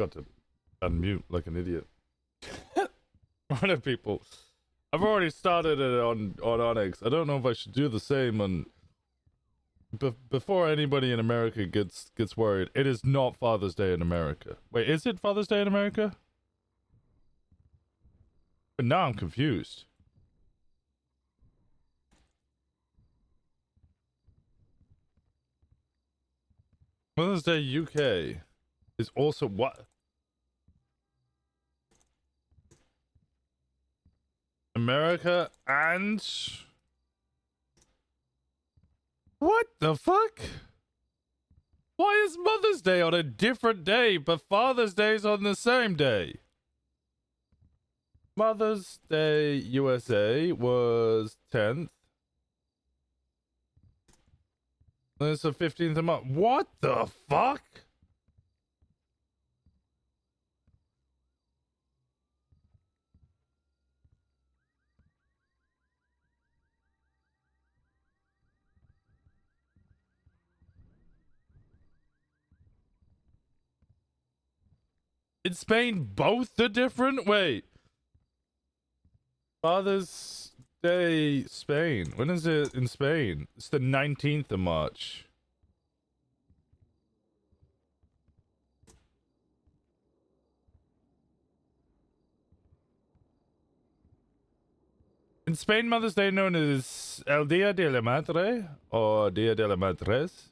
forgot to unmute like an idiot. One of people. I've already started it on Onyx. I don't know if I should do the same on. Before anybody in America gets worried, it is not Father's Day in America. Wait, is it Father's Day in America? But now I'm confused. Mother's Day UK is also what? America and what the fuck? Why is Mother's Day on a different day, but Father's Day is on the same day? Mother's Day USA was 10th. It's the 15th of March. What the fuck? In Spain, both are different? Wait. Father's Day, Spain. When is it in Spain? It's the 19th of March. In Spain, Mother's Day, known as El Día de la Madre, or Día de la Madres,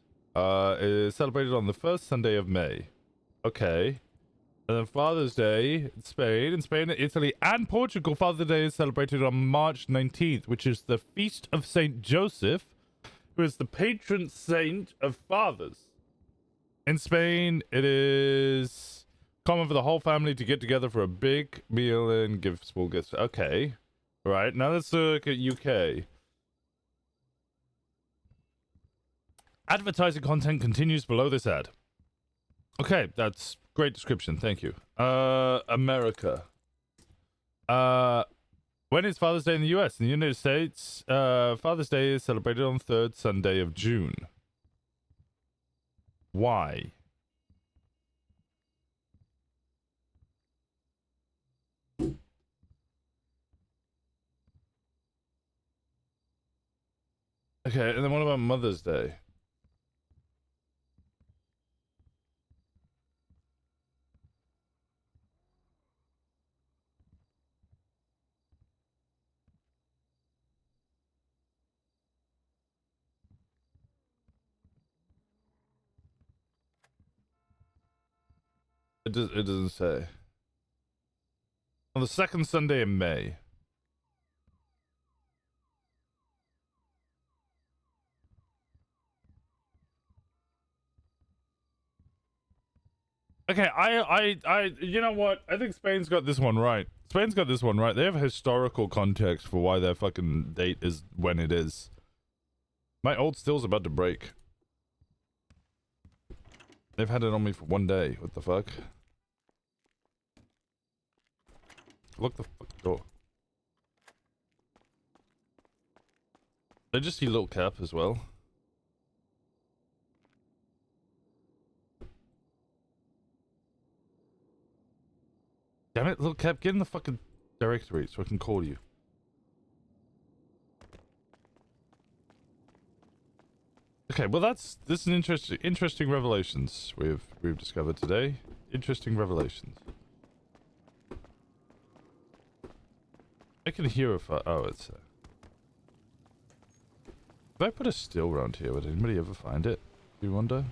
is celebrated on the first Sunday of May. Okay. And then Father's Day in Spain, Italy, and Portugal, Father's Day is celebrated on March 19th, which is the feast of Saint Joseph, who is the patron saint of fathers. In Spain, it is common for the whole family to get together for a big meal and give small gifts. Okay. Right, now let's look at UK. Advertising content continues below this ad. Okay, that's great description, thank you. America. When is Father's Day in the US? In the United States, Father's Day is celebrated on the 3rd Sunday of June. Why? Okay, and then what about Mother's Day? It doesn't say. On the 2nd Sunday in May. Okay, you know what? I think Spain's got this one right. Spain's got this one right. They have historical context for why their fucking date is when it is. My old still's about to break. They've had it on me for 1 day. What the fuck? Lock the fucking door. They just see little cap as well. Damn it, little cap, get in the fucking directory so I can call you. Okay, well this is an interesting revelations we've discovered today. Interesting revelations. I can hear if oh, it's if I put a still around here, would anybody ever find it? Do you wonder?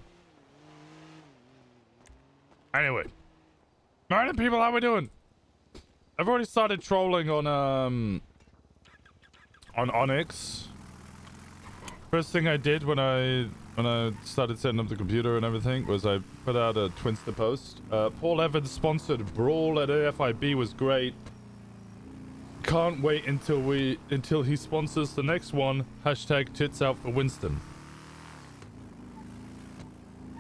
Anyway. Morning people, how we doing? I've already started trolling on Onyx. First thing I did when I started setting up the computer and everything was I put out a Twinster post. Paul Evans sponsored Brawl at AFIB was great. Can't wait until he sponsors the next one. Hashtag tits out for Winston.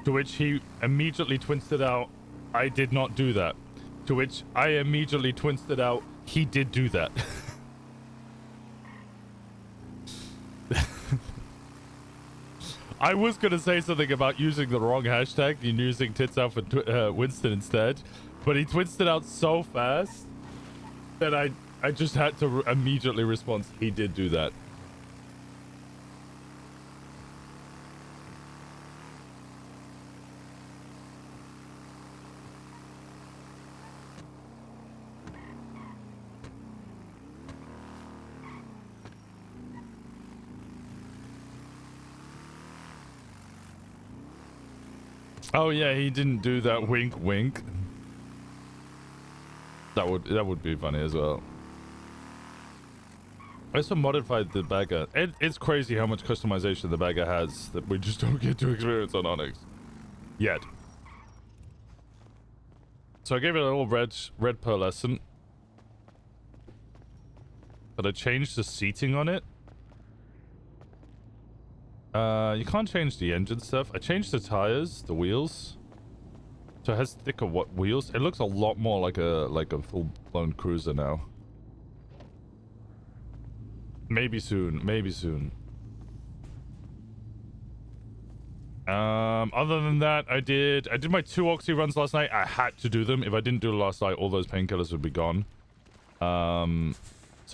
To which he immediately twisted out, I did not do that. To which I immediately twisted out, he did do that. I was gonna say something about using the wrong hashtag and using tits out for Winston instead, but he twisted out so fast that I just had to immediately respond. He did do that. Oh yeah, he didn't do that wink wink. That would be funny as well. I also modified the bagger. It's crazy how much customization the bagger has that we just don't get to experience on Onyx yet. So I gave it a little red pearlescent, but I changed the seating on it. You can't change the engine stuff. I changed the tires, the wheels. So it has thicker wheels. It looks a lot more like a full-blown cruiser now. Maybe soon. Maybe soon. Other than that, I did my 2 oxy runs last night. I had to do them. If I didn't do it last night, all those painkillers would be gone. So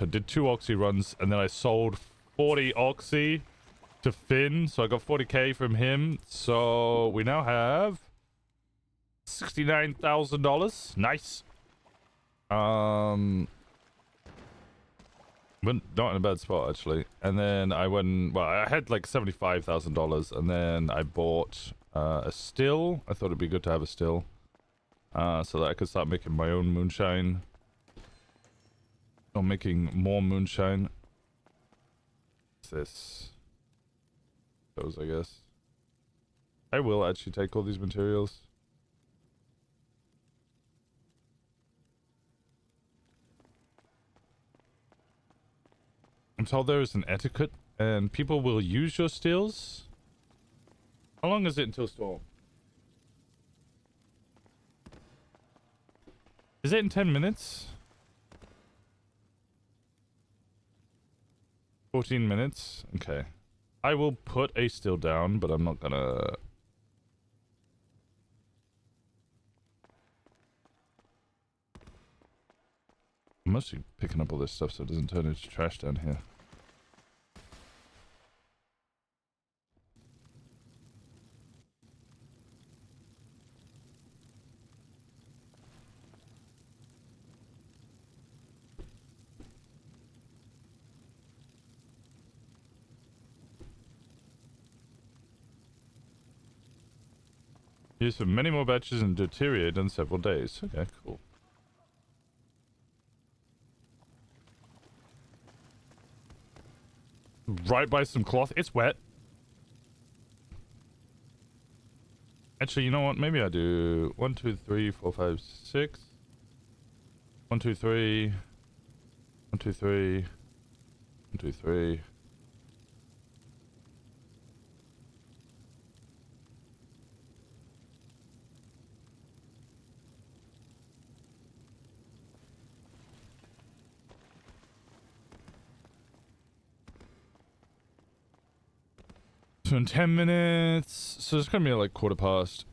I did 2 oxy runs, and then I sold 40 oxy to Finn, so I got 40k from him. So we now have $69,000. Nice. Went not in a bad spot actually. And then I went, well, I had like $75,000, and then I bought a still. I thought it'd be good to have a still, so that I could start making my own moonshine, or making more moonshine. What's this? Those, I guess. I will actually take all these materials. I'm told there is an etiquette, and people will use your stills. How long is it until storm? Is it in 10 minutes? 14 minutes? Okay. I will put a still down, but I'm not gonna... I'm mostly picking up all this stuff so it doesn't turn into trash down here. Used for many more batches and deteriorated in several days. Okay, cool. Right by some cloth. It's wet. Actually, you know what? Maybe I do 1, 2, 3, 4, 5, 6. 1, 2, 3. 1, 2, 3. 1, 2, 3. So in 10 minutes, so it's gonna be like 1:15.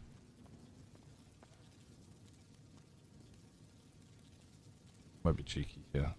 Might be cheeky, yeah.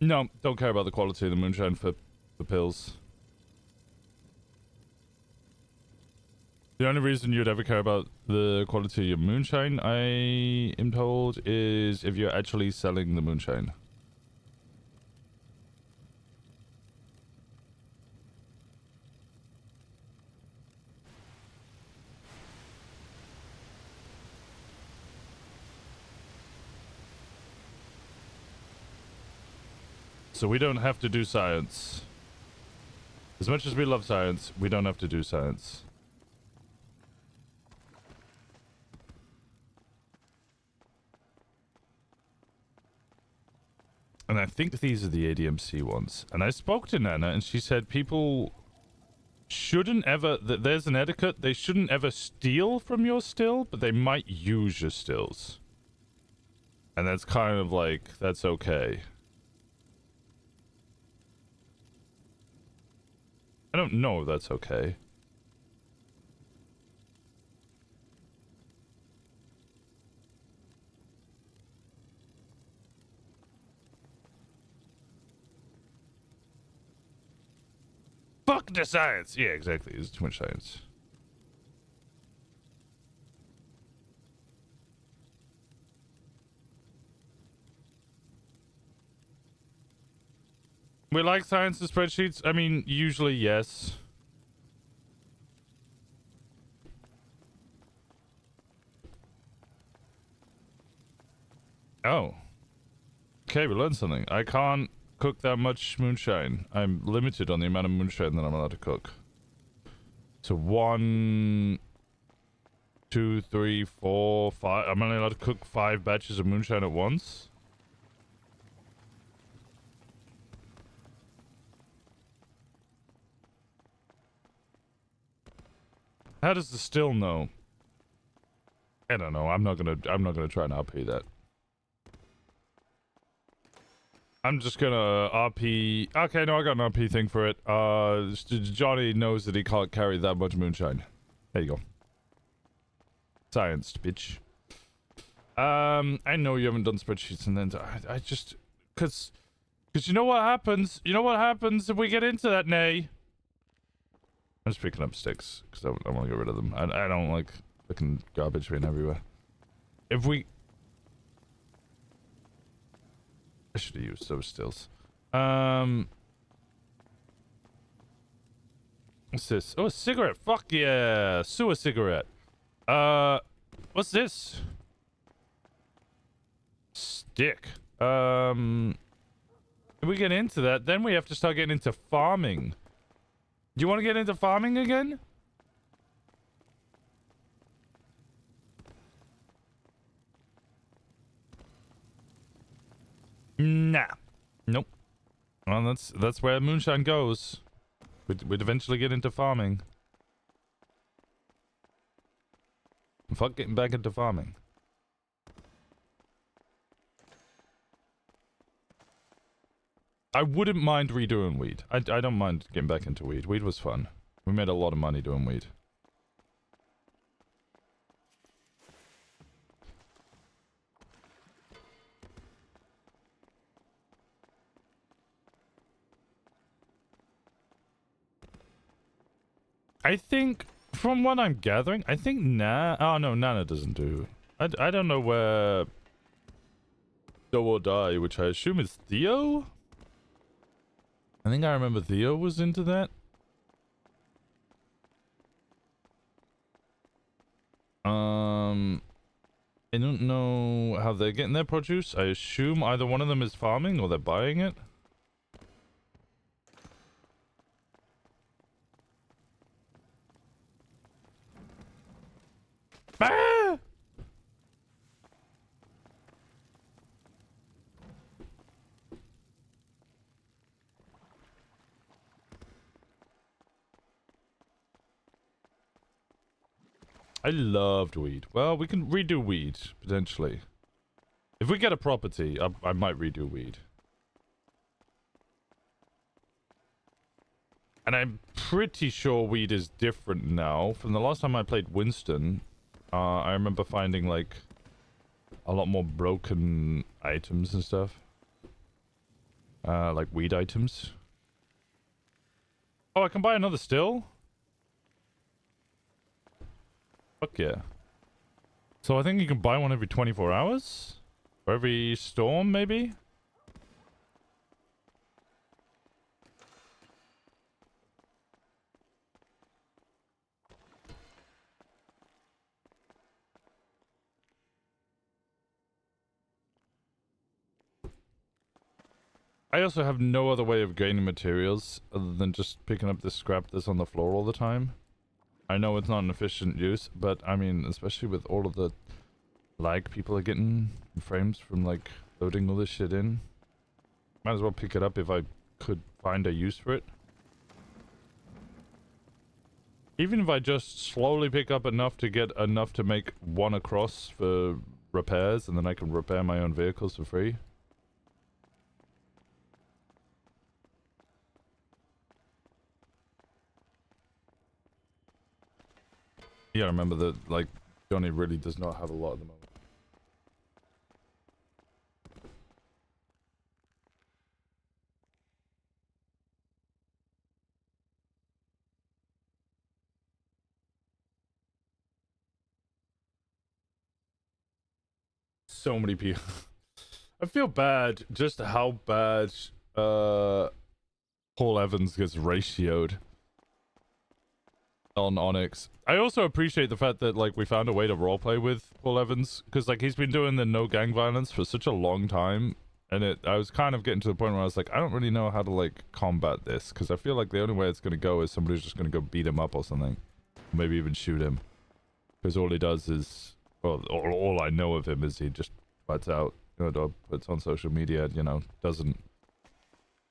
No, don't care about the quality of the moonshine for the pills. The only reason you'd ever care about the quality of your moonshine, I am told, is if you're actually selling the moonshine. So we don't have to do science. As much as we love science, we don't have to do science. And I think these are the ADMC ones. And I spoke to Nana, and she said people shouldn't ever... There's an etiquette. They shouldn't ever steal from your still, but they might use your stills. And that's kind of like, that's okay. I don't know if that's okay. Fuck the science! Yeah, exactly. It's too much science. We like science and spreadsheets? I mean, usually yes. Oh. Okay, we learned something. I can't cook that much moonshine. I'm limited on the amount of moonshine that I'm allowed to cook. So 1, 2, 3, 4, 5. I'm only allowed to cook 5 batches of moonshine at once. How does the still know? I don't know. I'm not gonna try and RP that. I'm just gonna RP. Okay, no, I got an RP thing for it. Johnny knows that he can't carry that much moonshine. There you go. Scienced, bitch. I know you haven't done spreadsheets, and then I just, cause you know what happens. You know what happens if we get into that, Nay. I'm just picking up sticks because I want to get rid of them. I don't like fucking garbage being everywhere. If we... I should have used those stills. What's this? Oh, a cigarette. Fuck yeah. Sewer cigarette. What's this? Stick. If we get into that, then we have to start getting into farming. Do you want to get into farming again? Nah. Nope. Well, that's where moonshine goes. We'd eventually get into farming. Fuck getting back into farming. I wouldn't mind redoing weed. I don't mind getting back into weed. Weed was fun. We made a lot of money doing weed. I think, from what I'm gathering, I think oh no, Nana doesn't do... I don't know where... Do or Die, which I assume is Theo? I think I remember Theo was into that. I don't know how they're getting their produce. I assume either one of them is farming or they're buying it. Ah! I loved weed. Well, we can redo weed, potentially. If we get a property, I might redo weed. And I'm pretty sure weed is different now. From the last time I played Winston, I remember finding, like, a lot more broken items and stuff. Like weed items. Oh, I can buy another still? Fuck yeah. So I think you can buy one every 24 hours? Or every storm, maybe? I also have no other way of gaining materials other than just picking up this scrap that's on the floor all the time. I know it's not an efficient use, but I mean, especially with all of the lag people are getting frames from like loading all this shit in. Might as well pick it up if I could find a use for it. Even if I just slowly pick up enough to get enough to make one across for repairs, and then I can repair my own vehicles for free. Yeah, remember that, like, Johnny really does not have a lot at the moment. So many people. I feel bad just how bad Paul Evans gets ratioed on Onyx. I also appreciate the fact that like we found a way to roleplay with Paul Evans, because like he's been doing the no gang violence for such a long time, and I was kind of getting to the point where I was like, I don't really know how to like combat this, because I feel like the only way it's gonna go is somebody's just gonna go beat him up or something, maybe even shoot him, because all he does is, well, all I know of him is he just puts out, you know, puts on social media, you know, doesn't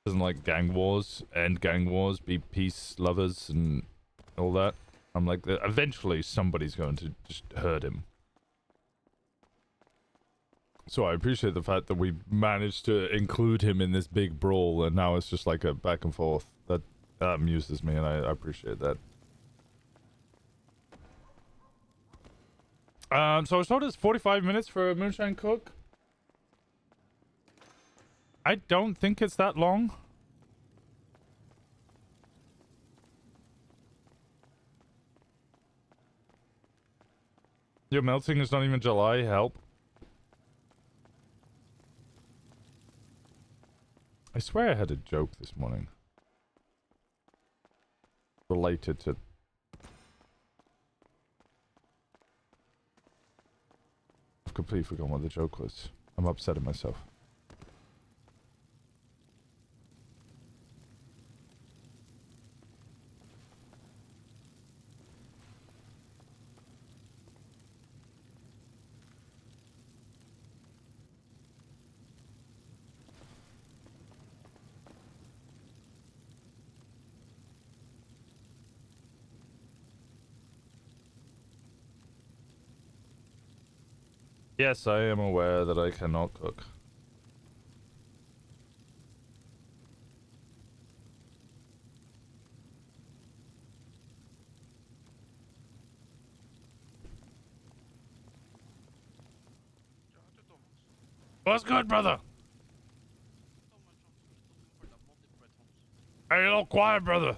like gang wars, end gang wars, be peace lovers and all that. I'm like, eventually somebody's going to just hurt him. So I appreciate the fact that we managed to include him in this big brawl, and now it's just like a back and forth. That amuses me, and I appreciate that. So I was told it's 45 minutes for a moonshine cook. I don't think it's that long. Your melting is not even July, help. I swear I had a joke this morning. Related to... I've completely forgotten what the joke was. I'm upset at myself. Yes, I am aware that I cannot cook. What's good, brother? Hey, you little quiet, brother.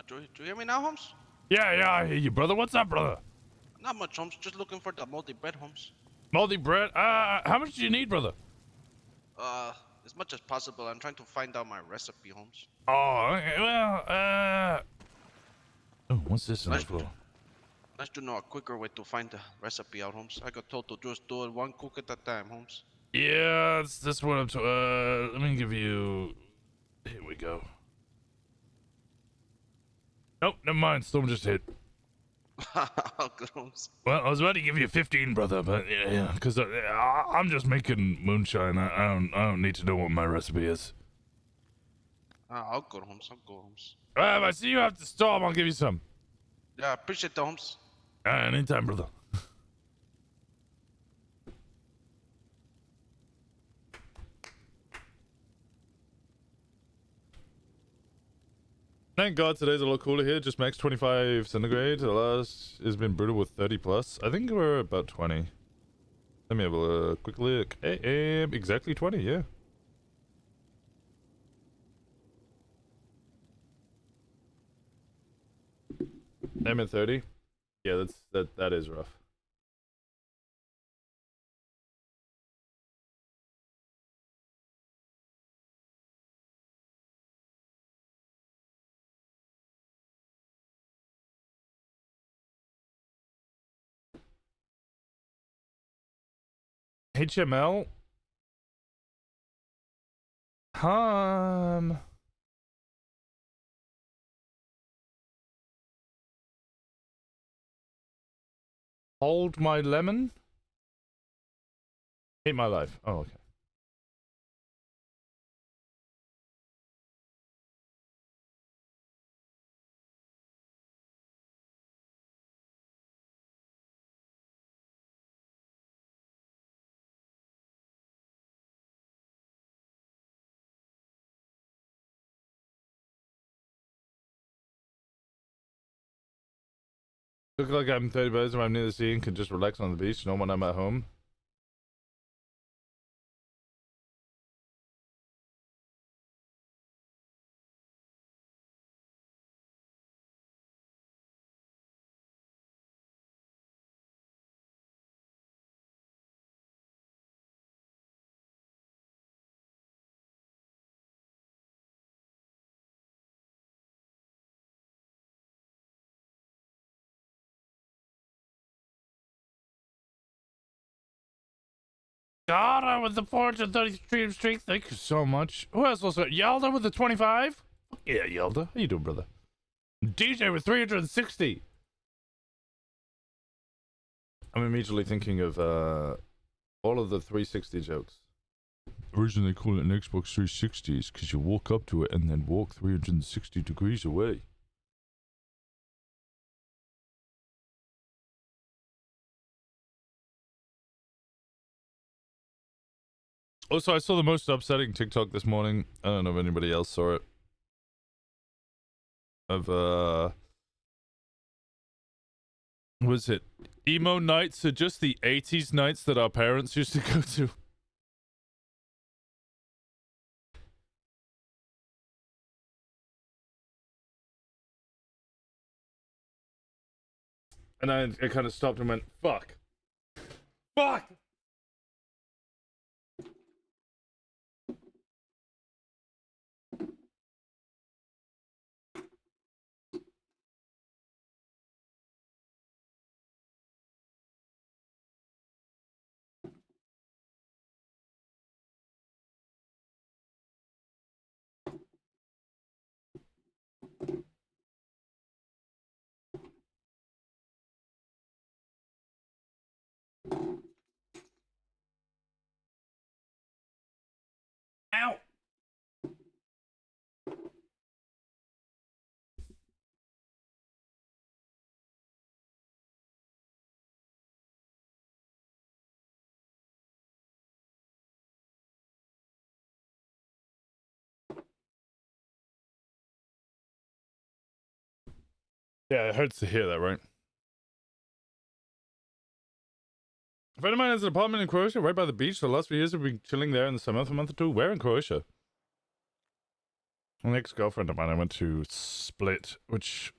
Do you hear me now, Holmes? Yeah, I hear you, brother. What's up, brother? Not much, Holmes. Just looking for the moldy bread, Holmes. Moldy bread? How much do you need, brother? As much as possible. I'm trying to find out my recipe, Holmes. Oh, okay, well, oh, what's this on the floor? Nice to know a quicker way to find the recipe out, Holmes. I got told to just do it one cook at a time, Holmes. Yeah, that's what I'm let me give you... Here we go. Nope, never mind. Storm just hit. Good, Holmes. Well, I was about to give you 15, brother, but yeah, because I'm just making moonshine. I don't need to know what my recipe is. I'll go, Holmes. I'll go, Holmes. If I see you after storm, I'll give you some. Yeah, appreciate that, Holmes. Anytime, brother. Thank God today's a lot cooler here. Just max 25 centigrade. The last has been brutal with 30 plus. I think we're about 20. Let me have a quick look. Exactly 20, yeah. I'm at 30. Yeah, that is rough. HML. Hold my lemon. Hate my life. Oh, okay. Look like I'm 30 minutes when I'm near the sea and can just relax on the beach, not when I'm at home. Yalda with the 433 streak. Thank you so much. Who else also? Yalda with the 25? Yeah, Yalda. How you doing, brother? DJ with 360. I'm immediately thinking of all of the 360 jokes. The reason they call it an Xbox 360 is because you walk up to it and then walk 360 degrees away. Also, I saw the most upsetting TikTok this morning. I don't know if anybody else saw it. Of, was it emo nights are just the 80s nights that our parents used to go to? And I kind of stopped and went, fuck. Fuck! Ow! Yeah, it hurts to hear that, right? A friend of mine has an apartment in Croatia right by the beach. The last few years we've been chilling there in the summer for a month or two. Where in Croatia? An ex-girlfriend of mine, I went to Split, which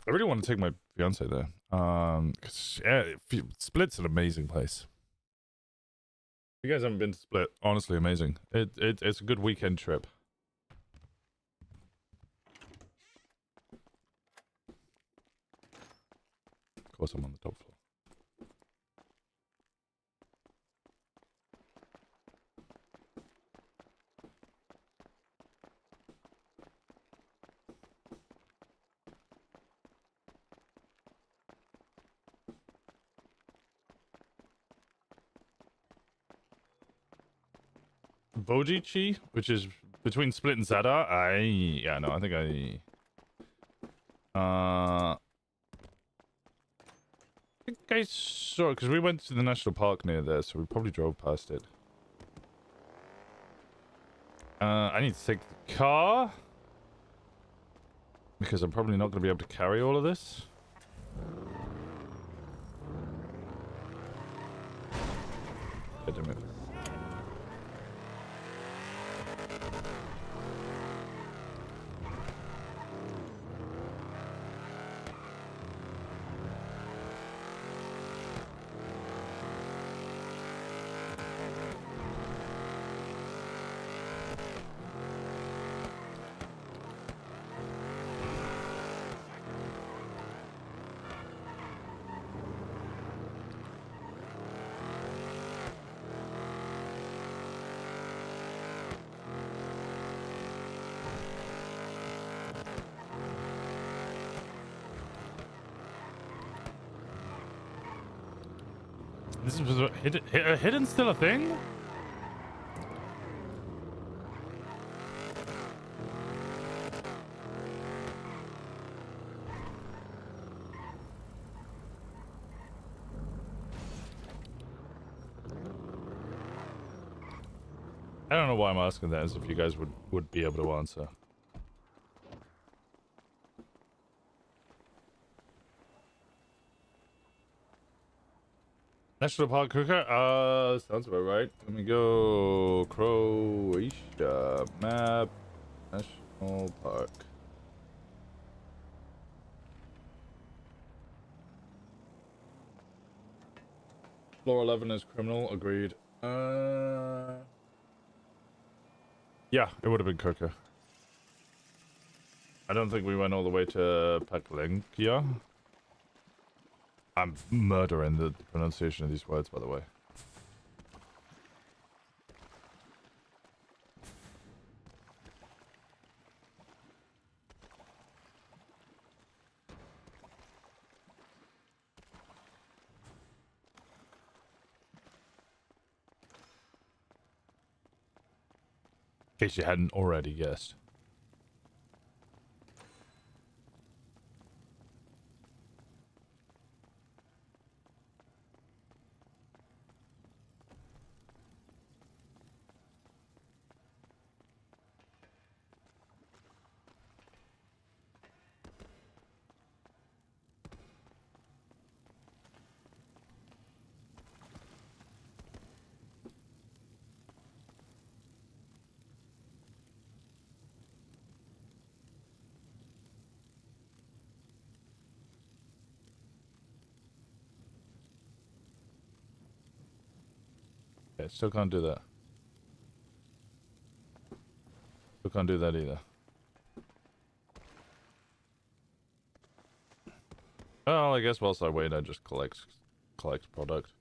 I really want to take my fiance there. Cause, yeah, Split's an amazing place. If you guys haven't been to Split, honestly amazing. It's a good weekend trip. Of course, I'm on the top floor. Vojichi, which is between Split and Zadar. I think I saw it because we went to the national park near there, so we probably drove past it. I need to take the car because I'm probably not going to be able to carry all of this. God damn it. This is hidden still a thing? I don't know why I'm asking that, as if you guys would be able to answer. National Park Cooker? Sounds about right. Let me go. Croatia map. National Park. Floor 11 is criminal. Agreed. Yeah, it would have been Cooker. I don't think we went all the way to Paklenkia. I'm murdering the pronunciation of these words, by the way. In case you hadn't already guessed. Okay, still can't do that. Still can't do that either. Well, I guess whilst I wait, I just collect product.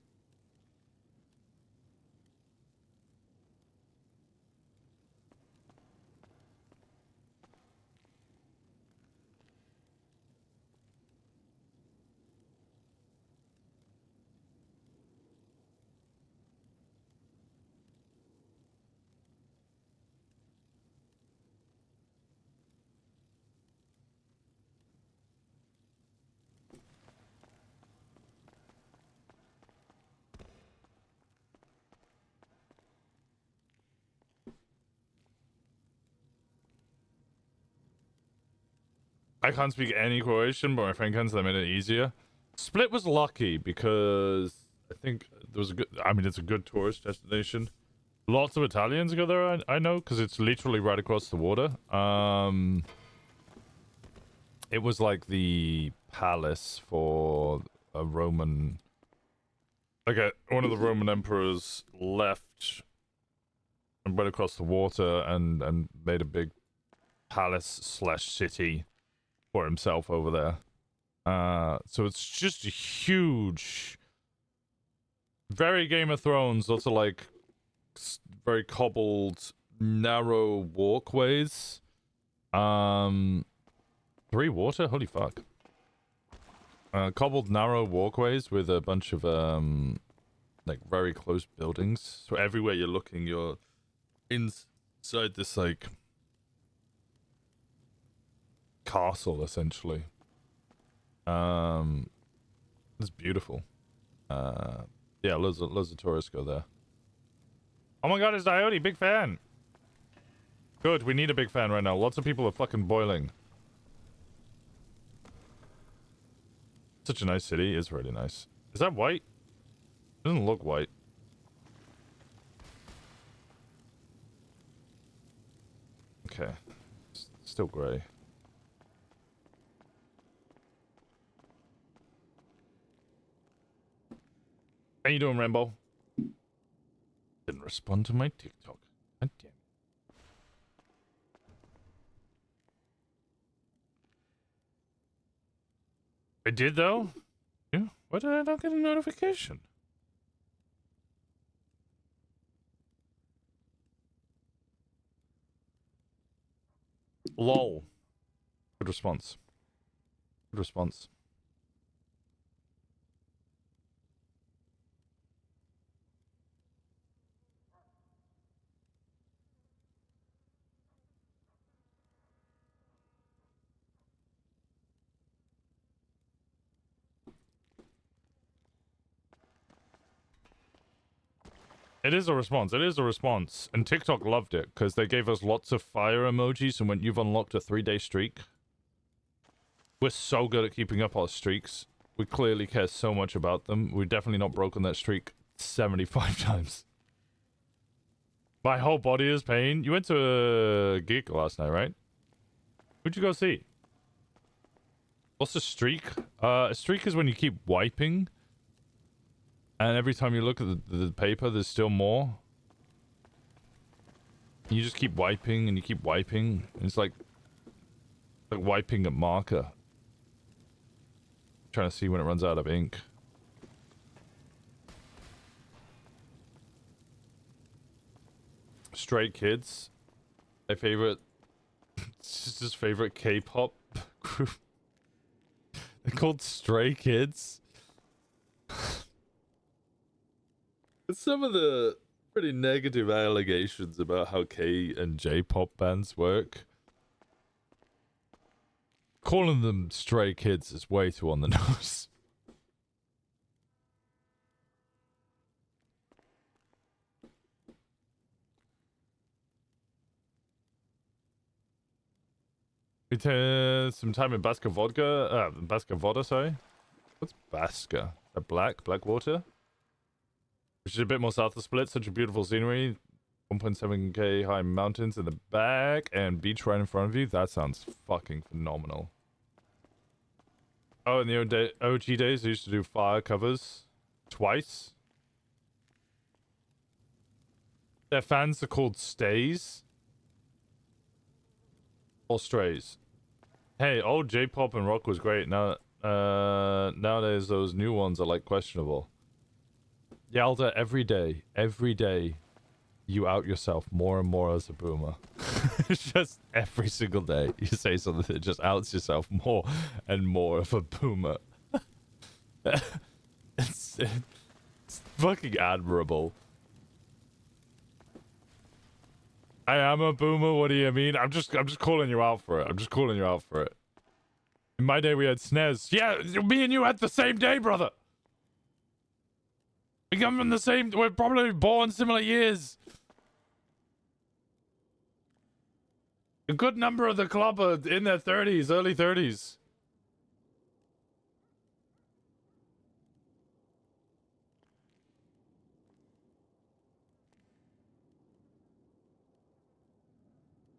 I can't speak any Croatian, but my friend can, so that made it easier. Split was lucky because I think there was a good. I mean, it's a good tourist destination. Lots of Italians go there. I know, because it's literally right across the water. It was like the palace for a Roman. Like one of the Roman emperors left and went across the water and made a big palace/city for himself over there. So it's just a huge, very Game of Thrones, lots of like very cobbled, narrow walkways. 3 water? Holy fuck. Cobbled, narrow walkways with a bunch of like very close buildings. So everywhere you're looking, you're inside this like castle essentially. It's beautiful. Yeah, loads of tourists go there. Oh my god, it's Dyoti, big fan. Good, we need a big fan right now. Lots of people are fucking boiling. Such a nice city. It's really nice. Is that white? It doesn't look white. Okay. It's still gray. How you doing, Rambo? Didn't respond to my TikTok. God damn it. I did, though? Yeah. Why did I not get a notification? LOL. Good response. Good response. It is a response. It is a response. And TikTok loved it because they gave us lots of fire emojis and went, you've unlocked a 3-day streak. We're so good at keeping up our streaks. We clearly care so much about them. We've definitely not broken that streak 75 times. My whole body is pain. You went to a gig last night, right? Who'd you go see? What's a streak? A streak is when you keep wiping. And every time you look at the paper, there's still more. You just keep wiping and you keep wiping. And it's like wiping a marker. Trying to see when it runs out of ink. Stray Kids. My favorite... It's his favorite K-pop group. They're called Stray Kids. Some of the pretty negative allegations about how K and J-pop bands work. Calling them Stray Kids is way too on the nose. We take some time in Baska Vodka. Baska Voda, sorry. What's Baska? Is that black water? Which is a bit more south of Split. Such a beautiful scenery. 1.7k high mountains in the back and beach right in front of you. That sounds fucking phenomenal. Oh, in the OG days, I used to do fire covers twice. Their fans are called Stays. Or Strays. Hey, old J-pop and rock was great. Now, nowadays those new ones are like questionable. Yalda, every day, you out yourself more and more as a boomer. It's just every single day you say something that just outs yourself more and more of a boomer. It's fucking admirable. I am a boomer, what do you mean? I'm just calling you out for it. I'm just calling you out for it. In my day we had SNES. Yeah, me and you had the same day, brother. We come from the same... We're probably born similar years. A good number of the club are in their 30s, early 30s.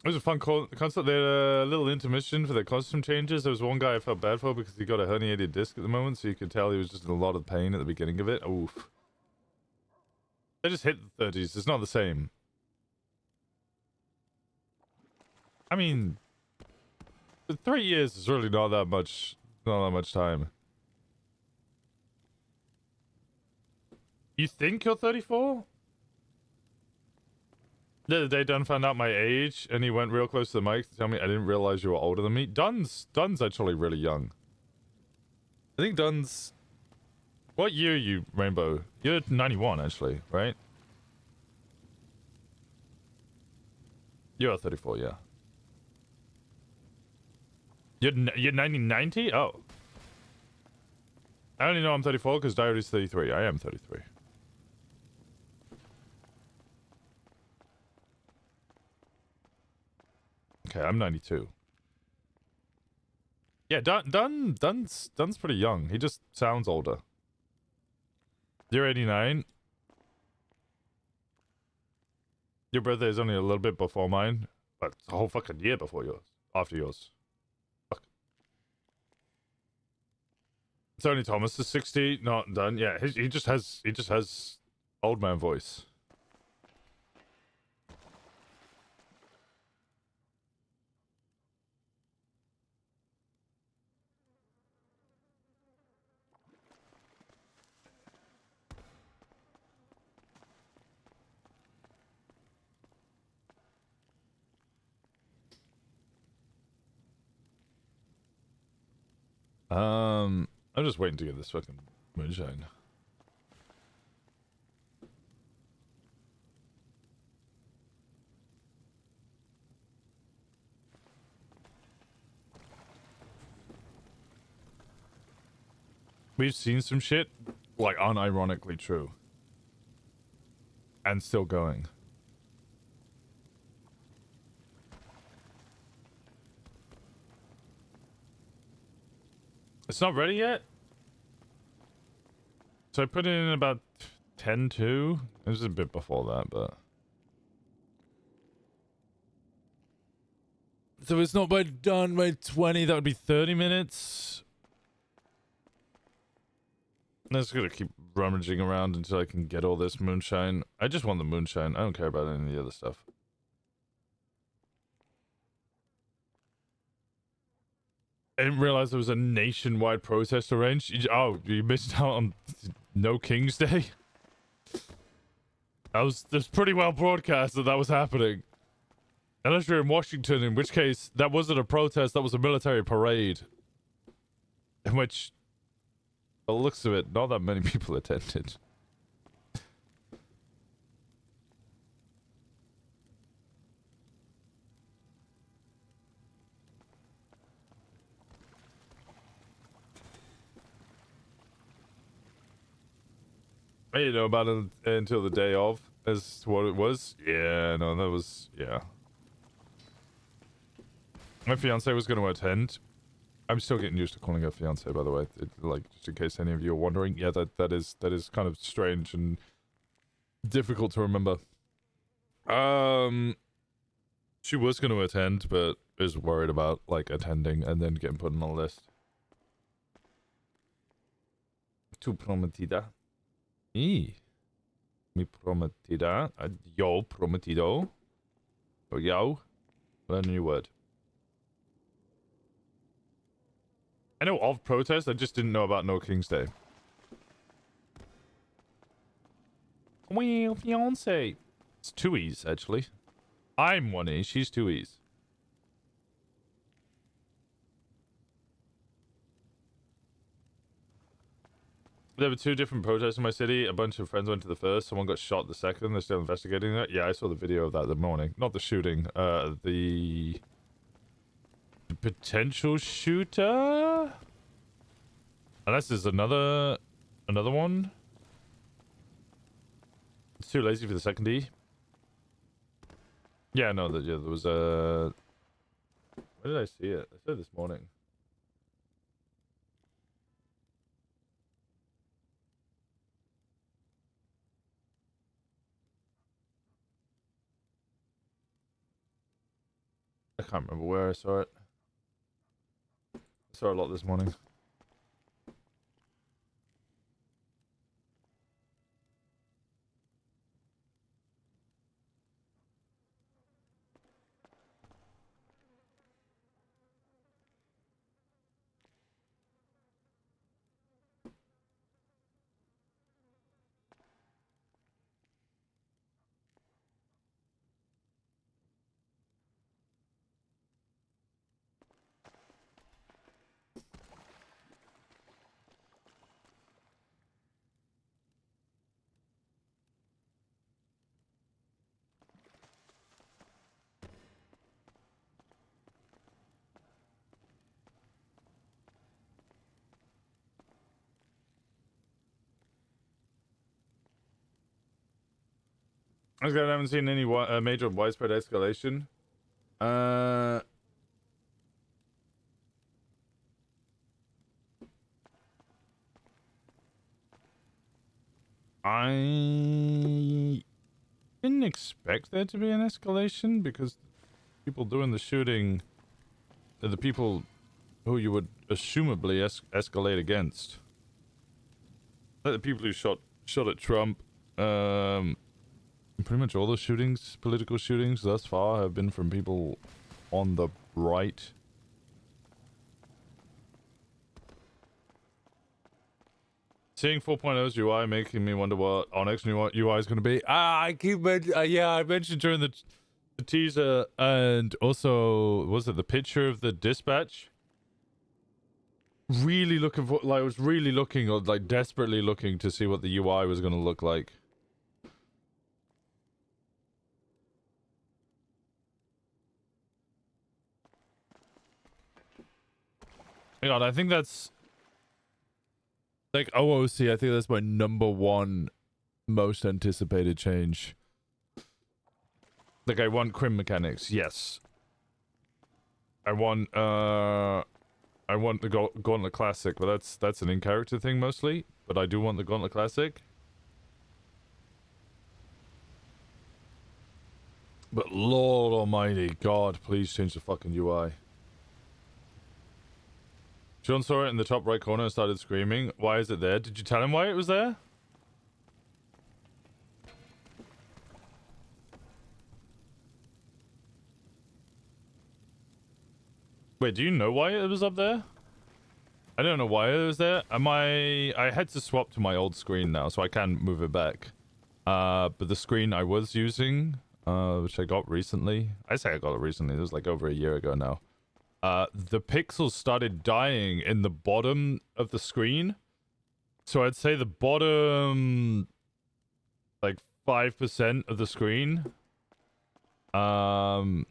It was a fun concert. They had a little intermission for their costume changes. There was one guy I felt bad for because he got a herniated disc at the moment, so you could tell he was just in a lot of pain at the beginning of it. Oof. They just hit the 30s. It's not the same. I mean, 3 years is really not that much time. You think you're 34? The other day, Dunn found out my age, and he went real close to the mic to tell me I didn't realize you were older than me. Dunn's actually really young. I think Dunn's... What year are you, Rainbow? You're 91, actually, right? You're 34, yeah. You're 1990? Oh. I only know I'm 34 because Dioti's 33. I am 33. Okay, I'm 92. Yeah, Dunn's pretty young. He just sounds older. You're 89. Your birthday is only a little bit before mine, but it's a whole fucking year before yours. After yours. Fuck. Tony Thomas is 60, not Dunn. Yeah, he just has old man voice. I'm just waiting to get this fucking moonshine. We've seen some shit, like, unironically true. And still going. It's not ready yet? So I put it in about 10-2. It was a bit before that, but... So it's not done by 20, that would be 30 minutes. I'm just gonna keep rummaging around until I can get all this moonshine. I just want the moonshine. I don't care about any of the other stuff. I didn't realize there was a nationwide protest arranged. Oh, you missed out on No King's Day? That's pretty well broadcast that was happening. Unless you're in Washington, in which case that wasn't a protest, that was a military parade. In which, by the looks of it, not that many people attended. I didn't know about it until the day of, as to what it was. Yeah, no, that was, yeah. My fiance was going to attend. I'm still getting used to calling her fiance, by the way. Like, just in case any of you are wondering. Yeah, that is kind of strange and difficult to remember. She was going to attend, but is worried about, like, attending and then getting put on the list. Tu prometida. Mi prometida. Yo prometido. Or yo. Learn a new word. I know of protests, I just didn't know about No King's Day. Well, fiance. It's 2 E's, actually. I'm 1 E, she's 2 E's. There were 2 different protests in my city. A bunch of friends went to the first. Someone got shot the second. They're still investigating that. Yeah, I saw the video of that the morning. Not the shooting. The potential shooter? Unless there's another one. It's too lazy for the second E. Yeah, no, there was a... Where did I see it? I saw it this morning. I can't remember where I saw it. I saw a lot this morning. I haven't seen any major widespread escalation. I didn't expect there to be an escalation because people doing the shooting are the people who you would assumably escalate against. Like the people who shot at Trump. Pretty much all the shootings, political shootings thus far, have been from people on the right. Seeing 4.0's UI making me wonder what Onyx new UI is going to be. I keep yeah, I mentioned during the teaser, and also was it the picture of the dispatch? Really looking for, like, I was really looking, or like desperately looking to see what the UI was going to look like. God, I think that's like OOC. I think that's my #1 Most anticipated change. Like, I want crim mechanics, yes. I want the Gauntlet Classic, but that's an in-character thing mostly. But I do want the Gauntlet Classic. But Lord Almighty, God, please change the fucking UI. John saw it in the top right corner and started screaming. Why is it there? Did you tell him why it was there? Wait, do you know why it was up there? I don't know why it was there. I had to swap to my old screen now, so I can move it back. But the screen I was using, which I got recently. I say I got it recently. It was like over a year ago now. The pixels started dying in the bottom of the screen. So I'd say the bottom, like 5% of the screen, turned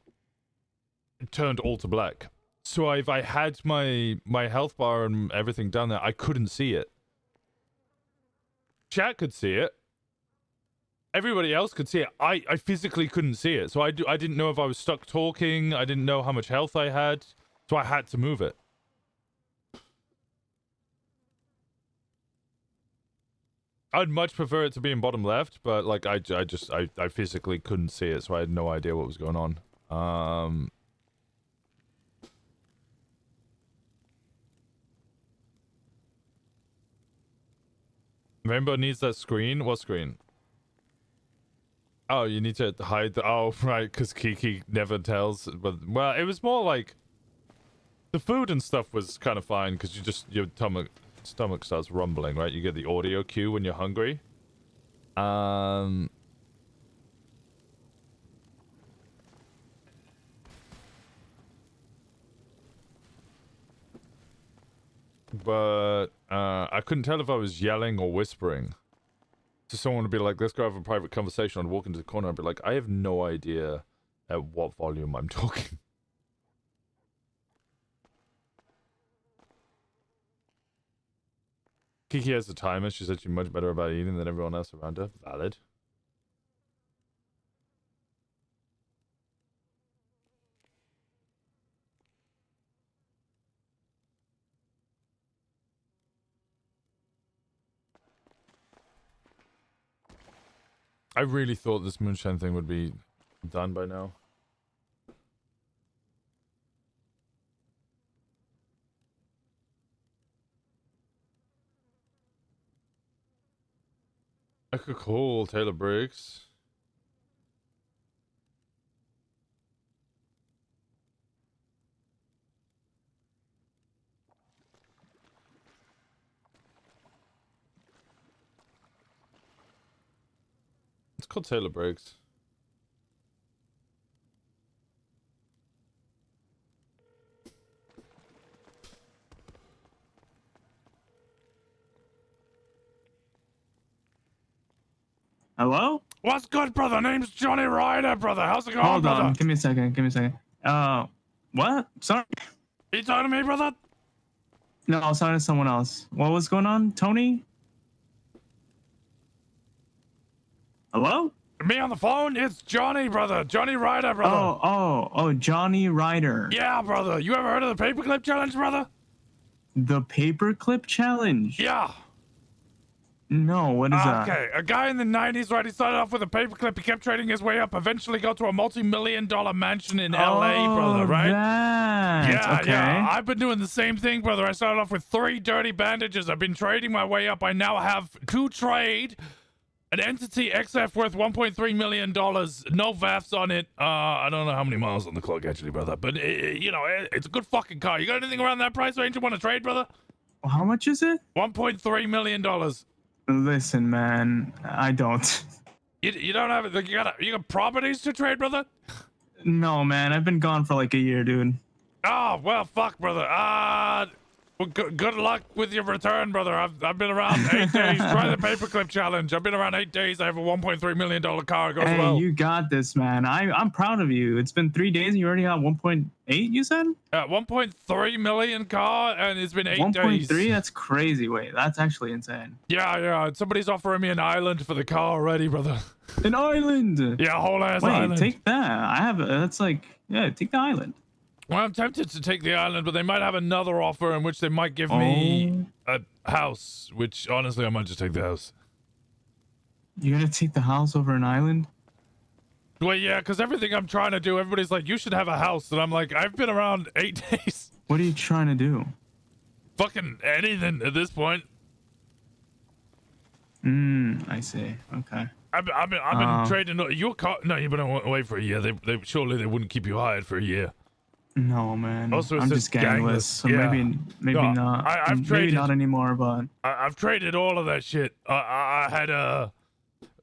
all to black. So if I had my health bar and everything down there, I couldn't see it. Chat could see it. Everybody else could see it. I physically couldn't see it. So I didn't know if I was stuck talking. I didn't know how much health I had. So I had to move it. I'd much prefer it to be in bottom left, but like I physically couldn't see it, so I had no idea what was going on. Rainbow needs that screen. What screen? Oh, you need to hide the... Oh, right, because Kiki never tells. But, well, it was more like... The food and stuff was kind of fine, because your stomach starts rumbling, right? You get the audio cue when you're hungry. But, I couldn't tell if I was yelling or whispering. So someone would be like, let's go have a private conversation. I'd walk into the corner and be like, I have no idea at what volume I'm talking. Kiki has a timer. She said she's much better about eating than everyone else around her. Valid. I really thought this moonshine thing would be done by now. I could call Taylor Briggs. It's called Taylor Briggs. Hello? What's good, brother? Name's Johnny Ryder, brother. How's it going, Hold brother? on. Give me a second. What? Sorry. You talking to me, brother? No, I was talking to someone else. What was going on? Tony? Hello? Me on the phone? It's Johnny, brother. Johnny Ryder, brother. Oh, Johnny Ryder. Yeah, brother. You ever heard of the paperclip challenge, brother? The paperclip challenge? Yeah. No, what is that? Okay, a guy in the 90s, right? He started off with a paperclip. He kept trading his way up. Eventually got to a multi-million-dollar mansion in LA, brother, right? That. Yeah, Okay. yeah. I've been doing the same thing, brother. I started off with 3 dirty bandages. I've been trading my way up. I now have to trade an entity XF worth $1.3 million. No VAFs on it. I don't know how many miles on the clock, actually, brother. But, you know, it's a good fucking car. You got anything around that price range you want to trade, brother? How much is it? $1.3 million. Listen, man, I don't. You don't have it. Like, you got properties to trade, brother? No, man, I've been gone for like a year, dude. Oh, well, fuck, brother. Well, good luck with your return, brother. I've been around 8 days. Try the paperclip challenge. I've been around 8 days. I have a $1.3 million car. It goes Hey, well. you got this, man. I'm proud of you. It's been 3 days and you already got 1.8, you said? 1.3 million car, and it's been 8 days. 1.3? That's crazy. Wait, that's actually insane. Yeah. Somebody's offering me an island for the car already, brother. An island. Yeah, whole ass Wait, island. take that. I have. That's like, yeah, take the island. Well, I'm tempted to take the island, but they might have another offer in which they might give me a house, which honestly, I might just take the house. You're gonna take the house over an island? Well, yeah, because everything I'm trying to do, everybody's like, you should have a house. And I'm like, I've been around 8 days. What are you trying to do? Fucking anything at this point. I see. Okay. I've been trading your car. No, you've been away for a year. They surely they wouldn't keep you hired for a year. No, man. Also, it I'm says just gangless, so yeah. maybe No, not. I've maybe traded, not anymore, but I've traded all of that shit. I had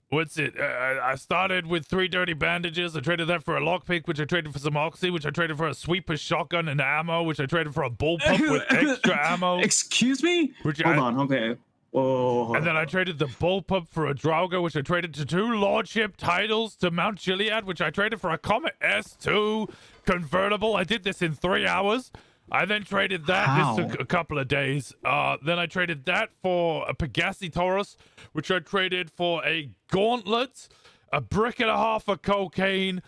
what's it? I started with 3 dirty bandages. I traded that for a lockpick, which I traded for some oxy, which I traded for a sweeper shotgun and ammo, which I traded for a bullpup with extra ammo. Excuse me? Hold on. Okay. Whoa. And then I traded the bullpup for a Draugr, which I traded to 2 lordship titles to Mount Chiliad, which I traded for a Comet S2 convertible. I did this in 3 hours. I then traded that. How? This took a couple of days. Then I traded that for a Pegassi Taurus, which I traded for a gauntlet, a brick and a half of cocaine,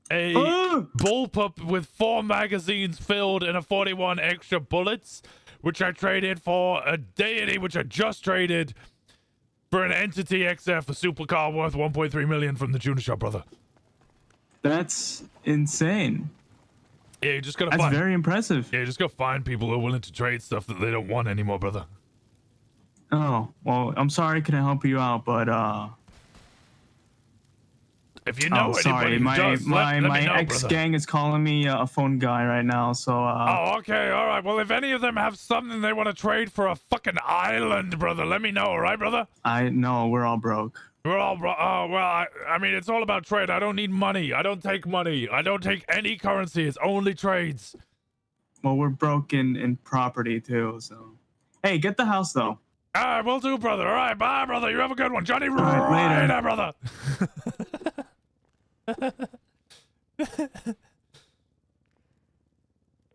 a bullpup with 4 magazines filled and a 41 extra bullets, which I traded for a Dyoti, which I just traded for an Entity XF, a supercar worth 1.3 million from the tuner shop, brother. That's insane. Yeah, you just gotta That's find. very impressive. Yeah, you just gotta find people who are willing to trade stuff that they don't want anymore, brother. Oh, well, I'm sorry I couldn't help you out, but If you know anybody who my does, let me know, ex brother. gang is calling me a phone guy right now, so Oh, okay, all right. Well, if any of them have something they want to trade for a fucking island, brother, let me know, all right, brother? I know we're all broke. We're all oh, well, I mean, it's all about trade. I don't need money. I don't take money. I don't take any currency. It's only trades. Well, we're broke in property too, so hey, get the house though. All right, will do, brother. All right, bye, brother. You have a good one. Johnny right, later. Ryder, brother.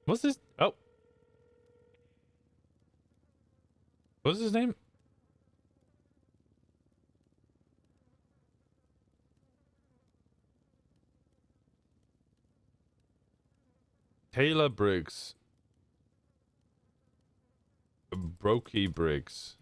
What's this? Oh. What's his name? Taylor Briggs. Brokey Briggs.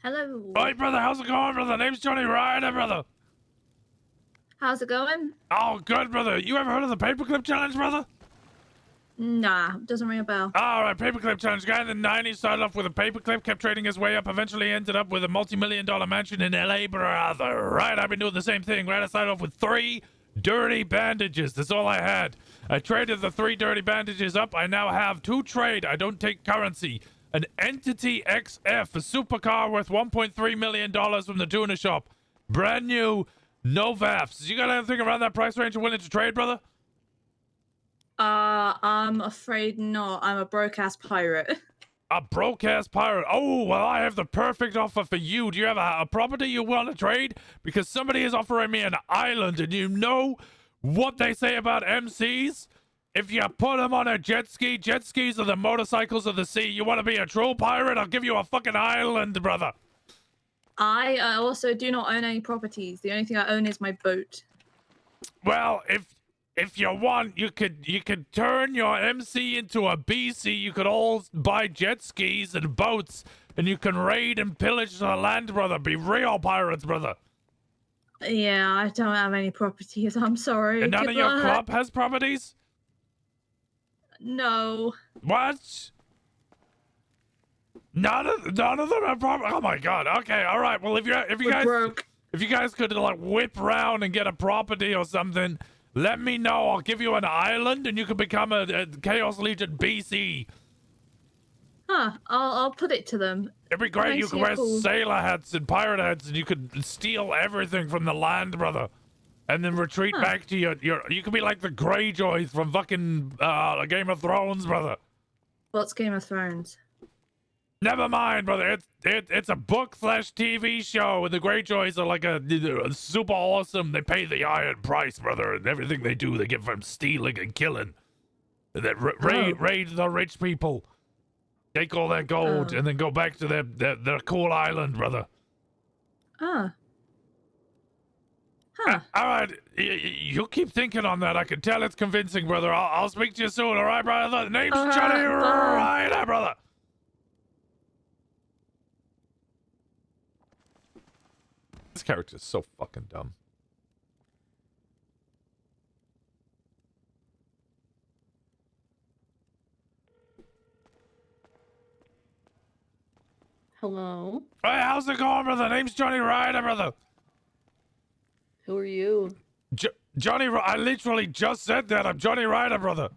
Hello. Right, brother, how's it going, brother? Name's Johnny Ryder, brother. How's it going? Oh, good, brother. You ever heard of the paperclip challenge, brother? Nah, doesn't ring a bell. All right, paperclip challenge. Guy in the 90s started off with a paperclip, kept trading his way up, eventually ended up with a multi-million-dollar mansion in LA, brother. Right, I've been doing the same thing, right? I started off with 3 dirty bandages. That's all I had. I traded the 3 dirty bandages up. I now have 2 trade. I don't take currency. An Entity XF, a supercar worth $1.3 million from the tuner shop. Brand new, no VAFs. You got anything around that price range you're willing to trade, brother? I'm afraid not. I'm a broke-ass pirate. A broke-ass pirate. Oh, well, I have the perfect offer for you. Do you have a property you want to trade? Because somebody is offering me an island, and you know what they say about MCs? If you put them on a jet skis are the motorcycles of the sea. You want to be a true pirate? I'll give you a fucking island, brother. I also do not own any properties. The only thing I own is my boat. Well, if you want, you could turn your MC into a BC. You could all buy jet skis and boats, and you can raid and pillage the land, brother. Be real pirates, brother. Yeah, I don't have any properties. I'm sorry. And none Good of your luck. club has properties? No. What? None of them have properties? Oh my god. Okay, all right. Well, if you We're guys broke. if you guys could like whip around and get a property or something, let me know. I'll give you an island and you can become a Chaos Legion BC. Huh. I'll put it to them. It'd be great. Thanks You for could your wear call. sailor hats and pirate hats, and you could steal everything from the land, brother, and then retreat back to your. You could be like the Greyjoys from fucking Game of Thrones, brother. What's Game of Thrones? Never mind, brother. It's a book/TV show, and the Greyjoys are like a super awesome. They pay the iron price, brother, and everything they do, they get from stealing and killing. And then raid the rich people. Take all their gold and then go back to their cool island, brother. Ah. Huh. All right, you keep thinking on that. I can tell it's convincing, brother. I'll speak to you soon, all right, brother? The name's Johnny Ryder, brother. This character's so fucking dumb. Hello? Hey, how's it going, brother? Name's Johnny Ryder, brother. Who are you? Johnny, I literally just said that. I'm Johnny Ryder, brother.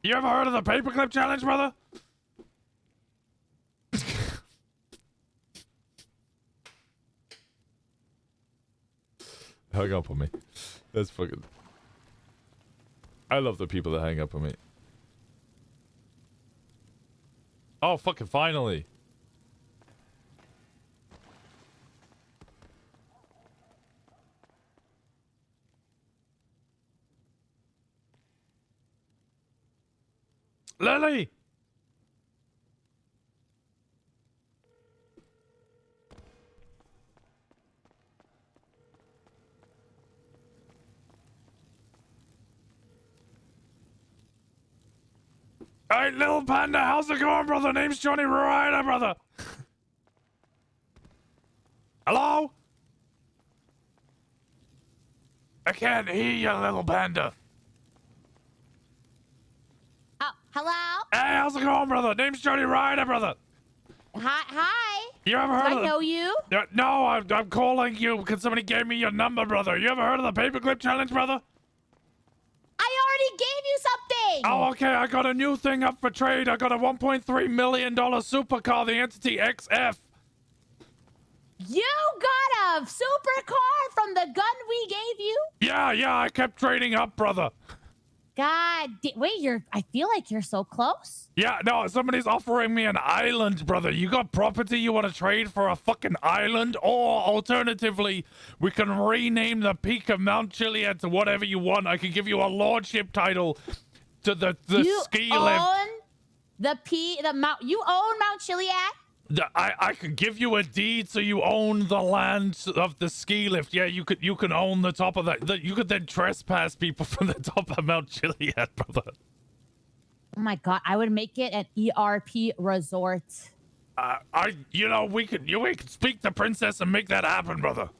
You ever heard of the paperclip challenge, brother? Hang up on me. That's fucking... I love the people that hang up on me. Oh, fucking finally. Lily! Hey, little panda, how's it going, brother? Name's Johnny Ryder, brother. Hello? I can't hear you, little panda. Oh, hello? Hey, how's it going, brother? Name's Johnny Ryder, brother. Hi. You ever heard of I know you? No, I'm calling you because somebody gave me your number, brother. You ever heard of the paperclip challenge, brother? I already gave you something. Oh, okay. I got a new thing up for trade. I got a $1.3 million supercar, the Entity XF. You got a supercar from the gun we gave you? Yeah, I kept trading up, brother. God, wait, I feel like you're so close. Yeah, no, somebody's offering me an island, brother. You got property you want to trade for a fucking island? Or alternatively, we can rename the peak of Mount Chiliad to whatever you want. I can give you a lordship title to the ski lift. You own Mount Chiliad? I could give you a deed so you own the land of the ski lift. Yeah, you can own the top of that. You could then trespass people from the top of Mount Chiliad, brother. Oh my God, I would make it an ERP resort. We could speak to Princess and make that happen, brother.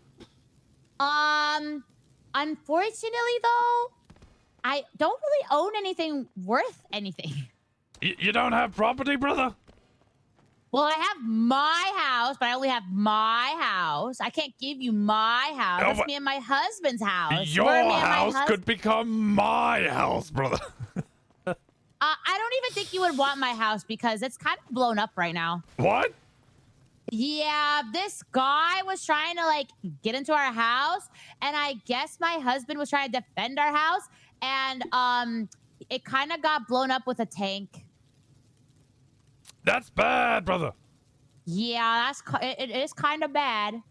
Unfortunately though, I don't really own anything worth anything. You don't have property, brother? Well, I have my house, but I only have my house. I can't give you my house. No, It's me and my husband's house. Your house could become my house, brother. I don't even think you would want my house because it's kind of blown up right now. What? Yeah, this guy was trying to get into our house, and I guess my husband was trying to defend our house, and it kind of got blown up with a tank. That's bad, brother. Yeah, it is kind of bad.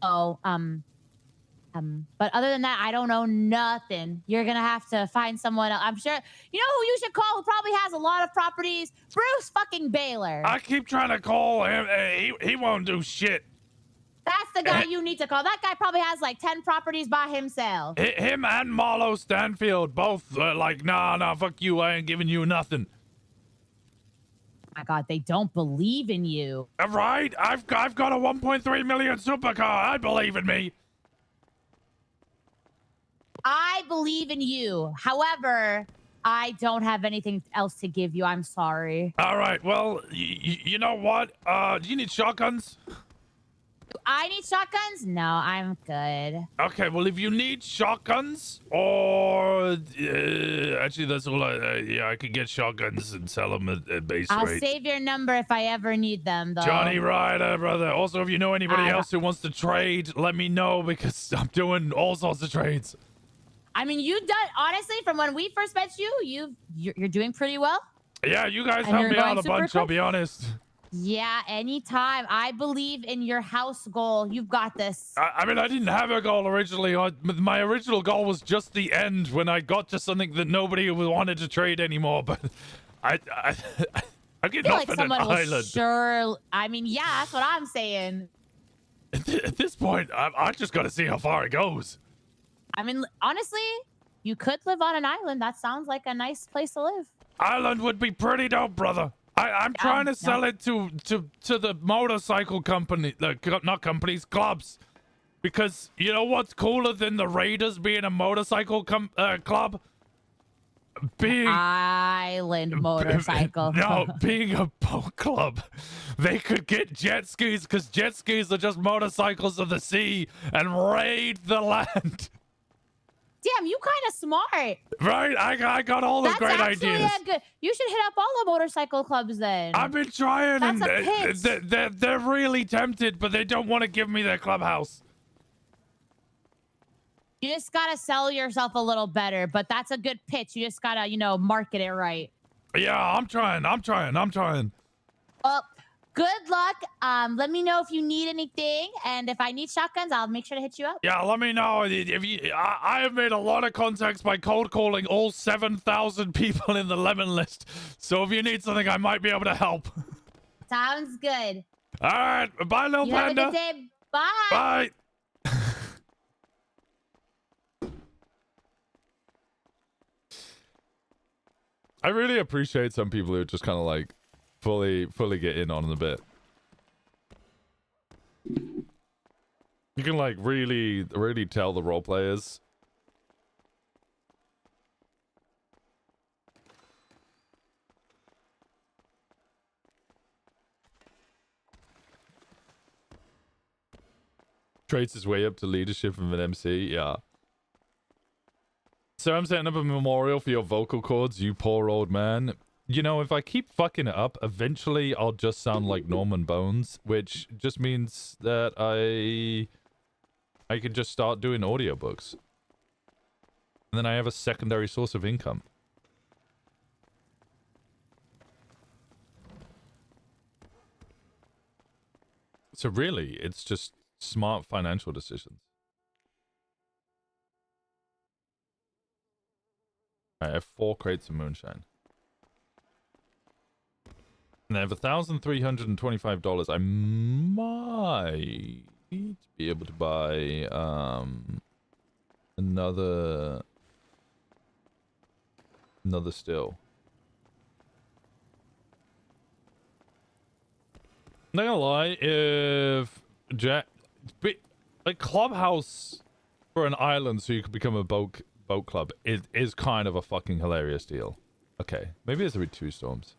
Oh, but other than that, I don't know nothing. You're gonna have to find someone else. I'm sure you know who you should call who probably has a lot of properties. Bruce fucking Baylor. I keep trying to call him. He won't do shit. That's the guy you need to call. That guy probably has 10 properties by himself. Him and Marlo Stanfield both nah, fuck you. I ain't giving you nothing. My God, they don't believe in you. Right? I've got a 1.3 million supercar. I believe in me. I believe in you. However, I don't have anything else to give you. I'm sorry. All right. Well, you know what? Do you need shotguns? I need shotguns? No, I'm good. Okay. Well, if you need shotguns, or actually, that's all. I could get shotguns and sell them at base I'll rate. save your number if I ever need them, though. Johnny Ryder, brother. Also, if you know anybody else who wants to trade, let me know because I'm doing all sorts of trades. I mean, you done honestly from when we first met you. You're doing pretty well. Yeah, you guys And helped you're me out going a bunch. super I'll be honest. Yeah, anytime. I believe in your house goal. You've got this. I mean, I didn't have a goal originally. My original goal was just the end when I got to something that nobody wanted to trade anymore. But I get I feel off like an someone will island. sure. I mean, yeah, that's what I'm saying. At this point, I just got to see how far it goes. I mean, honestly, you could live on an island. That sounds like a nice place to live. Island would be pretty dope, brother. I'm trying to sell it to the motorcycle company, not companies, clubs, because you know what's cooler than the Raiders being a motorcycle club? Being island motorcycle. No, being a boat club. They could get jet skis because jet skis are just motorcycles of the sea and raid the land. Damn, you kind of smart. Right? I got all the great ideas. Good. You should hit up all the motorcycle clubs then. I've been trying, That's and a pitch. they're really tempted, but they don't want to give me their clubhouse. You just gotta sell yourself a little better, but that's a good pitch. You just gotta, market it right. Yeah, I'm trying. Well, good luck. Let me know if you need anything, and if I need shotguns, I'll make sure to hit you up. Yeah, let me know if you. I have made a lot of contacts by cold calling all 7,000 people in the lemon list. So if you need something, I might be able to help. Sounds good. All right, bye, little You panda. have a good day. Bye. Bye. I really appreciate some people who just kind of like fully get in on the bit. You can like really tell the role players. Trades his way up to leadership of an MC, yeah. So I'm setting up a memorial for your vocal cords, you poor old man. You know, if I keep fucking it up, eventually I'll just sound like Norman Bones, which just means that I can just start doing audiobooks. And then I have a secondary source of income. So really, it's just smart financial decisions. I have 4 crates of moonshine. And I have $1,325. I might be able to buy another still. Not gonna lie, if like clubhouse for an island so you could become a boat club is kind of a fucking hilarious deal. Okay, maybe it's with 2 storms.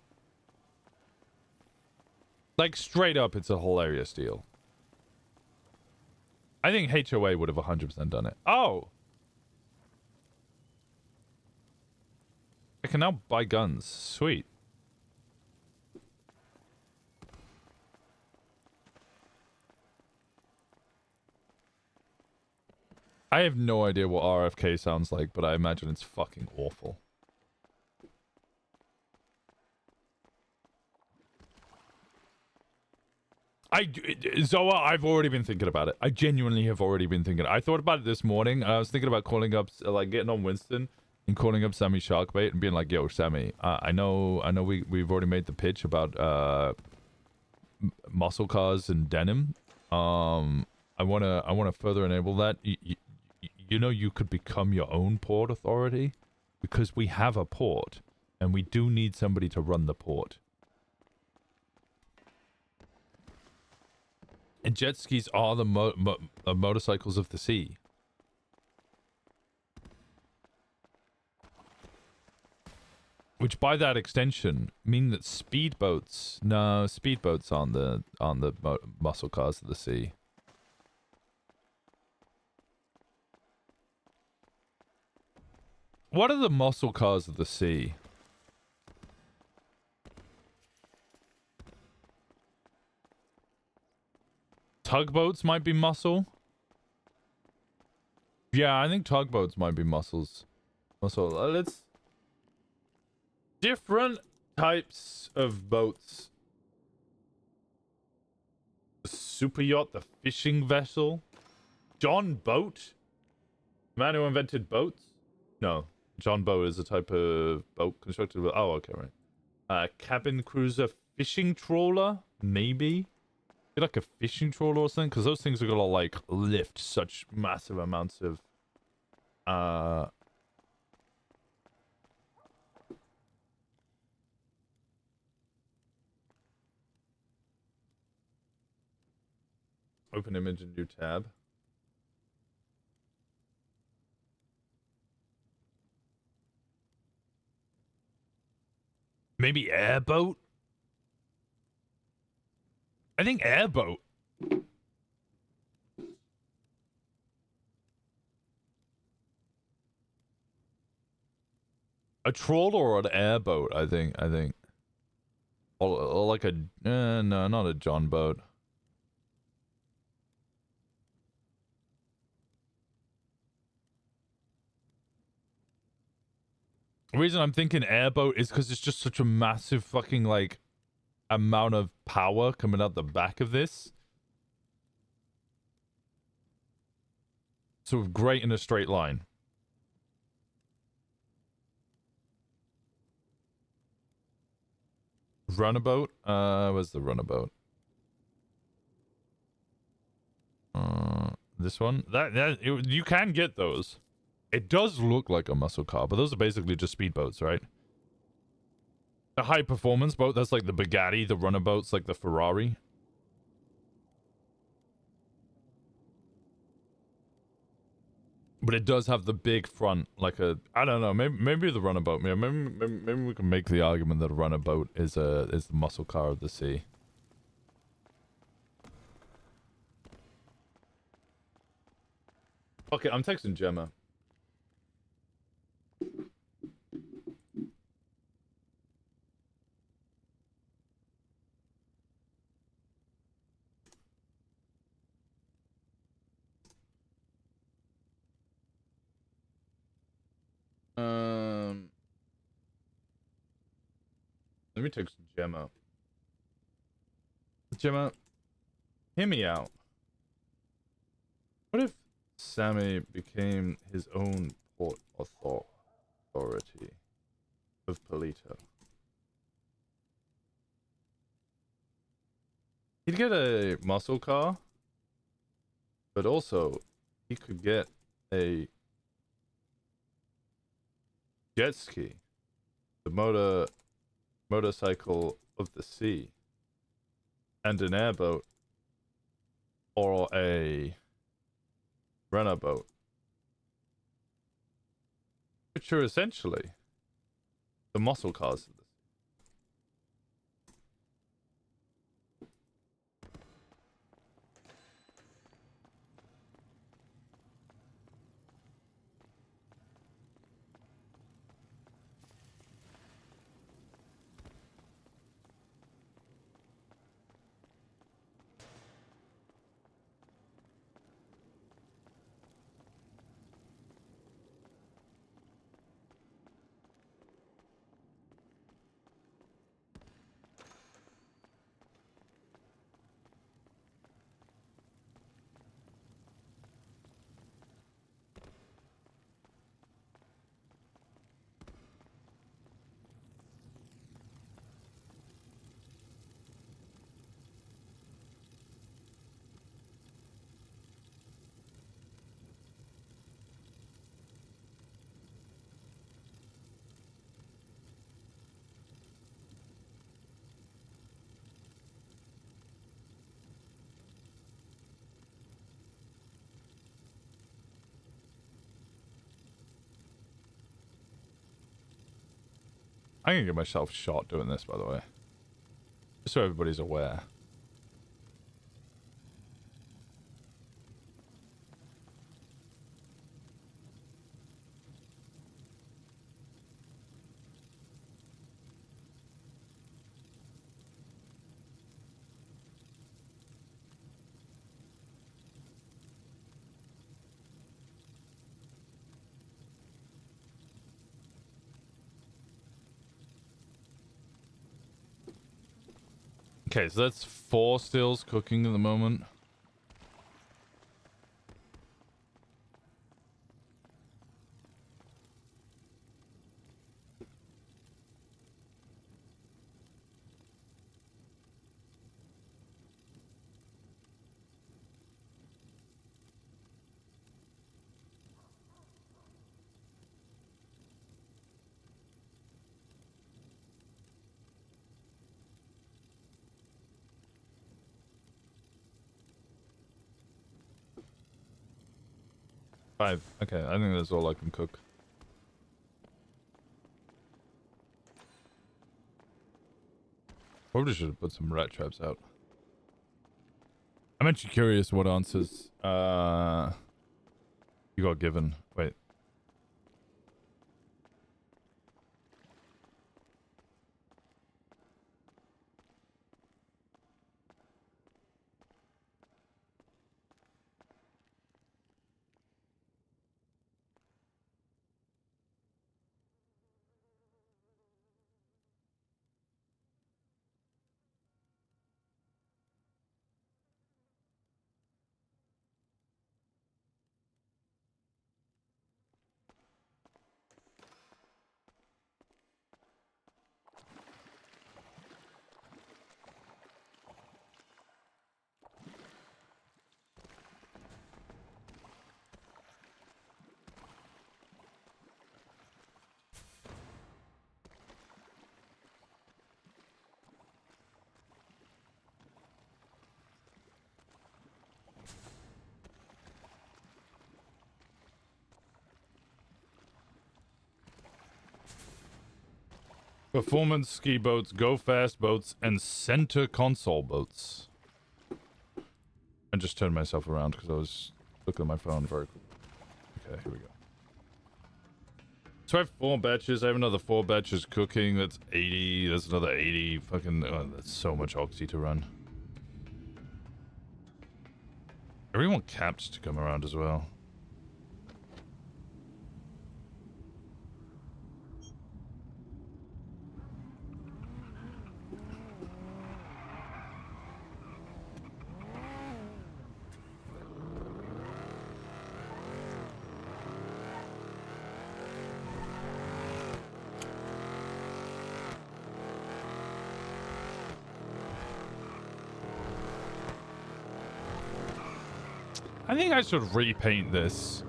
Like straight up, it's a hilarious deal. I think HOA would have 100% done it. Oh! I can now buy guns. Sweet. I have no idea what RFK sounds like, but I imagine it's fucking awful. Zoa, I've already been thinking about it. I genuinely have already been thinking. I thought about it this morning. I was thinking about calling up, like getting on Winston and calling up Sammy Sharkbait and being like, "Yo, Sammy, I know we've already made the pitch about muscle cars and denim. I wanna further enable that. You know, you could become your own port authority because we have a port and we do need somebody to run the port. And jet skis are the motorcycles of the sea. Which, by that extension, mean that speedboats... No, speedboats aren't the muscle cars of the sea. What are the muscle cars of the sea? Tugboats might be muscle. Yeah, I think tugboats might be muscles. Muscle. Let's... Different types of boats. The super yacht, the fishing vessel. John Boat? The man who invented boats? No. John Boat is a type of boat constructed with... Oh, okay, right. Cabin cruiser fishing trawler? Maybe? Like a fishing trawler or something? Because those things are gonna, like, lift such massive amounts of... Open image in new tab. Maybe airboat? I think airboat. A trawler or an airboat, I think. Or like a... no, not a John boat. The reason I'm thinking airboat is because it's just such a massive fucking, like, amount of power coming out the back of this. So great in a straight line. Runabout? Where's the runabout? This one? You can get those. It does look like a muscle car, but those are basically just speedboats, right? A high performance boat, that's like the Bugatti, the runabout's like the Ferrari. But it does have the big front, like a... I don't know, maybe the runabout. Maybe we can make the argument that a runabout is the muscle car of the sea. Okay, I'm texting Gemma. Let me text Gemma. Gemma, hear me out. What if Sammy became his own port authority of Polito? He'd get a muscle car, but also he could get a jet ski, the motorcycle of the sea, and an airboat, or a runabout, which are essentially the muscle cars of the sea. I'm gonna get myself shot doing this, by the way. Just so everybody's aware. Okay, so that's 4 stills cooking at the moment. Five. Okay, I think that's all I can cook. Probably should have put some rat traps out. I'm actually curious what answers you got given. Wait. Performance ski boats, go fast boats, and center console boats. I just turned myself around because I was looking at my phone very quick. Okay, here we go. So I have 4 batches. I have another 4 batches cooking. That's 80. That's another 80. Fucking, oh, that's so much oxy to run. I really want caps to come around as well. I think I should repaint this.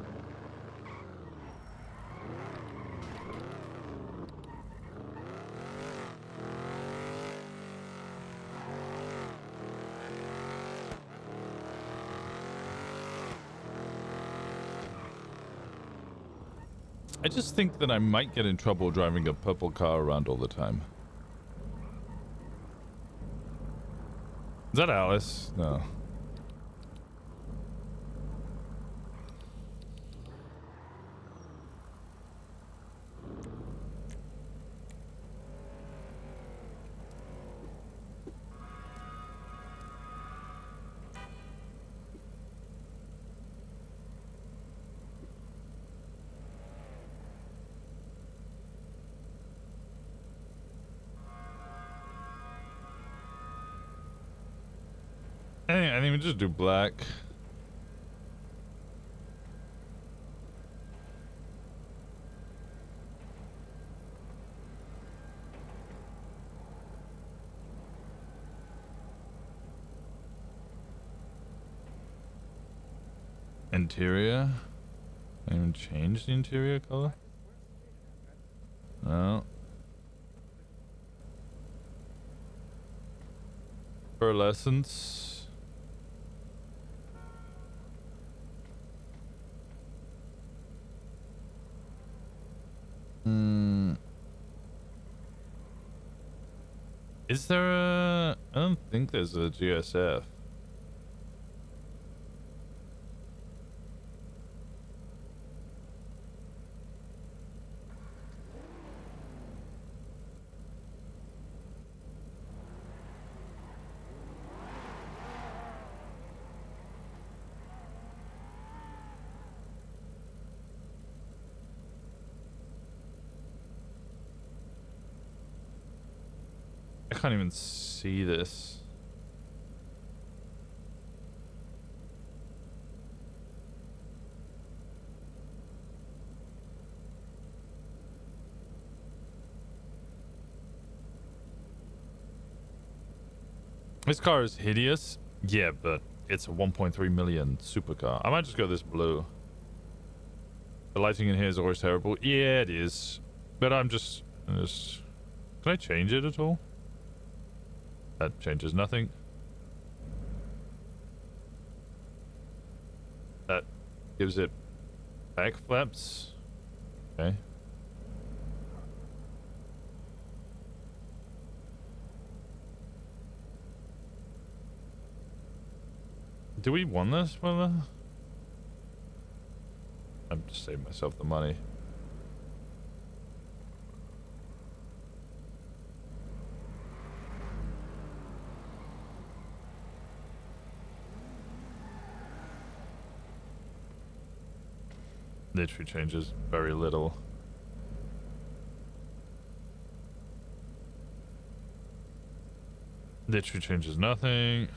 I just think that I might get in trouble driving a purple car around all the time. Is that Alice? No. I think we just do black. Interior? I even change the interior color? No. Pearlescence. Is there a... I don't think there's a GSF. I can't even see this. This car is hideous. Yeah, but it's a 1.3 million supercar. I might just go this blue. The lighting in here is always terrible. Yeah, it is. But I'm just... Can I change it at all? That changes nothing. That gives it back flaps. Okay. Do we want this, brother? I'm just saving myself the money. Literally changes very little. Literally changes nothing.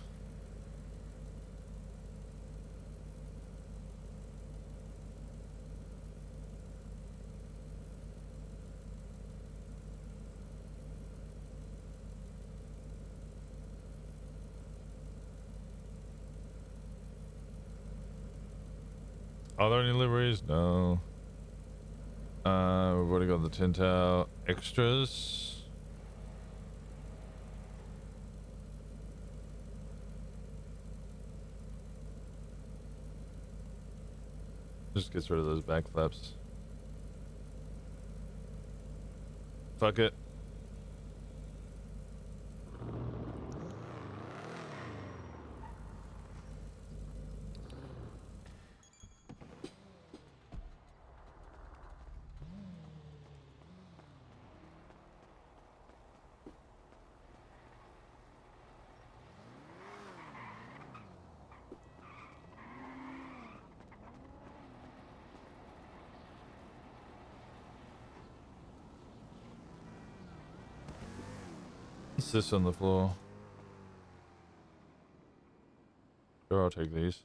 Are there any liveries? No. We've already got the tint out. Extras. Just gets rid of those back flaps. Fuck it. What's this on the floor? Sure, I'll take these.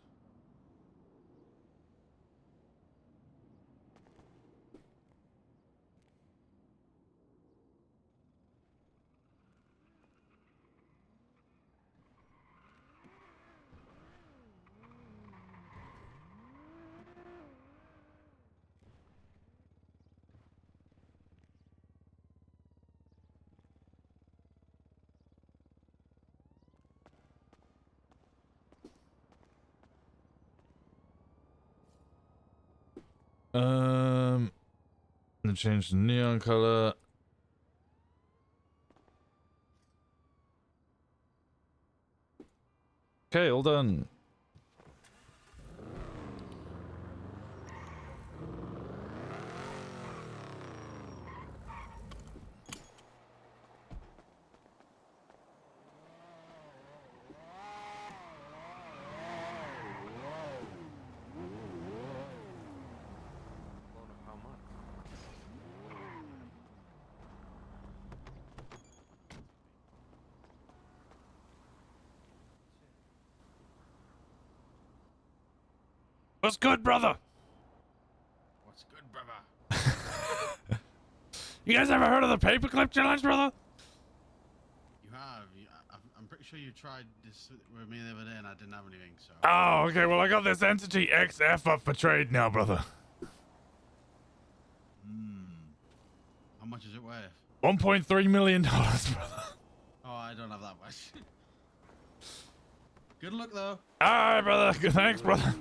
And change the neon color. Okay, all done. What's good, brother? What's good, brother? You guys ever heard of the paperclip challenge, brother? You have. I'm pretty sure you tried this with me the other day and I didn't have anything, so... Oh, okay. Well, I got this Entity XF up for trade now, brother. How much is it worth? $1.3 million, brother. Oh, I don't have that much. Good luck, though. All right, brother. Good, thanks, brother.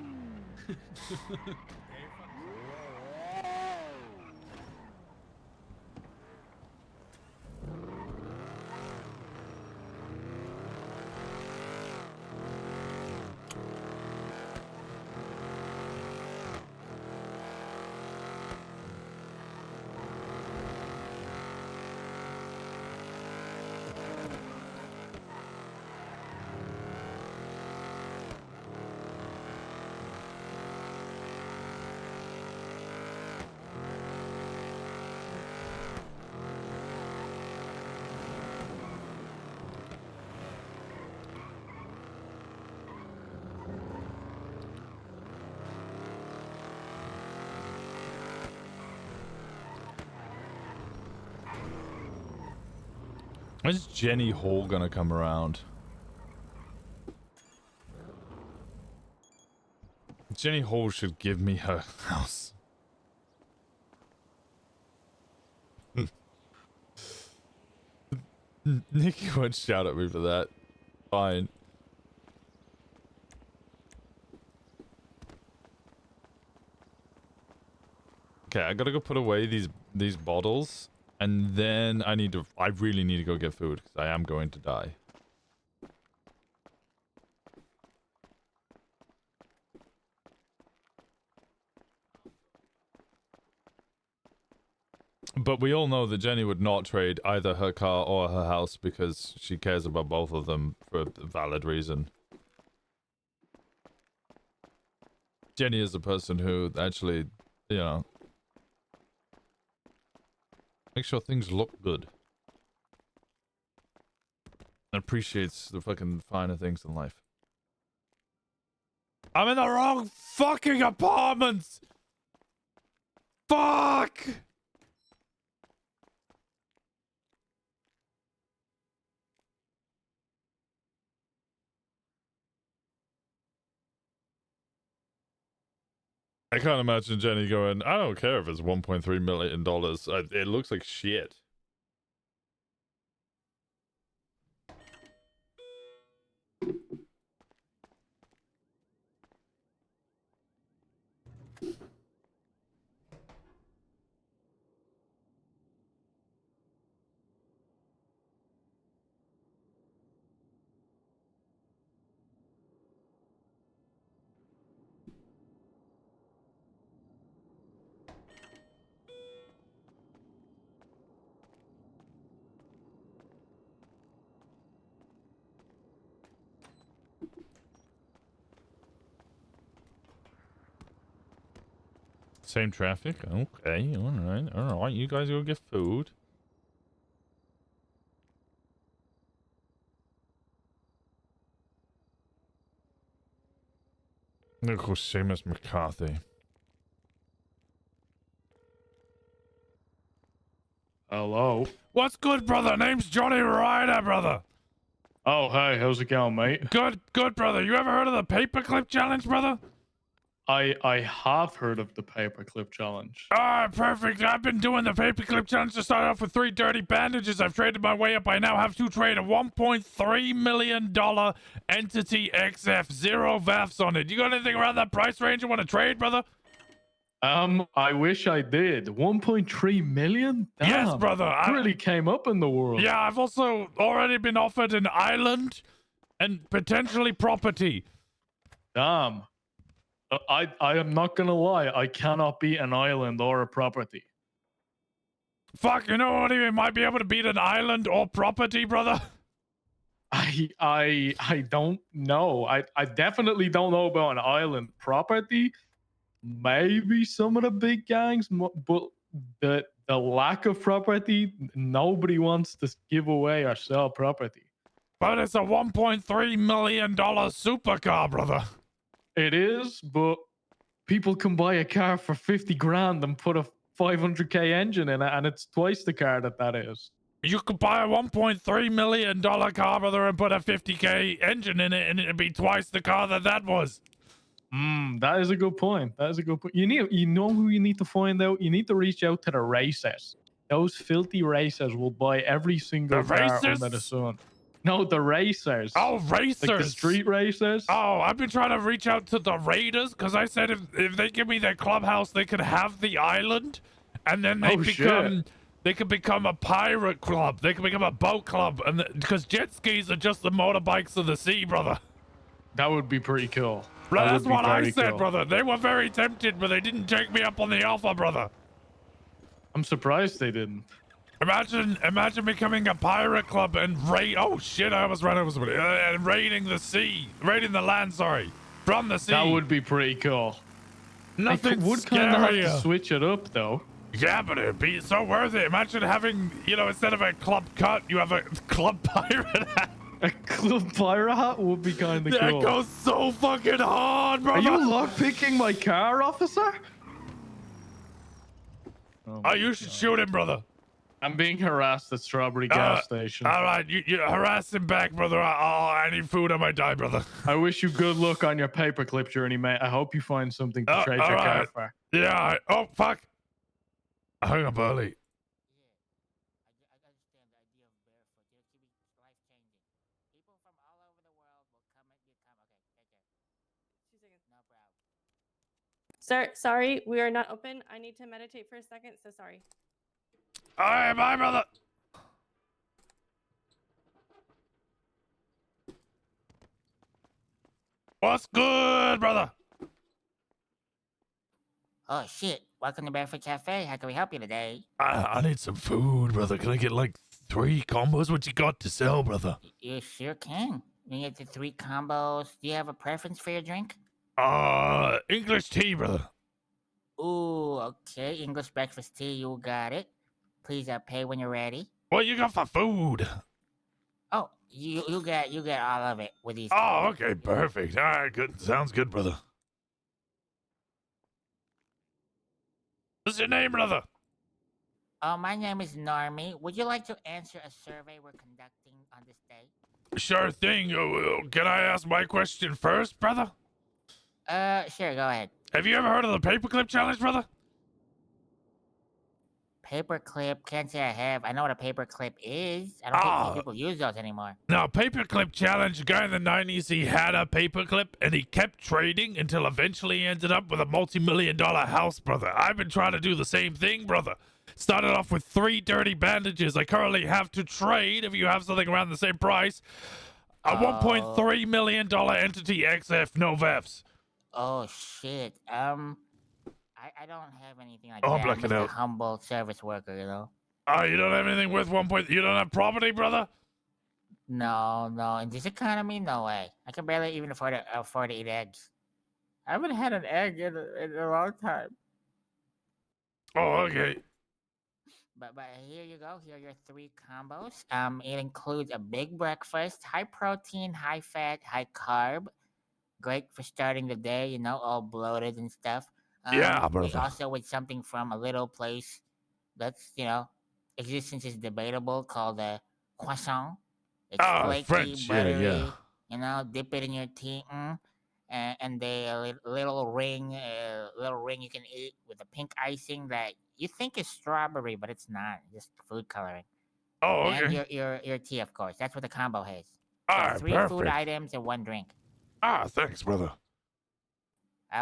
When's Jenny Hall gonna come around? Jenny Hall should give me her house. Nikki won't shout at me for that. Fine. Okay, I gotta go put away these bottles, and then I really need to go get food because I am going to die. But we all know that Jenny would not trade either her car or her house because she cares about both of them for a valid reason. Jenny is a person who actually, you know, makes sure things look good. And appreciates the fucking finer things in life. I'm in the wrong fucking apartment! Fuck! I can't imagine Jenny going, I don't care if it's $1.3 million. It looks like shit. Same traffic? Okay, alright. You guys go get food. There goes Seamus McCarthy. Hello. What's good, brother? Name's Johnny Ryder, brother. Oh, hey, how's it going, mate? Good, brother. You ever heard of the paperclip challenge, brother? I have heard of the paperclip challenge. Ah, perfect. I've been doing the paperclip challenge to start off with 3 dirty bandages. I've traded my way up. I now have to trade a $1.3 million Entity XF. 0 VAFs on it. You got anything around that price range you want to trade, brother? I wish I did. 1.3 million? Damn, Yes, brother. I really came up in the world. Yeah, I've also already been offered an island and potentially property. Damn. I am not gonna lie. I cannot beat an island or a property. Fuck, you know what? You might be able to beat an island or property, brother. I don't know. I definitely don't know about an island property. Maybe some of the big gangs, but the lack of property, nobody wants to give away or sell property. But it's a $1.3 million supercar, brother. It is, but people can buy a car for 50 grand and put a 500k engine in it, and it's twice the car that is. You could buy a $1.3 million car, brother, and put a 50k engine in it, and it'd be twice the car that was. That is a good point. That is a good point. You know who you need to find out? You need to reach out to the racers. Those filthy racers will buy every single car under the sun. No, the racers. Oh, racers. Like the street racers. Oh, I've been trying to reach out to the Raiders because I said if they give me their clubhouse, they could have the island, and then they could become a pirate club. They could become a boat club, and because jet skis are just the motorbikes of the sea, brother. That would be pretty cool. That's what I said, brother. They were very tempted, but they didn't take me up on the offer, brother. I'm surprised they didn't. Imagine becoming a pirate club and oh shit, I almost ran over somebody. And raiding the land, sorry, from the sea. That would be pretty cool. Nothing would kind of have to scarier. switch it up though. Yeah, but it'd be so worth it. Imagine having, instead of a club cut, you have a club pirate hat. A club pirate hat would be kind of cool. That goes so fucking hard, bro. Are you lockpicking my car, officer? Oh, you should shoot him, brother. I'm being harassed at Strawberry gas station. All right, you harass him back, brother. I need food. I might die, brother. I wish you good luck on your paperclip journey, mate. I hope you find something to trade all your car right. for. Yeah. Oh fuck. I hung up early. Sir, sorry, we are not open. I need to meditate for a second, so sorry. All right, bye, brother. What's good, brother? Oh shit! Welcome to Barefoot Cafe. How can we help you today? I need some food, brother. Can I get like 3 combos? What you got to sell, brother? You sure can. You get the 3 combos. Do you have a preference for your drink? English tea, brother. Ooh, okay. English breakfast tea. You got it. Please pay when you're ready. What you got for food? Oh, you get all of it with these. Oh, okay, perfect. All right, good. Sounds good, brother. What's your name, brother? Oh, my name is Normie. Would you like to answer a survey we're conducting on this day? Sure thing. Can I ask my question first, brother? Sure. Go ahead. Have you ever heard of the paperclip challenge, brother? Paperclip? Can't say I have. I know what a paperclip is. I don't think people use those anymore. No, paperclip challenge. A guy in the 90s, he had a paperclip and he kept trading until eventually he ended up with a multi-million-dollar house, brother. I've been trying to do the same thing, brother. Started off with 3 dirty bandages. I currently have to trade, if you have something around the same price, a $1.3 million entity XF, no VEFs. Oh shit. I don't have anything like Oh, that. I'm blacking just a out. humble service worker, you know. Oh, you don't have anything worth 1 point. You don't have property, brother? No. In this economy, no way. I can barely even afford to eat eggs. I haven't had an egg in a long time. Oh, okay. But here you go. Here are your 3 combos. It includes a big breakfast, high protein, high fat, high carb. Great for starting the day, you know, all bloated and stuff. Yeah, brother. Also with something from a little place that's, you know, existence is debatable, called a croissant. It's flaky, French. buttery, Yeah. you know, dip it in your tea, and a little ring you can eat with a pink icing that you think is strawberry, but it's not. Just food coloring. Oh, okay. And your tea, of course. That's what the combo has. All So right, 3 perfect. food items and 1 drink. Thanks, brother.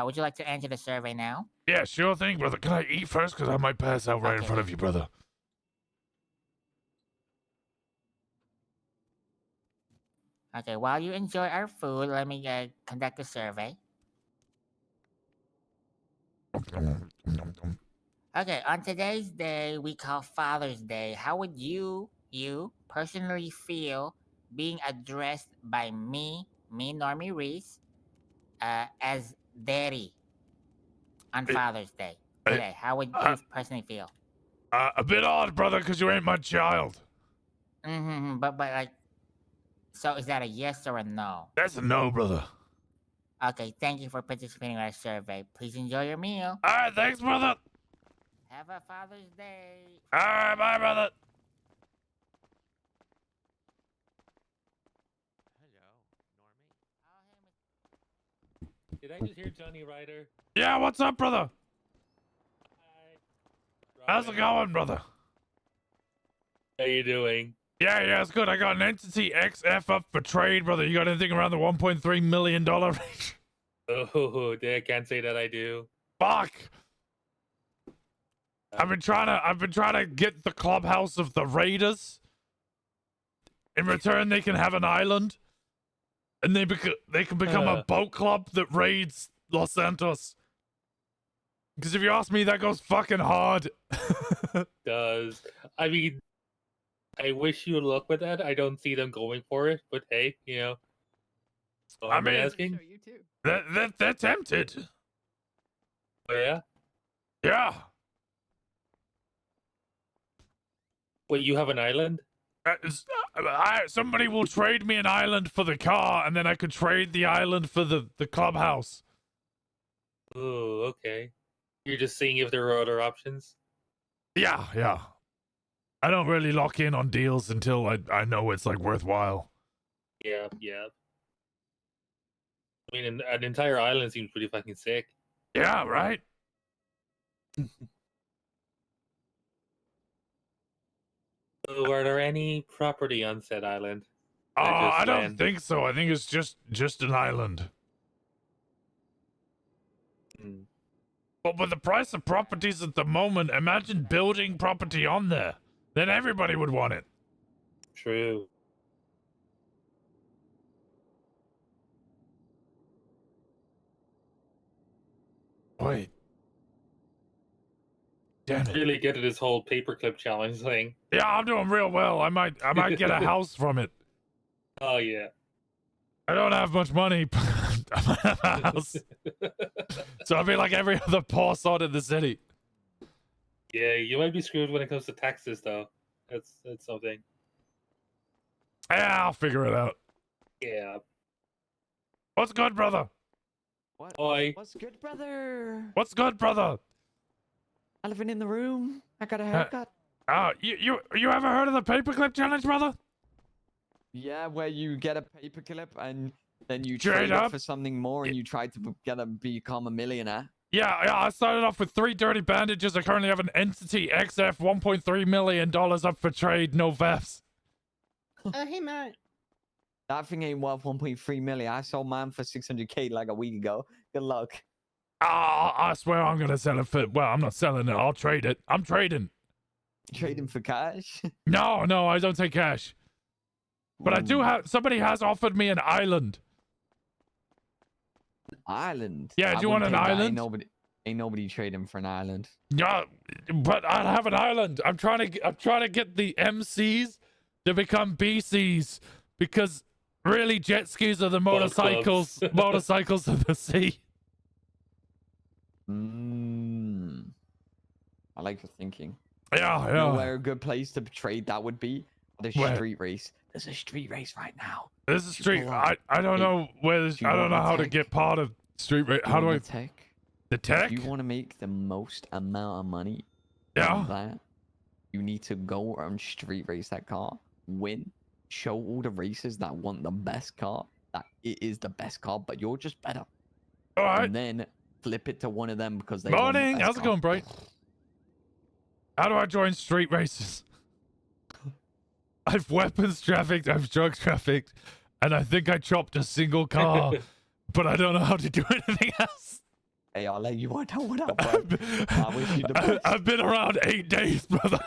Would you like to answer the survey now? Yeah, sure thing, brother. Can I eat first? Because I might pass out right in front of you, brother. Okay, while you enjoy our food, let me conduct a survey. Okay, on today's day, we call Father's Day. How would you personally feel being addressed by me, Normie Reese, as Daddy on Father's Day today? How would you personally feel? A bit odd, brother, because you ain't my child. But like, so is that a yes or a no? That's a no, brother. Okay, thank you for participating in our survey. Please enjoy your meal. All right, thanks, brother. Have a Father's Day. All right, bye, brother. Did I just hear Johnny Ryder? Yeah, what's up, brother? How's it going, brother? How you doing? Yeah, it's good. I got an entity XF up for trade, brother. You got anything around the $1.3 million range? Oh, I can't say that I do. Fuck. I've been trying to get the clubhouse of the Raiders. In return, they can have an island, and they can become a boat club that raids Los Santos. Because if you ask me, that goes fucking hard. Does. I mean, I wish you luck with that. I don't see them going for it, but hey, you know. So I mean, asking. They're tempted. Oh yeah. Yeah. Wait, you have an island? Somebody will trade me an island for the car, and then I could trade the island for the clubhouse. Oh, okay. You're just seeing if there are other options? Yeah. I don't really lock in on deals until I know it's like worthwhile. Yeah. I mean, an entire island seems pretty fucking sick. Yeah, right? So, are there any property on said island? Oh, Or just I don't land? think so. I think it's just an island. Hmm. But with the price of properties at the moment, imagine building property on there. Then everybody would want it. True. Wait. Damn it. Really good at this whole paperclip challenge thing. Yeah, I'm doing real well. I might get a house from it. Oh yeah. I don't have much money, but I might have a house. So I'll be like every other poor sod in the city. Yeah, you might be screwed when it comes to taxes, though. That's something. Yeah, I'll figure it out. Yeah. What's good, brother? What? Oi. What's good, brother? What's good, brother? Elephant in the room. I got a haircut. You ever heard of the paperclip challenge, brother? Yeah, where you get a paperclip and then you Trade trade up? it for something more, and you try to become a millionaire. Yeah, I started off with 3 dirty bandages. I currently have an Entity XF $1.3 million up for trade, no VEFs. Hey, man. That thing ain't worth 1.3 million. I sold mine for 600K like a week ago. Good luck. I swear I'm gonna sell it for. Well, I'm not selling it. I'll trade it. I'm trading. Trading for cash? No, I don't take cash. But I do have. Somebody has offered me an island. Island? Yeah, do you want wouldn't an take that. island? Ain't nobody trading for an island. Yeah, but I have an island. I'm trying to get the MCs to become BCs because really jet skis are the motorcycles. Motorcycles of the sea. I like your thinking. Yeah. You know where a good place to trade that would be? The Where? street race. There's a street race right now. This is street. I don't know where. I don't know how to get part of street race. How do I? Tech? The tech? If you want to make the most amount of money, Yeah. on that, you need to go and street race that car, win, show all the racers that want the best car that it is the best car, but you're just better. All right. And then flip it to one of them because they want the Morning. best How's it car. going, Bright? How do I join street races? I've weapons trafficked. I've drug trafficked, and I think I chopped a single car, but I don't know how to do anything else. Hey, I'll let you know what up, bro. I wish you the best. I've been around 8 days, brother.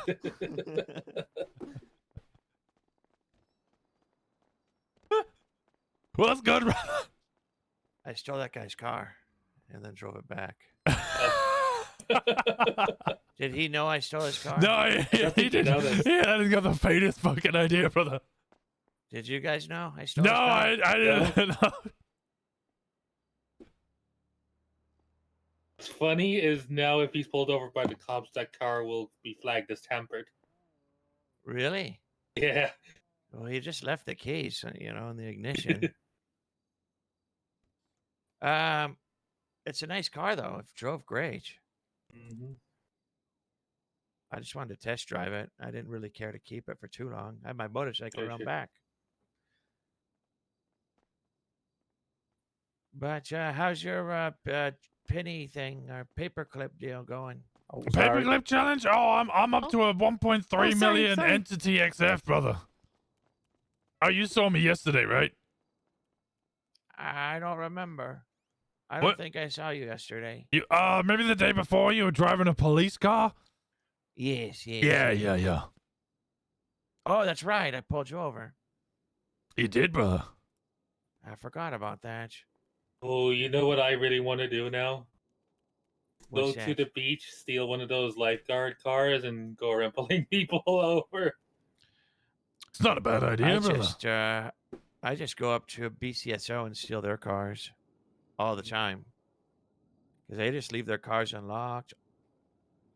Well, that's good, brother. I stole that guy's car and then drove it back. Did he know I stole his car? No, he didn't. Yeah, I didn't got the faintest fucking idea, brother. Did you guys know I stole No, his car? I didn't know. What's funny is now if he's pulled over by the cops, that car will be flagged as tampered. Really? Yeah. Well, he just left the keys, in the ignition. It's a nice car though. It drove great. Mm-hmm. I just wanted to test drive it. I didn't really care to keep it for too long. I had my motorcycle around back. But how's your penny thing or paperclip deal going? Paperclip challenge? Oh, I'm up to a 1.3 million Entity XF, brother. Oh, you saw me yesterday, right? I don't remember. I don't What? think I saw you yesterday. You maybe the day before you were driving a police car? Yes. Yeah. Oh, that's right. I pulled you over. You did, brother. I forgot about that. Oh, you know what I really want to do now? What's Go to that? the beach, steal one of those lifeguard cars, and go around pulling people over. It's not a bad idea, brother. I just go up to a BCSO and steal their cars all the time. Because they just leave their cars unlocked,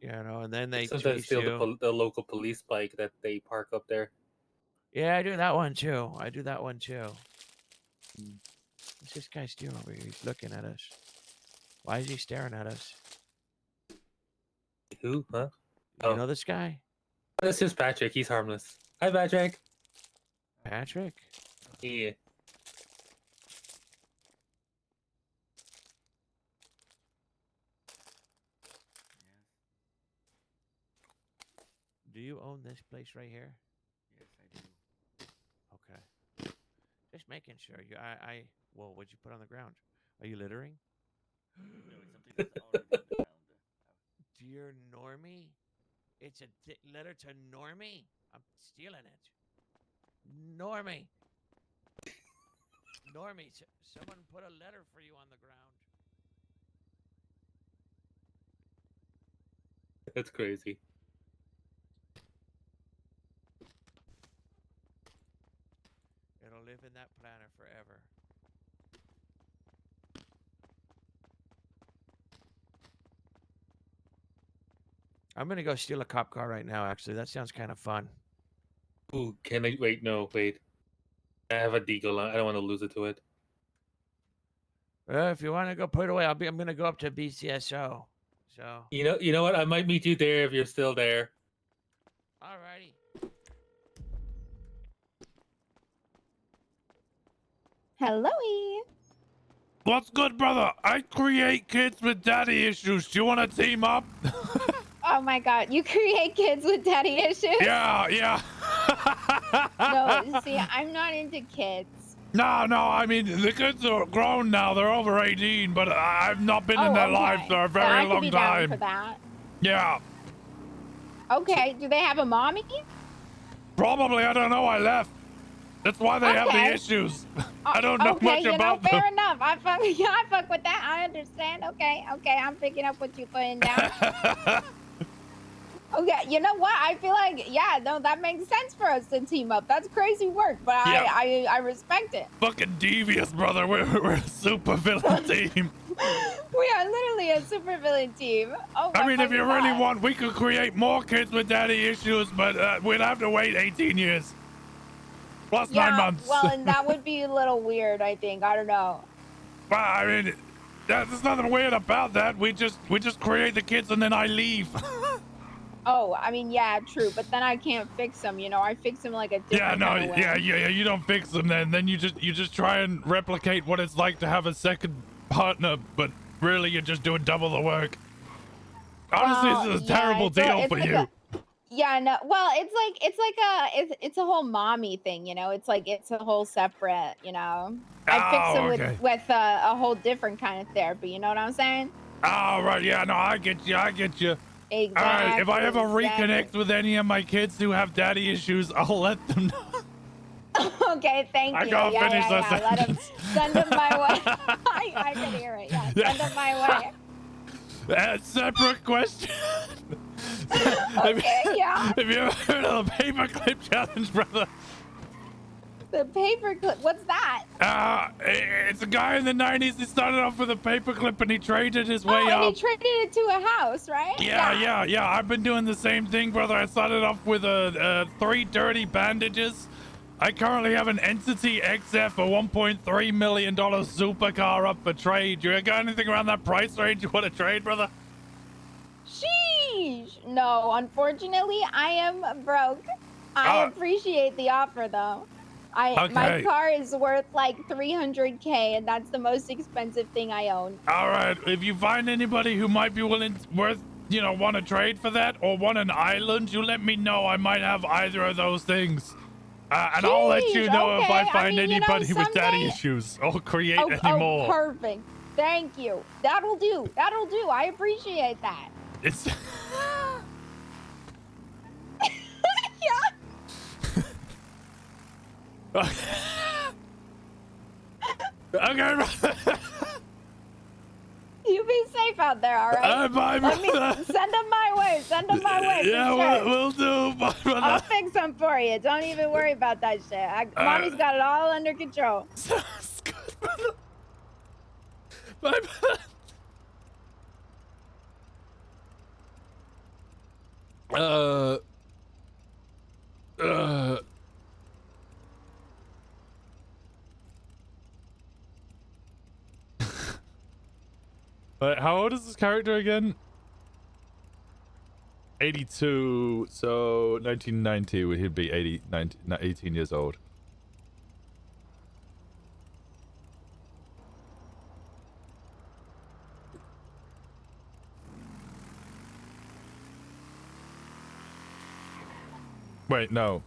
and then they Sometimes chase steal you. the local police bike that they park up there. Yeah, I do that one too. What's this guy's doing over here? He's looking at us. Why is he staring at us? Who? Huh? You know this guy? That's just Patrick. He's harmless. Hi, Patrick. Patrick? Yeah. Do you own this place right here? Yes, I do. Okay. Just making sure. Well, what'd you put on the ground? Are you littering? No, it's something that's already been found. Dear Normie? It's a letter to Normie? I'm stealing it. Normie! Normie, someone put a letter for you on the ground. That's crazy. It'll live in that planner forever. I'm gonna go steal a cop car right now, actually. That sounds kind of fun. Ooh, can I wait? No, wait. I have a deagle. I don't want to lose it to it. If you want to go put it away, I'm gonna go up to BCSO. So You know what? I might meet you there if you're still there. alrighty. Hello. What's good, brother? I create kids with daddy issues. Do you want to team up? Oh my god, you create kids with daddy issues? Yeah. No, see, I'm not into kids. No, I mean, the kids are grown now. They're over 18, but I've not been in their lives for a very I could long be time. down for that. Yeah. Okay, do they have a mommy? Probably, I don't know. I left. That's why they have the Okay. issues. I don't know much about fair them. enough. I fuck with that. I understand. Okay, I'm picking up what you're putting down. Okay, you know what? I feel like, that makes sense for us to team up. That's crazy work, but Yeah. I respect it. Fucking devious, brother. We're a super villain team. We are literally a supervillain team. Oh my I mean, if you fucking really God. want, we could create more kids with daddy issues, but we'd have to wait 18 years. Plus 9 months. Well, and that would be a little weird, I think. I don't know. Well, I mean, there's nothing weird about that. We just create the kids and then I leave. Oh, I mean, yeah, true. But then I can't fix them. I fix them like a different kind of way. Yeah. You don't fix them then. Then you just try and replicate what it's like to have a second partner, but really you're just doing double the work. Honestly, this is a terrible deal for you. Well, it's a whole mommy thing, it's a whole separate, I fix them okay. with a whole different kind of therapy, you know what I'm saying? Oh, right, yeah, no, I get you. Exactly. All right, if I ever reconnect with any of my kids who have daddy issues, I'll let them know. Okay, thank you. I gotta finish that Let him, sentence. send him my way. I can hear it, send him my way. Separate question. Okay, Have you ever heard of the paperclip challenge, brother? The paperclip, what's that? It's a guy in the 90s. He started off with a paperclip and he traded his way and up. he traded it to a house, right? Yeah. I've been doing the same thing, brother. I started off with 3 dirty bandages. I currently have an Entity XF, a $1.3 million supercar up for trade. You got anything around that price range you want to trade, brother? Sheesh. No, unfortunately, I am broke. I appreciate the offer, though. My car is worth like $300K, and that's the most expensive thing I own. All right. If you find anybody who might be want to trade for that or want an island, you let me know. I might have either of those things. And I'll let you know if I find anybody with daddy issues or create any more. Oh, perfect. Thank you. That'll do. I appreciate that. It's... Yeah. Okay. You be safe out there, all right? Bye, brother. Send them my way. Yeah, for sure. we'll do. Bye, brother. I'll fix them for you. Don't even worry about that shit. Mommy's got it all under control. Sounds good, brother. Bye, brother. How old is this character again? 82, so 1990, he'd be 18 years old. Wait, no.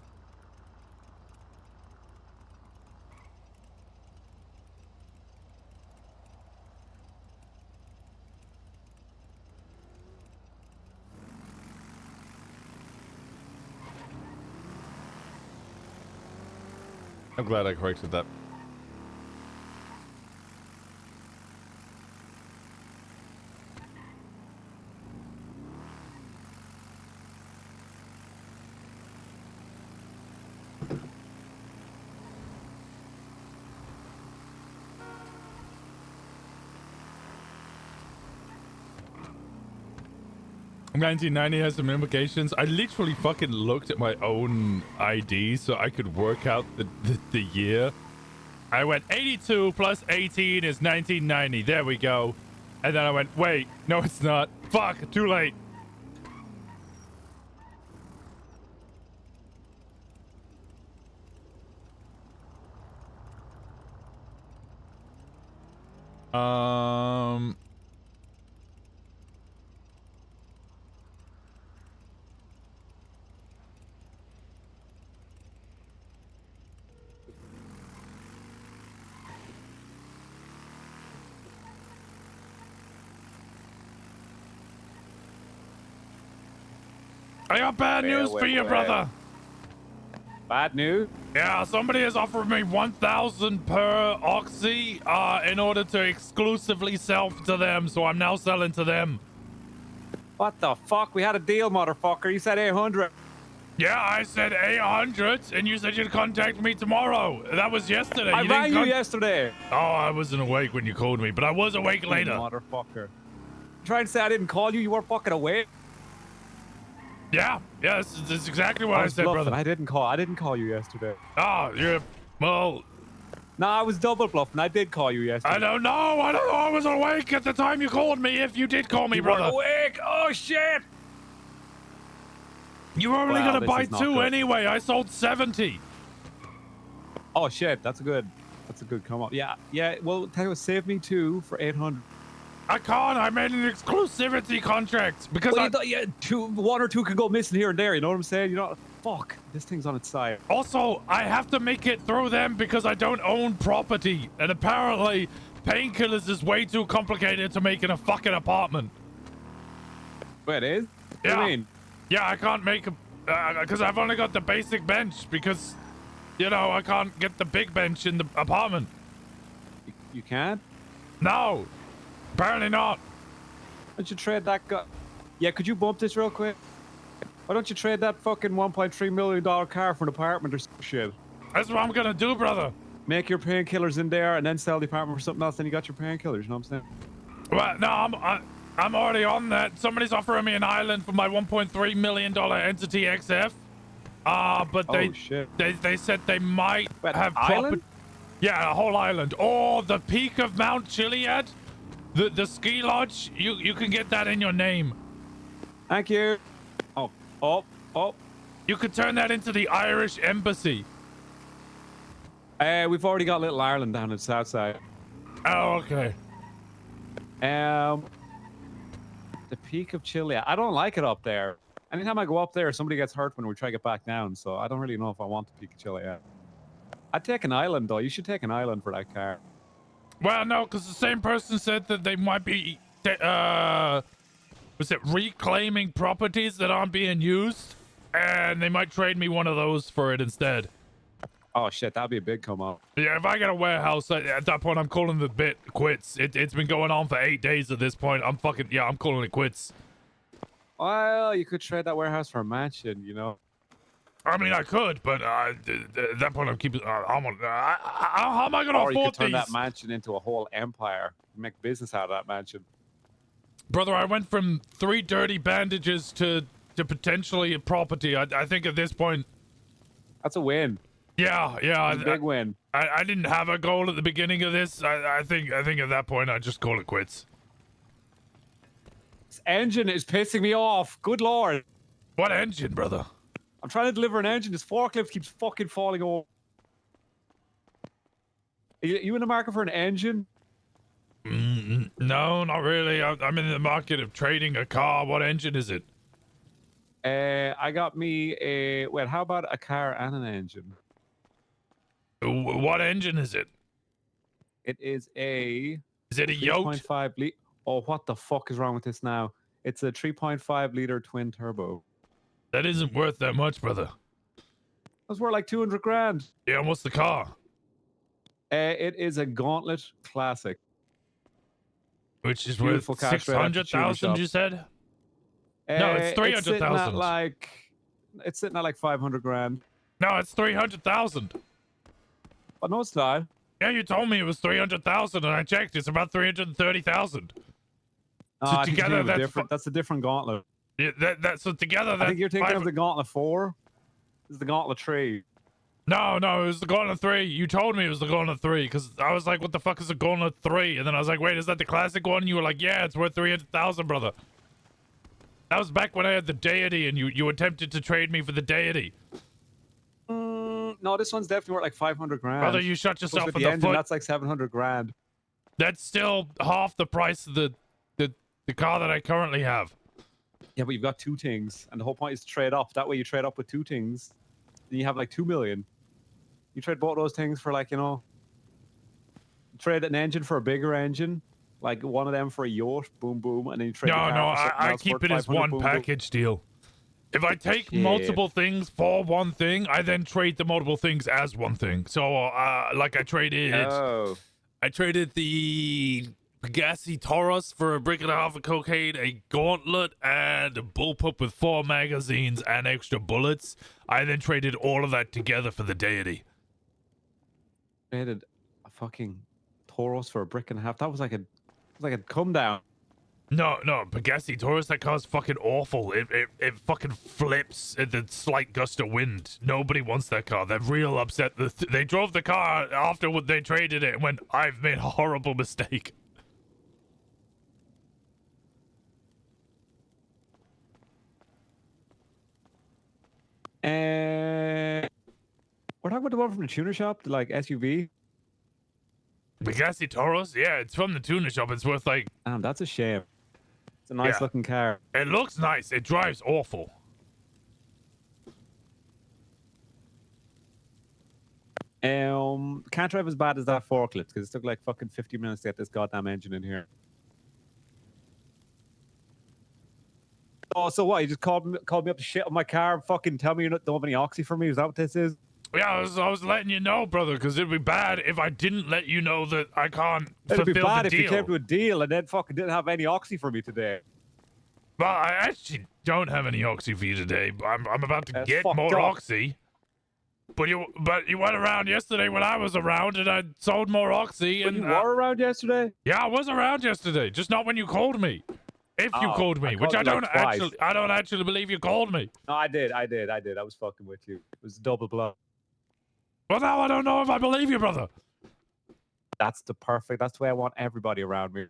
I'm glad I corrected that. $1990 has some implications. I literally fucking looked at my own ID so I could work out the year. I went 82 plus 18 is 1990. There we go. And then I went, wait, no, it's not. Fuck, too late. I got bad news for you, brother. Bad news? Yeah, somebody has offered me 1,000 per oxy in order to exclusively sell to them, so I'm now selling to them. What the fuck? We had a deal, motherfucker. You said 800. Yeah, I said 800, and you said you'd contact me tomorrow. That was yesterday. I rang you yesterday. Oh, I wasn't awake when you called me, but I was awake later. Motherfucker. Trying to say I didn't call you? You weren't fucking awake? Yeah, that's exactly what I said, bluffing. brother. I didn't call you yesterday. Oh, well. No, I was double bluffing. I did call you yesterday. I don't know. I was awake at the time you called me. If you did call me, brother. You were awake. Oh shit. You were only gonna buy 2 anyway. I sold 70. Oh shit, that's a good come up. Yeah. Well, tell you what, save me 2 for 800. I can't. I made an exclusivity contract because well, one or two could go missing here and there. You know what I'm saying? You know, fuck. This thing's on its side. Also, I have to make it through them because I don't own property, and apparently, painkillers is way too complicated to make in a fucking apartment. Wait, it is? Yeah. What do you mean? Yeah, I can't make a because I've only got the basic bench because, you know, I can't get the big bench in the apartment. You can't? No. Apparently not. Why don't you trade that guy? Yeah, could you bump this real quick? Why don't you trade that fucking $1.3 million car for an apartment or some shit? That's what I'm gonna do, brother. Make your painkillers in there and then sell the apartment for something else, then you got your painkillers, you know what I'm saying? Well, no, I'm already on that. Somebody's offering me an island for my $1.3 million entity XF. But they said they might have island? Yeah, a whole island. Or the peak of Mount Chiliad. The ski lodge, you can get that in your name. Thank you. Oh. You could turn that into the Irish embassy. We've already got Little Ireland down in the south side. Oh, okay. The peak of Chile. I don't like it up there. Anytime I go up there, somebody gets hurt when we try to get back down, so I don't really know if I want the peak of Chile yet. I'd take an island, though. You should take an island for that car. Well, no, because the same person said that they might be, was it reclaiming properties that aren't being used? And they might trade me one of those for it instead. Oh, shit, that'd be a big come up. Yeah, if I get a warehouse, at that point, I'm calling the bit quits. It's been going on for 8 days at this point. I'm calling it quits. Well, you could trade that warehouse for a mansion, you know. I mean, I could, but at that point, I'm keeping. How am I going to afford these? Or you could turn that mansion into a whole empire. Make business out of that mansion. Brother, I went from 3 dirty bandages to potentially a property. I think at this point, that's a win. Yeah, it's a big win. I didn't have a goal at the beginning of this. I think at that point, I just call it quits. This engine is pissing me off. Good lord. What engine, brother? I'm trying to deliver an engine. This forklift keeps fucking falling over. Are you in the market for an engine? No, not really. I'm in the market of trading a car. What engine is it? I got me a. Wait, how about a car and an engine? What engine is it? It is a. Is it a Yote? 3.5 liter. Oh, what the fuck is wrong with this now? It's a 3.5 liter twin turbo. That isn't worth that much, brother. That's worth like 200 grand. Yeah, and what's the car? It is a Gauntlet Classic. Which is Beautiful worth car straight out the tuner 600,000, shop. you said? No, it's 300,000. It's sitting at like 500 grand. No, it's 300,000. Oh, no, it's not. Yeah, you told me it was 300,000, and I checked. It's about 330,000. Oh, So I think together, you're different. That's a different Gauntlet. Yeah, so together, I think you're thinking five- of the Gauntlet 4. This is the Gauntlet 3. No, it was the Gauntlet 3. You told me it was the Gauntlet 3, because I was like, what the fuck is a Gauntlet 3? And then I was like, wait, is that the classic one? You were like, yeah, it's worth 300,000, brother. That was back when I had the Dyoti, and you attempted to trade me for the Dyoti. No, this one's definitely worth like 500 grand. Brother, you shut Plus yourself with in the the engine, foot. that's like 700 grand. That's still half the price of the car that I currently have. Yeah, but you've got two things, and the whole point is to trade up. That way you trade up with two things, then you have like 2 million. You trade both those things for like, trade an engine for a bigger engine, like one of them for a yacht, boom, boom, and then you trade the car for something I else keep worth it as 500, one boom, boom. package deal. If I take Shit. multiple things for one thing, I then trade the multiple things as one thing. So, like I traded the Pegassi Taurus for a brick and a half of cocaine, a gauntlet, and a bullpup with 4 magazines and extra bullets. I then traded all of that together for the Dyoti. Traded a fucking Taurus for a brick and a half. That was like a come down. No, Pegassi Taurus, that car's fucking awful. It fucking flips at the slight gust of wind. Nobody wants that car. They're real upset. They drove the car after they traded it and went, I've made a horrible mistake. We're talking about the one from the tuner shop, the like SUV. Pegassi Taurus? Yeah, it's from the tuner shop. It's worth like... Damn, that's a shame. It's a nice looking car. It looks nice. It drives awful. Can't drive as bad as that forklift because it took like fucking 50 minutes to get this goddamn engine in here. Oh, so what? You just called me up to shit on my car and fucking tell me you don't have any oxy for me? Is that what this is? Yeah, I was letting you know, brother, because it'd be bad if I didn't let you know that I can't It'd be fulfill bad the if deal. you came to a deal and then fucking didn't have any oxy for me today. Well, I actually don't have any oxy for you today. I'm about to get fucked more up. oxy. But you went around yesterday when I was around, and I sold more oxy. When and you were around yesterday? Yeah, I was around yesterday, just not when you called me. If you Oh, called me, I which called I you, like, twice. don't actually believe you called me. No, I did. I was fucking with you. It was a double blow. Well, now I don't know if I believe you, brother. That's the way I want everybody around me.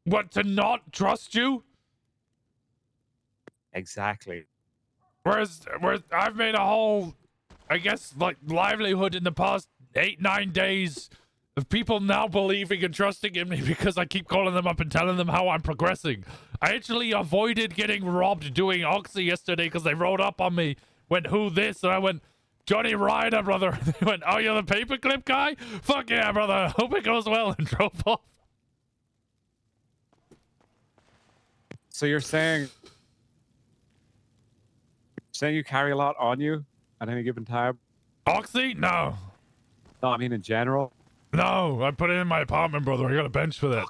What, to not trust you? Exactly. Whereas I've made a whole, I guess, like, livelihood in the past 8-9 days of people now believing and trusting in me because I keep calling them up and telling them how I'm progressing. I actually avoided getting robbed doing Oxy yesterday because they rolled up on me, went, who this? And I went, Johnny Ryder, brother. They went, oh, you're the paperclip guy? Fuck yeah, brother. Hope it goes well, and drove off. So you're saying you carry a lot on you at any given time? Oxy? No. No, I mean in general. No, I put it in my apartment, brother. I got a bench for that.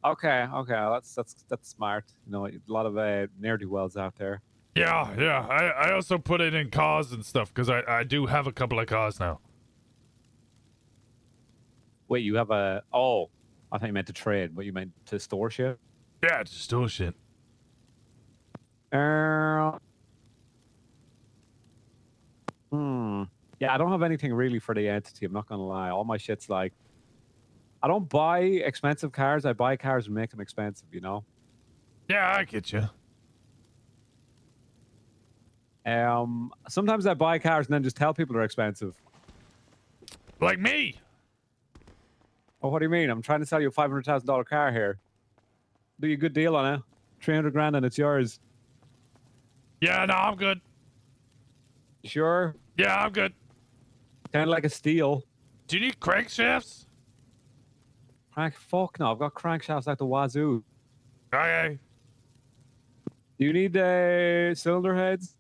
Okay, that's smart. You know, a lot of ne'er-do-wells out there. Yeah. I also put it in cars and stuff because I do have a couple of cars now. Wait, you have a... Oh, I thought you meant to trade, but you meant to store shit? Yeah, to store shit. Yeah, I don't have anything really for the entity. I'm not gonna lie. All my shit's like... I don't buy expensive cars. I buy cars and make them expensive, you know? Yeah, I get you. Sometimes I buy cars and then just tell people they're expensive. Like me. Oh, what do you mean? I'm trying to sell you a $500,000 car here. Do you a good deal on it? 300 grand and it's yours. Yeah, no, I'm good. Sure? Yeah, I'm good. Kind of like a steal. Do you need crankshafts? Fuck no, I've got crankshafts like the wazoo. Okay. Do you need cylinder heads?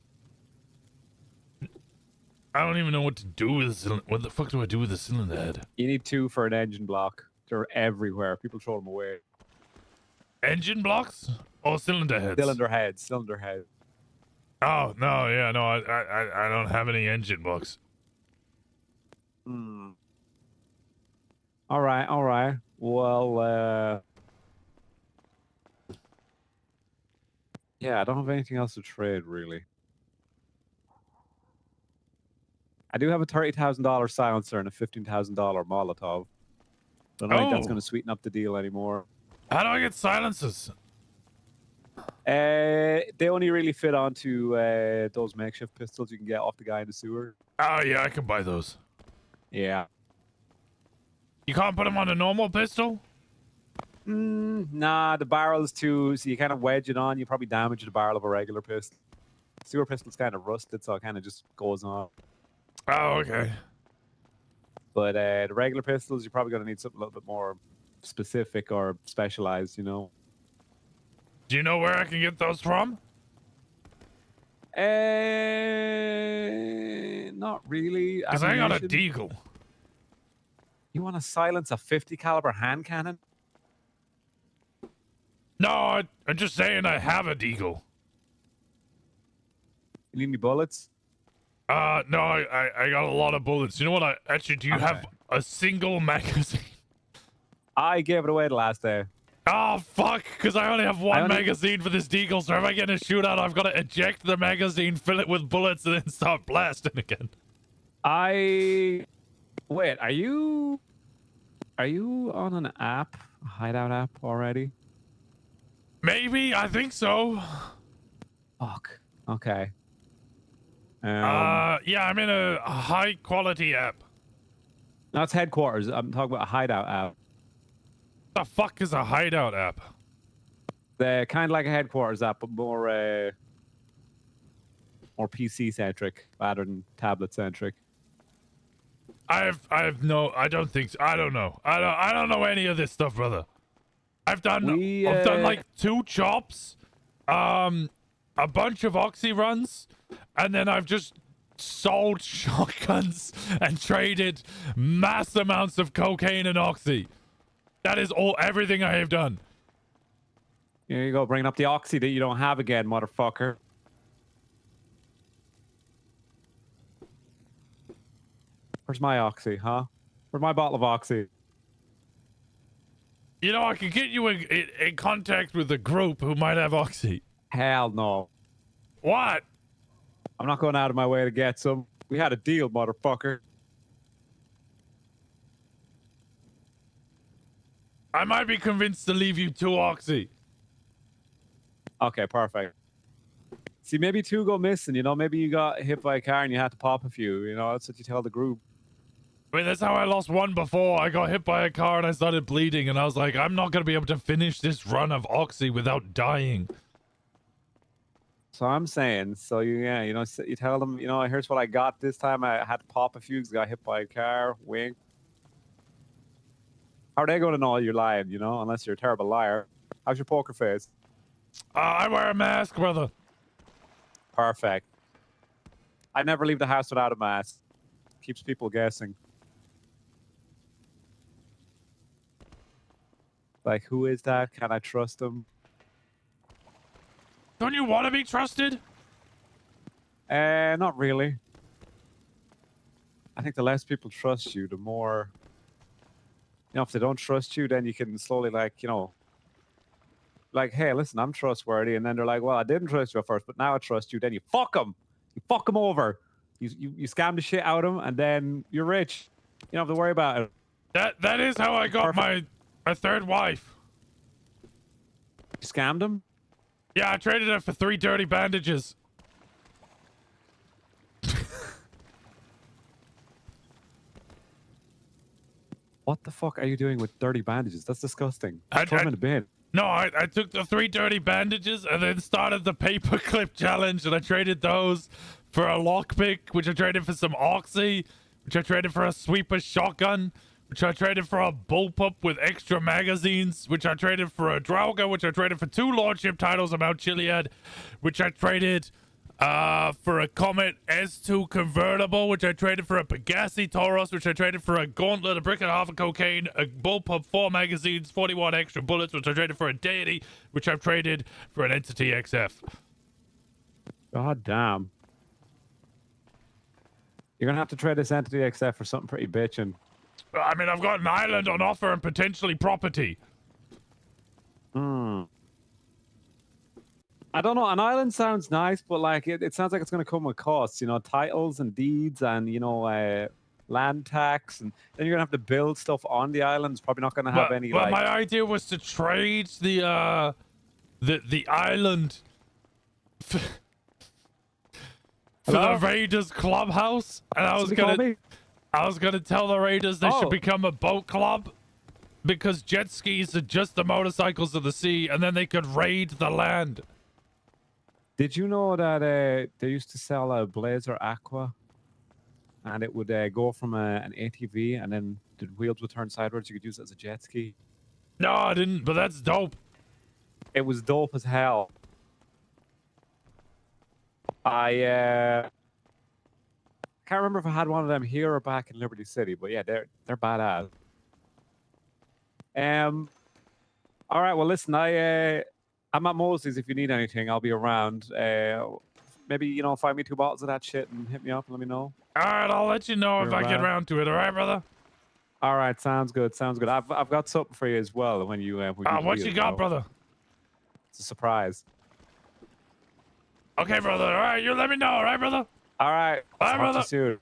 I don't even know what to do with the cylinder. What the fuck do I do with the cylinder head? You need 2 for an engine block. They're everywhere. People throw them away. Engine blocks or cylinder heads? Cylinder heads. Cylinder heads. Oh no, yeah, no, I don't have any engine blocks. Hmm. All right, all right. Well, yeah, I don't have anything else to trade really. I do have a $30,000 silencer and a $15,000 Molotov. I don't think that's going to sweeten up the deal anymore. How do I get silencers? They only really fit onto those makeshift pistols you can get off the guy in the sewer. Oh yeah, I can buy those. Yeah. You can't put them on a normal pistol? Nah, the barrel's too... So you kind of wedge it on, you probably damage the barrel of a regular pistol. Sewer pistol's kind of rusted, so it kind of just goes on. Oh, okay. But the regular pistols, you're probably going to need something a little bit more specific or specialized, you know? Do you know where I can get those from? Not really. Because I got a Ammunition. deagle. You want to silence a 50 caliber hand cannon? No, I'm just saying I have a deagle. You need any bullets? No, I got a lot of bullets. You know what? Do you have a single magazine? I gave it away the last day. Oh, fuck, because I only have one magazine for this deagle, so if I get in a shootout, I've got to eject the magazine, fill it with bullets, and then start blasting again. Wait, are you on an app, a hideout app already? Maybe, I think so. Fuck. Okay. Yeah, I'm in a high-quality app. That's headquarters. I'm talking about a hideout app. The fuck is a hideout app? They're kind of like a headquarters app, but more PC centric rather than tablet centric. I don't think so. I don't know. I don't know any of this stuff, brother. I've done like 2 chops, a bunch of oxy runs, and then I've just sold shotguns and traded mass amounts of cocaine and oxy. That is everything I have done. Here you go, bringing up the oxy that you don't have again, motherfucker. Where's my oxy, huh? Where's my bottle of oxy? You know, I could get you in contact with a group who might have oxy. Hell no. What? I'm not going out of my way to get some. We had a deal, motherfucker. I might be convinced to leave you 2 oxy. Okay, perfect. See, maybe 2 go missing, you know? Maybe you got hit by a car and you had to pop a few, you know? That's what you tell the group. I mean, that's how I lost 1 before. I got hit by a car and I started bleeding, and I was like, I'm not going to be able to finish this run of oxy without dying. So I'm saying, so you know, you tell them, you know, here's what I got this time. I had to pop a few because I got hit by a car. Wink. How are they going to know you're lying, you know, unless you're a terrible liar? How's your poker face? I wear a mask, brother. Perfect. I never leave the house without a mask. Keeps people guessing. Like, who is that? Can I trust him? Don't you want to be trusted? Not really. I think the less people trust you, the more... You know, if they don't trust you, then you can slowly, like, you know... Like, hey, listen, I'm trustworthy. And then they're like, well, I didn't trust you at first, but now I trust you. Then you fuck them. You fuck them over. You scam the shit out of them, and then you're rich. You don't have to worry about it. That is how I got my 3rd wife. You scammed him? Yeah, I traded her for 3 dirty bandages. What the fuck are you doing with dirty bandages? That's disgusting. I- Throw them I- in the bin. No, I took the 3 dirty bandages and then started the paperclip challenge, and I traded those for a lockpick, which I traded for some oxy, which I traded for a sweeper shotgun, which I traded for a bullpup with extra magazines, which I traded for a Draugr, which I traded for 2 lordship titles of Mount Chiliad, which I traded for a Comet S2 convertible, which I traded for a Pegassi Tauros, which I traded for a gauntlet, a brick and a half of cocaine, a bullpup, 4 magazines, 41 extra bullets, which I traded for a Dyoti, which I've traded for an Entity XF. God damn. You're gonna have to trade this Entity XF for something pretty bitchin'. I mean, I've got an island on offer and potentially property. Hmm. I don't know. An island sounds nice, but like it sounds like it's going to come with costs. You know, titles and deeds, and you know, land tax, and then you're going to have to build stuff on the island. It's probably not going to have any. Well, like... my idea was to trade the island for Hello? the Raiders clubhouse, and I was Somebody call gonna tell the Raiders they Oh. should become a boat club because jet skis are just the motorcycles of the sea, and then they could raid the land. Did you know that they used to sell a Blazer Aqua, and it would go from an ATV, and then the wheels would turn sideways. You could use it as a jet ski. No, I didn't, but that's dope. It was dope as hell. I can't remember if I had one of them here or back in Liberty City, but yeah, they're badass. All right, well listen, I'm at Mosley's if you need anything. I'll be around. Maybe, you know, find me 2 bottles of that shit and hit me up and let me know. All right, I'll let you know if I get around to it. All right, brother. All right, sounds good. Sounds good. I've got something for you as well when you. What you got, brother? It's a surprise. Okay, brother. All right, you let me know. All right, brother. All right. Bye, Talk to brother. you soon.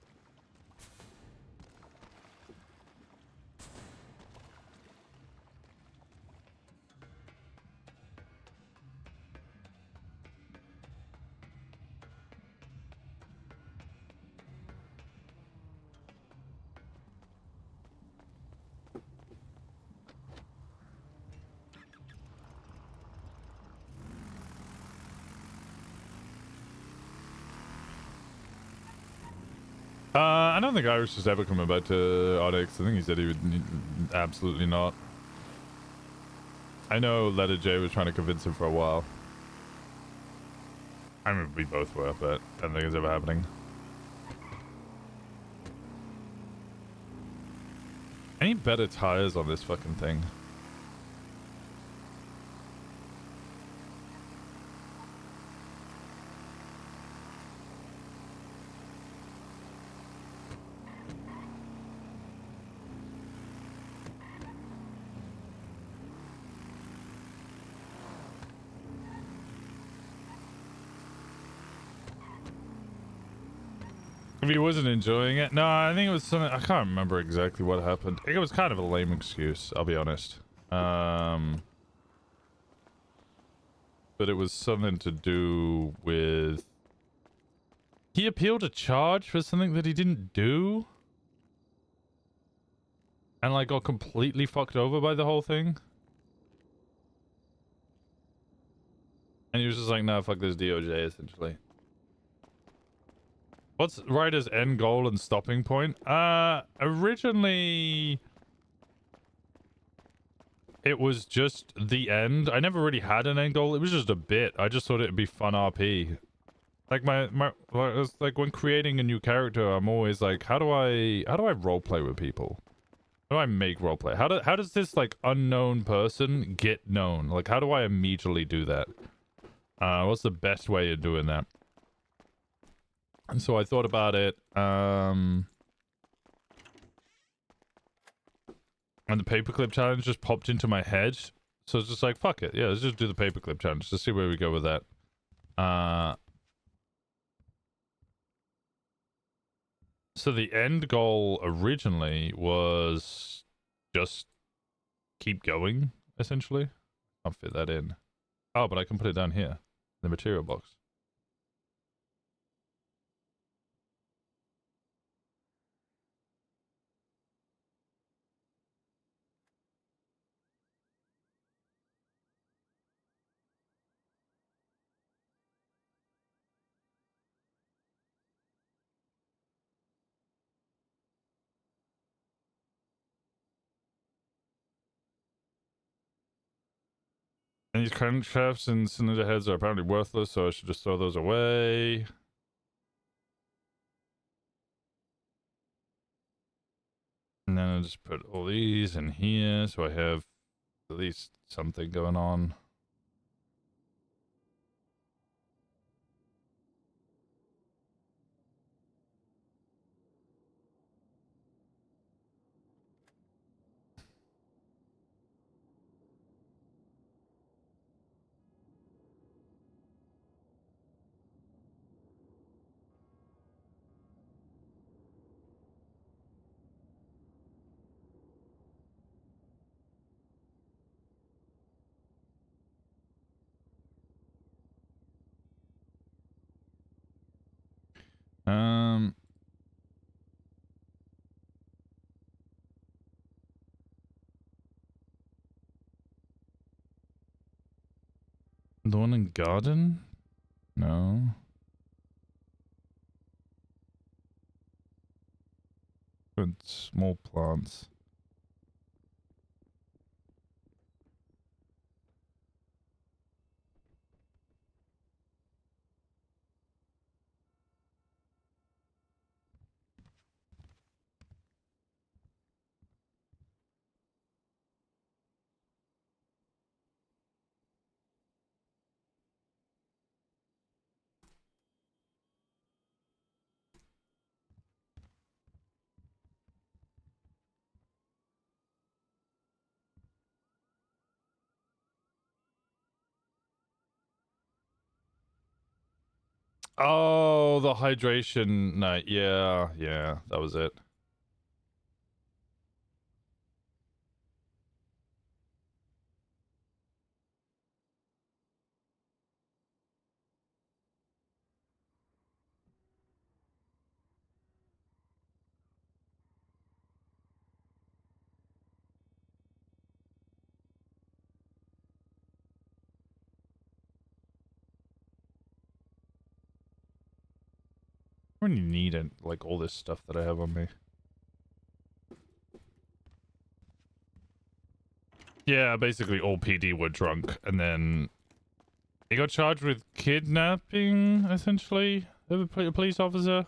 I don't think Irish is ever coming back to Onyx. I think he said he would absolutely not. I know Letter J was trying to convince him for a while. I mean, we both were, but I don't think it's ever happening. Any better tires on this fucking thing? If he wasn't enjoying it, no, I think it was something. I can't remember exactly what happened. I think it was kind of a lame excuse, I'll be honest. But it was something to do with. He appealed a charge for something that he didn't do, and like got completely fucked over by the whole thing. And he was just like, "No, fuck this DOJ," essentially. What's Ryder's end goal and stopping point? Originally, it was just the end. I never really had an end goal. It was just a bit. I just thought it'd be fun RP. Like it's like when creating a new character, I'm always like, how do I roleplay with people? How do I make roleplay? How does this like unknown person get known? Like, how do I immediately do that? What's the best way of doing that? And so I thought about it, and the paperclip challenge just popped into my head. So it's just like, fuck it. Yeah, let's just do the paperclip challenge. Let's see where we go with that. So the end goal originally was just keep going, essentially. I'll fit that in. Oh, but I can put it down here, the material box. these crankshafts and cylinder heads are apparently worthless, so I should just throw those away. And then I'll just put all these in here, so I have at least something going on. The one in garden? No. Good small plants. Oh, the hydration night. Yeah, yeah, that was it. I really need it, like all this stuff that I have on me. Yeah, basically all PD were drunk, and then he got charged with kidnapping, essentially, of a police officer.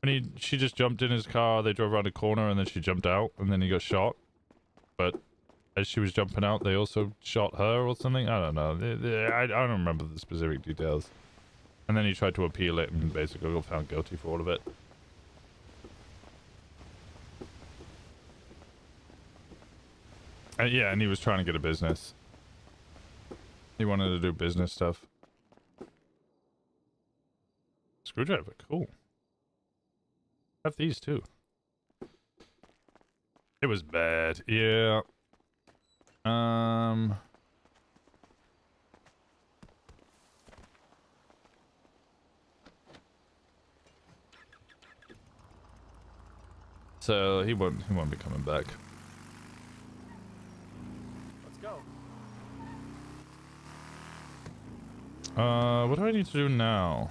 And she just jumped in his car, they drove around a corner, and then she jumped out, and then he got shot. But as she was jumping out, they also shot her or something. I don't know. I don't remember the specific details. And then he tried to appeal it and basically got found guilty for all of it. Yeah, and he was trying to get a business. He wanted to do business stuff. Screwdriver, cool. I have these too. It was bad, yeah. So he won't be coming back. Let's go. What do I need to do now?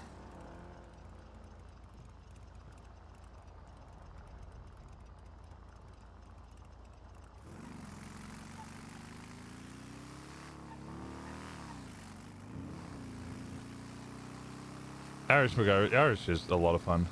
Irish is a lot of fun.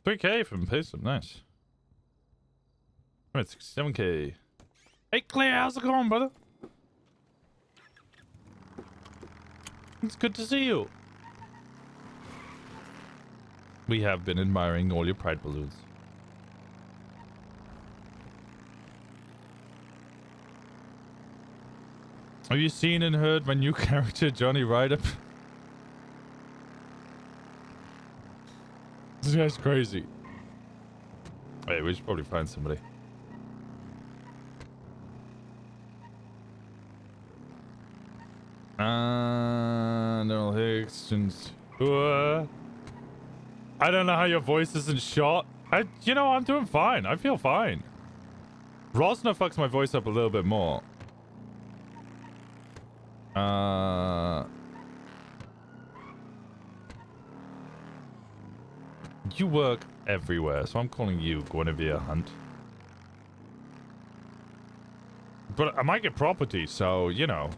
$3K from Payson, nice. I'm at 67K. Hey Claire, how's it going, brother? It's good to see you. We have been admiring all your pride balloons. Have you seen and heard my new character, Johnny Ryder? This guy's crazy. Wait, we should probably find somebody. No, Higgs. I don't know how your voice isn't shot. You know, I'm doing fine. I feel fine. Rosner fucks my voice up a little bit more. You work everywhere, so I'm calling you Guinevere Hunt. But I might get property, so, you know.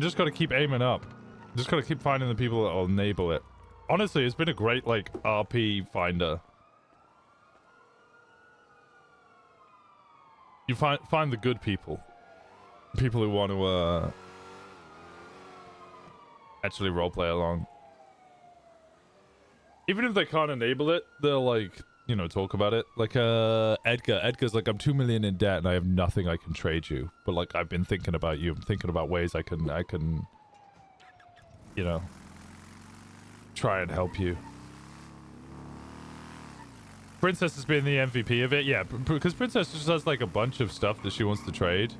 Just gotta keep aiming up. Just gotta keep finding the people that will enable it. Honestly, it's been a great, like, RP finder. You find the good people. People who want to, actually roleplay along. Even if they can't enable it, they'll, like, you know, talk about it. Like, Edgar. Edgar's like, I'm 2 million in debt and I have nothing I can trade you. But, like, I've been thinking about you. I'm thinking about ways I can, you know, try and help you. Princess has been the MVP of it. Yeah, because Princess just has, like, a bunch of stuff that she wants to trade.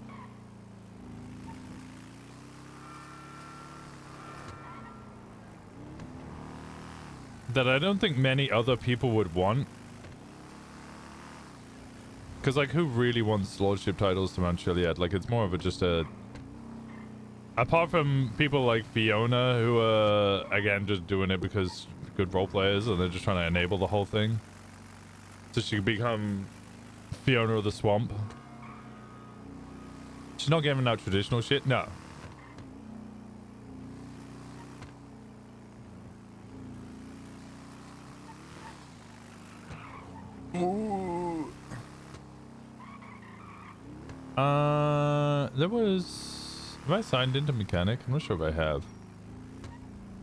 That I don't think many other people would want. Because, like, who really wants lordship titles to Mount Chiliad? Like, it's more of just a... Apart from people like Fiona, who are, again, just doing it because good role players, and they're just trying to enable the whole thing. So she can become Fiona of the Swamp. She's not giving out traditional shit? No. Ooh. There was... Have I signed into Mechanic? I'm not sure if I have.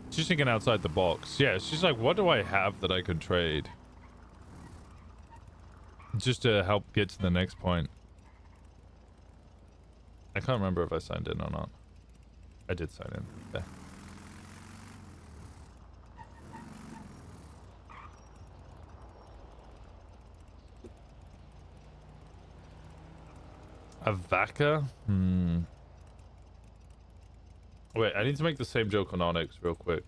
She's thinking outside the box. Yeah, she's like, what do I have that I could trade? Just to help get to the next point. I can't remember if I signed in or not. I did sign in. Okay. A Vaca? Wait, I need to make the same joke on Onyx real quick.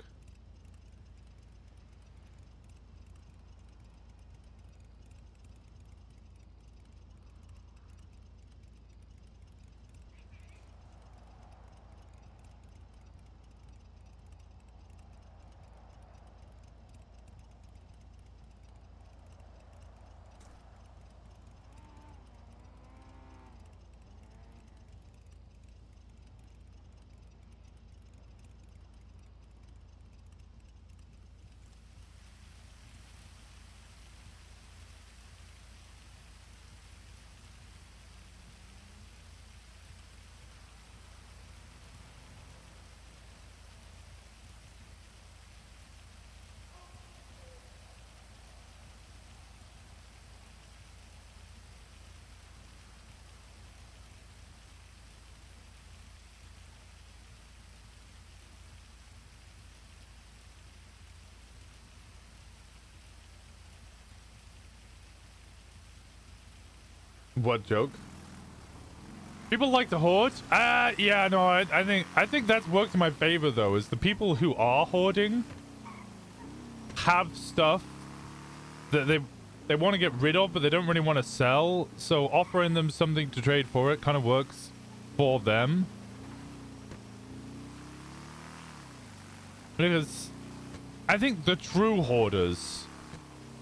What joke? People like to hoard? Yeah, no, I think that's worked in my favor though, is the people who are hoarding have stuff that they want to get rid of, but they don't really want to sell. So offering them something to trade for it kind of works for them. Because I think the true hoarders,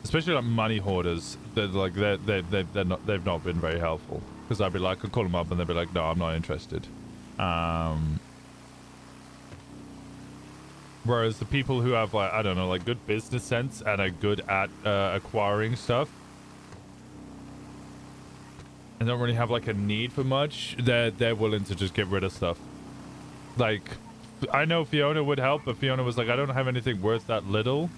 especially like money hoarders, they've not been very helpful. Because I'd be like, I'd call them up and they'd be like, no, I'm not interested. Whereas the people who have, like, I don't know, like good business sense and are good at acquiring stuff and don't really have like a need for much, they're willing to just get rid of stuff. Like, I know Fiona would help, but Fiona was like, I don't have anything worth that little.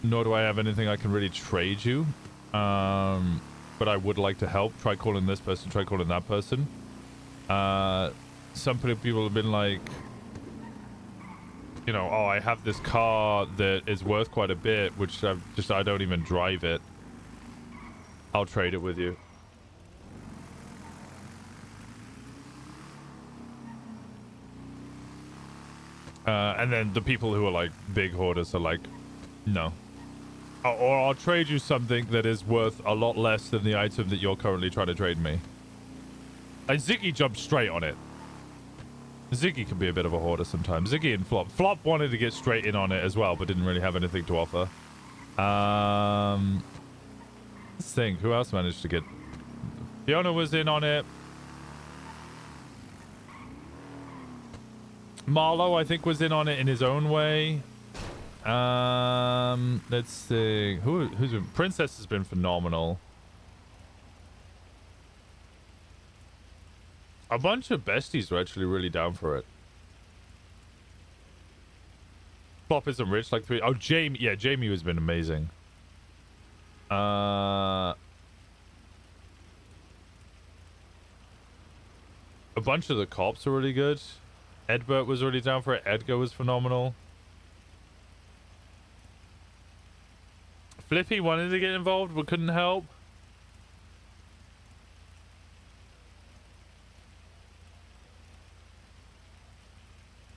Nor do I have anything I can really trade you. But I would like to help. Try calling this person, try calling that person. Some people have been like, you know, oh, I have this car that is worth quite a bit, which I don't even drive it. I'll trade it with you. And then the people who are like big hoarders are like, no. Or I'll trade you something that is worth a lot less than the item that you're currently trying to trade me. And Ziggy jumped straight on it. Ziggy can be a bit of a hoarder sometimes. Ziggy and Flop. Flop wanted to get straight in on it as well, but didn't really have anything to offer. Let's think. Who else managed to get... Fiona was in on it. Marlo, I think, was in on it in his own way. Let's see. Who's been... Princess has been phenomenal. A bunch of besties were actually really down for it. Flop isn't rich like 3. Oh, Jamie. Yeah, Jamie has been amazing. A bunch of the cops are really good. Edbert was really down for it. Edgar was phenomenal. Flippy wanted to get involved but couldn't help.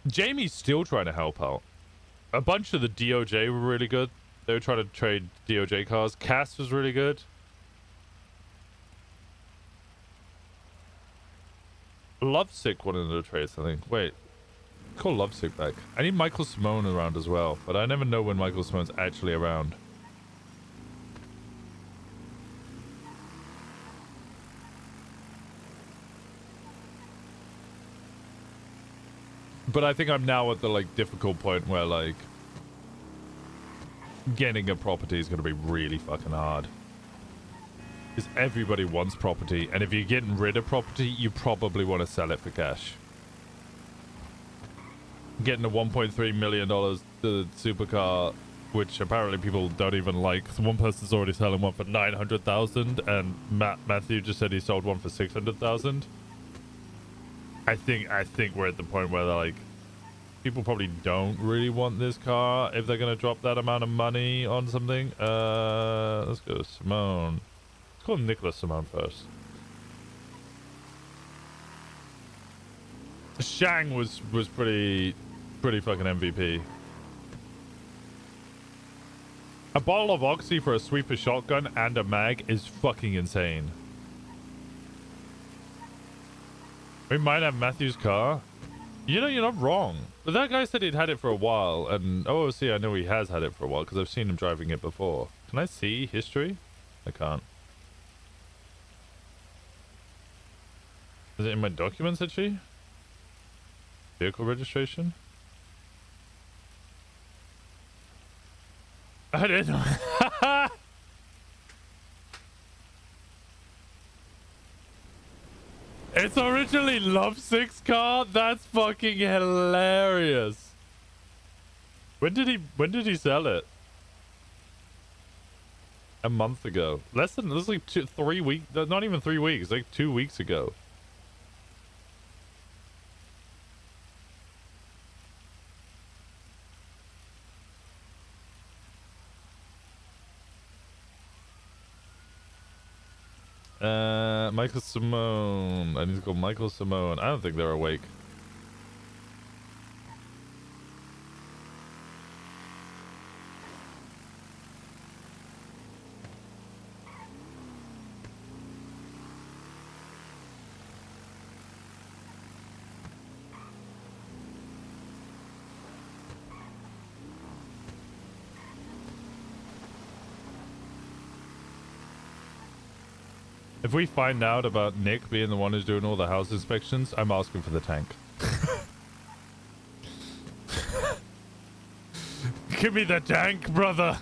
Jamie's still trying to help out. A bunch of the DOJ were really good. They were trying to trade DOJ cars. Cass was really good. Lovesick wanted to trade something. Wait. Call Lovesick back. I need Michael Simone around as well, but I never know when Michael Simone's actually around. But I think I'm now at the like difficult point where like getting a property is going to be really fucking hard. Because everybody wants property, and if you're getting rid of property, you probably want to sell it for cash. Getting a $1.3 million supercar, which apparently people don't even like. So one person's already selling one for $900,000, and Matthew just said he sold one for $600,000. I think we're at the point where like people probably don't really want this car if they're gonna drop that amount of money on something. Let's go to Simone. Let's call Nicholas Simone first. Shang was pretty fucking MVP. A bottle of Oxy for a sweeper shotgun and a mag is fucking insane. We might have Matthew's car. You know, you're not wrong. But that guy said he'd had it for a while, and OOC, I know he has had it for a while because I've seen him driving it before. Can I see history? I can't. Is it in my documents, actually? Vehicle registration? I didn't know. It's originally Lovesick's car? That's fucking hilarious. When did he sell it? A month ago. This is like 3 weeks, not even 3 weeks, like 2 weeks ago. Michael Simone. I need to call Michael Simone. I don't think they're awake. If we find out about Nick being the one who's doing all the house inspections, I'm asking for the tank. Give me the tank, brother.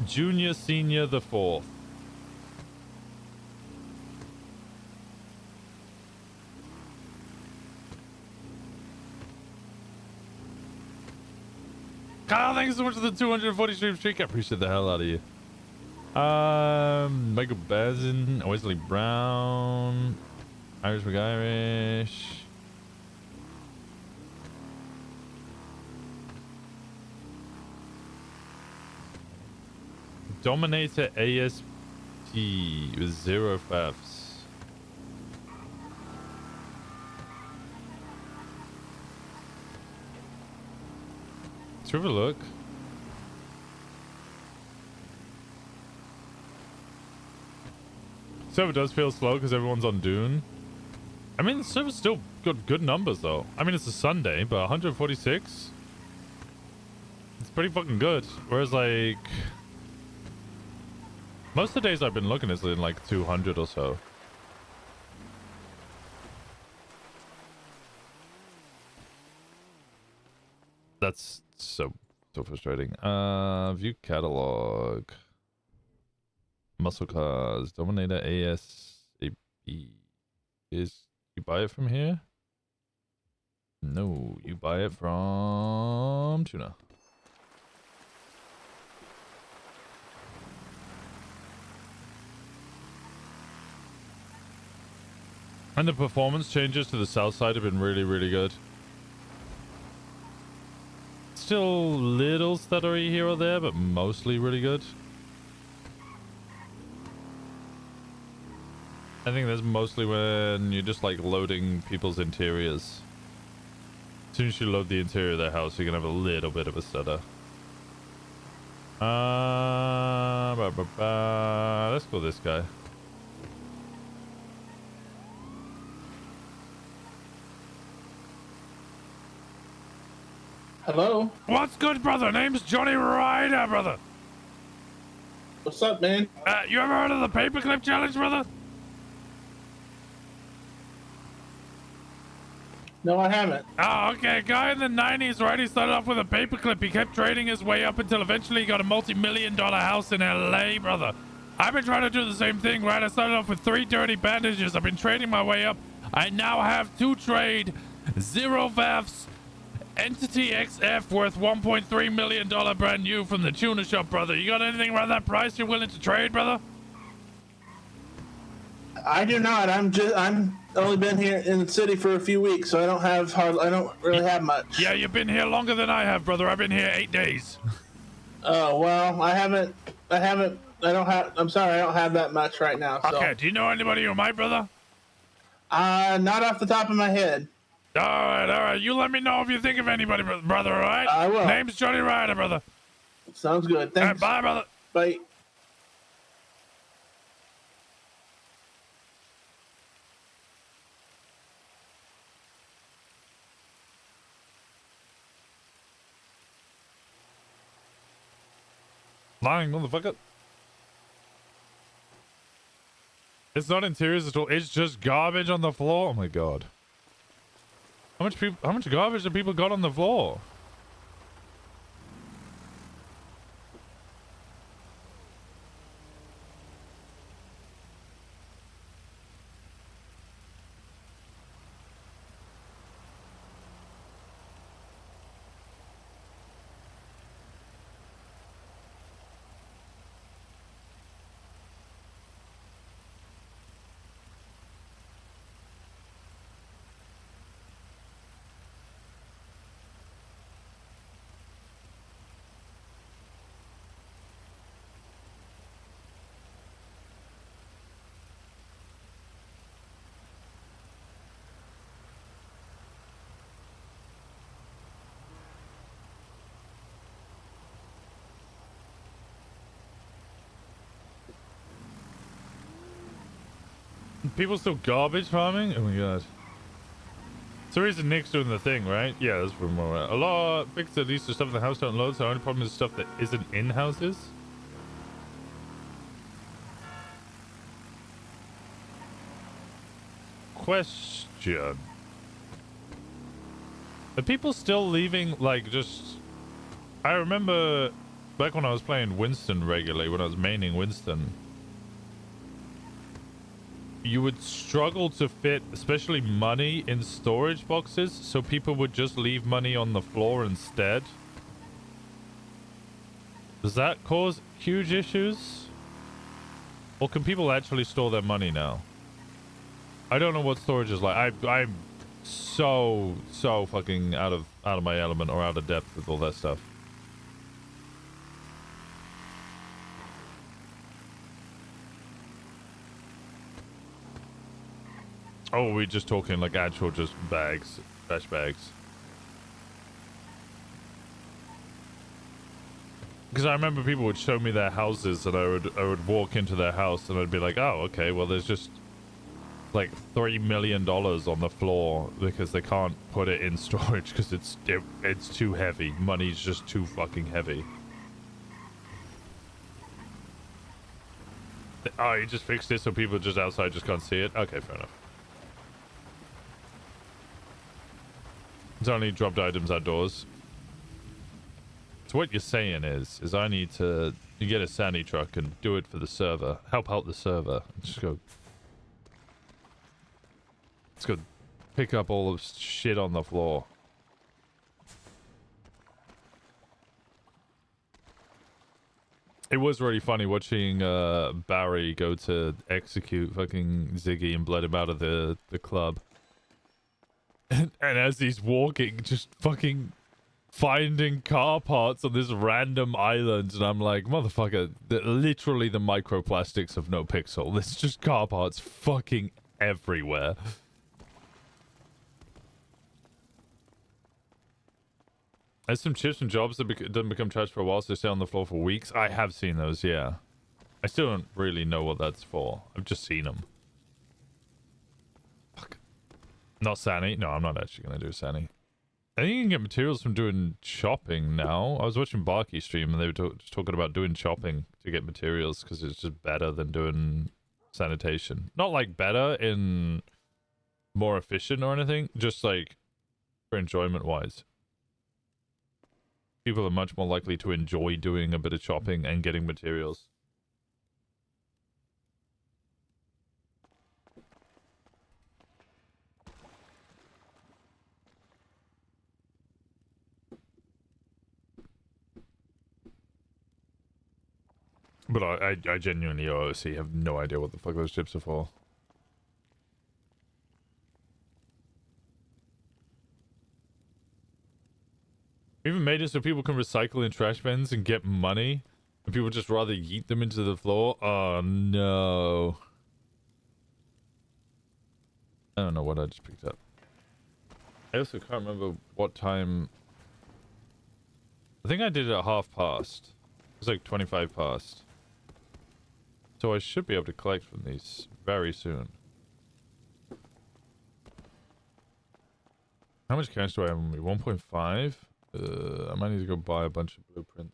Junior, senior, the fourth. Kyle, thanks so much for the 240 stream streak. I appreciate the hell out of you. Michael Bazin, Wesley Brown, Irish McIrish. Dominator ASP with 0 thefts. Let's have a look. Server does feel slow because everyone's on Dune. I mean, the server's still got good numbers though. I mean, it's a Sunday, but 146. It's pretty fucking good. Whereas like most of the days I've been looking is in like 200 or so. That's so frustrating. View catalog. Muscle cars. Dominator ASAP. Is you buy it from here? No, you buy it from Tuna. And the performance changes to the south side have been really, really good. Still little stuttery here or there, but mostly really good. I think that's mostly when you're just like loading people's interiors. As soon as you load the interior of their house, you're gonna have a little bit of a stutter. Let's go this guy. Hello? What's good, brother? Name's Johnny Ryder, brother. What's up, man? You ever heard of the paperclip challenge, brother? No, I haven't. Oh, okay. A guy in the 90s, right? He started off with a paperclip. He kept trading his way up until eventually he got a multi-million-dollar house in LA, brother. I've been trying to do the same thing, right? I started off with 3 dirty bandages. I've been trading my way up. I now have 2 trade, 0 VAFs, Entity XF worth $1.3 million brand new from the tuna shop, brother. You got anything around that price you're willing to trade, brother? I do not. I'm only been here in the city for a few weeks, so I don't really have much. Yeah, you've been here longer than I have, brother. I've been here 8 days. Oh, well, I'm sorry, I don't have that much right now. So. Okay, do you know anybody who might, brother? Not off the top of my head. All right. You let me know if you think of anybody, brother, all right? I will. Name's Johnny Ryder, brother. Sounds good. Thanks. All right, bye, brother. Bye. Lying, motherfucker. It's not interiors at all. It's just garbage on the floor. Oh my god. How much garbage have people got on the floor? People still garbage farming? Oh my god. It's the reason Nick's doing the thing, right? Yeah, that's from a lot. Fix at least the stuff in the house don't load, so the only problem is stuff that isn't in houses. Question. Are people still leaving, like, just... I remember back when I was playing Winston regularly, when I was maining Winston, you would struggle to fit, especially money, in storage boxes, so people would just leave money on the floor instead. Does that cause huge issues? Or can people actually store their money now? I don't know what storage is like. I'm so fucking out of my element or out of depth with all that stuff. Oh, are we just talking like actual just bags, trash bags? Because I remember people would show me their houses, and I would walk into their house, and I'd be like, oh, okay, well, there's just like $3 million on the floor because they can't put it in storage because it's too heavy. Money's just too fucking heavy. Oh, you just fixed it so people just outside just can't see it? Okay, fair enough. It's only dropped items outdoors. So what you're saying is I need to get a sandy truck and do it for the server. Help out the server. Let's go pick up all of shit on the floor. It was really funny watching Barry go to execute fucking Ziggy and bled him out of the club. And as he's walking, just fucking finding car parts on this random island. And I'm like, motherfucker, literally the microplastics of NoPixel. There's just car parts fucking everywhere. There's some chips and jobs that doesn't become trash for a while, so they stay on the floor for weeks. I have seen those, yeah. I still don't really know what that's for. I've just seen them. Fuck. Not Sani. No, I'm not actually going to do Sani. I think you can get materials from doing shopping now. I was watching Barky stream, and they were just talking about doing shopping to get materials because it's just better than doing sanitation. Not like better in more efficient or anything, just like for enjoyment-wise. People are much more likely to enjoy doing a bit of shopping and getting materials. But I genuinely honestly have no idea what the fuck those chips are for. We even made it so people can recycle in trash bins and get money, and people just rather yeet them into the floor. Oh no. I don't know what I just picked up. I also can't remember what time. I think I did it at past. It was like 25 past. So I should be able to collect from these very soon. How much cash do I have on me? 1.5? I might need to go buy a bunch of blueprints.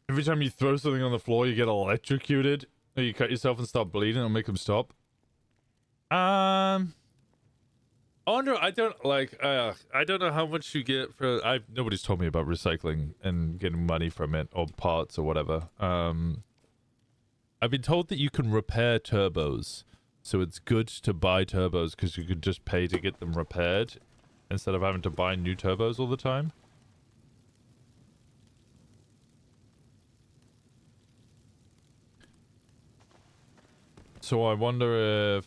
Every time you throw something on the floor, you get electrocuted. Or you cut yourself and start bleeding, it'll make them stop. Oh no, I don't like. I don't know how much you get for. Nobody's told me about recycling and getting money from it or parts or whatever. I've been told that you can repair turbos, so it's good to buy turbos because you could just pay to get them repaired instead of having to buy new turbos all the time. So I wonder if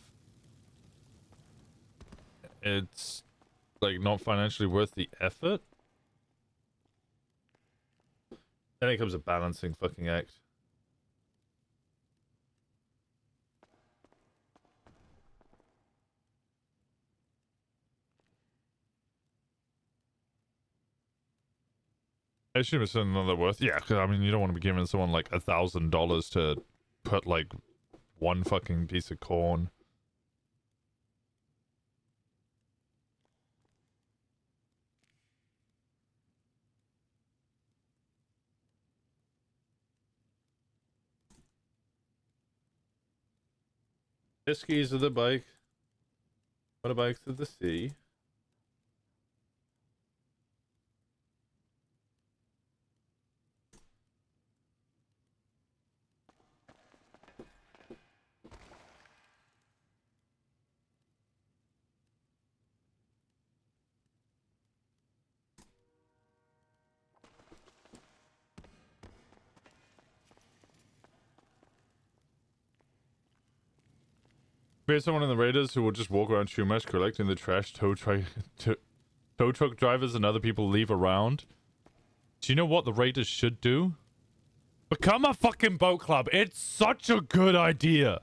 it's like not financially worth the effort. Then it comes a balancing fucking act. I assume it's another worth. Yeah, because I mean, you don't want to be giving someone like $1,000 to put like one fucking piece of corn. Jet skis of the bike. Motorbikes of the sea. We have someone in the Raiders who will just walk around Shumash collecting the trash tow truck drivers and other people leave around. Do you know what the Raiders should do? Become a fucking boat club. It's such a good idea.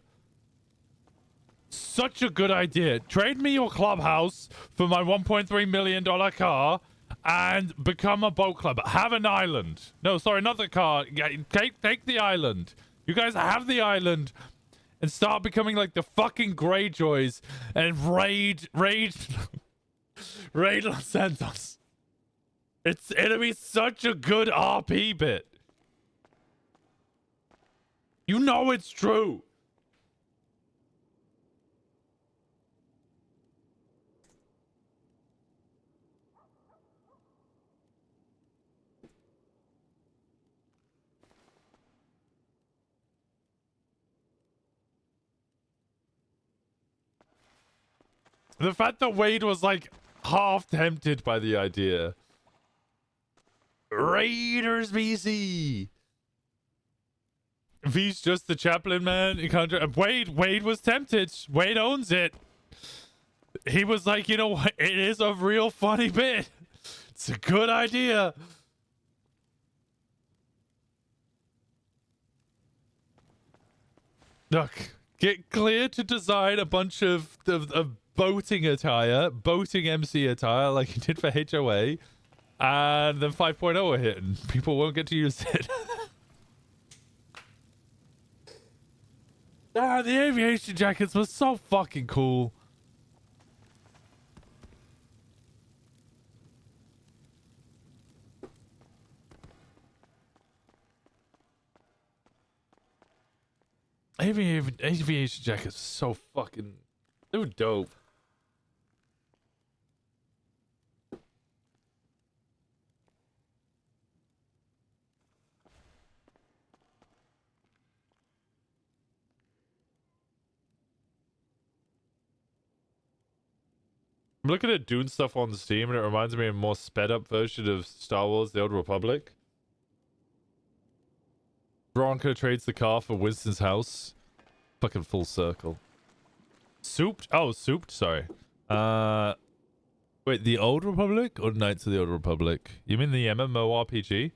Such a good idea. Trade me your clubhouse for my $1.3 million car and become a boat club. Have an island. No, sorry, not the car. Take the island. You guys have the island. And start becoming like the fucking Greyjoys and raid Los Santos. It'll be such a good RP bit. You know it's true. The fact that Wade was like half tempted by the idea. Raiders BC. V's just the chaplain, man. You can't. Wade was tempted. Wade owns it. He was like, you know what? It is a real funny bit. It's a good idea. Look, get clear to design a bunch of boating attire, boating MC attire like you did for HOA, and then 5.0 are hit and people won't get to use it. Ah, the aviation jackets were so fucking cool. Aviation jackets are so fucking... They were dope. I'm looking at Dune stuff on Steam and it reminds me of a more sped up version of Star Wars The Old Republic. Bronco trades the car for Winston's house. Fucking full circle. Souped? Oh, souped, sorry. Wait, The Old Republic or Knights of the Old Republic? You mean the MMORPG?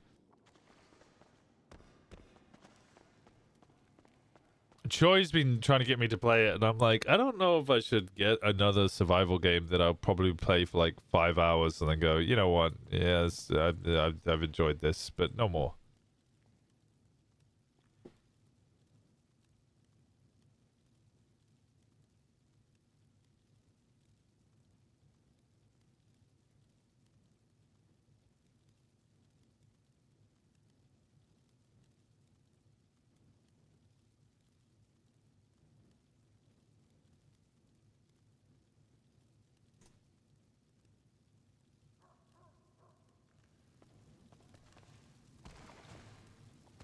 Choi's been trying to get me to play it, and I'm like, I don't know if I should get another survival game that I'll probably play for like 5 hours and then go, you know what? Yes, I've enjoyed this, but no more.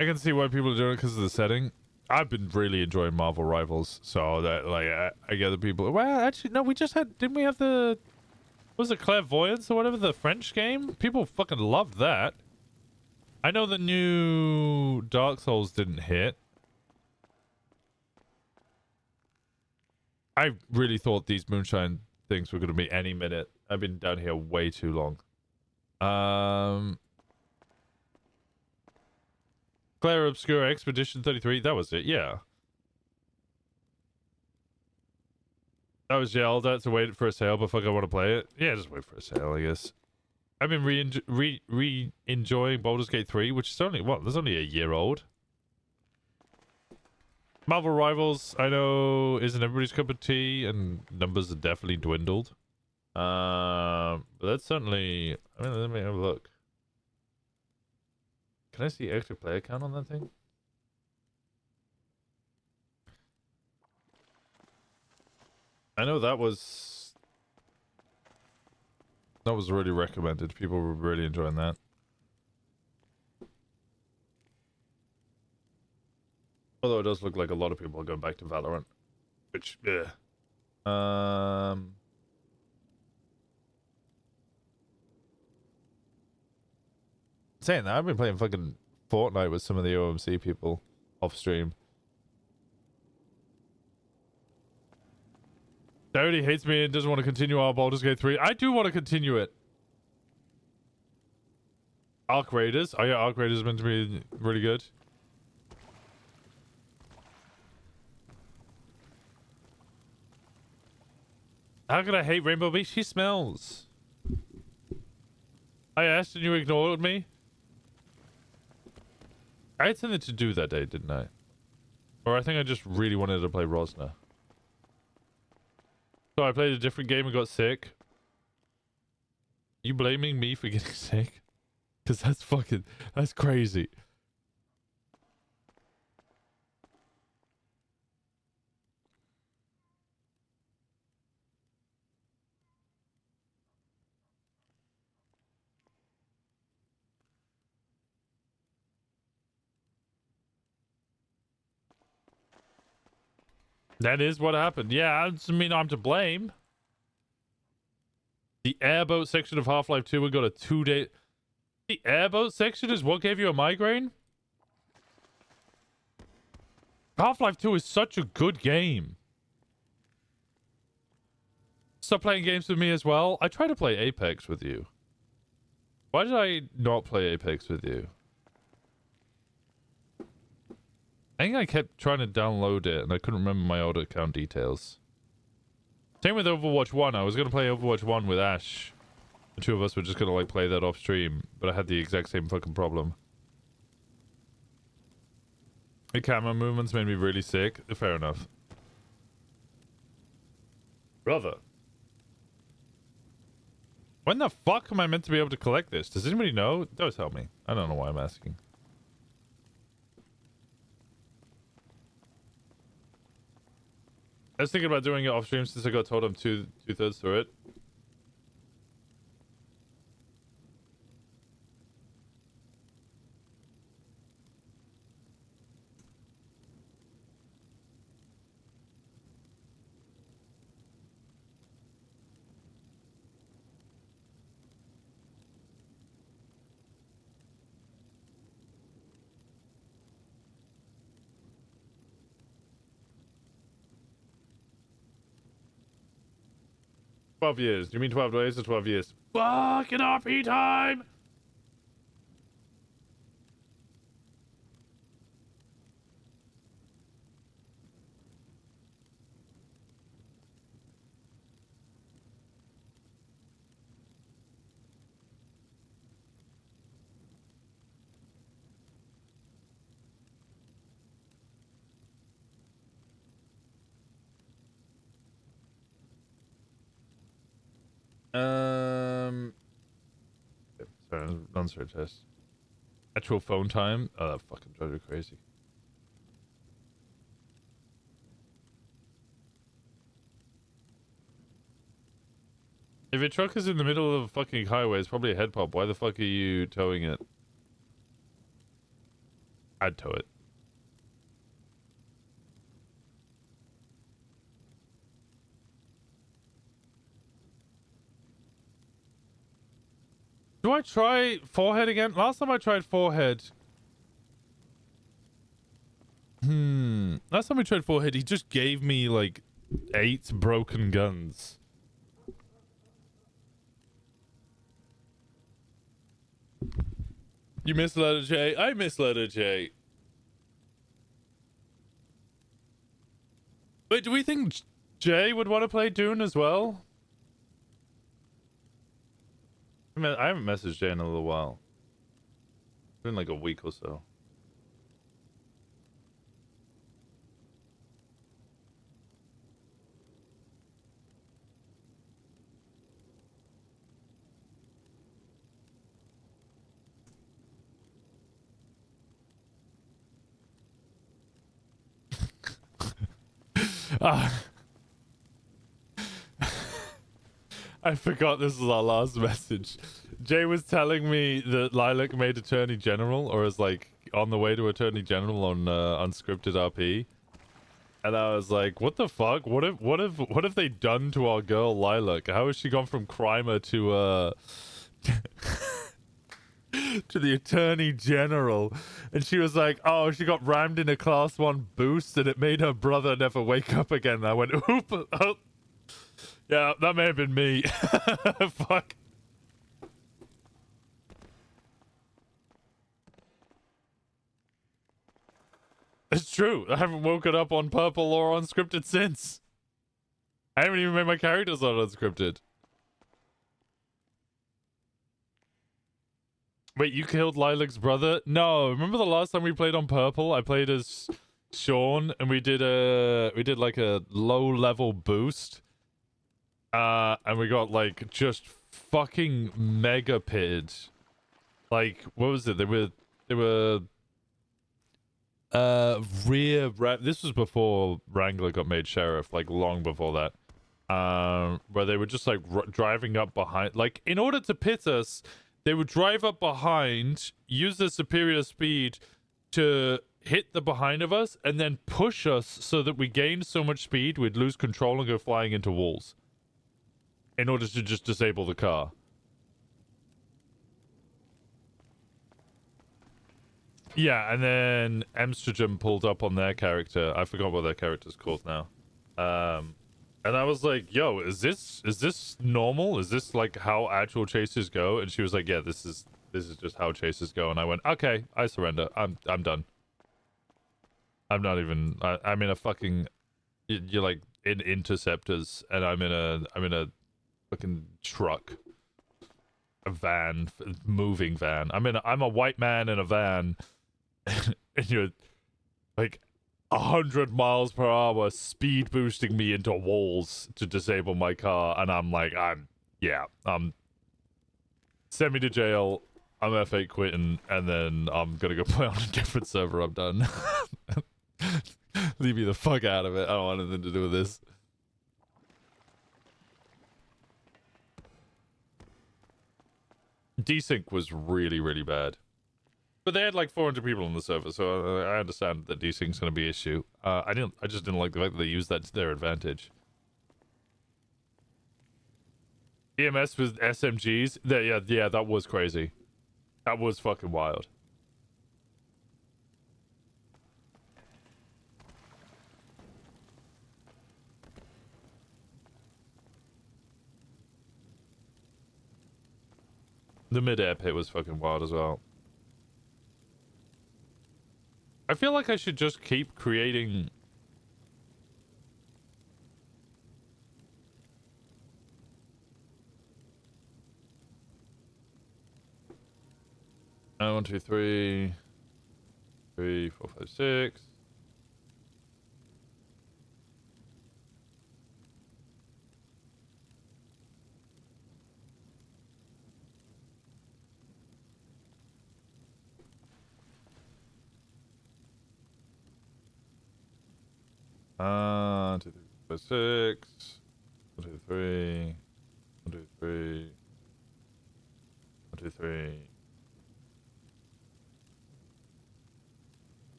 I can see why people are doing it because of the setting. I've been really enjoying Marvel Rivals, so that like I get the people. Well, actually, no, we just had. Didn't we have the? Was it Clairvoyance or whatever, the French game? People fucking loved that. I know the new Dark Souls didn't hit. I really thought these Moonshine things were going to be any minute. I've been down here way too long. Claire Obscura Expedition 33, that was it, yeah. That was yelled at to wait for a sale, but fuck, I want to play it. Yeah, just wait for a sale, I guess. I've been re-enjoying Baldur's Gate 3, which is only, what, that's only a year old. Marvel Rivals, I know, isn't everybody's cup of tea, and numbers are definitely dwindled. But that's certainly... I mean, let me have a look. Can I see extra player count on that thing? I know that was really recommended. People were really enjoying that. Although it does look like a lot of people are going back to Valorant, which yeah. Saying that, I've been playing fucking Fortnite with some of the OMC people off stream. Dyoti hates me and doesn't want to continue our Baldur's Gate 3. I do want to continue it. Arc Raiders. Oh yeah, Arc Raiders is meant to be really good. How could I hate Rainbow Beach? She smells. I asked and you ignored me. I had something to do that day, didn't I? Or I think I just really wanted to play Rosner. So I played a different game and got sick. You blaming me for getting sick? Because that's crazy. That is what happened. Yeah, it doesn't mean I'm to blame. The airboat section of Half-Life 2, we got a 2-day... The airboat section is what gave you a migraine? Half-Life 2 is such a good game. Stop playing games with me as well. I tried to play Apex with you. Why did I not play Apex with you? I think I kept trying to download it and I couldn't remember my old account details. Same with Overwatch 1. I was going to play Overwatch 1 with Ash. The two of us were just going to like play that off stream, but I had the exact same fucking problem. The camera movements made me really sick. Fair enough. Brother. When the fuck am I meant to be able to collect this? Does anybody know? Don't tell me. I don't know why I'm asking. I was thinking about doing it off stream since I got told I'm two-thirds through it. $12 years. Do you mean 12 days or 12 years? Fucking RP time! Sorry, answer a test. Actual phone time? Oh, that fucking drives me crazy. If your truck is in the middle of a fucking highway, it's probably a head pop. Why the fuck are you towing it? I'd tow it. Do I try forehead again? Last time I tried forehead. Last time we tried forehead, he just gave me like 8 broken guns. You missed letter J. I missed letter J. Wait, do we think Jay would want to play Dune as well? I haven't messaged Jay in a little while. It's been like a week or so. I forgot this was our last message. Jay was telling me that Lilac made Attorney General, or is like on the way to Attorney General on unscripted RP. And I was like, what the fuck? What have they done to our girl Lilac? How has she gone from crimer to to the Attorney General? And she was like, oh, she got rammed in a class 1 boost and it made her brother never wake up again. And I went, oop, oh. Yeah, that may have been me. Fuck. It's true. I haven't woken up on purple or unscripted since. I haven't even made my characters on unscripted. Wait, you killed Lilac's brother? No, remember the last time we played on purple? I played as Sean and we did like a low level boost. And we got like just fucking mega pitted. Like, what was it? They were this was before Wrangler got made sheriff, like long before that. Where they were just like driving up behind, like in order to pit us, they would drive up behind, use their superior speed to hit the behind of us, and then push us so that we gained so much speed we'd lose control and go flying into walls. In order to just disable the car. Yeah, and then Amsterdam pulled up on their character. I forgot what their character's called now. And I was like, yo, is this normal? Is this like how actual chases go? And she was like, yeah, this is just how chases go. And I went, okay, I surrender. I'm done. I'm not even I'm in a fucking, you're like in interceptors and I'm in a fucking truck, a van, moving van. I'm a white man in a van, and you're like 100 miles per hour speed boosting me into walls to disable my car, and I'm like, send me to jail. I'm F8 quitting, and then I'm gonna go play on a different server. I'm done. Leave me the fuck out of it. I don't want anything to do with this. Desync was really, really bad. But they had like 400 people on the server, so I understand that desync's gonna be an issue. I just didn't like the fact that they used that to their advantage. EMS with SMGs? Yeah, that was crazy. That was fucking wild. The mid-air pit was fucking wild as well. I feel like I should just keep creating... One, two, three, 3, 4, 5, 6. One, 2, 3, 4, 5, 6. 1, 2, 3. 1, 2, 3. 1, 2, 3.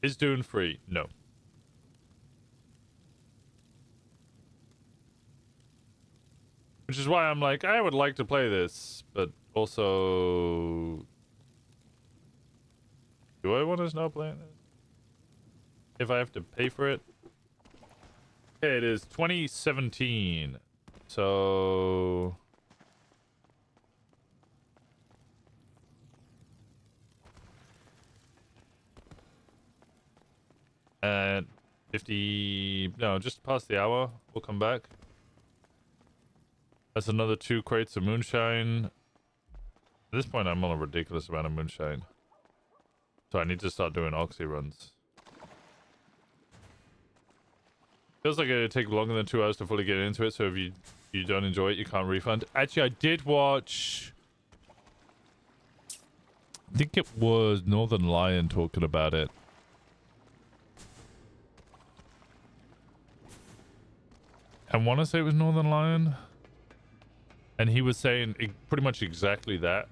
Is Dune free? No. Which is why I'm like, I would like to play this, but also... Do I want to now play this? If I have to pay for it? Okay, it is 2017. So... At 50... No, just past the hour. We'll come back. That's another 2 crates of moonshine. At this point, I'm on a ridiculous amount of moonshine. So I need to start doing oxy runs. Feels like it would take longer than 2 hours to fully get into it, so if you don't enjoy it, you can't refund. Actually, I did watch... I think it was Northern Lion talking about it. I want to say it was Northern Lion. And he was saying pretty much exactly that.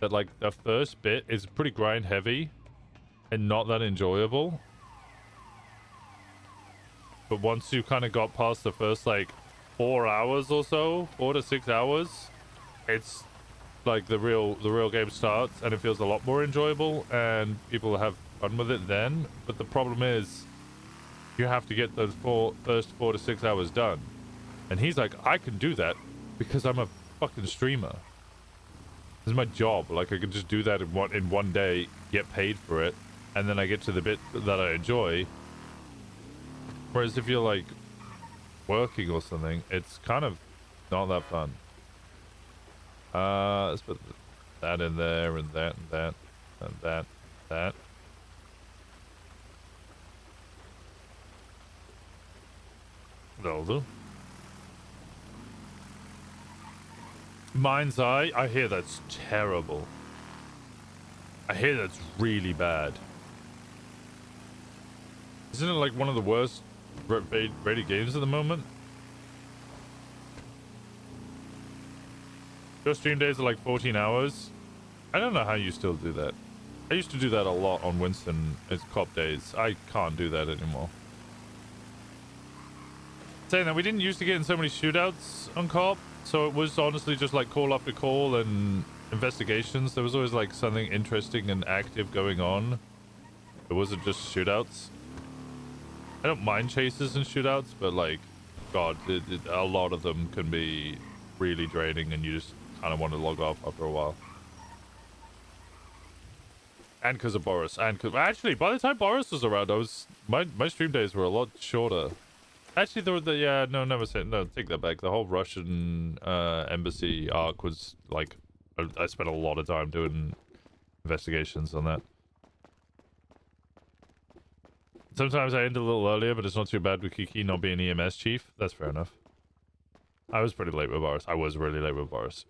That like the first bit is pretty grind heavy and not that enjoyable. But once you kind of got past the first like 4 hours or so, 4 to 6 hours, it's like the real game starts and it feels a lot more enjoyable and people have fun with it then. But the problem is you have to get those first 4 to 6 hours done. And he's like, I can do that because I'm a fucking streamer. This is my job. Like I can just do that in one day, get paid for it, and then I get to the bit that I enjoy. Whereas if you're like working or something, it's kind of not that fun. Let's put that in there and that and that and that. That'll do. Mind's Eye, I hear that's terrible. I hear that's really bad. Isn't it like one of the worst rated games at the moment? Your stream days are like 14 hours. I don't know how you still do that. I used to do that a lot on Winston as cop days. I can't do that anymore. Saying that, we didn't used to get in so many shootouts on cop, so it was honestly just like call after call and investigations. There was always like something interesting and active going on. It wasn't just shootouts. I don't mind chases and shootouts, but like, God, a lot of them can be really draining and you just kind of want to log off after a while. And because of Boris, and actually, by the time Boris was around, my stream days were a lot shorter. Actually, take that back. The whole Russian embassy arc was like, I spent a lot of time doing investigations on that. Sometimes I end a little earlier, but it's not too bad with Kiki not being EMS chief. That's fair enough. I was pretty late with Boris. I was really late with Boris.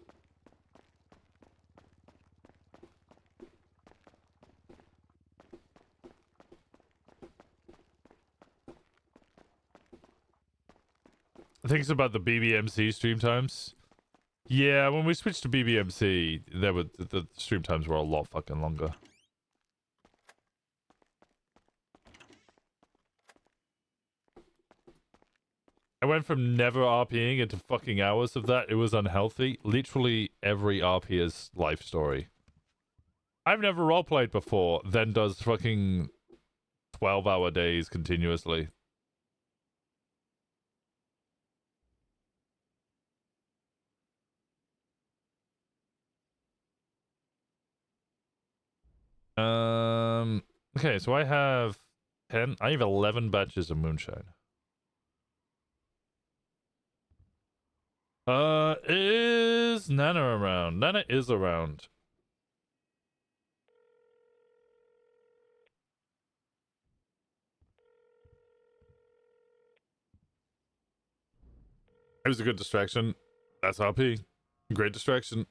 I think it's about the BBMC stream times. Yeah, when we switched to BBMC, the stream times were a lot fucking longer. I went from never RPing into fucking hours of that. It was unhealthy. Literally every RPer's life story. I've never roleplayed before, then does fucking 12-hour days continuously. Okay, so I have 10. I have 11 batches of moonshine. Is Nana around? Nana is around. It was a good distraction. That's RP. Great distraction.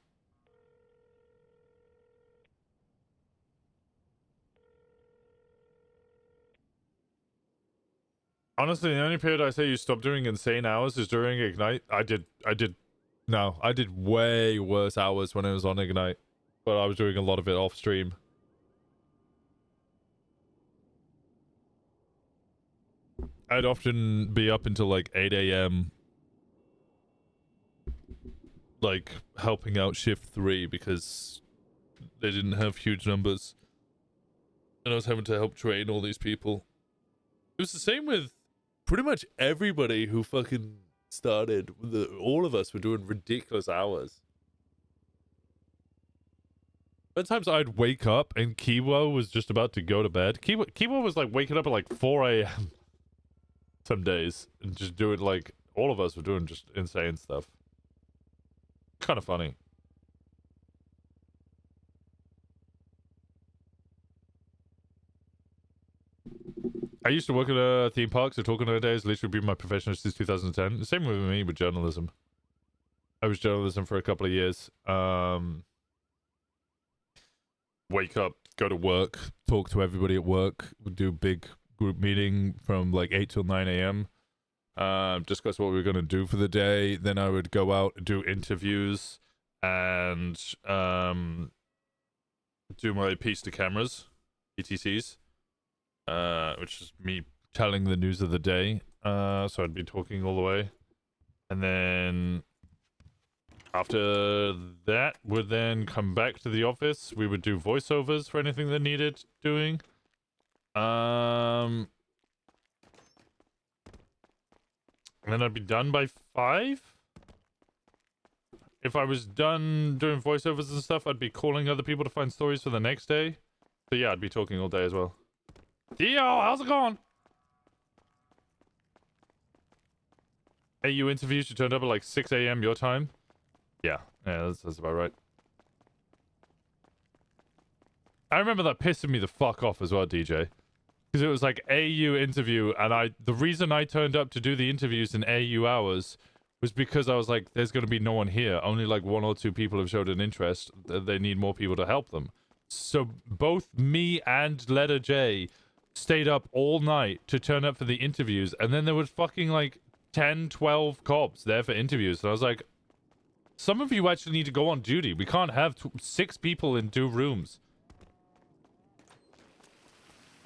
Honestly, the only period I say you stop doing insane hours is during Ignite. I did way worse hours when I was on Ignite, but I was doing a lot of it off stream. I'd often be up until like 8 a.m. like helping out shift 3 because they didn't have huge numbers. And I was having to help train all these people. It was the same with pretty much everybody who fucking started. All of us were doing ridiculous hours. Sometimes I'd wake up and Kiwo was just about to go to bed. Kiwo was like waking up at like 4 a.m. some days and just doing like, all of us were doing just insane stuff. Kind of funny. I used to work at a theme park, so talking nowadays literally been my profession since 2010. The same with me with journalism. I was journalism for a couple of years. Wake up, go to work, talk to everybody at work, would do a big group meeting from like 8 till 9 a.m. discuss what we were going to do for the day. Then I would go out and do interviews and do my piece to cameras, PTCs, which is me telling the news of the day. So I'd be talking all the way. And then after that, would then come back to the office. We would do voiceovers for anything that needed doing. And then I'd be done by 5. If I was done doing voiceovers and stuff, I'd be calling other people to find stories for the next day. So yeah, I'd be talking all day as well. Theo, how's it going? AU interviews, you turned up at like 6 a.m. your time? Yeah, that's about right. I remember that pissing me the fuck off as well, DJ. Because it was like AU interview, and the reason I turned up to do the interviews in AU hours was because I was like, there's going to be no one here. Only like 1 or 2 people have showed an interest. They need more people to help them. So both me and Letter J stayed up all night to turn up for the interviews, and then there was fucking like 10, 12 cops there for interviews. And I was like, some of you actually need to go on duty. We can't have 6 people in 2 rooms.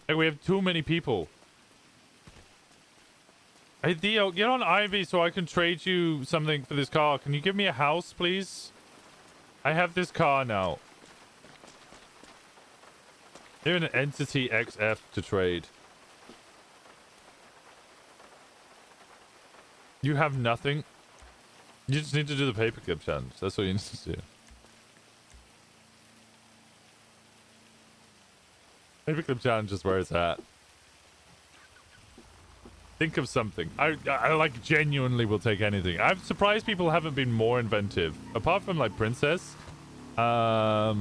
Like, we have too many people. Hey, Theo, get on Ivy so I can trade you something for this car. Can you give me a house, please? I have this car now. You have an Entity XF to trade. You have nothing? You just need to do the paperclip challenge. That's what you need to do. Paperclip challenge is where it's at. Think of something. I like genuinely will take anything. I'm surprised people haven't been more inventive. Apart from like Princess. I've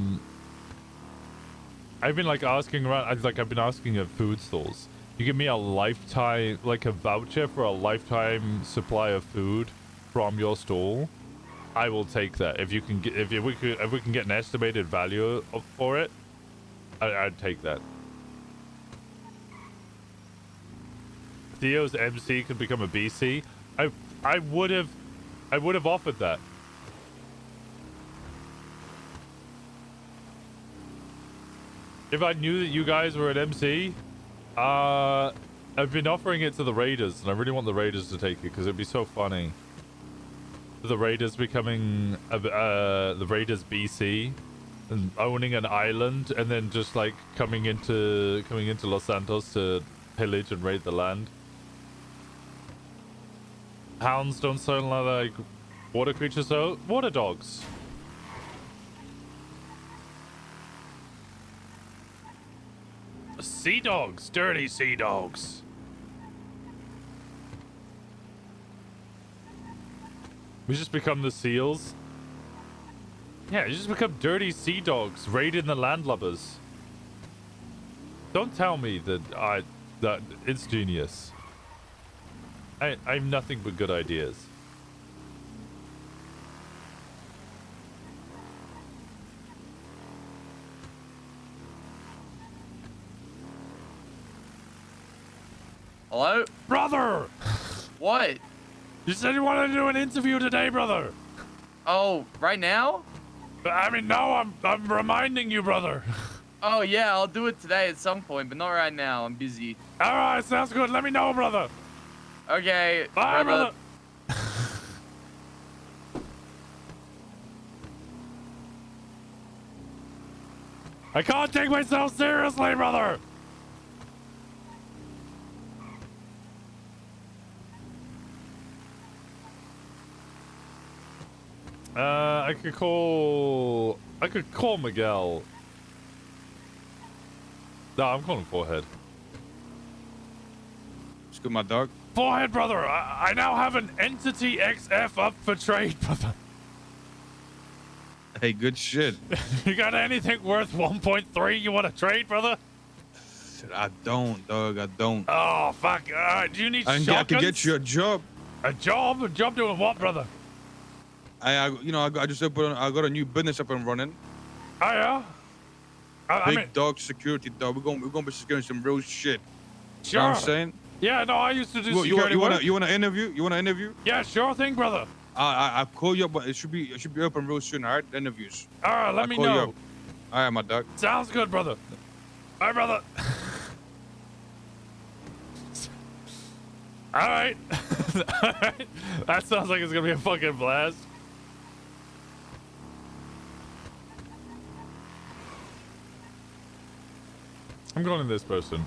been like asking around. I've been asking at food stalls. You give me a lifetime, like a voucher for a lifetime supply of food from your stall. I will take that. If you can get, if we can get an estimated value for it, I'd take that. Theo's MC could become a BC. I would have offered that. If I knew that you guys were at MC, I've been offering it to the Raiders, and I really want the Raiders to take it because it'd be so funny. The Raiders becoming the Raiders BC and owning an island, and then just like coming into Los Santos to pillage and raid the land. Hounds don't sound like water creatures, though. Water dogs. Sea dogs. Dirty sea dogs. We just become the seals. Yeah, you just become dirty sea dogs raiding the landlubbers. Don't tell me that it's genius. I have nothing but good ideas. Hello? Brother! What? You said you wanted to do an interview today, brother. Oh, right now? I mean, no, I'm reminding you, brother. Oh, yeah, I'll do it today at some point, but not right now. I'm busy. All right, sounds good. Let me know, brother. Okay. Bye, brother. I can't take myself seriously, brother. I could call Miguel. No, I'm calling Forehead. It's good, my dog. Forehead, brother. I now have an Entity XF up for trade, brother. Hey, good shit. You got anything worth 1.3 you want to trade, brother? I don't, dog. I don't. Oh, fuck. Do you need shotguns? I can get you a job. A job? A job doing what, brother? I just I got a new business up and running. Oh, yeah? Big dog security, dog. We're gonna be securing some real shit. Sure. You know what I'm saying? Yeah, no, I used to do You security work. want to interview? You want to interview? Yeah, sure thing, brother. I call you up, but it should be open real soon. All right, the interviews. All right, let I'll me call you know. up. All right, my dog. Sounds good, brother. All right, brother. All right. All right. That sounds like it's gonna be a fucking blast. I'm going to this person.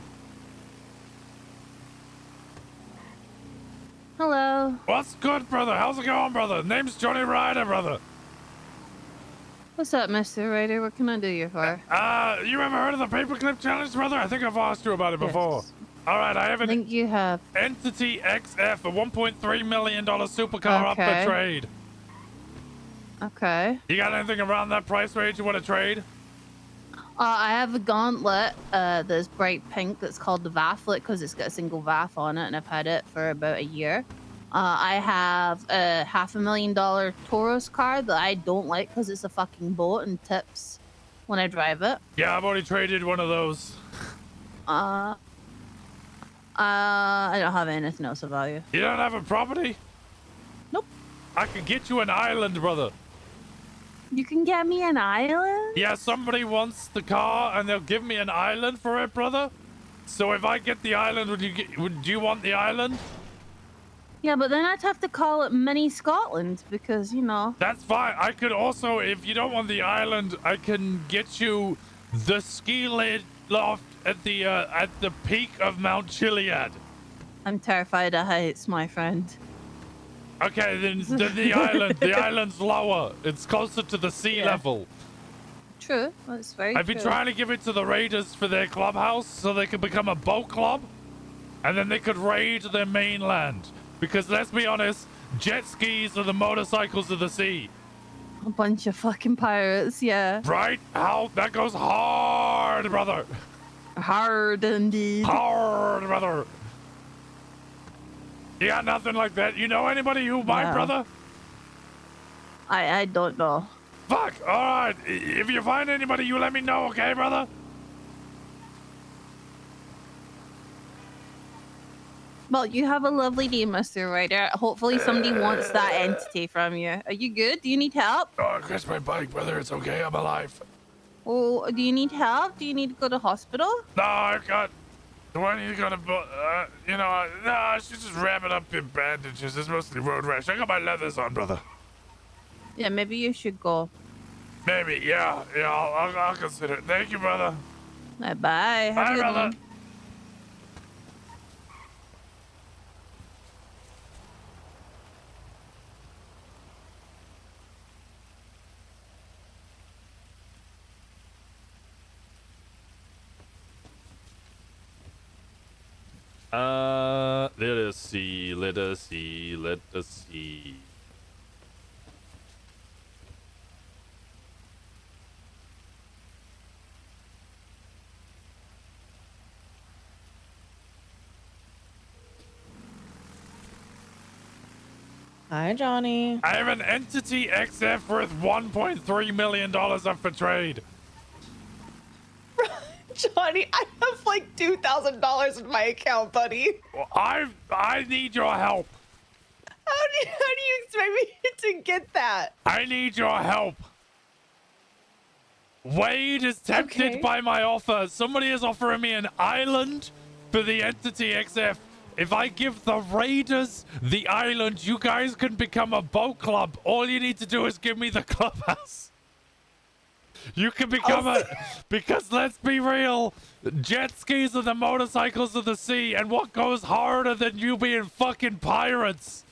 Hello. What's good, brother? How's it going, brother? Name's Johnny Ryder, brother. What's up, Mr. Ryder? What can I do you for? You ever heard of the paperclip challenge, brother? I think I've asked you about it before. Yes. All right, I have an think you have. Entity XF, a $1.3 million supercar up Okay. for trade. Okay. You got anything around that price range you want to trade? I have a gauntlet that's bright pink that's called the Vathlet because it's got a single Vath on it, and I've had it for about a year. I have a $500,000 Tauros car that I don't like because it's a fucking boat and tips when I drive it. Yeah, I've already traded one of those. I don't have anything else of value. You don't have a property? Nope. I could get you an island, brother. You can get me an island? Yeah, somebody wants the car and they'll give me an island for it, brother. So if I get the island, would you want the island? Yeah, but then I'd have to call it Mini Scotland because, you know. That's fine. I could also, if you don't want the island, I can get you the ski loft at the peak of Mount Chiliad. I'm terrified of heights, my friend. Okay, then the island. The island's lower. It's closer to the sea level. True. That's very I've been trying to give it to the Raiders for their clubhouse so they could become a boat club. And then they could raid their mainland. Because let's be honest, jet skis are the motorcycles of the sea. A bunch of fucking pirates, yeah. Right? How? That goes hard, brother. Hard indeed. Hard, brother. You got nothing like that? You know anybody who might, No. brother? I don't know. Fuck, alright. If you find anybody, you let me know, okay, brother? Well, you have a lovely day, Mr. Ryder. Hopefully somebody wants that entity from you. Are you good? Do you need help? Oh, I crashed my bike, brother. It's okay. I'm alive. Oh, do you need help? Do you need to go to hospital? No, I've got... Do I need to go to... no, I should just wrap it up in bandages. It's mostly road rash. I got my leathers on, brother. Yeah, maybe you should go. Maybe, yeah. Yeah, I'll consider it. Thank you, brother. Bye. Have Bye, a good brother. one. Let us see, let us see, let us see. Hi, Johnny. I have an Entity XF worth $1.3 million up for trade. Johnny, I have like $2,000 in my account, buddy. Well, I need your help. How do you expect me to get that? I need your help. Wade is tempted by my offer. Somebody is offering me an island for the Entity XF. If I give the Raiders the island, you guys can become a boat club. All you need to do is give me the clubhouse. You can become because let's be real, jet skis are the motorcycles of the sea, and what goes harder than you being fucking pirates?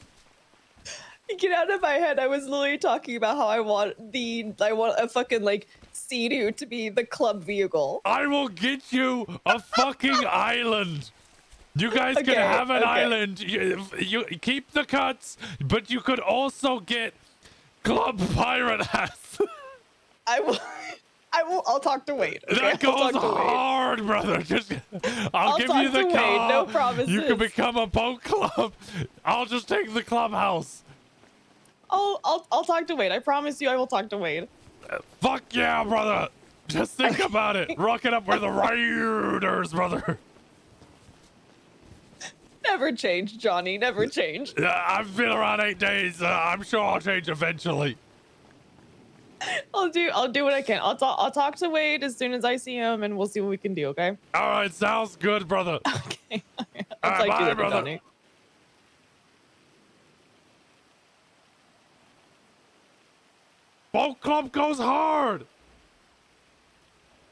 Get out of my head. I was literally talking about how I want a fucking like Sea-Doo to be the club vehicle. I will get you a fucking island. You guys can have an island. You keep the cuts, but you could also get club pirate hats. I'll talk to Wade. Okay? That goes hard, brother. I'll give you the talk to car. Wade, no promises. You can become a boat club. I'll just take the clubhouse. I'll talk to Wade. I promise you I will talk to Wade. Fuck yeah, brother. Just think about it. Rock it up. We're the Raiders, brother. Never change, Johnny. Never change. I've been around 8 days. I'm sure I'll change eventually. I'll do what I can. I'll talk to Wade as soon as I see him, and we'll see what we can do. Okay. All right, sounds good, brother. Okay. All I'll right, talk to you bye, later, brother. Johnny. Boat Club goes hard.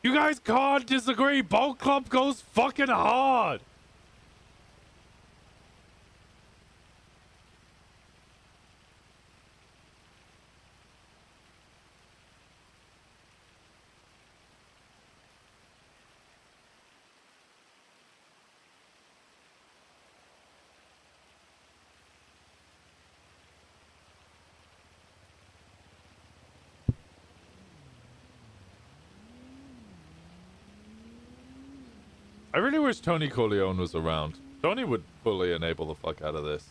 You guys can't disagree. Boat Club goes fucking hard. I really wish Tony Corleone was around. Tony would fully enable the fuck out of this.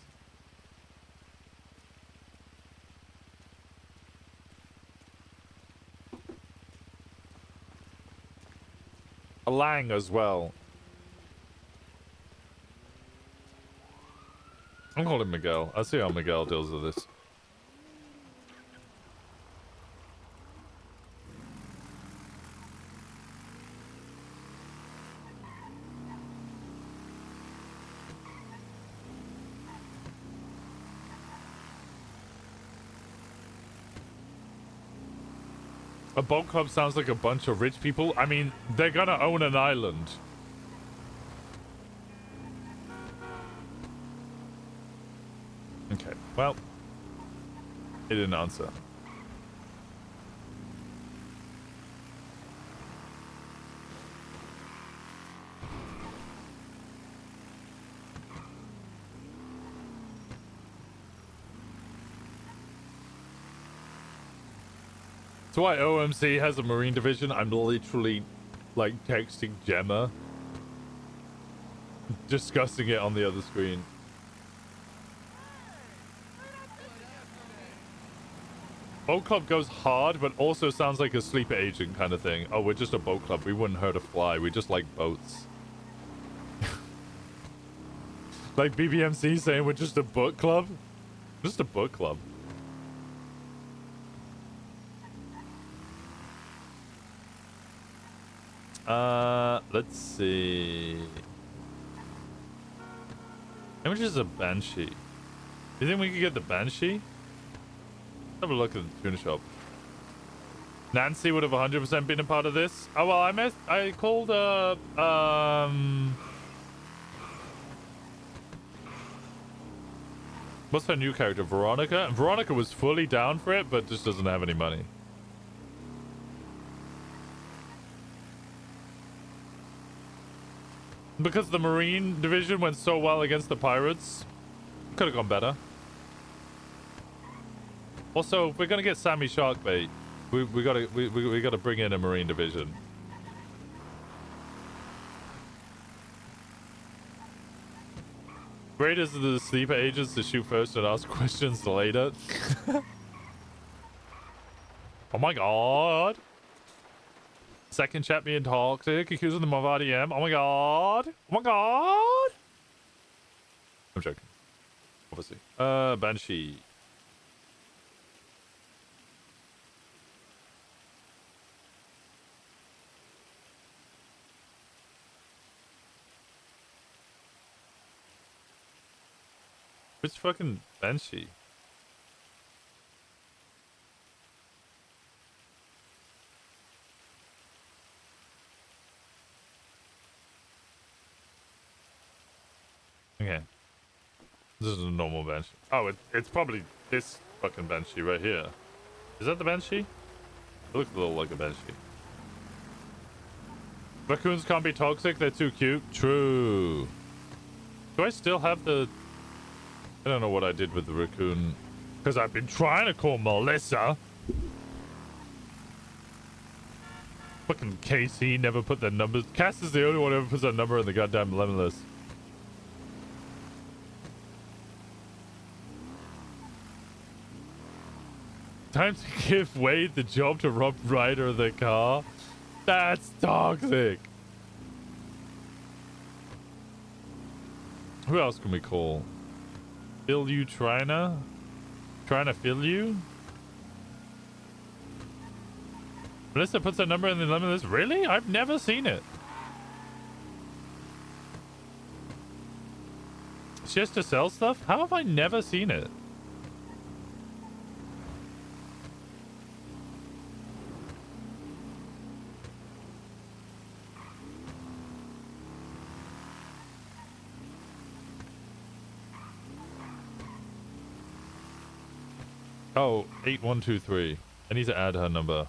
A Lang as well. I'm calling Miguel. I'll see how Miguel deals with this. A boat club sounds like a bunch of rich people. I mean, they're gonna own an island. Okay, well, he didn't answer. That's why OMC has a marine division. I'm literally like texting Gemma, discussing it on the other screen. Boat club goes hard, but also sounds like a sleeper agent kind of thing. Oh, we're just a boat club. We wouldn't hurt a fly. We just like boats. Like BBMC saying we're just a book club. Just a book club. Let's see. How much is a Banshee? Do you think we could get the Banshee? Have a look at the tuna shop. Nancy would have 100% been a part of this. Oh, well, I called, what's her new character? Veronica? And Veronica was fully down for it, but just doesn't have any money. Because the Marine division went so well against the pirates, could have gone better. Also, if we're gonna get Sammy Sharkbait, we gotta bring in a Marine division. Raiders are the sleeper agents to shoot first and ask questions later. Oh my god. Second chat being toxic, accusing them of RDM. Oh my god. Oh my god. I'm joking. Obviously. Banshee. Which fucking Banshee? Okay. This is a normal Banshee. Oh, it's probably this fucking Banshee right here. Is that the Banshee? It looks a little like a Banshee. Raccoons can't be toxic, they're too cute. True. Do I still have the... I don't know what I did with the raccoon. Because I've been trying to call Melissa. Fucking Casey never put their numbers... Cass is the only one who ever puts their number in the goddamn lemon list. Time to give Wade the job to rob Ryder the car. That's toxic. Who else can we call? Fill you Trina? Trying to fill you? Melissa puts a number in the lemon list. Really? I've never seen it. It's just to sell stuff? How have I never seen it? Oh, 8123. I need to add her number.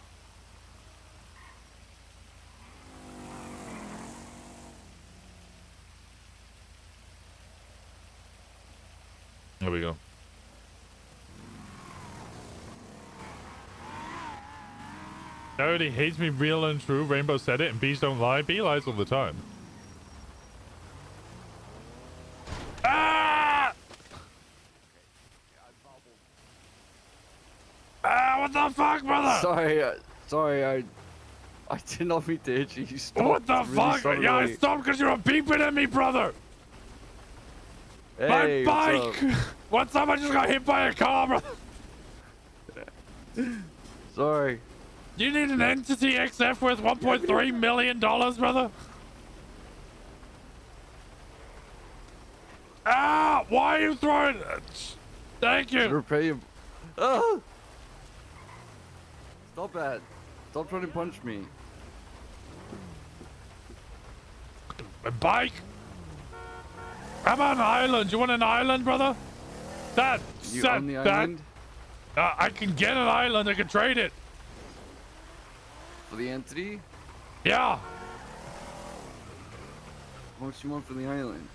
There we go. Nobody hates me real and true. Rainbow said it and bees don't lie. Bee lies all the time. Ah! Ah, what the fuck, brother? Sorry, I did not mean to hit you. You stopped. What the fuck? Yeah, I stopped because you were beeping at me, brother. Hey, my what's bike! What's up? I just got hit by a car, brother. Sorry. You need an Entity XF worth $1.3 million, brother? Ah! Why are you throwing... Thank you. Repay you. Ah! Stop that. Stop trying to punch me. A bike? How about an island? You want an island, brother? Dad, You Dad, own the Dad. island? I can get an island. I can trade it. For the entity? Yeah. How much you want for the island?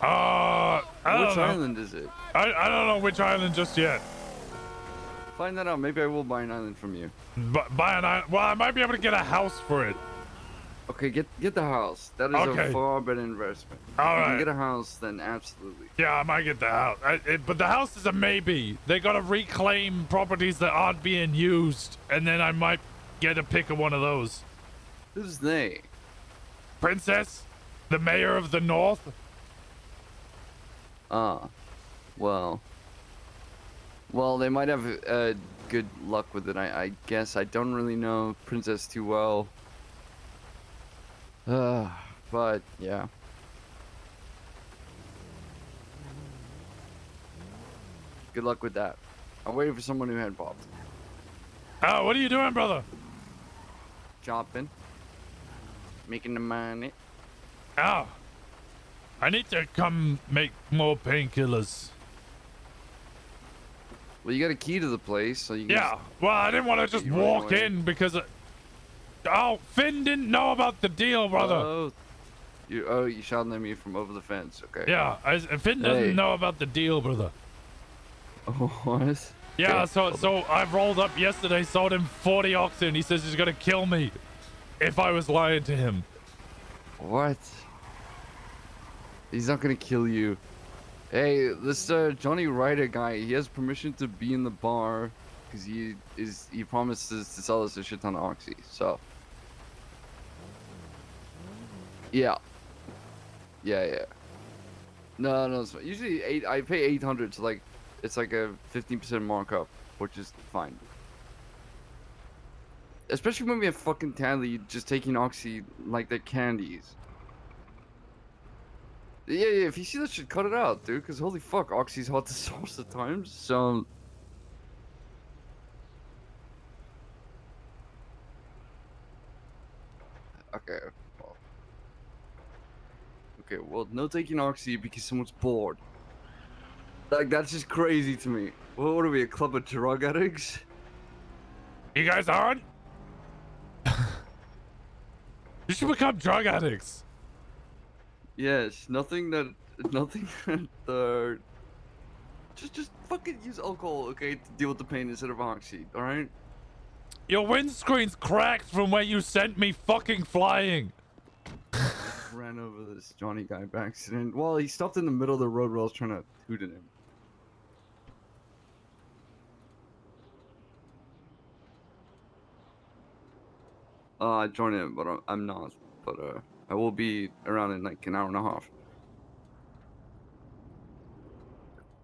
I don't Which know. island is it? I don't know which island just yet. Find that out. Maybe I will buy an island from you. Buy an island? Well, I might be able to get a house for it. Okay, get the house. That is Okay. a far better investment. All if you right. can get a house, then absolutely. Yeah, I might get the house. But the house is a maybe. They gotta reclaim properties that aren't being used, and then I might get a pick of one of those. Who's they? Princess, the mayor of the north. Ah, well, they might have good luck with it. I guess I don't really know Princess too well. But yeah. Good luck with that. I'm waiting for someone who had popped. Oh, what are you doing, brother? Chopping. Making the money. Oh, I need to come make more painkillers. Well, you got a key to the place, so you can Yeah, well, I didn't want to just you right walk away. in because... Oh, Finn didn't know about the deal, brother. Oh, you shouting at me from over the fence. Okay. Yeah, Finn doesn't Hey. know about the deal, brother. What? Yeah, Okay. so I rolled up yesterday, sold him 40 oxen. He says he's gonna kill me if I was lying to him. What? He's not gonna kill you. Hey, this Johnny Ryder guy, he has permission to be in the bar because he promises to sell us a shit ton of oxy. So yeah. No, it's fine. Usually I pay 800, so like it's like a 15% markup, which is fine. Especially when we have fucking Tally just taking oxy like they're candies. Yeah, if you see that shit, cut it out, dude, because holy fuck, oxy's hard to source at times, so... Okay, well, no taking oxy because someone's bored. Like, that's just crazy to me. What are we, a club of drug addicts? You guys on? You should become drug addicts. Yes, nothing that just fucking use alcohol, okay, to deal with the pain instead of oxy, alright? Your windscreen's cracked from where you sent me fucking flying. Ran over this Johnny guy by accident. Well, he stopped in the middle of the road while I was trying to hoot at him. I joined him, but I'm not. But I will be around in like an hour and a half.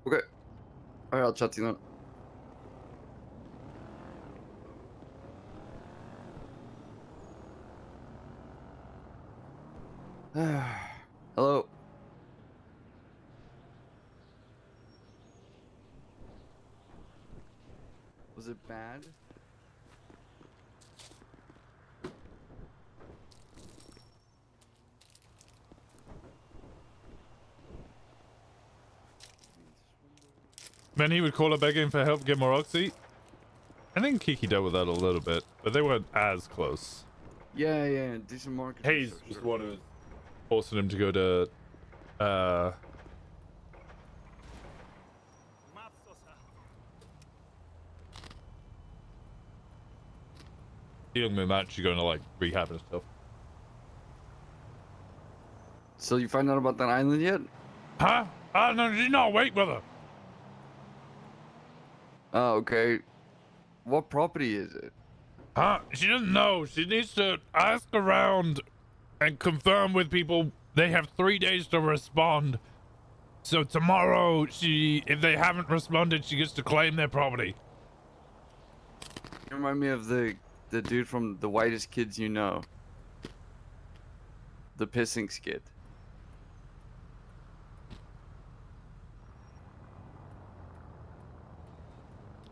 Okay. Alright, I'll chat to you then. Hello. Was it bad? Then he would call her begging for help, get more oxy. I think Kiki dealt with that a little bit, but they weren't as close. Yeah, yeah, do some market Hayes research, was sure. the one who was forcing him to go to, dealing with actually going to like rehab and stuff. So you find out about that island yet? Huh? No, she's not awake with her. Oh, okay. What property is it? Huh? She doesn't know. She needs to ask around and confirm with people. They have 3 days to respond. So tomorrow, if they haven't responded, she gets to claim their property. You remind me of the dude from The Whitest Kids You Know. The pissing skit.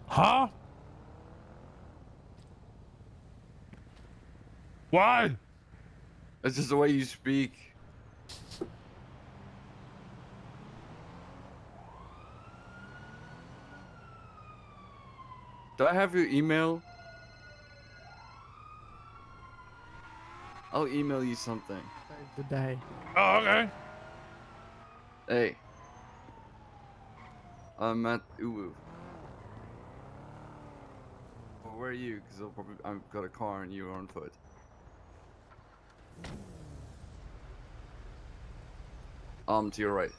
Huh? Why? It's just the way you speak. Do I have your email? I'll email you something. Good day. Oh, okay. Hey. I'm at Uwu. Well, where are you? Because I've got a car and you're on foot. To your right.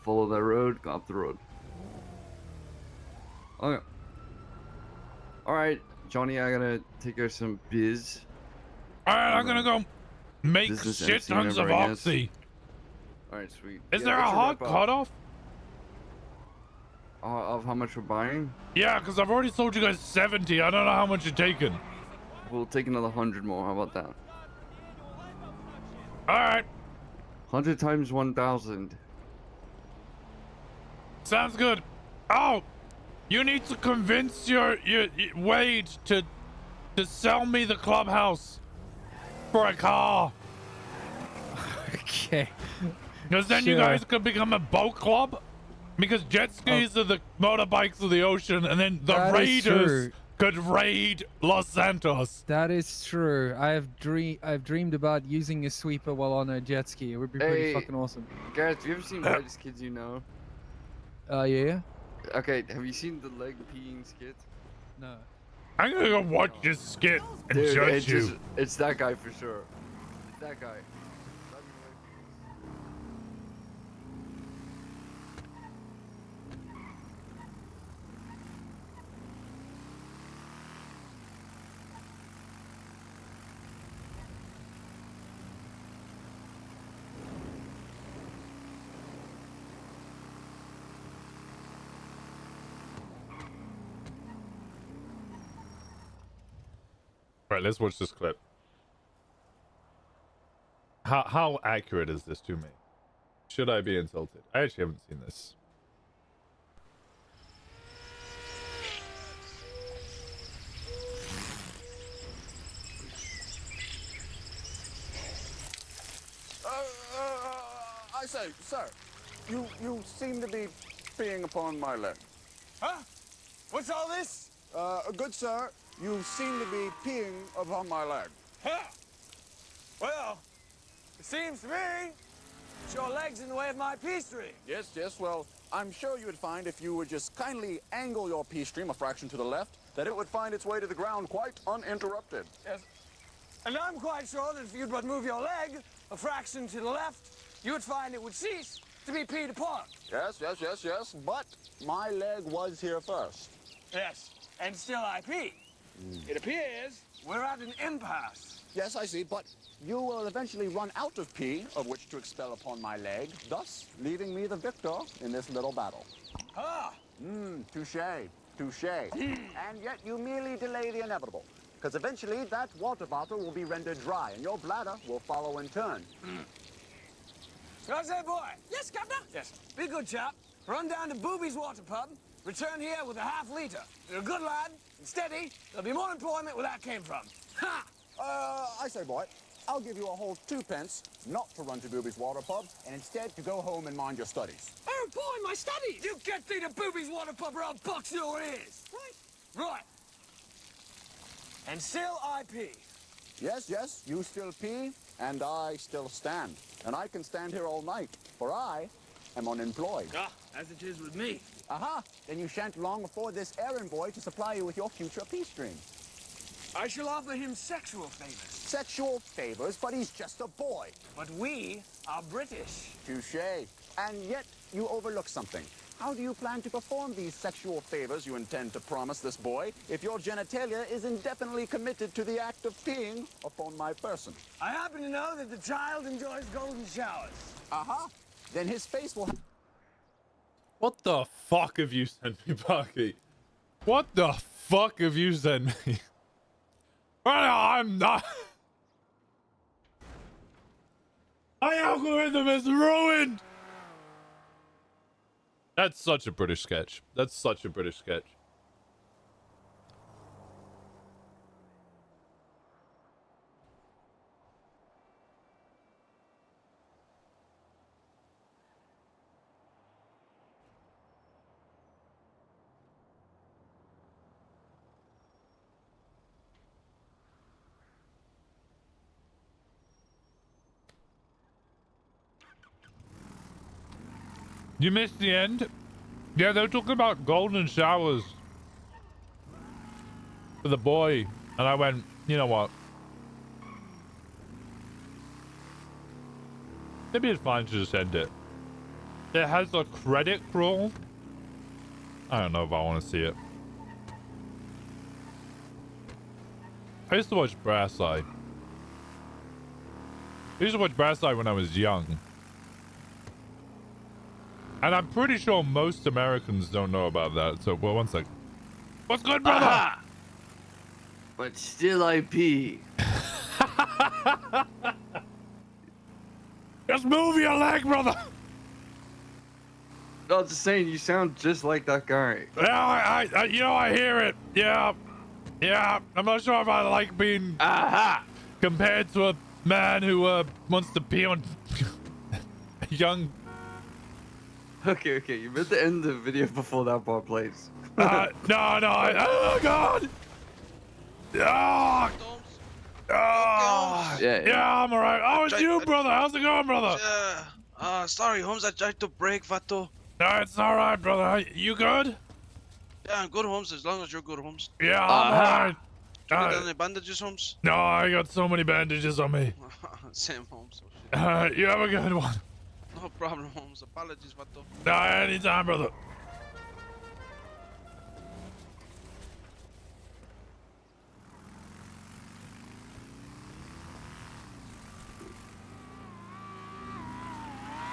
Follow that road, go up the road. Okay. Alright, Johnny, I gotta take care of some biz. Alright, I'm gonna go make Business shit MC tons of member, I guess. oxy. Alright, sweet. Is Yeah, there a what's your hard wrap up? cutoff? Of how much we're buying? Yeah, because I've already sold you guys 70. I don't know how much you're taking. We'll take another 100 more. How about that? Alright. 100 times 1,000. Sounds good. Oh, you need to convince your Wade to sell me the clubhouse for a car. Okay. Because then you Sure. guys could become a boat club. Because jet skis are the motorbikes of the ocean, and then the That is raiders true. could raid Los Santos. That is true. I've dreamed about using a sweeper while on a jet ski. It would be pretty Hey, fucking awesome. Gareth, have you ever seen Whitest Kids You Know? Yeah. Okay, have you seen the leg peeing skit? No. I'm gonna go watch this skit and Dude, judge you. It's that guy for sure. It's that guy. Right, let's watch this clip. How accurate is this to me? Should I be insulted? I actually haven't seen this. I say, sir, you seem to be peeing upon my leg. Huh? What's all this? Good sir, you seem to be peeing upon my leg. Huh? Well, it seems to me that your leg's in the way of my pee stream. Yes, well, I'm sure you would find if you would just kindly angle your pee stream a fraction to the left, that it would find its way to the ground quite uninterrupted. Yes. And I'm quite sure that if you'd but move your leg a fraction to the left, you would find it would cease to be peed upon. Yes, but my leg was here first. Yes, and still I pee. It appears we're at an impasse. Yes, I see, but you will eventually run out of pee of which to expel upon my leg, thus leaving me the victor in this little battle. Ah! Touché, touché. And yet you merely delay the inevitable, because eventually that water bottle will be rendered dry, and your bladder will follow in turn. I say, boy. Yes, Governor? Yes. Be good chap. Run down to Booby's Water Pub. Return here with a half-liter. You're a good lad and steady. There'll be more employment where that came from. Ha! I say, boy, I'll give you a whole 2 pence not to run to Booby's Water Pub, and instead to go home and mind your studies. Oh, boy, my studies! You get thee to Booby's Water Pub or I'll box your ears! Right. And still I pee. Yes, yes, you still pee, and I still stand. And I can stand here all night, for I am unemployed. Ah, as it is with me. Aha! Then you shan't long afford this errand boy to supply you with your future pea stream. I shall offer him sexual favors. Sexual favors, but he's just a boy. But we are British. Touché. And yet you overlook something. How do you plan to perform these sexual favors you intend to promise this boy if your genitalia is indefinitely committed to the act of peeing upon my person? I happen to know that the child enjoys golden showers. Aha! Then his face will... What the fuck have you sent me, Bucky? What the fuck have you sent me? I'm not... My algorithm is ruined! That's such a British sketch. That's such a British sketch. You missed the end? Yeah, they were talking about golden showers for the boy, and I went, you know what? Maybe it's fine to just end it. It has a credit crawl. I don't know if I want to see it. I used to watch Brass Eye. I used to watch Brass Eye when I was young. And I'm pretty sure most Americans don't know about that. So, well, one sec. What's good, brother? Aha! But still I pee. Just move your leg, brother. No, just saying, you sound just like that guy. Yeah, I you know, I hear it. Yeah. Yeah. I'm not sure if I like being compared to a man who wants to pee on a young... Okay, you meant to end the video before that part plays. No, oh god! Yeah, I'm alright. How is you, brother? How's it going, brother? Sorry, Holmes, I tried to break, Vato. No, it's alright, brother. You good? Yeah, I'm good, Holmes, as long as you're good, Holmes. Yeah, I'm alright. Do you got any bandages, Holmes? No, I got so many bandages on me. Same, Holmes. You have a good one. No problem, Holmes. Apologies, Vato. No, anytime, brother.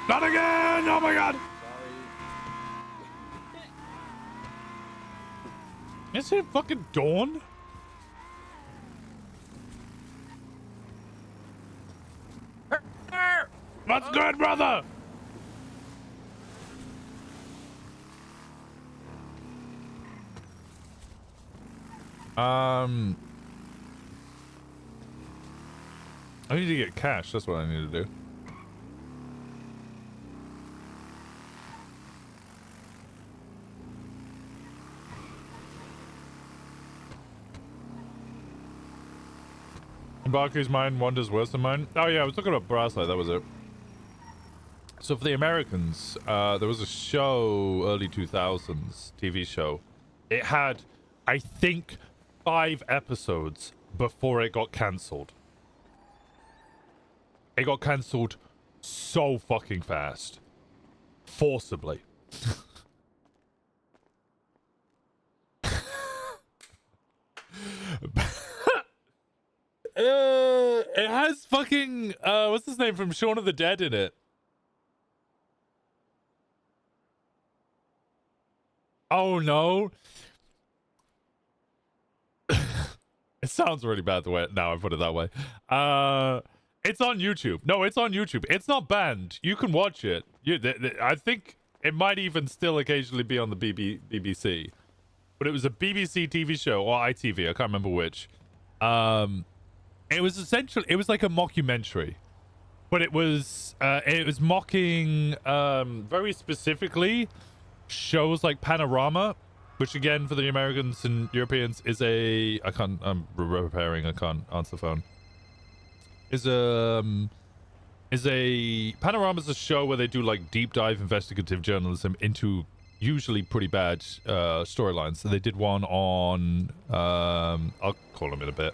Not again! Oh my god! Is it fucking dawn? What's good, brother? I need to get cash. That's what I need to do. Baku's mind wanders worse than mine. Oh yeah, I was talking about Brasslight, that was it. So for the Americans, there was a show, early 2000s, TV show. It had, I think, 5 episodes before it got cancelled. It got cancelled so fucking fast. Forcibly. It has fucking what's his name from Shaun of the Dead in it. Oh no. It sounds really bad the way now I put it that way. It's on YouTube. No, it's on YouTube. It's not banned. You can watch it. I think it might even still occasionally be on the BBC. But it was a BBC TV show or ITV. I can't remember which. It was essentially, it was like a mockumentary, but it was mocking very specifically shows like Panorama, which again for the Americans and Europeans is I'm repairing, I can't answer the phone. Panorama's a show where they do like deep dive investigative journalism into usually pretty bad storylines. So they did one on I'll call them in a bit.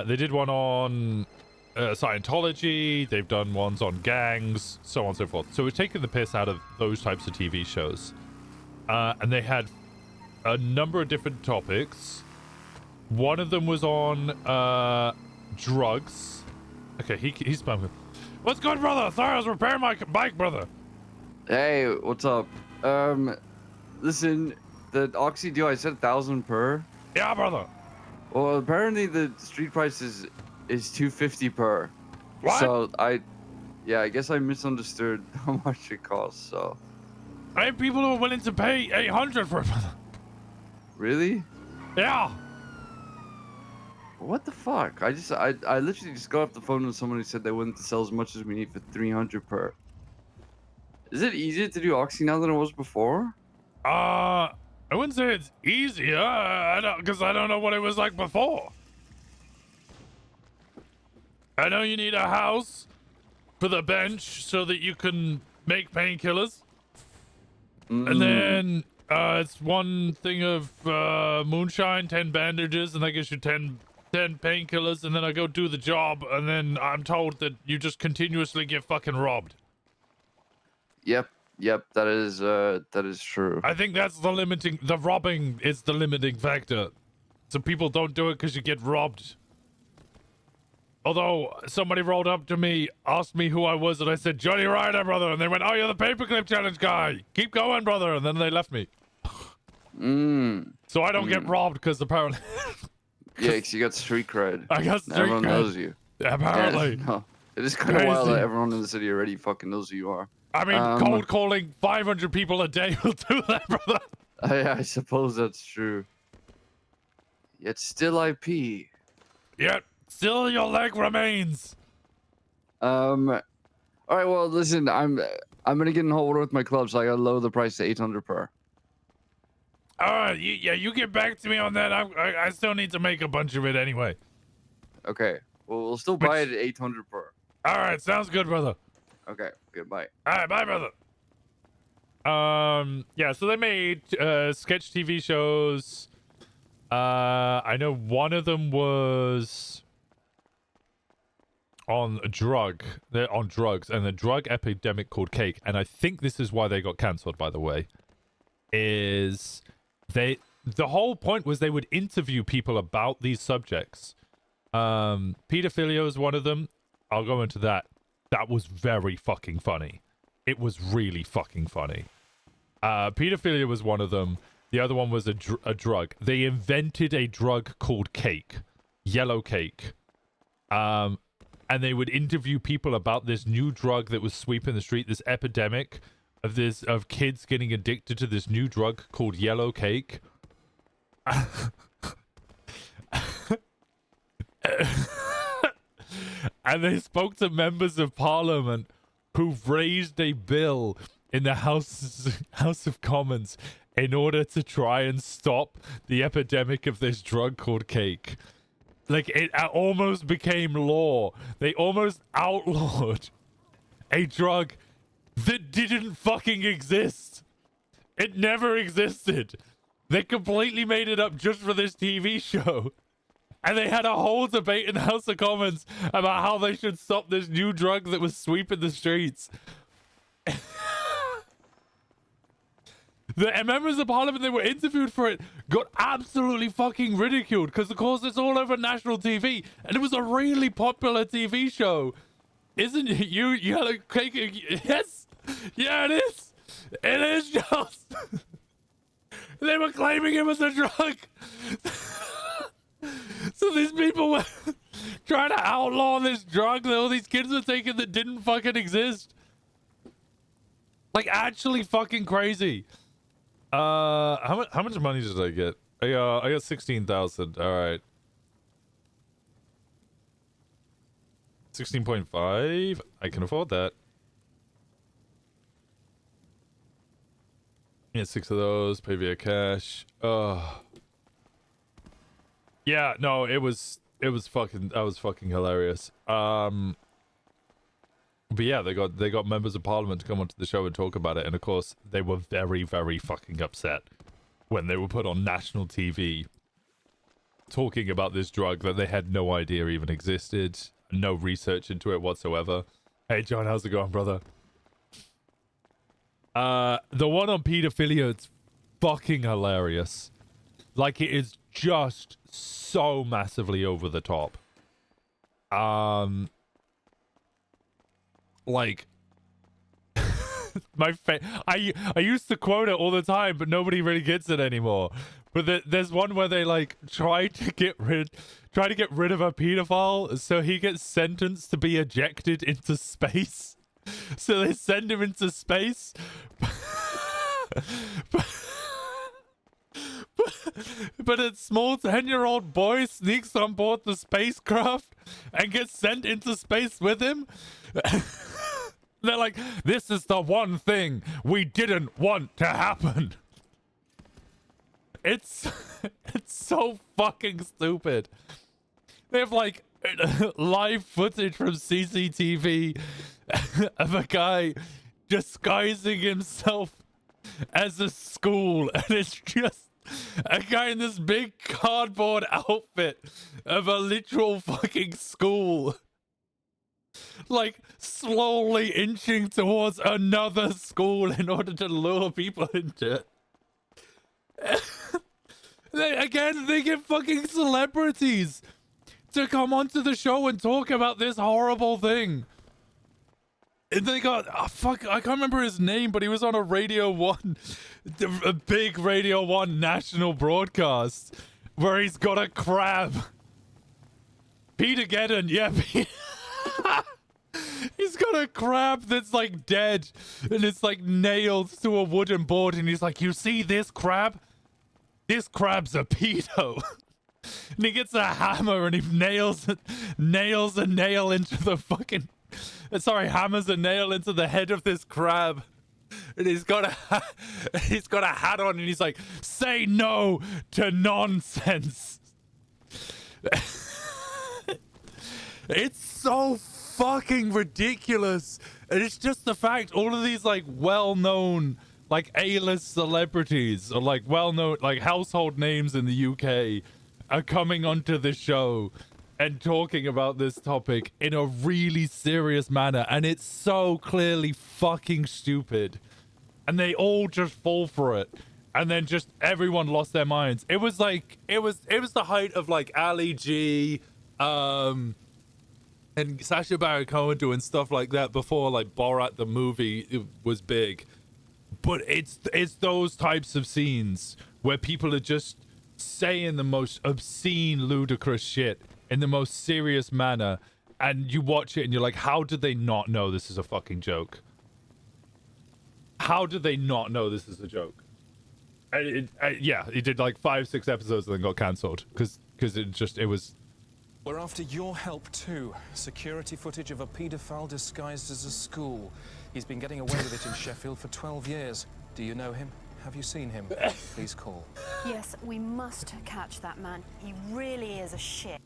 They did one on Scientology. They've done ones on gangs, so on and so forth. So we're taking the piss out of those types of TV shows. And they had a number of different topics. One of them was on drugs. Okay, he's smoking. What's good, brother? Sorry, I was repairing my bike, brother. Hey, what's up? Listen, the Oxy deal, I said 1,000 per. Yeah, brother. Well, apparently the street price is 250 per. What? So I guess I misunderstood how much it costs. So. I have people who are willing to pay 800 for it, brother. Really? Yeah. What the fuck? I literally just got off the phone with someone who said they wouldn't sell as much as we need for 300 per. Is it easier to do Oxy now than it was before? I wouldn't say it's easier, because I don't know what it was like before. I know you need a house for the bench so that you can make painkillers. And then it's one thing of moonshine, 10 bandages, and that gives you 10 painkillers, and then I go do the job, and then I'm told that you just continuously get fucking robbed. Yep, that is true. I think that's the robbing is the limiting factor. So people don't do it because you get robbed. Although somebody rolled up to me, asked me who I was, and I said, Johnny Ryder, brother. And they went, oh, you're the paperclip challenge guy. Keep going, brother. And then they left me. So I don't get robbed because apparently... Yeah, because you got street cred. I got street Everyone cred. knows you. Apparently. Yeah, no. It is kind of wild that everyone in the city already fucking knows who you are. I mean, cold calling 500 people a day will do that, brother. I suppose that's true. Yet still IP. Yet still your leg remains. All right, well, listen, I'm gonna get in hot water with my club, so I gotta lower the price to 800 per. All right, you get back to me on that. I still need to make a bunch of it anyway. Okay, well, we'll still buy it at 800 per. All right, sounds good, brother. Okay, goodbye. All right, bye, brother. Yeah, so they made sketch TV shows. I know one of them was on a drug. They're on drugs, and the drug epidemic called Cake. And I think this is why they got cancelled, by the way. Is the whole point was they would interview people about these subjects. Pedophilia is one of them. I'll go into that. That was very fucking funny. It was really fucking funny. Pedophilia was one of them. The other one was a drug. They invented a drug called Cake. Yellow Cake. And they would interview people about this new drug that was sweeping the street, this epidemic of kids getting addicted to this new drug called Yellow Cake. And they spoke to members of parliament who've raised a bill in the House of Commons in order to try and stop the epidemic of this drug called Cake. Like, it almost became law. They almost outlawed a drug that didn't fucking exist. It never existed. They completely made it up just for this TV show. And they had a whole debate in the House of Commons about how they should stop this new drug that was sweeping the streets. The members of parliament that were interviewed for it got absolutely fucking ridiculed because, of course, it's all over national TV, and it was a really popular TV show. Isn't it? You yellow cake? Yes, yeah, it is. It is just. They were claiming it was a drug. So these people were trying to outlaw this drug that all these kids were taking that didn't fucking exist. Like, actually fucking crazy. How much money did I get? I got 16,000. All right. 16.5. I can afford that. Yeah, 6 of those. Pay via cash. Yeah, no, it was fucking, that was fucking hilarious. But yeah, they got members of parliament to come onto the show and talk about it, and of course they were very, very fucking upset when they were put on national TV talking about this drug that they had no idea even existed, no research into it whatsoever. Hey John, how's it going, brother? The one on pedophilia, it's fucking hilarious. Like, it is just so massively over the top. Like, I used to quote it all the time, but nobody really gets it anymore. But there's one where they like try to get rid of a pedophile, so he gets sentenced to be ejected into space. So they send him into space. But a small 10-year-old boy sneaks on board the spacecraft and gets sent into space with him. They're like, this is the one thing we didn't want to happen. It's so fucking stupid. They have like live footage from CCTV of a guy disguising himself as a school, and it's just a guy in this big cardboard outfit of a literal fucking school, like slowly inching towards another school in order to lure people into it. They get fucking celebrities to come onto the show and talk about this horrible thing. And they got, I can't remember his name, but he was on a Radio 1, a big Radio 1 national broadcast, where he's got a crab. Peter Geddon, yeah. He's got a crab that's like dead, and it's like nailed to a wooden board, and he's like, you see this crab? This crab's a pedo. And he gets a hammer and he nails a nail into the fucking... Sorry, hammers a nail into the head of this crab. And he's got a hat on, and he's like, say no to nonsense. It's so fucking ridiculous. And it's just the fact all of these like well-known like A-list celebrities or like well-known like household names in the UK are coming onto the show and talking about this topic in a really serious manner, and it's so clearly fucking stupid, and they all just fall for it, and then just everyone lost their minds. It was like it was the height of like Ali G and Sacha Baron Cohen doing stuff like that before like Borat the movie was big. But it's those types of scenes where people are just saying the most obscene, ludicrous shit in the most serious manner, and you watch it and you're like, how did they not know this is a fucking joke? How did they not know this is a joke? Yeah, he did like 5-6 episodes and then got cancelled because it was... We're after your help too. Security footage of a paedophile disguised as a school. He's been getting away with it in Sheffield for 12 years. Do you know him? Have you seen him? Please call. Yes, we must catch that man. He really is a shit.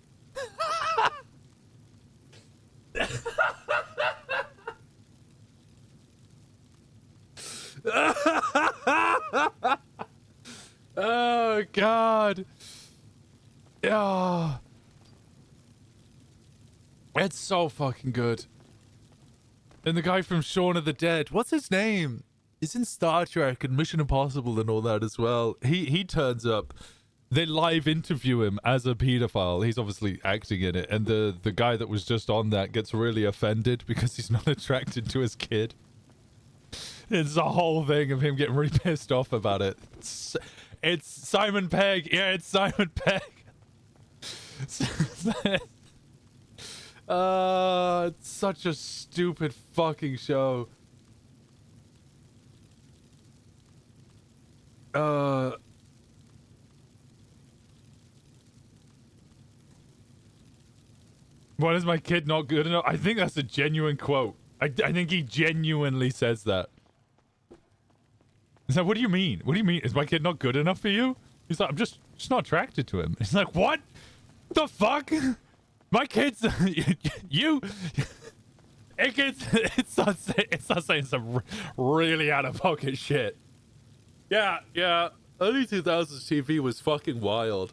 Oh God. Yeah. It's so fucking good. And the guy from Shaun of the Dead, what's his name? It's in Star Trek and Mission Impossible and all that as well. He turns up. They live interview him as a pedophile. He's obviously acting in it, and the guy that was just on that gets really offended because he's not attracted to his kid. It's a whole thing of him getting really pissed off about it. It's Simon Pegg. Yeah, it's Simon Pegg. It's such a stupid fucking show. Why is my kid not good enough? I think that's a genuine quote. I think he genuinely says that. He's like, what do you mean? What do you mean? Is my kid not good enough for you? He's like, I'm just not attracted to him. He's like, what? The fuck? My kid's you. It starts saying some really out of pocket shit. Yeah. Early 2000s TV was fucking wild.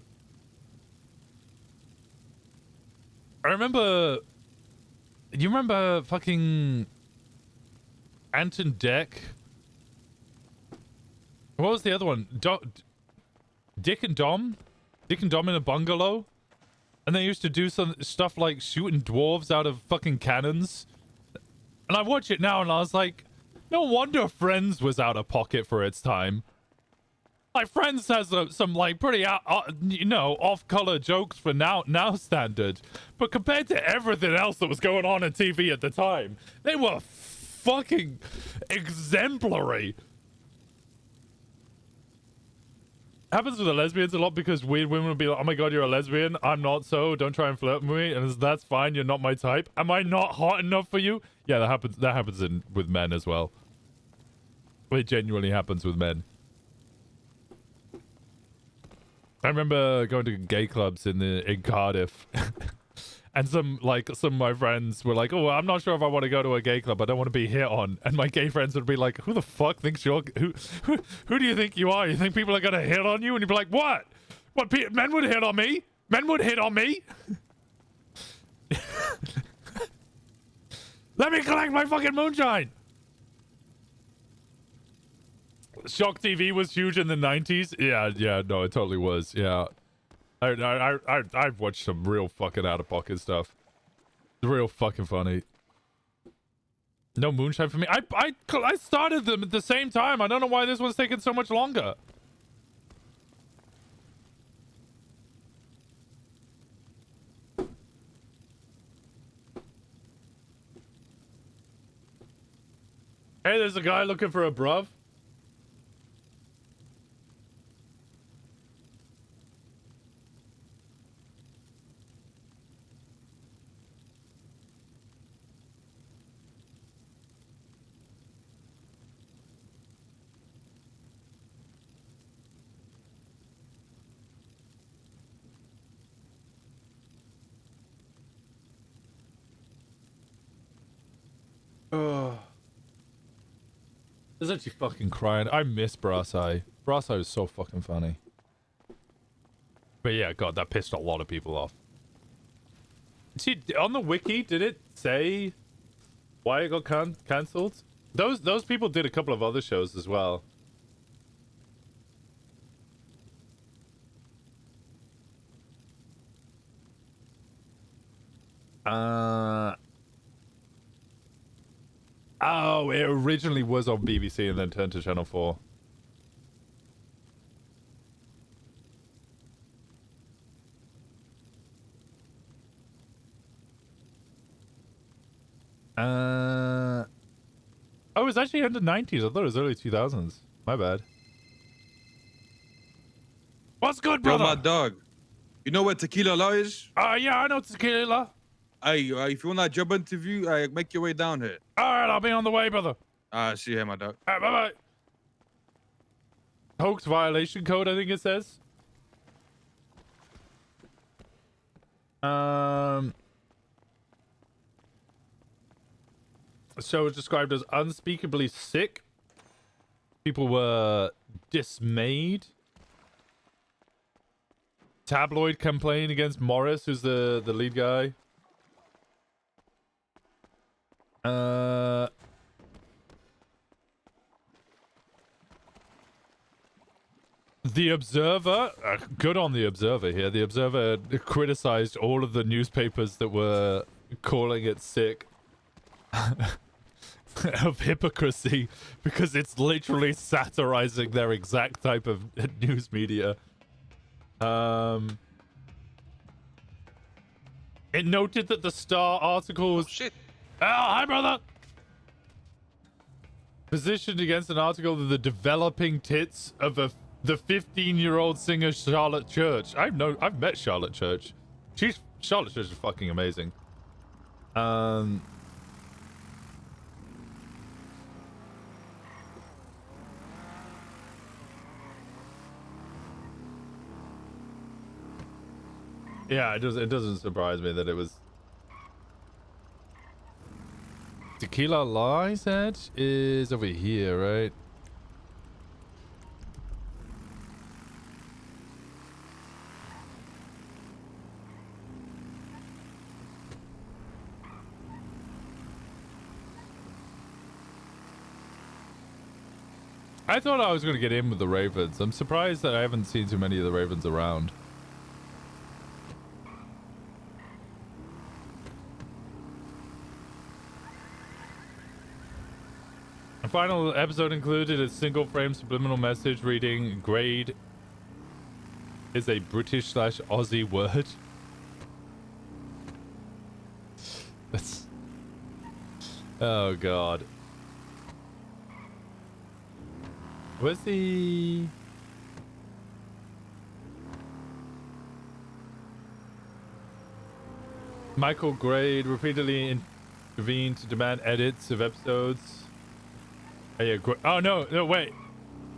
I remember. Do you remember fucking Anton Deck? What was the other one? Dick and Dom? Dick and Dom in a bungalow? And they used to do some stuff like shooting dwarves out of fucking cannons. And I watch it now and I was like, no wonder Friends was out of pocket for its time. Like, Friends has some like pretty off-color jokes for now standards. But compared to everything else that was going on in TV at the time, they were fucking exemplary. Happens with the lesbians a lot because weird women will be like, oh my god, you're a lesbian. I'm not, so don't try and flirt with me. And that's fine, you're not my type. Am I not hot enough for you? Yeah, that happens with men as well. It genuinely happens with men. I remember going to gay clubs in Cardiff. And some of my friends were like, oh, I'm not sure if I want to go to a gay club. I don't want to be hit on. And my gay friends would be like, who the fuck thinks you're... Who do you think you are? You think people are going to hit on you? And you'd be like, what? What? Men would hit on me? Men would hit on me? Let me collect my fucking moonshine! Shock TV was huge in the 90s. Yeah, no, it totally was. Yeah. I've watched some real fucking out-of-pocket stuff. It's real fucking funny. No moonshine for me. I started them at the same time. I don't know why this one's taking so much longer. Hey, there's a guy looking for a bruv. Oh. This is actually fucking crying. I miss Brass Eye. Brass Eye was so fucking funny. But yeah, god, that pissed a lot of people off. See, on the wiki, did it say why it got cancelled? Those people did a couple of other shows as well. Oh, it originally was on BBC and then turned to Channel 4. Oh, it was actually end of 90s. I thought it was early 2000s. My bad. What's good, brother? Yo, my dog. You know what Tequila Law is? Yeah, I know Tequila Law. Hey, if you want that job interview, make your way down here. Alright, I'll be on the way, brother. See you here, my dog. Alright, bye-bye. Hoax violation code, I think it says. So it was described as unspeakably sick. People were dismayed. Tabloid campaign against Morris, who's the lead guy. The Observer, good on the Observer here. The Observer criticized all of the newspapers that were calling it sick of hypocrisy because it's literally satirizing their exact type of news media. It noted that the Star article was... Oh, shit. Oh, hi, brother! Positioned against an article of the developing tits of the 15-year-old singer Charlotte Church. I've met Charlotte Church. Charlotte Church is fucking amazing. Yeah, it doesn't surprise me that it was Tequila Lie's Edge is over here, right? I thought I was going to get in with the Ravens. I'm surprised that I haven't seen too many of the Ravens around. The final episode included a single frame subliminal message reading, "Grade is a British/Aussie word." That's... Oh god. Where's the... Michael Grade repeatedly intervened to demand edits of episodes. Oh, yeah, oh no, wait.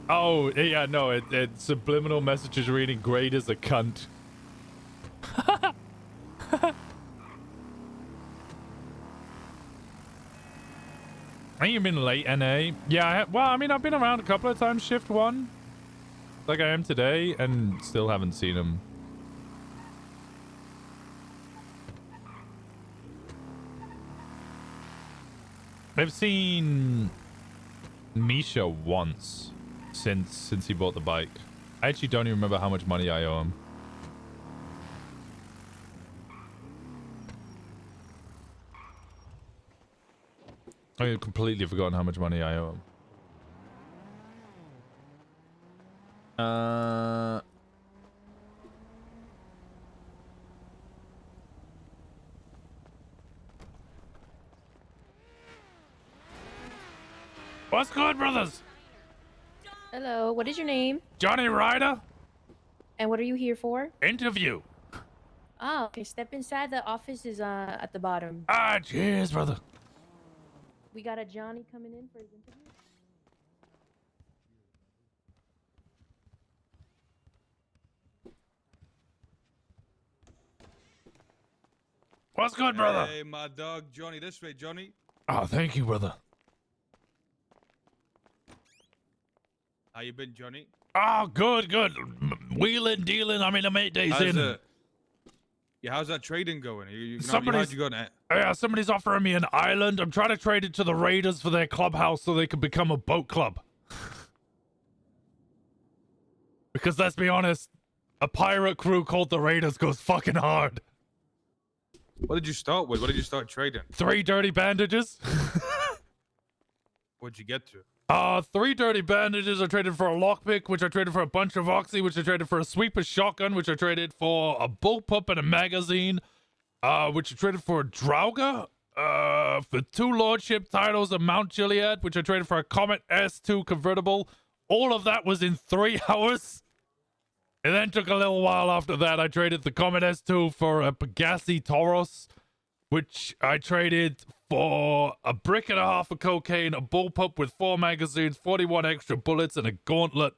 Oh, yeah, no, it's subliminal messages reading, "Grade is a cunt." Ain't you been late, NA? Yeah, well, I mean, I've been around a couple of times, shift one. Like I am today, and still haven't seen him. I've seen Misha once since he bought the bike. I actually don't even remember how much money I owe him. I've completely forgotten how much money I owe him. What's good, brothers? Hello, what is your name? Johnny Ryder. And what are you here for? Interview. Oh, okay, step inside. The office is at the bottom. Ah, cheers, brother. We got a Johnny coming in for his interview. What's good, brother? Hey, my dog, Johnny. This way, Johnny. Oh, thank you, brother. How you been, Johnny? Oh, good. Wheeling, dealing. I mean, I'm 8 days in. Yeah, how's that trading going? You Somebody's offering me an island. I'm trying to trade it to the Raiders for their clubhouse so they can become a boat club. Because let's be honest, a pirate crew called the Raiders goes fucking hard. What did you start with? What did you start trading? 3 dirty bandages. What'd you get to? 3 dirty bandages. I traded for a lockpick, which I traded for a bunch of oxy, which I traded for a sweeper shotgun, which I traded for a bullpup and a magazine, which I traded for a Drauga, for 2 lordship titles, a Mount Gilead, which I traded for a Comet S2 convertible. All of that was in 3 hours. It then took a little while after that. I traded the Comet S2 for a Pegassi Tauros, which I traded for a brick and a half of cocaine, a bullpup with 4 magazines, 41 extra bullets, and a gauntlet.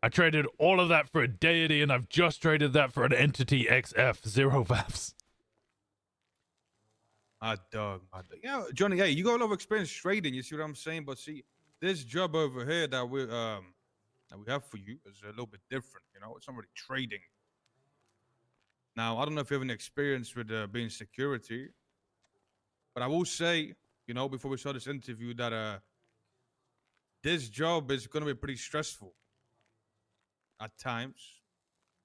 I traded all of that for a deity, and I've just traded that for an Entity XF, 0 VAPs. My dog. Yeah, Johnny, hey, you got a lot of experience trading, you see what I'm saying? But see, this job over here that we have for you is a little bit different, you know? It's not really trading. Now, I don't know if you have any experience with being security, but I will say, you know, before we start this interview, that this job is going to be pretty stressful. at times.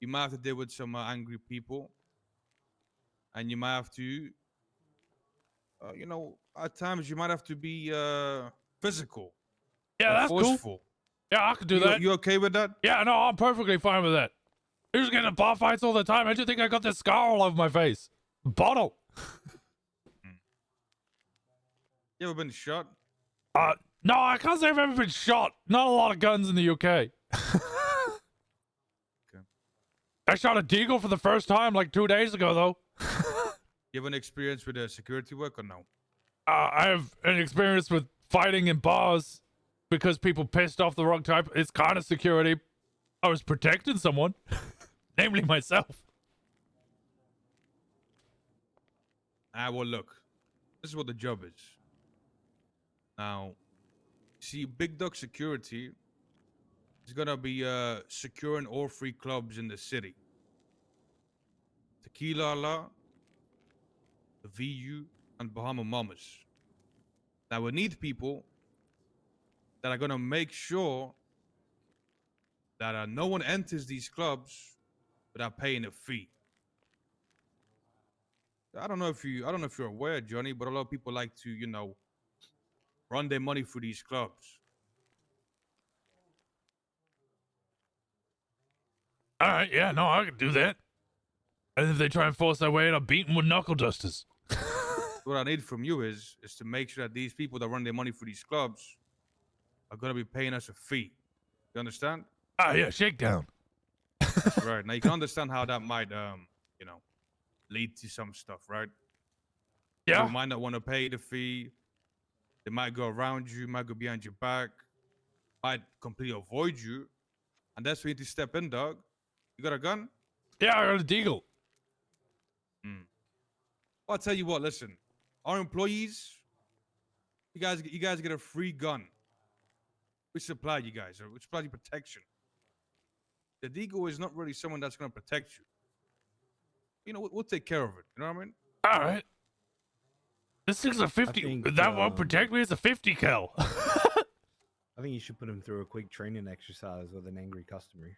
You might have to deal with some angry people, and you might have to, you know, at times you might have to be physical. Yeah, or that's forceful. cool. Yeah, I could do that. You okay with that? Yeah, no, I'm perfectly fine with that. You're just getting in bar fights all the time. How do you think I got this scar all over my face? Bottle. You ever been shot? No, I can't say I've ever been shot. Not a lot of guns in the UK. Okay. I shot a deagle for the first time like 2 days ago, though. You have an experience with security work or no? I have an experience with fighting in bars because people pissed off the wrong type. It's kind of security. I was protecting someone, namely myself. Well, look. This is what the job is. Now, see, Big Dog Security is gonna be securing all 3 clubs in the city: Tequila La, the VU, and Bahama Mamas. Now, we need people that are gonna make sure that no one enters these clubs without paying a fee. I don't know if you're aware, Johnny, but a lot of people like to, you know, run their money through these clubs. All right, yeah, no, I can do that. And if they try and force their way in, I'll beat them with knuckle dusters. What I need from you is to make sure that these people that run their money through these clubs are gonna be paying us a fee. You understand? Ah, yeah, shakedown. That's right. Now you can understand how that might, you know, lead to some stuff, right? Yeah. You might not want to pay the fee. They might go around you, might go behind your back, might completely avoid you, and that's where you need to step in, dog. You got a gun? Yeah, I got a deagle. Well, I'll tell you what. Listen, our employees, you guys get a free gun. We supply you guys. We supply you protection. The deagle is not really someone that's gonna protect you. You know, we'll take care of it. You know what I mean? All right. This thing's a 50. That won't protect me. It's a 50 cal. I think you should put him through a quick training exercise with an angry customer.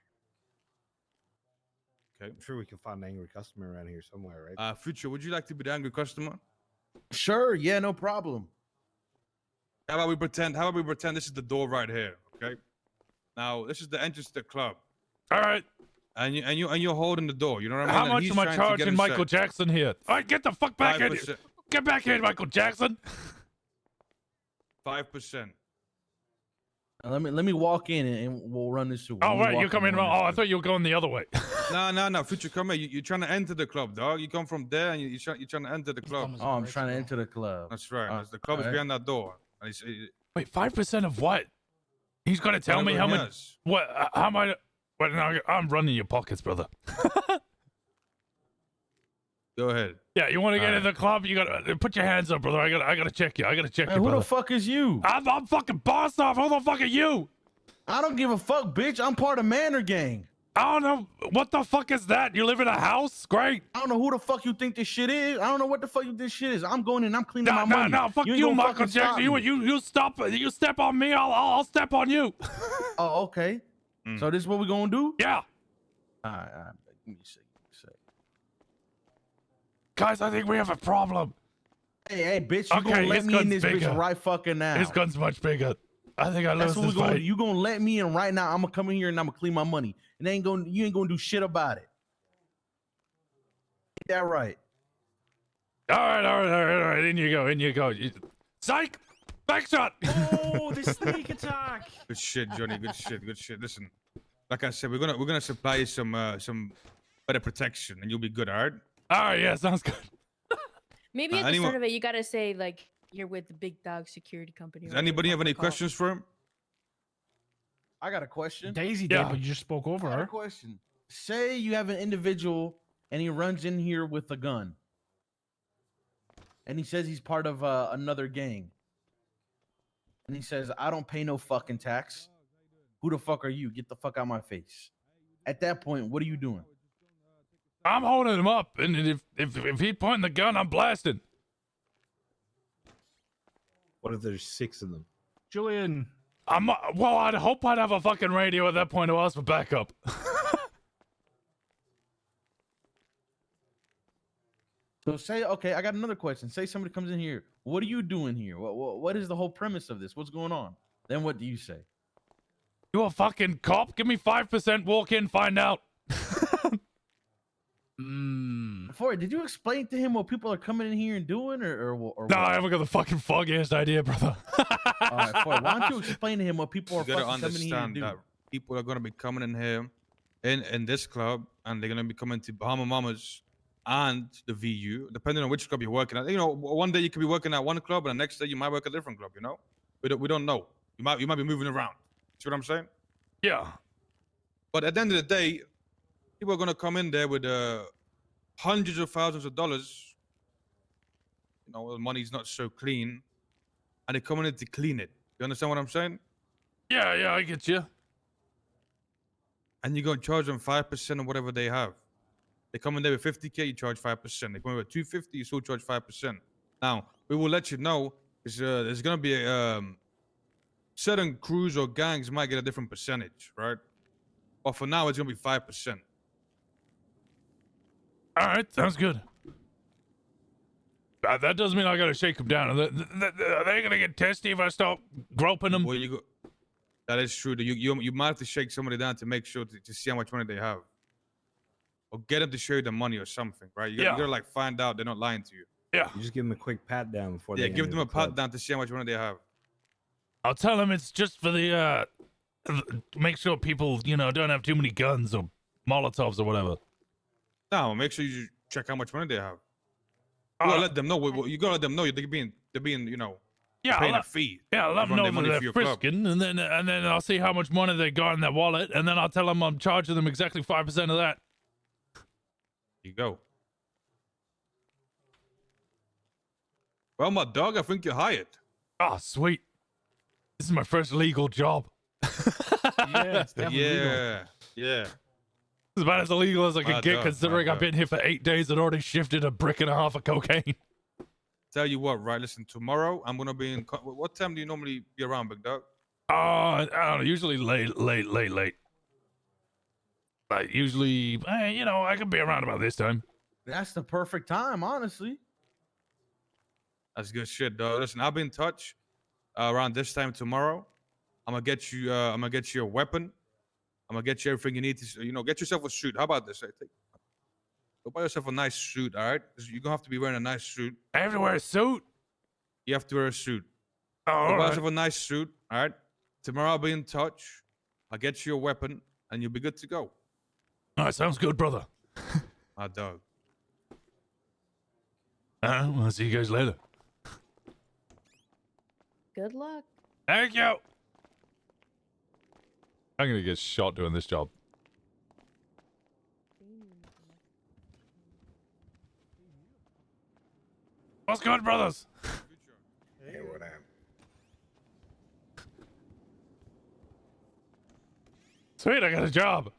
Okay. I'm sure we can find an angry customer around here somewhere, right? Future, would you like to be the angry customer? Sure. Yeah, no problem. How about we pretend this is the door right here? Okay. Now this is the entrance to the club. All right. And you're holding the door. You know what I mean? How And much he's am I trying to get charging Michael inside. Jackson here? All right, get the fuck back in. 5%. Get back in, Michael Jackson. 5%. Let me walk in and we'll run this through. Oh, right, you come in. Oh, I thought you were going the other way. No, Future, come here. You're trying to enter the club, dog. You come from there and you're trying to enter the club. Oh, I'm trying to enter the club. That's right. The club is behind that door. And Wait, 5% of what? He's got to tell me how Whatever he much. has. What? How am I? Well, no, I'm running your pockets, brother. Go ahead. Yeah, you want to get All in the club? You gotta put your hands up, brother. I gotta check you. I gotta check Man, you, who brother. the fuck is you? I'm fucking boss off. Who the fuck are you? I don't give a fuck, bitch. I'm part of Manor Gang. I don't know. What the fuck is that? You live in a house? Great. I don't know who the fuck you think this shit is. I don't know what the fuck this shit is. I'm going in. I'm cleaning my money. No, fuck ain't you, gonna Michael fucking stop Jackson. me. You stop. You step on me. I'll step on you. Oh, okay. So this is what we're gonna do? Yeah. All right. Let me see. Guys, I think we have a problem. Hey, bitch, you gonna let his me in gun's this bigger. bitch right fucking now. His gun's much bigger. I think I That's lost what we're this gonna fight. do. You gonna let me in right now. I'm gonna come in here and I'm gonna clean my money. And you ain't gonna do shit about it. Get that right. All right. In you go. Psych! Back shot! Oh, the sneak attack! Good shit, Johnny. Good shit. Listen, like I said, we're gonna supply you some better protection, and you'll be good. All right. All right. Yeah, sounds good. Maybe at the anyone- start of it, you gotta say like you're with the Big Dog Security Company. Does anybody have any questions for him? I got a question. Daisy did, but you just spoke over I got a her. question. Say you have an individual and he runs in here with a gun. And he says he's part of another gang. And he says, I don't pay no fucking tax. Who the fuck are you? Get the fuck out of my face. At that point, what are you doing? I'm holding him up, and if he pointing the gun, I'm blasting. What if there's 6 of them? Julian. Well, I'd hope I'd have a fucking radio at that point to ask for backup. So say, okay, I got another question. Say somebody comes in here. What are you doing here? What is the whole premise of this? What's going on? Then what do you say? You a fucking cop? Give me 5%, walk in, find out. Before, did you explain to him what people are coming in here and doing, or No, what? I haven't got the fucking foggiest idea, brother. All right, Ford, why don't you explain to him what people are You gotta fucking coming in here to understand do? that people are gonna be coming in here, in this club, and they're gonna be coming to Bahama Mamas and the VU, depending on which club you're working at. You know, one day you could be working at one club, and the next day you might work at a different club. You know, we don't know. You might be moving around. See what I'm saying? Yeah. But at the end of the day, people are gonna come in there with hundreds of thousands of dollars. You know, the money's not so clean, and they're coming in to clean it. You understand what I'm saying? Yeah, I get you. And you're gonna charge them 5% of whatever they have. They come in there with 50K, you charge 5%. They come in with 250, you still charge 5%. Now we will let you know because there's gonna be certain crews or gangs might get a different percentage, right? But for now, it's gonna be 5%. All right, sounds good. That doesn't mean I gotta shake them down. Are they gonna get testy if I start groping them? Well, that is true. You might have to shake somebody down to make sure to see how much money they have, or get them to show you the money or something, right? You gotta like find out they're not lying to you. Yeah. You just give them a quick pat down before they give enter them a the club. pat down to see how much money they have. I'll tell them it's just for the make sure people, don't have too many guns or Molotovs or whatever. No, make sure you check how much money they have. You gotta let them know. You gotta let them know they're being, paying a fee. Yeah, I'll let them to run know their money that for they're your club. frisking, and then I'll see how much money they got in their wallet, and then I'll tell them I'm charging them exactly 5% of that. You go. Well, my dog, I think you're hired. Oh, sweet. This is my first legal job. Yeah. It's about as illegal as I could get, dog, considering my I've been here for 8 days and already shifted 1.5 bricks of cocaine. Tell you what, right? Listen, tomorrow I'm gonna be in. What time do you normally be around, big dog? I don't know, usually late. Like, usually, I could be around about this time. That's the perfect time, honestly. That's good shit, dog. Listen, I'll be in touch around this time tomorrow. I'm gonna get you. I'm gonna get you a weapon. I'm gonna get you everything you need to. Get yourself a suit. How about this? Go buy yourself a nice suit, all right? You're gonna have to be wearing a nice suit. I have to wear a suit? You have to wear a suit. Oh, Go all buy right. yourself a nice suit, all right? Tomorrow I'll be in touch. I'll get you a weapon, and you'll be good to go. All right, sounds good, brother. My dog. I'll see you guys later. Good luck. Thank you. I'm gonna get shot doing this job. What's good, brothers? Hey, what up? Sweet, I got a job.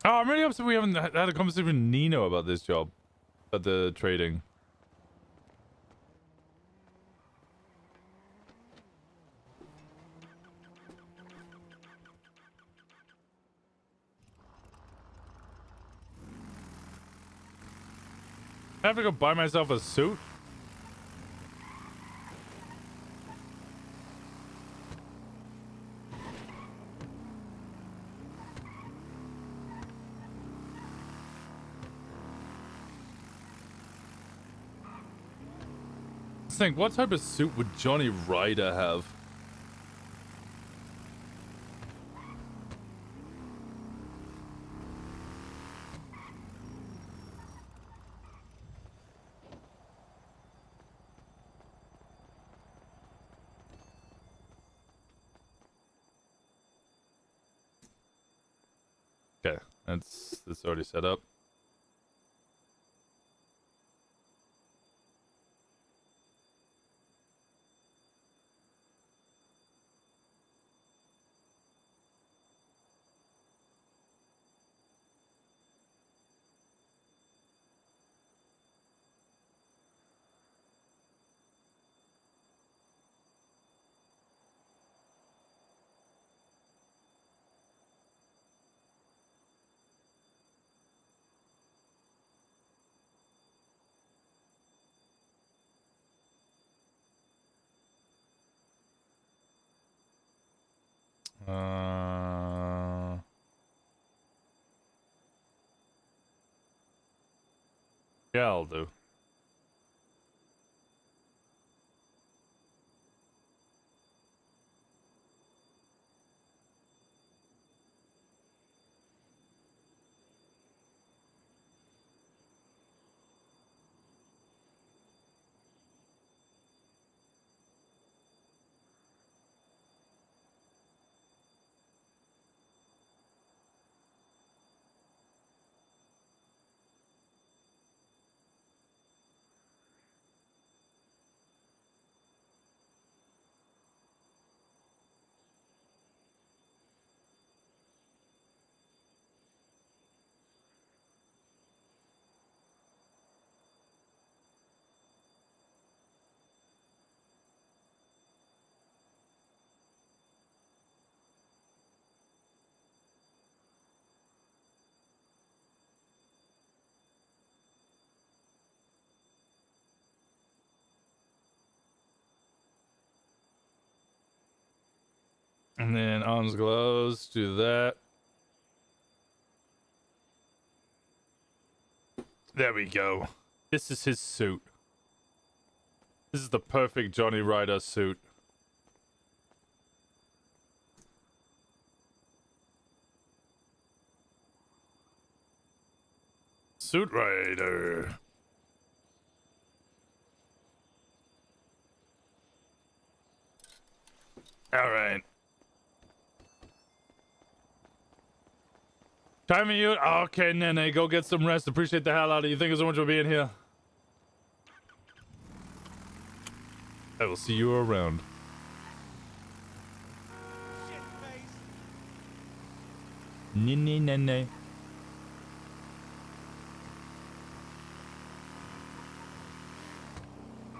Oh, I'm really upset we haven't had a conversation with Nino about this job. About the trading. I have to go buy myself a suit? Think, what type of suit would Johnny Ryder have? Okay, that's already set up. Yeah, I'll do. And then arms, gloves, do that. There we go. This is his suit. This is the perfect Johnny Ryder suit. Suit Ryder. All right. Time of you. Okay, Nene, go get some rest. Appreciate the hell out of you. Thank you so much for being here. I will see you around. Nene.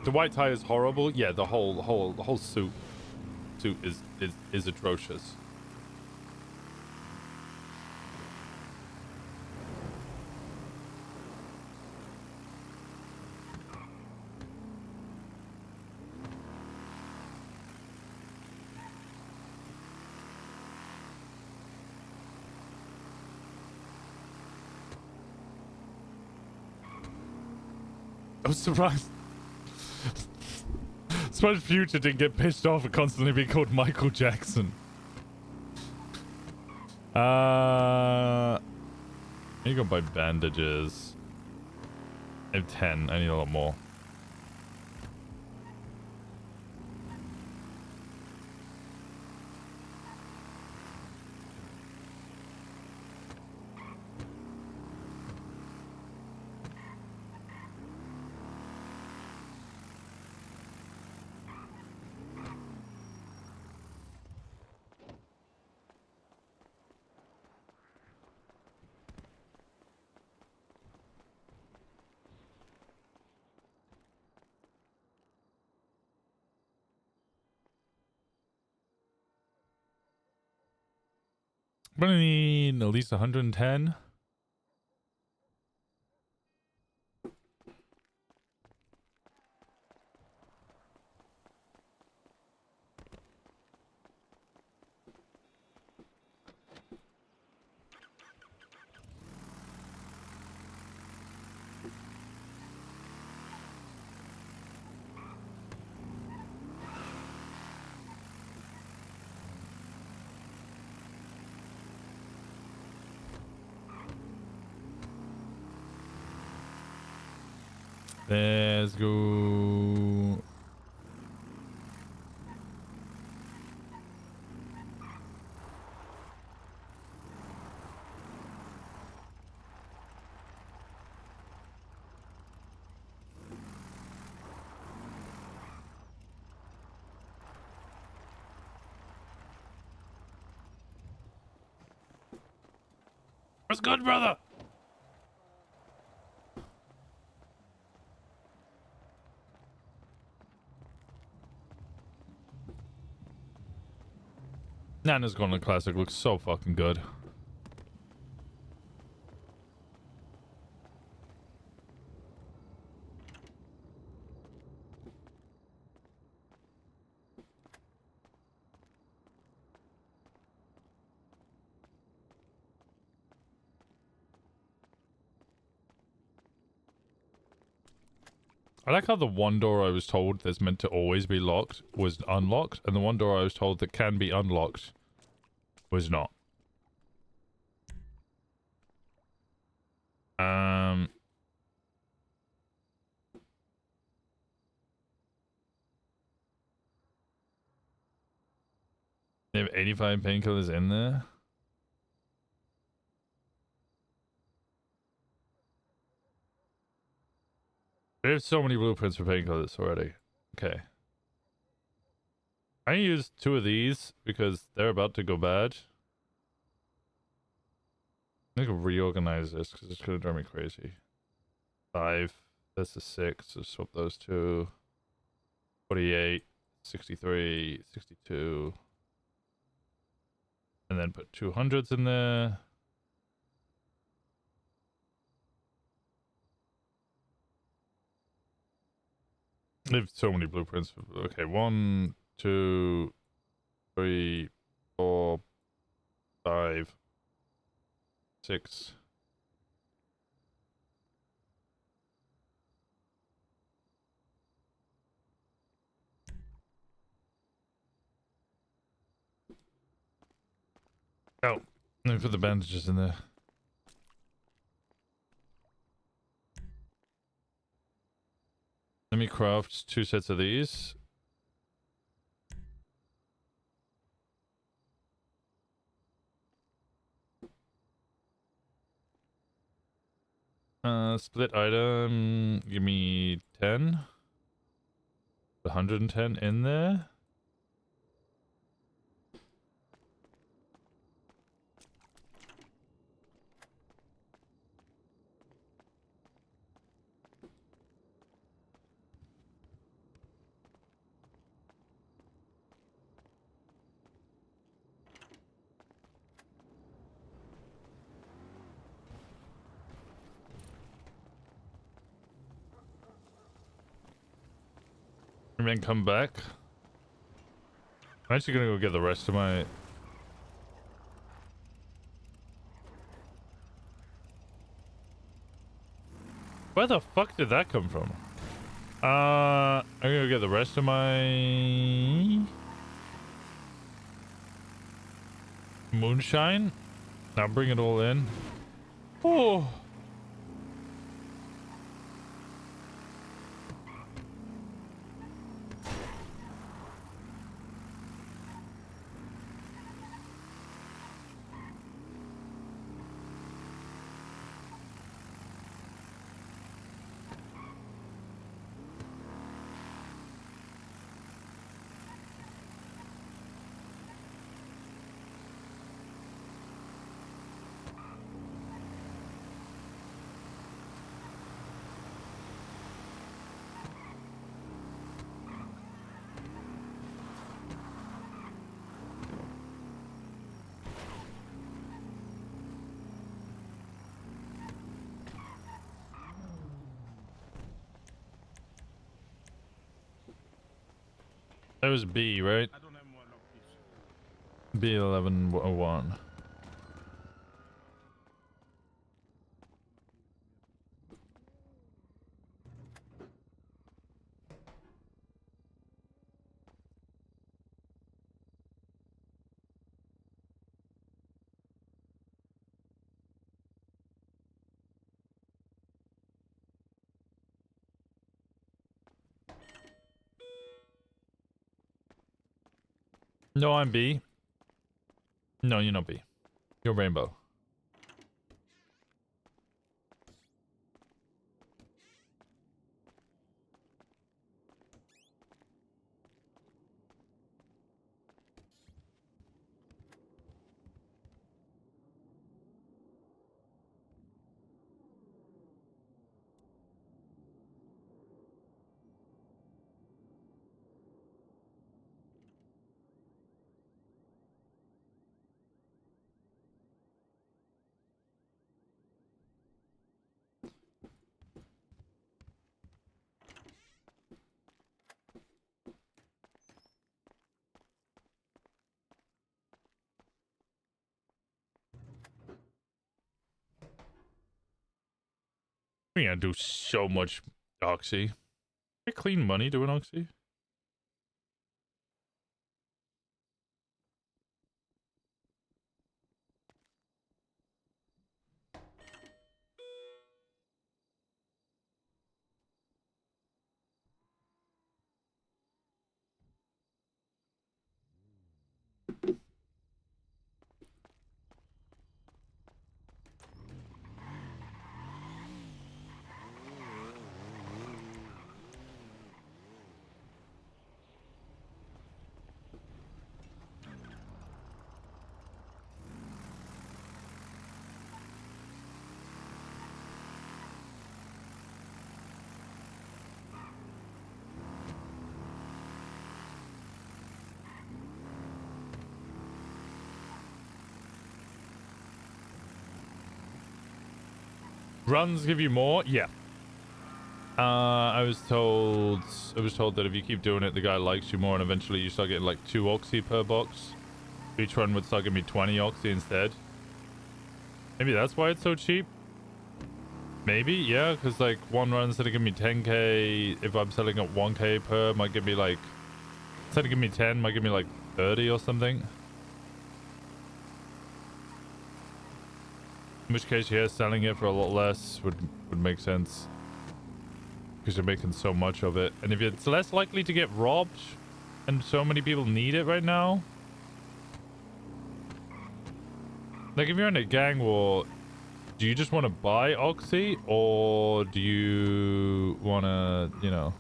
The white tie is horrible. Yeah, the whole suit is atrocious. I'm surprised. Surprised Future didn't get pissed off at constantly being called Michael Jackson. I need to go buy bandages. I have 10. I need a lot more. I'm gonna need at least 110. Let's go. What's good, brother? Nana's Golden Classic looks so fucking good. I like how the one door I was told that's meant to always be locked was unlocked, and the one door I was told that can be unlocked was not. They have 85 painkillers in there. There's so many blueprints for painkillers already. Okay. I use 2 of these because they're about to go bad. I can reorganize this because it's going to drive me crazy. 5. That's a 6. So swap those 2. 48. 63. 62. And then put 200s in there. They have so many blueprints. Okay, 1, 2, 3, 4, 5, 6. Oh, let me put the bandages in there. Let me craft 2 sets of these. Split item, give me 10. 110 in there. And then come back. I'm actually gonna go get the rest of my... Where the fuck did that come from? I'm gonna go get the rest of my... moonshine. Now bring it all in. Oh. That was B, right? I don't have more piece. B1101. No, I'm B. No, you're not B. You're Rainbow. We're gonna do so much Oxy. I clean money doing Oxy? Runs give you more? Yeah. I was told that if you keep doing it, the guy likes you more, and eventually you start getting like 2 Oxy per box. Each run would start giving me 20 Oxy instead. Maybe that's why it's so cheap. Maybe, yeah, because like one run instead of giving me 10k, if I'm selling at 1k per, might give me like, instead of giving me 10, might give me like 30 or something. In which case, yeah, selling it for a lot less would make sense. Because you're making so much of it. And if it's less likely to get robbed, and so many people need it right now. Like if you're in a gang war, do you just want to buy Oxy? Or do you want to, you know...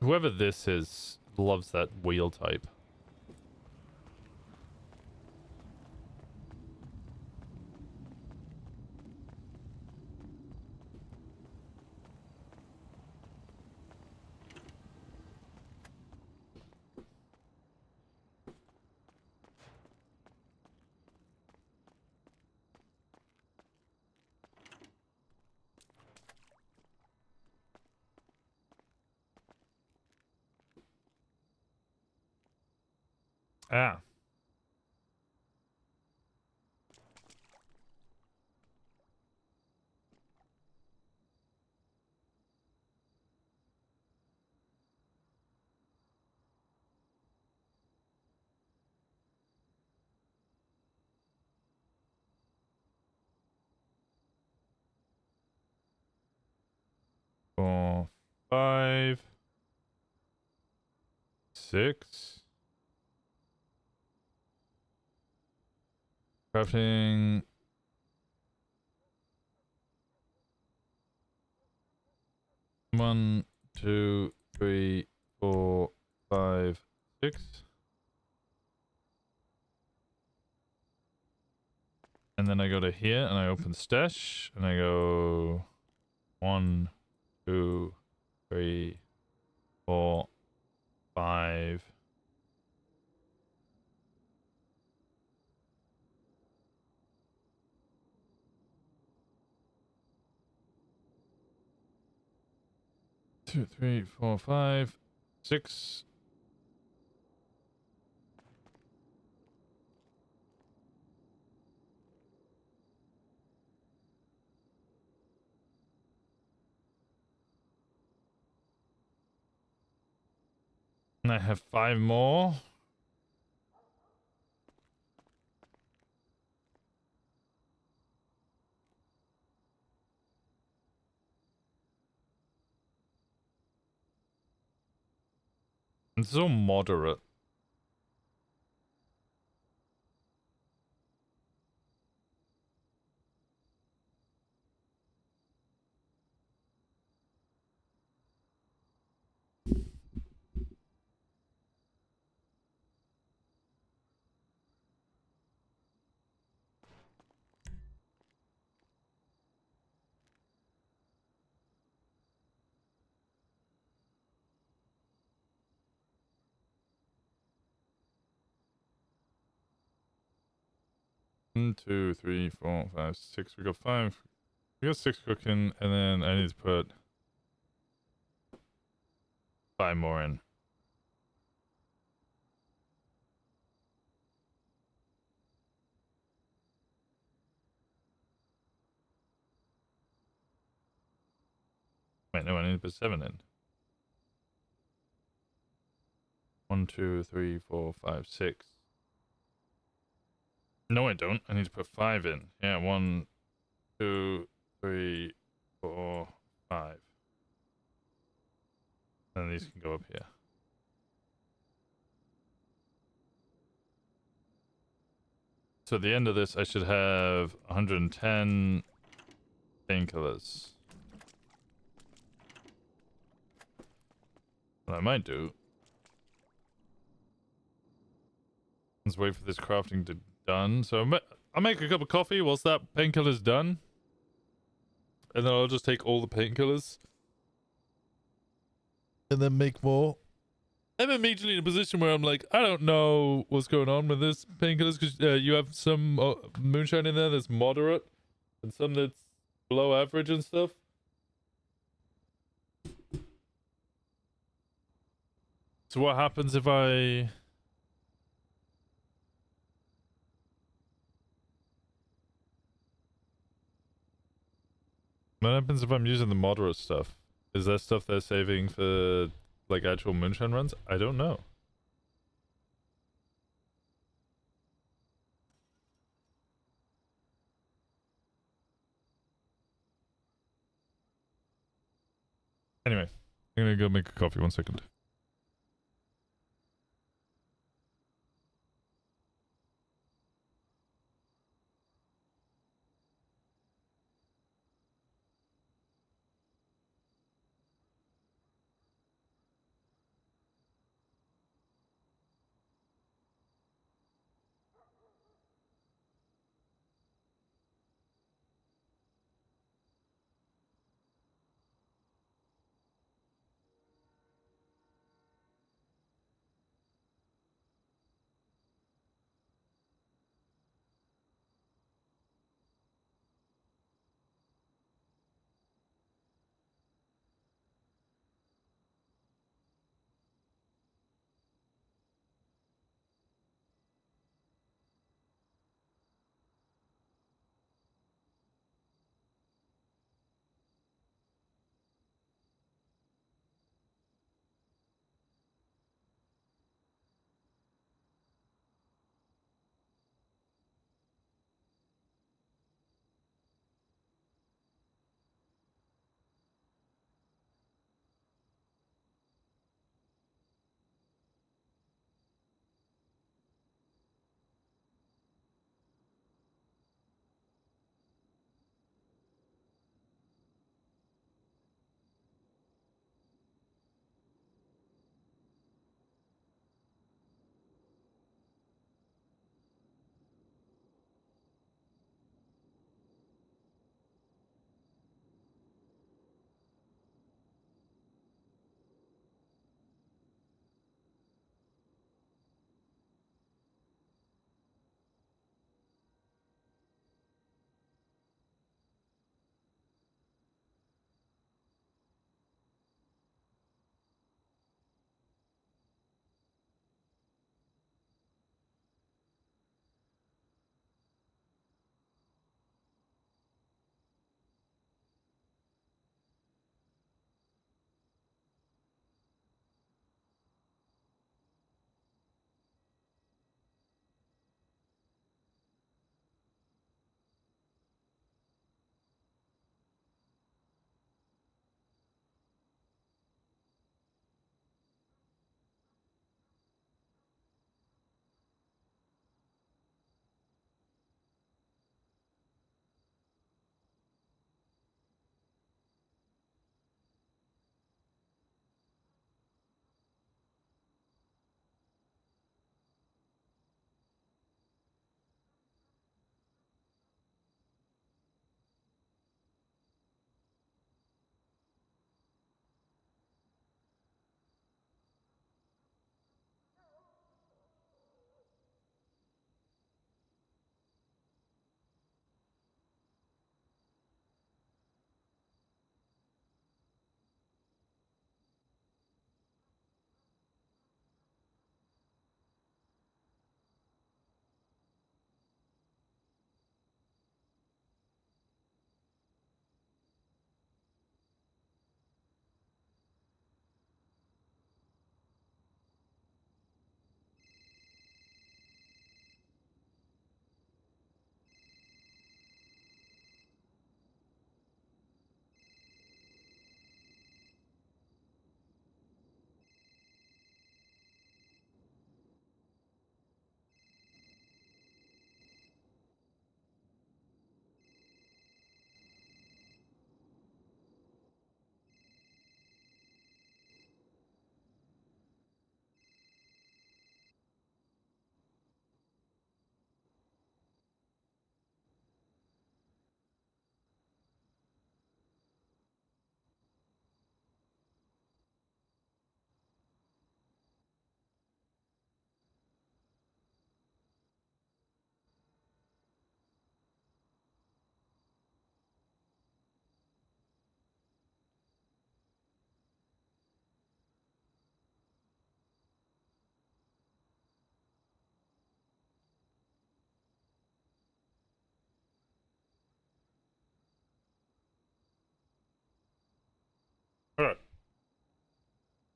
Whoever this is loves that wheel type. Ah. Four, 5, 6. Crafting. One, 2, 3, 4, 5, 6. And then I go to here and I open stash and I go 1, 2, 3, 4, 5. Two, 3, 4, 5, 6. And I have 5 more. It's so moderate. One, 2, 3, 4, 5, 6. We got 5. We got 6 cooking, and then I need to put 5 more in. Wait, no, I need to put 7 in. 1, 2, 3, 4, 5, 6. No, I don't. I need to put 5 in. Yeah, 1, 2, 3, 4, 5. And these can go up here. So at the end of this, I should have 110 painkillers. What I might do is wait for this crafting to done. So I'll make a cup of coffee whilst that painkiller's done. And then I'll just take all the painkillers. And then make more. I'm immediately in a position where I'm like, I don't know what's going on with this painkillers because you have some moonshine in there that's moderate and some that's below average and stuff. So what happens if I... What happens if I'm using the moderate stuff? Is that stuff they're saving for, like, actual moonshine runs? I don't know. Anyway, I'm gonna go make a coffee. 1 second.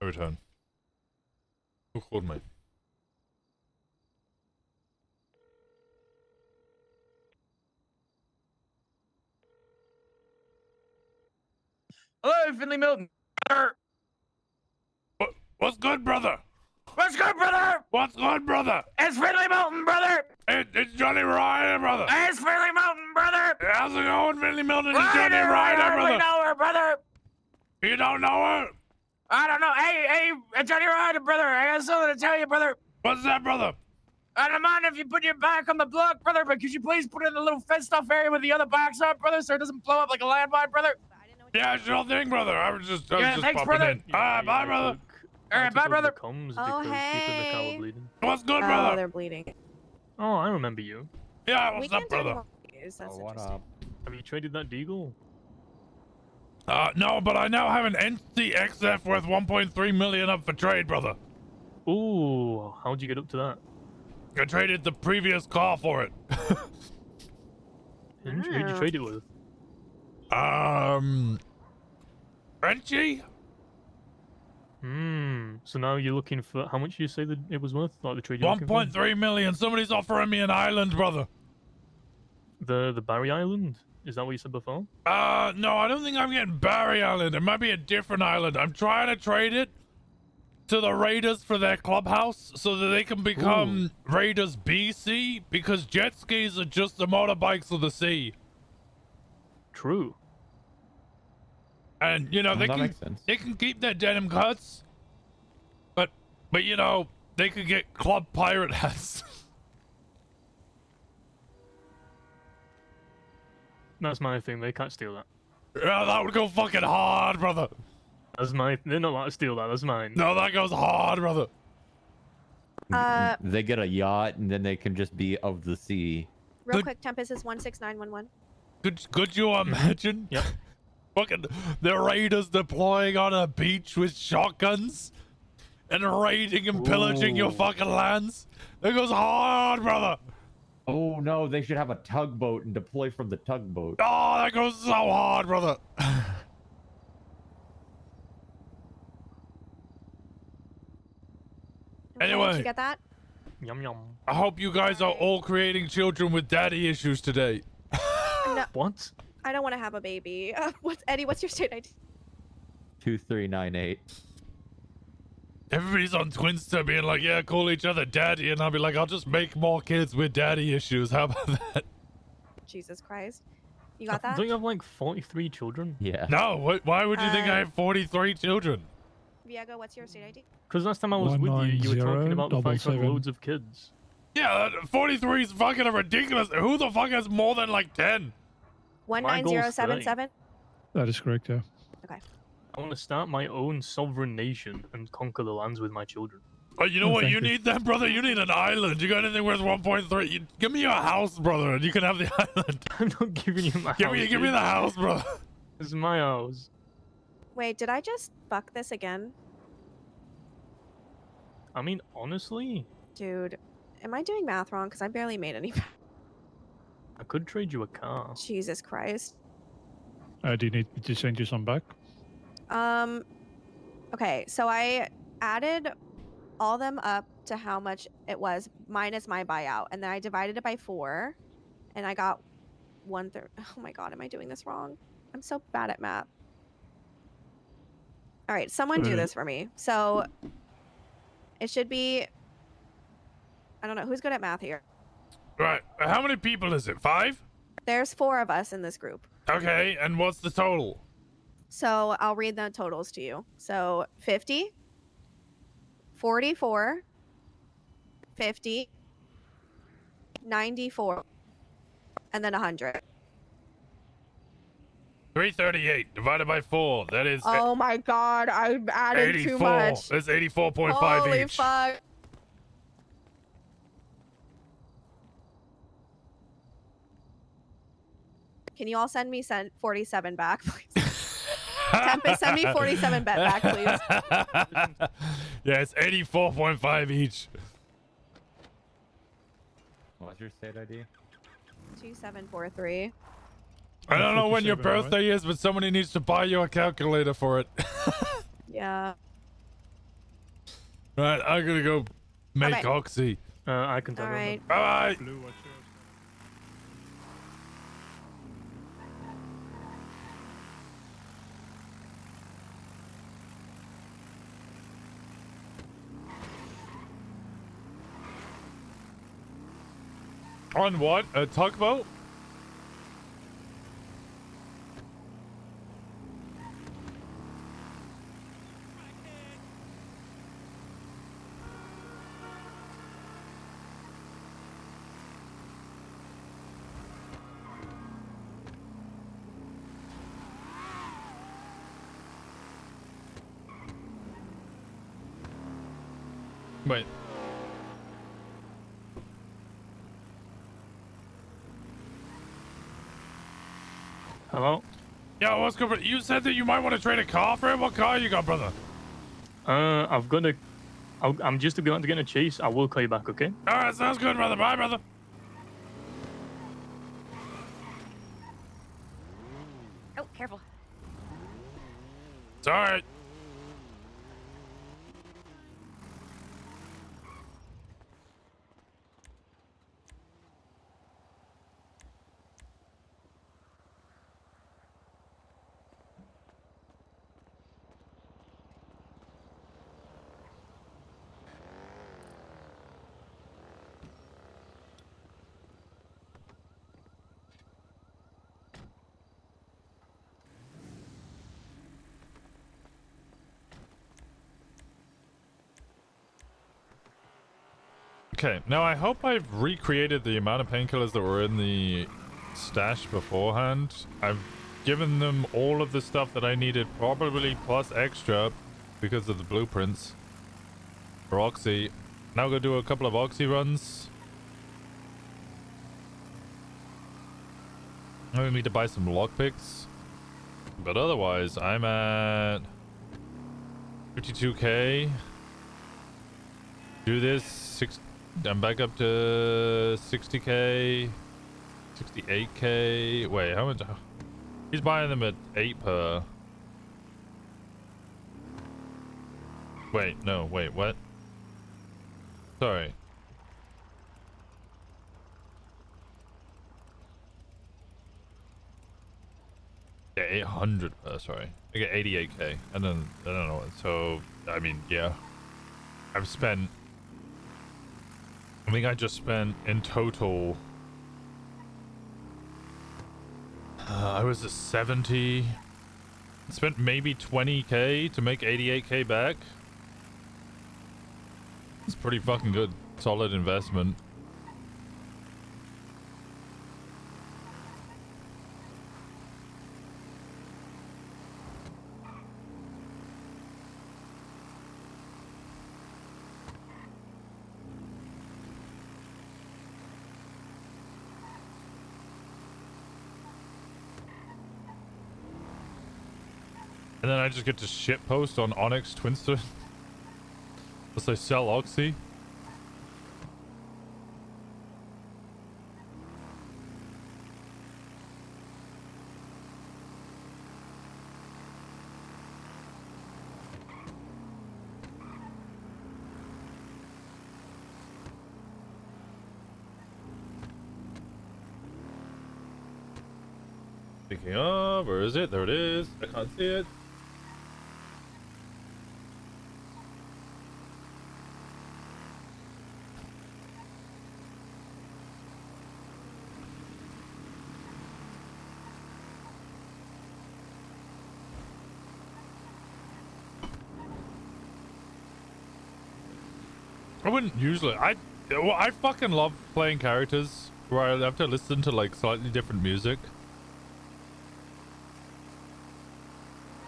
I return. Who called me? Hello, Finley Milton. What's good, brother? What's good, brother? What's good, brother? It's Finley Milton, brother. It's Johnny Ryder, brother. It's Finley Milton, brother. How's it going, Finley Milton? It's Johnny Ryder, brother. We know her, brother. You don't know her? I don't know. Hey, Johnny Ryder, brother. I got something to tell you, brother. What's that, brother? I don't mind if you put your back on the block, brother, but could you please put it in the little fenced-off area with the other backs up, brother, so it doesn't blow up like a landmine, brother? Yeah, sure thing, brother. I was just thanks, popping brother. in. All right, bye, brother. All right, bye, brother. Oh, hey. What's good, Oh, brother? they're bleeding. Oh, I remember you. Yeah, We what's can't up, do any brother? more interviews, that's what interesting. up? Have you traded that deagle? No, but I now have an NCXF worth 1.3 million up for trade, brother. Ooh, how'd you get up to that? I traded the previous car for it. Who'd you trade it with? Frenchie? So now you're looking for how much did you say that it was worth? Like the trade you're looking for? 1.3 million. Somebody's offering me an island, brother. The Barry Island? Is that what you said before? No, I don't think I'm getting Barry Island. It might be a different island. I'm trying to trade it to the Raiders for their clubhouse so that they can become Raiders BC because jet skis are just the motorbikes of the sea. True. And you know That makes sense. they can keep their denim cuts, but you know they could get club pirate hats. That's my thing. They can't steal that. Yeah, that would go fucking hard, brother. That's my. They're not allowed to steal that. That's mine. No, that goes hard, brother. They get a yacht and then they can just be of the sea. Real quick, Tempest is 16911. Could you imagine? Yep. Fucking the Raiders deploying on a beach with shotguns and raiding and pillaging your fucking lands. It goes hard, brother. Oh no, they should have a tugboat and deploy from the tugboat. Oh, that goes so hard, brother. Anyway. Did you get that? Yum yum. I hope you guys are all creating children with daddy issues today. No, What? I don't want to have a baby. Eddie, what's your state ID? 2398. Everybody's on Twinster being like, yeah, call each other daddy. And I'll be like, I'll just make more kids with daddy issues. How about that? Jesus Christ. You got that? Don't you have like 43 children? Yeah. No, why would you think I have 43 children? Viego, what's your state ID? Because last time I was with you, you were talking about the fact you had 19077. loads of kids. Yeah, 43 is fucking ridiculous. Who the fuck has more than like 10? 19077? That is correct, yeah. Okay. I want to start my own sovereign nation and conquer the lands with my children. Oh, you know what you need then, brother? You need an island. You got anything worth 1.3? Give me your house, brother, and you can have the island. I'm not giving you my Give house. me the house, brother. This is my house. Wait, did I just fuck this again? I mean, honestly, Dude, am I doing math wrong? Because I barely made any. I could trade you a car. Jesus Christ. Do you need me to send you some back? Okay, so I added all them up to how much it was minus my buyout, and then I divided it by 4, and I got 1/3. Oh my god, am I doing this wrong? I'm so bad at math. All right, someone do this for me. So it should be. I don't know who's good at math here. Right. How many people is it? 5? There's 4 of us in this group. Okay, and what's the total? So I'll read the totals to you. So 50, 44, 50, 94, and then 100. 338 divided by 4. That is Oh my god, I added 84. too much. That's 84.5 Holy each. fuck. Can you all send me 47 back, please? Tempest, send me 47 back, please. Yeah, it's 84.5 each. What's your state ID? 2743. I don't know when your birthday is, but somebody needs to buy you a calculator for it. Yeah. Right, I'm gonna go make Okay. Oxy. I can tell All you. right. Bye. Blue, what's yours? On what? A tugboat? Wait. Hello? Yeah, what's good? You said that you might want to trade a car for it. What car you got, brother? I've got a... I'm just about to get in a chase. I will call you back, okay? All right, sounds good, brother. Bye, brother. Oh, careful. It's all right. Okay, now I hope I've recreated the amount of painkillers that were in the stash beforehand. I've given them all of the stuff that I needed, probably plus extra, because of the blueprints for Oxy. Now go do a couple of Oxy runs. I need to buy some lockpicks. But otherwise, I'm at 52k. Do this, I'm back up to 60k, 68k. Wait, how much? He's buying them at 8 per. Wait, no, wait, what? Sorry. Yeah, 800 per, sorry. I get 88k. I don't know what, so, I mean, yeah. I've spent, I think I just spent in total, I was at 70. Spent maybe 20k to make 88k back. It's pretty fucking good. Solid investment. And then I just get to shitpost on Onyx Twinster. Unless I sell Oxy. Speaking of, where is it? There it is. I can't see it. I wouldn't usually. I fucking love playing characters where I have to listen to like slightly different music.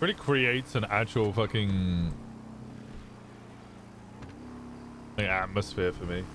Really creates an actual fucking like, atmosphere for me.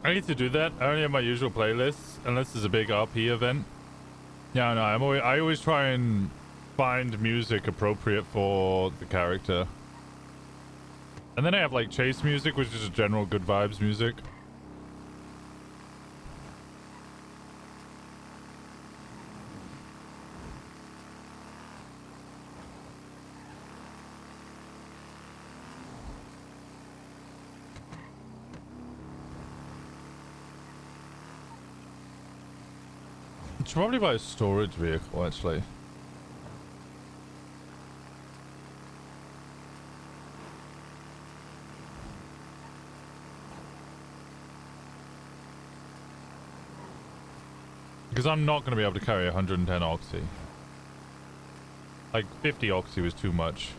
I need to do that. I only have my usual playlists unless there's a big RP event. Yeah, no, I always try and find music appropriate for the character. And then I have like chase music, which is just general good vibes music. Should probably buy a storage vehicle, actually. Because I'm not going to be able to carry 110 oxy. Like, 50 oxy was too much.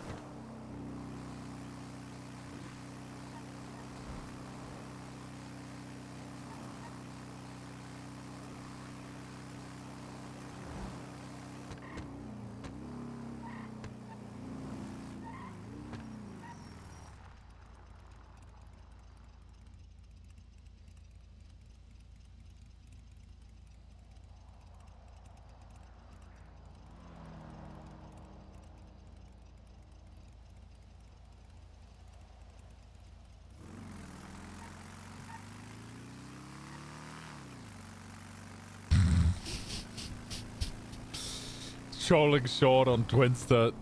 Trolling short on Twinster.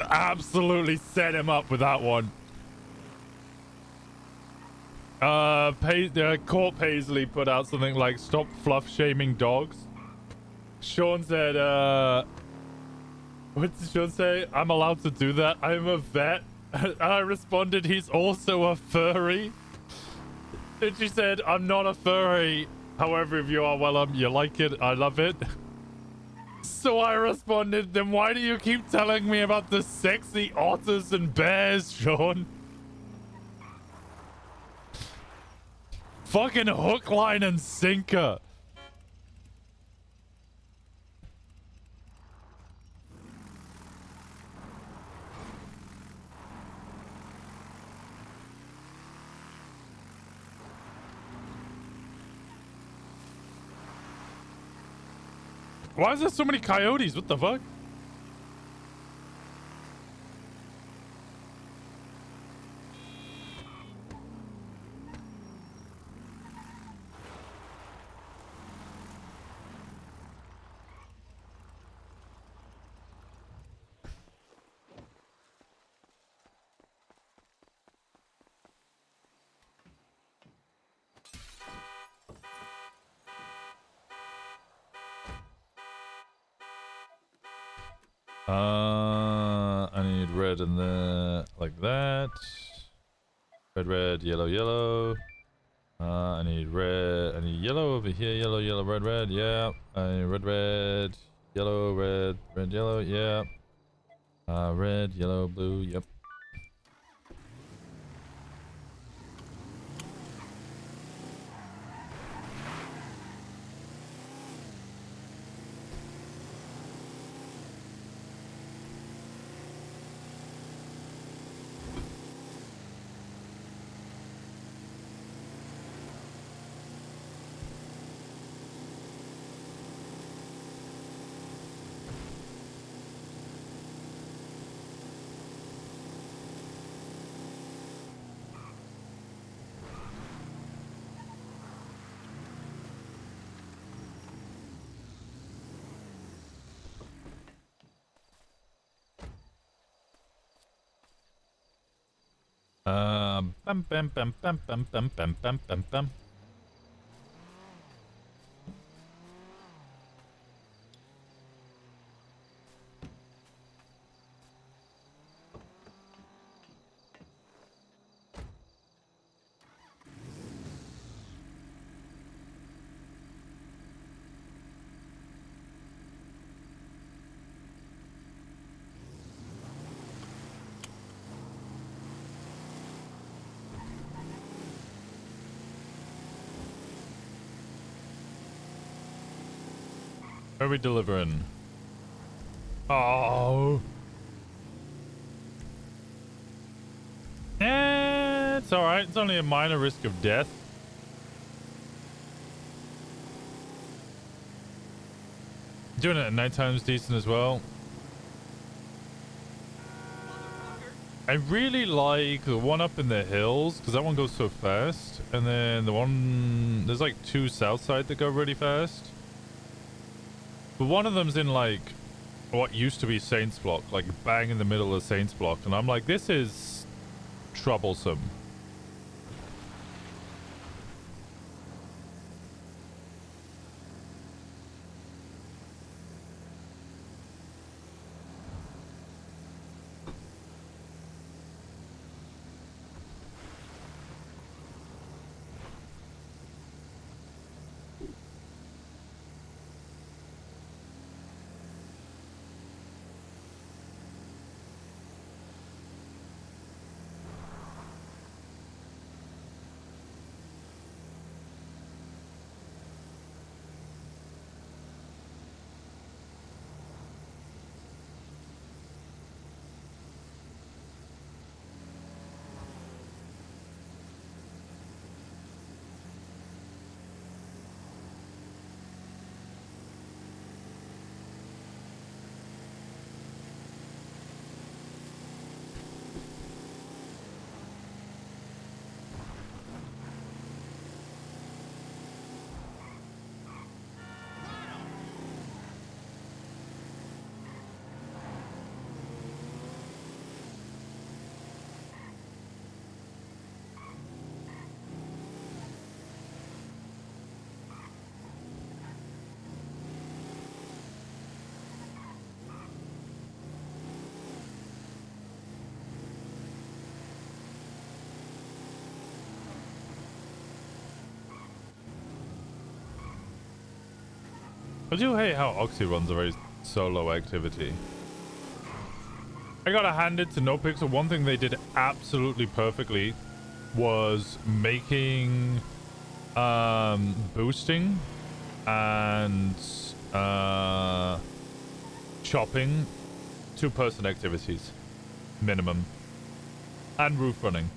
Absolutely set him up with that one. Court Paisley put out something like "Stop fluff shaming dogs." Sean said, what did Sean say? I'm allowed to do that. I'm a vet. I responded, he's also a furry. And she said, I'm not a furry. However, if you are, well, you like it. I love it. So I responded, then why do you keep telling me about the sexy otters and bears, Sean? Fucking hook, line, and sinker. Why is there so many coyotes? What the fuck? I need red in there, like that. Red, red, yellow, yellow. I need red. I need yellow over here. Yellow, yellow, red, red. Yeah. I need red, red, yellow, red, red, yellow. Yeah. Red, yellow, blue. Yep. Bam, bam, bam, bam, bam, bam, bam, bam, bam, bam. Where are we delivering? Oh. It's It's alright. It's only a minor risk of death. Doing it at night time's decent as well. I really like the one up in the hills because that one goes so fast, and then the one there's like two south side that go really fast. But one of them's in like what used to be Saints Block, like bang in the middle of Saints Block, and I'm like, this is troublesome. I do hate how Oxy runs a very solo activity. I gotta hand it to NoPixel. One thing they did absolutely perfectly was making boosting and chopping two-person activities minimum, and roof running.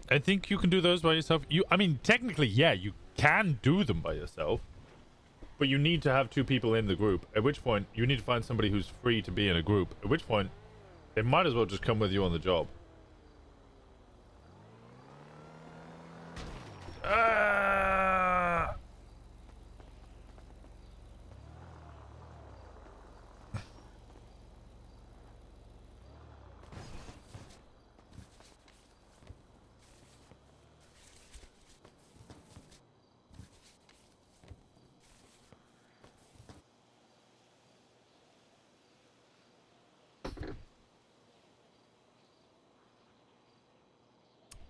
I think you can do those by yourself. I mean, technically, yeah, you can do them by yourself, but you need to have two people in the group, at which point you need to find somebody who's free to be in a group, at which point they might as well just come with you on the job.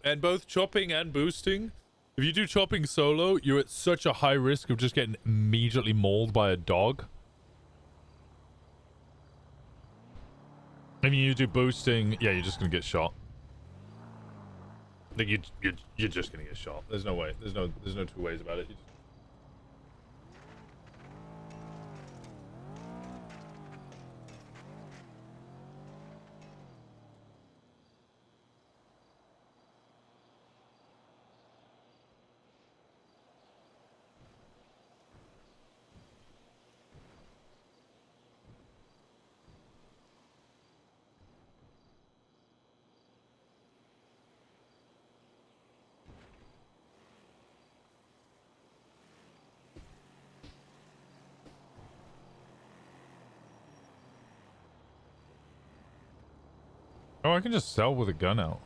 And both chopping and boosting, if you do chopping solo, you're at such a high risk of just getting immediately mauled by a dog. I mean, you do boosting, yeah, you're just gonna get shot. Like you're just gonna get shot. There's no way. There's no two ways about it. Oh, I can just sell with a gun out.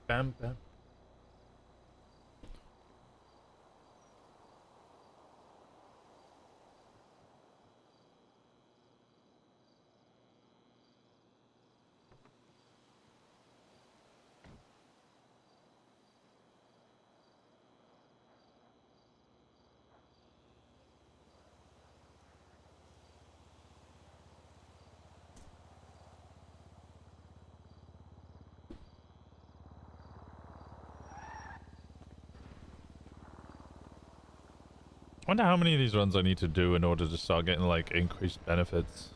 Bam, bam. I wonder how many of these runs I need to do in order to start getting like increased benefits.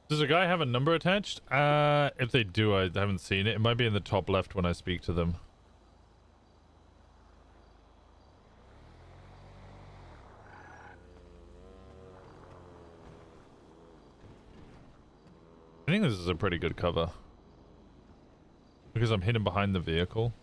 Does a guy have a number attached? If they do, I haven't seen it. It might be in the top left when I speak to them. I think this is a pretty good cover. Because I'm hidden behind the vehicle.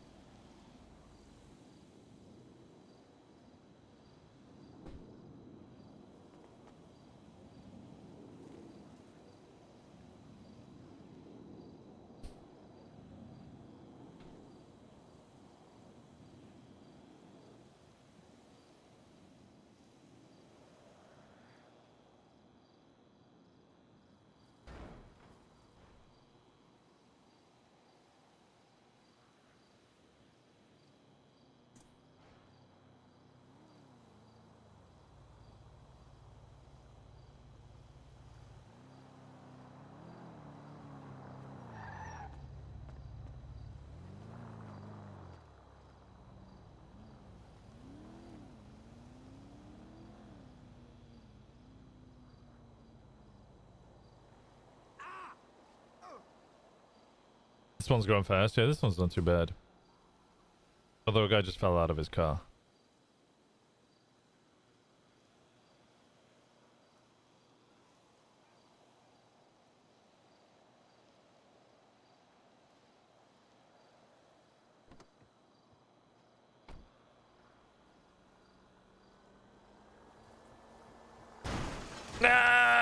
This one's going fast. Yeah, this one's not too bad. Although a guy just fell out of his car. Ah!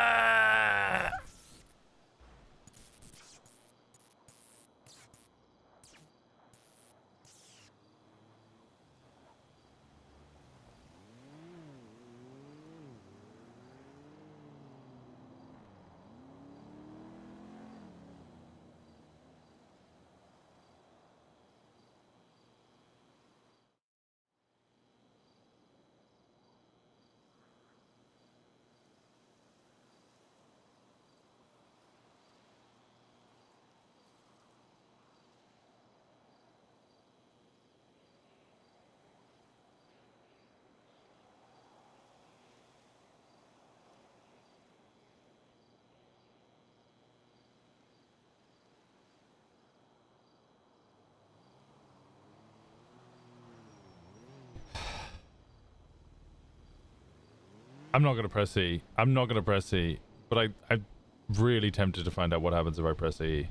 I'm not gonna press E. I'm not gonna press E. But I'm really tempted to find out what happens if I press E.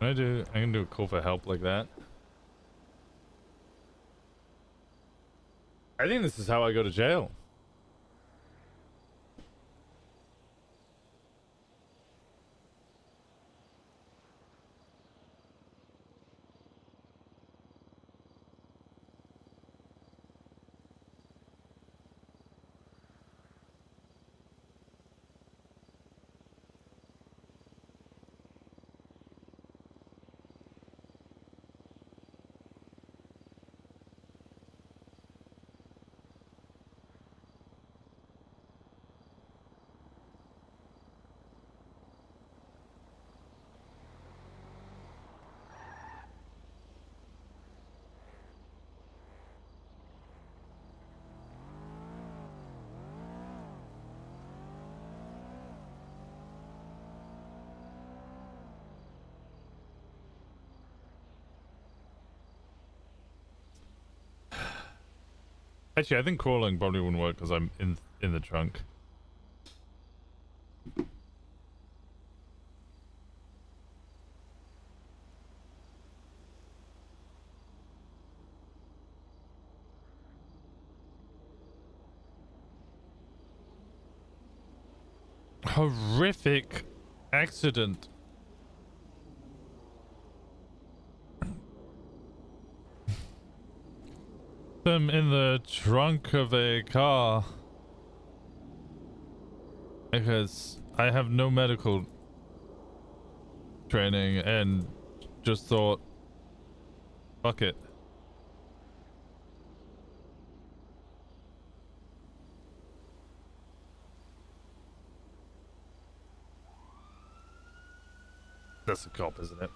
I can do a call for help like that. I think this is how I go to jail. Actually, I think crawling probably wouldn't work because I'm in the trunk. Horrific accident. Them in the trunk of a car because I have no medical training and just thought, fuck it. That's a cop, isn't it?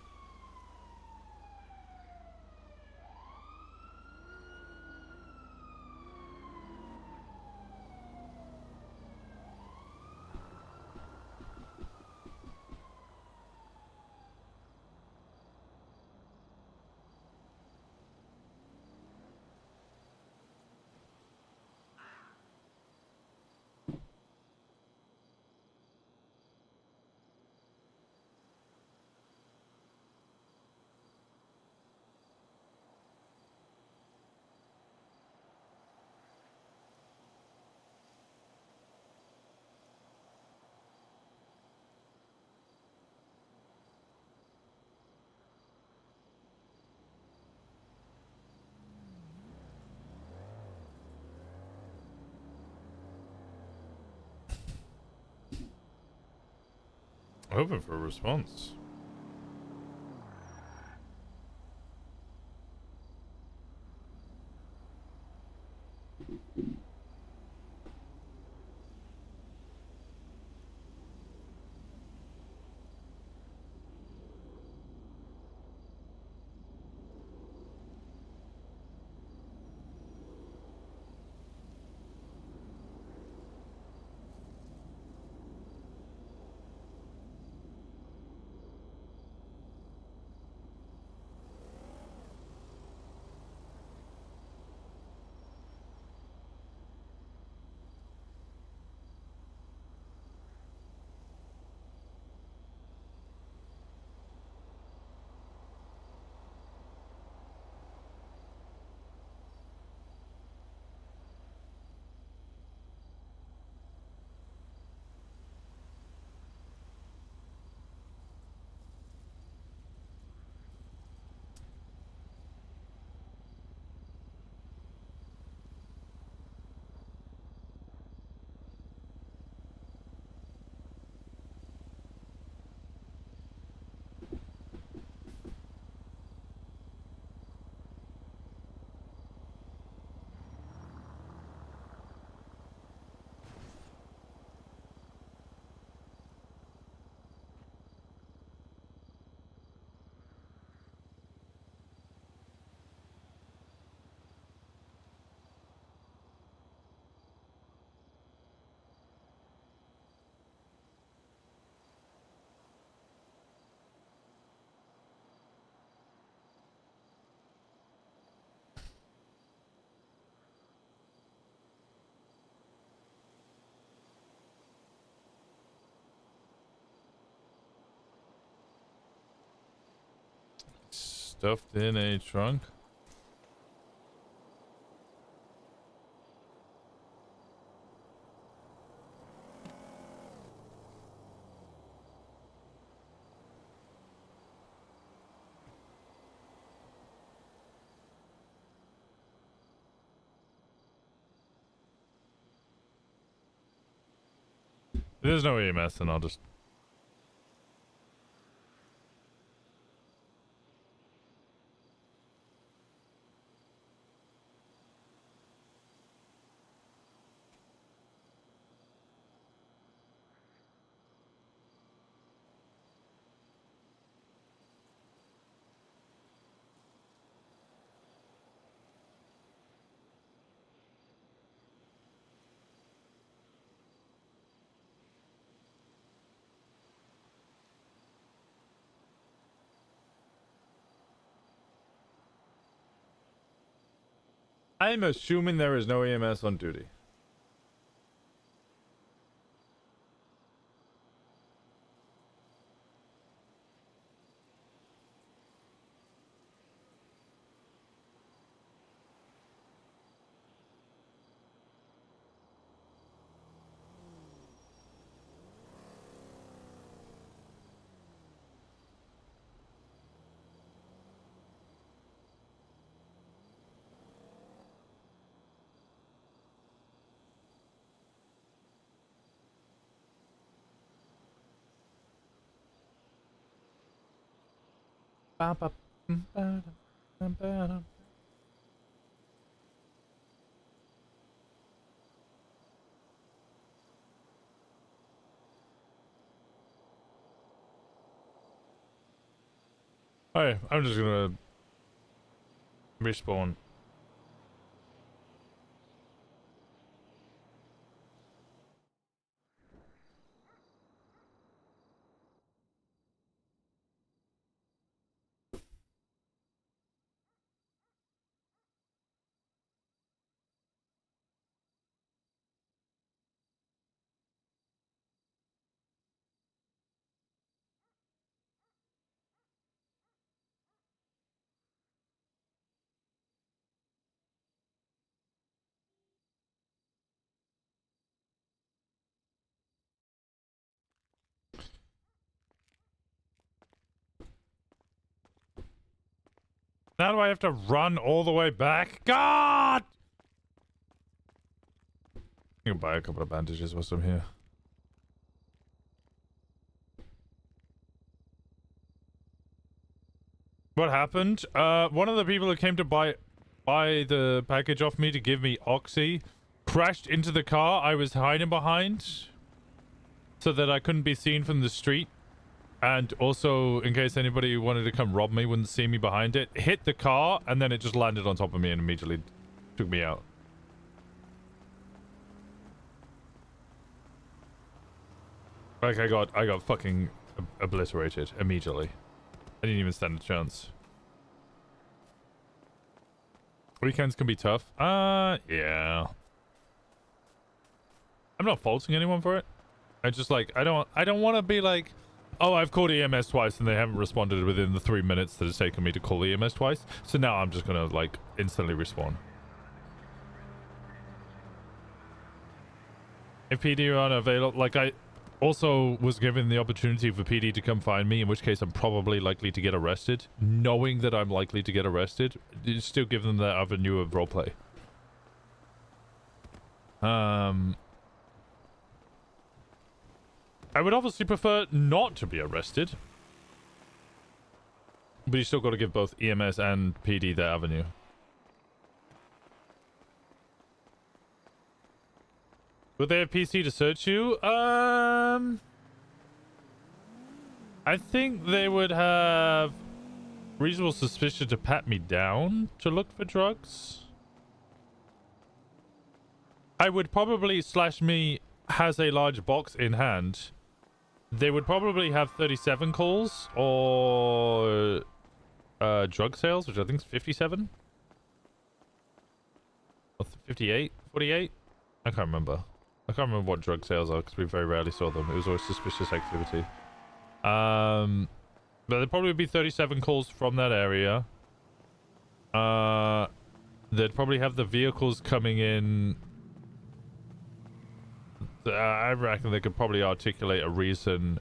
Hoping for a response. Stuffed in a trunk. If there's no EMS, then I'll just... I'm assuming there is no EMS on duty. Alright, I'm just gonna respawn. Now do I have to run all the way back? God! I can buy a couple of bandages whilst I'm here. What happened? One of the people who came to buy the package off me to give me Oxy crashed into the car I was hiding behind so that I couldn't be seen from the street. And also, in case anybody wanted to come rob me, wouldn't see me behind it. Hit the car, and then it just landed on top of me and immediately took me out. Like, I got fucking obliterated immediately. I didn't even stand a chance. Weekends can be tough. Yeah. I'm not faulting anyone for it. I just, like, I don't want to be like, oh, I've called EMS twice and they haven't responded within the 3 minutes that it's taken me to call EMS twice. So now I'm just gonna, like, instantly respawn. If PD are unavailable, like, I also was given the opportunity for PD to come find me, in which case I'm probably likely to get arrested. Knowing that I'm likely to get arrested, you still give them that avenue of roleplay. I would obviously prefer not to be arrested. But you still got to give both EMS and PD that avenue. Would they have PC to search you? I think they would have reasonable suspicion to pat me down to look for drugs. I would probably /me has a large box in hand. They would probably have 37 calls or drug sales, which I think is 57 or 58, 48. I can't remember. I can't remember what drug sales are because we very rarely saw them. It was always suspicious activity. But there'd probably be 37 calls from that area. They'd probably have the vehicles coming in. I reckon they could probably articulate a reason,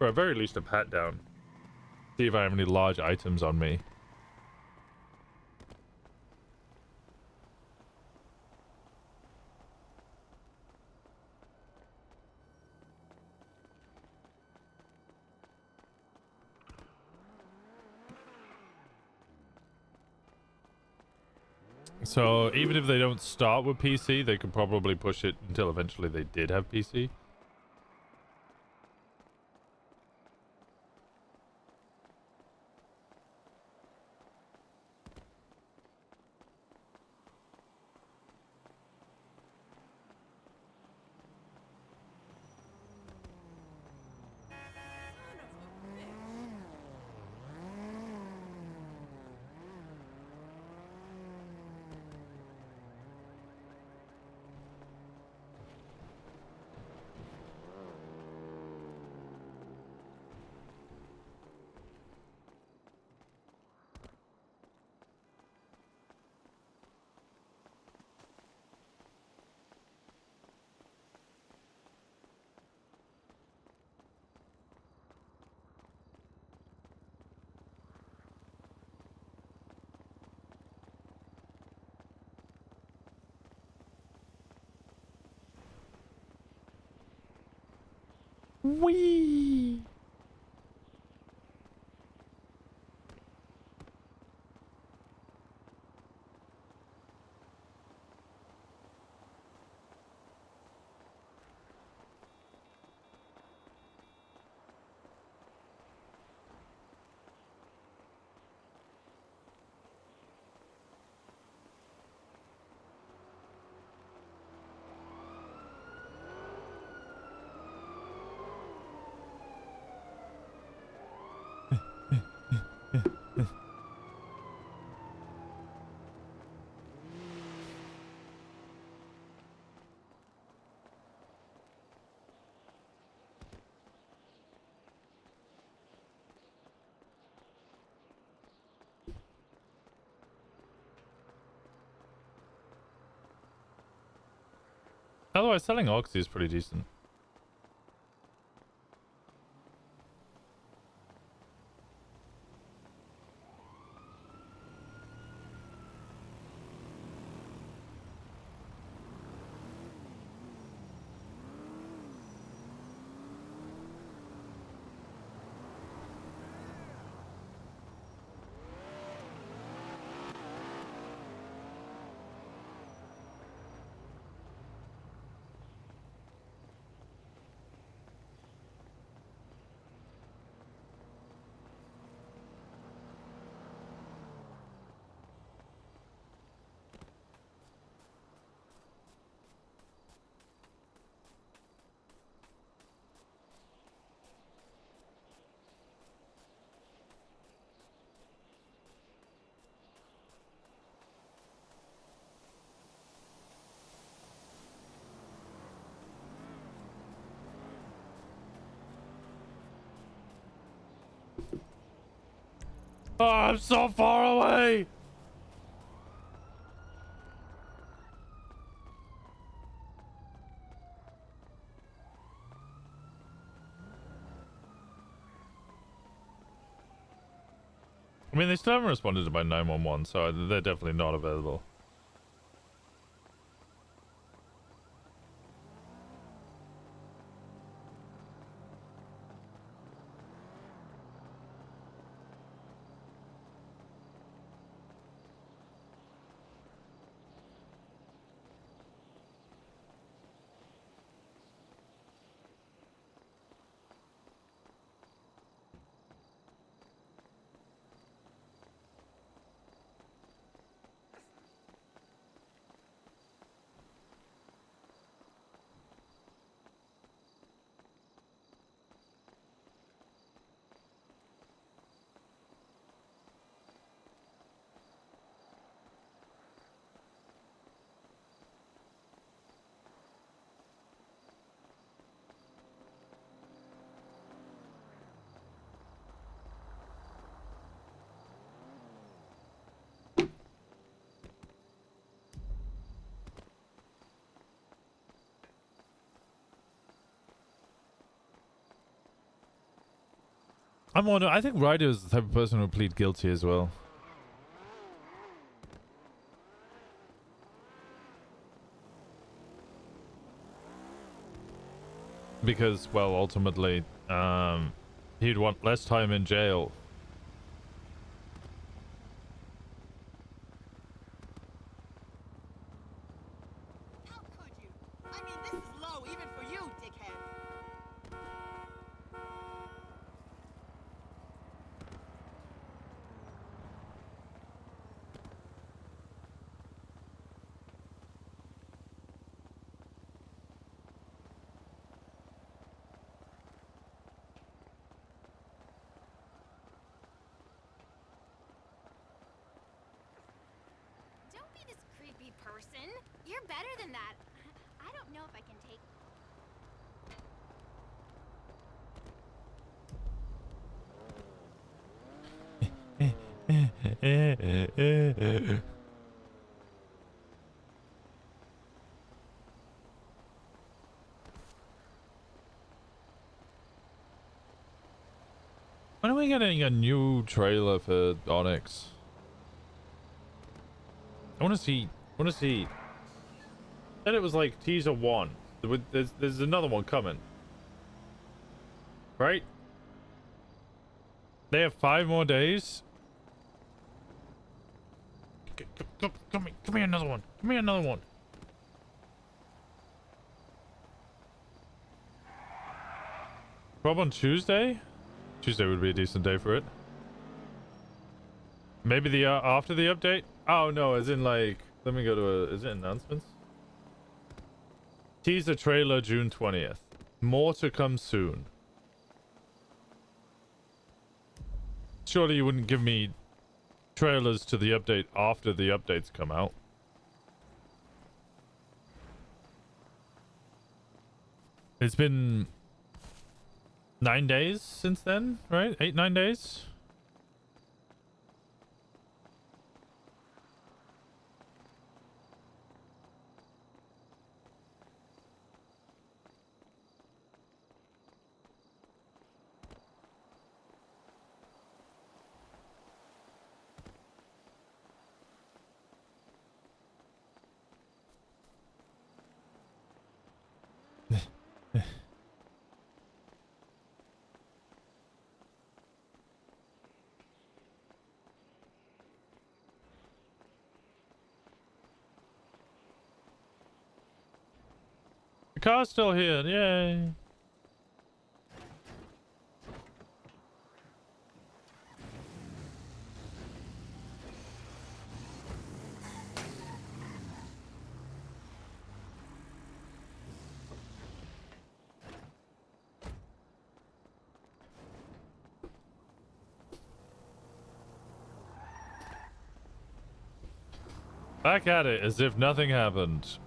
or at very least a pat down. See if I have any large items on me. So even if they don't start with PC, they could probably push it until eventually they did have PC. Wee. Otherwise, selling Oxy is pretty decent. Oh, I'm so far away. I mean, they still haven't responded to my 911, so they're definitely not available. I'm wondering, I think Ryder is the type of person who would plead guilty as well. Because, well, ultimately, he'd want less time in jail. Don't be this creepy person. You're better than that. I don't know if I can take... When are we getting a new trailer for Onyx? I want to see. Then it was like teaser 1. There's another one coming. Right? They have 5 more days. Come me another one. Give me another one. Prob on Tuesday? Tuesday would be a decent day for it. Maybe the after the update? Oh no, as in like, let me go to is it announcements? Teaser trailer June 20th. More to come soon. Surely you wouldn't give me trailers to the update after the updates come out. It's been 9 days since then, right? 8, 9 days? The car's still here, yay. Back at it as if nothing happened.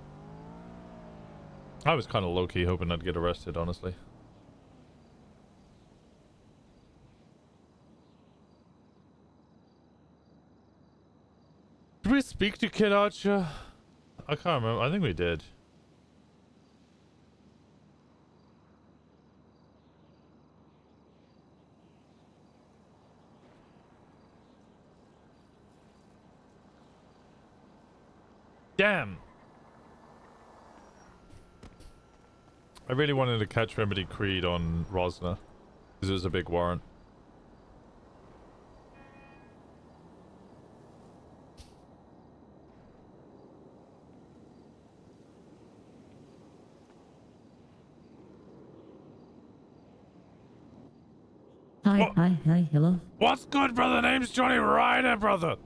I was kind of low-key hoping I'd get arrested, honestly. Did we speak to Kid Archer? I can't remember. I think we did. Damn. I really wanted to catch Remedy Creed on Rosner, because it was a big warrant. Hi, hello. What's good, brother? Name's Johnny Ryder, brother.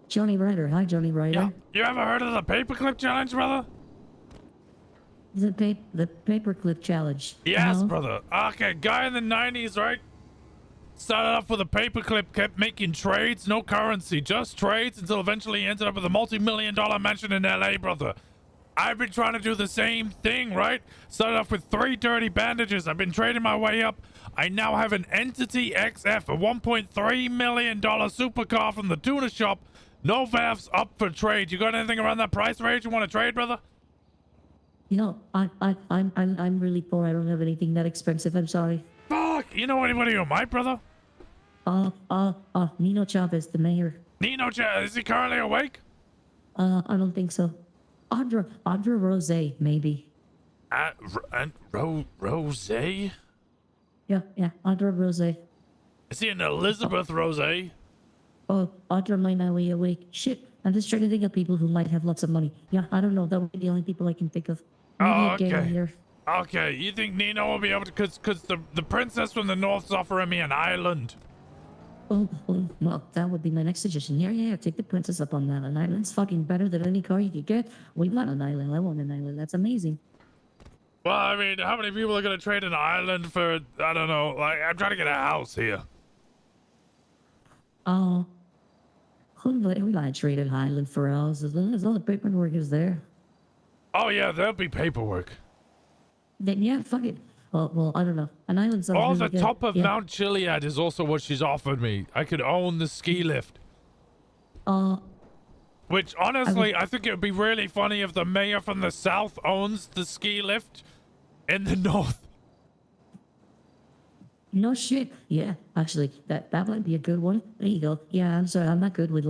Johnny Ryder. Hi, Johnny Ryder. You ever heard of the paperclip challenge, brother? The paperclip challenge. Yes, No? brother. Okay, guy in the 90s, right? Started off with a paperclip, kept making trades, no currency, just trades, until eventually he ended up with a multi-million-dollar mansion in LA, brother. I've been trying to do the same thing, right? Started off with 3 dirty bandages. I've been trading my way up. I now have an Entity XF, a $1.3 million supercar from the tuna shop. No valves up for trade. You got anything around that price range you want to trade, brother? You know, I'm really poor. I don't have anything that expensive. I'm sorry. Fuck! You know anybody who might, brother? Nino Chavez, the mayor. Nino Chavez, is he currently awake? I don't think so. Audra Rose, maybe. Rose? Yeah, Audra Rose. Is he an Elizabeth Rose? Oh, Audra might not be awake. Shit, I'm just trying to think of people who might have lots of money. Yeah, I don't know. That would be the only people I can think of. Maybe Oh, a gay okay. leader. Okay, you think Nino will be able to, cause the princess from the north's offering me an island. Oh, well, that would be my next suggestion. Yeah, take the princess up on that. An island's fucking better than any car you could get. We want an island. I want an island. That's amazing. Well, I mean, how many people are gonna trade an island for, I don't know, like, I'm trying to get a house here. Oh, we might trade an island for us as long as all the paperwork is there. Oh yeah, there'll be paperwork. Then yeah, fuck it. Well, I don't know. An island sounds Oh, really the good. top of Yeah. Mount Chiliad is also what she's offered me. I could own the ski lift. Which, honestly, I think it would be really funny if the mayor from the south owns the ski lift in the north. No shit. Yeah, actually, that might be a good one. There you go. Yeah, I'm sorry, I'm not good with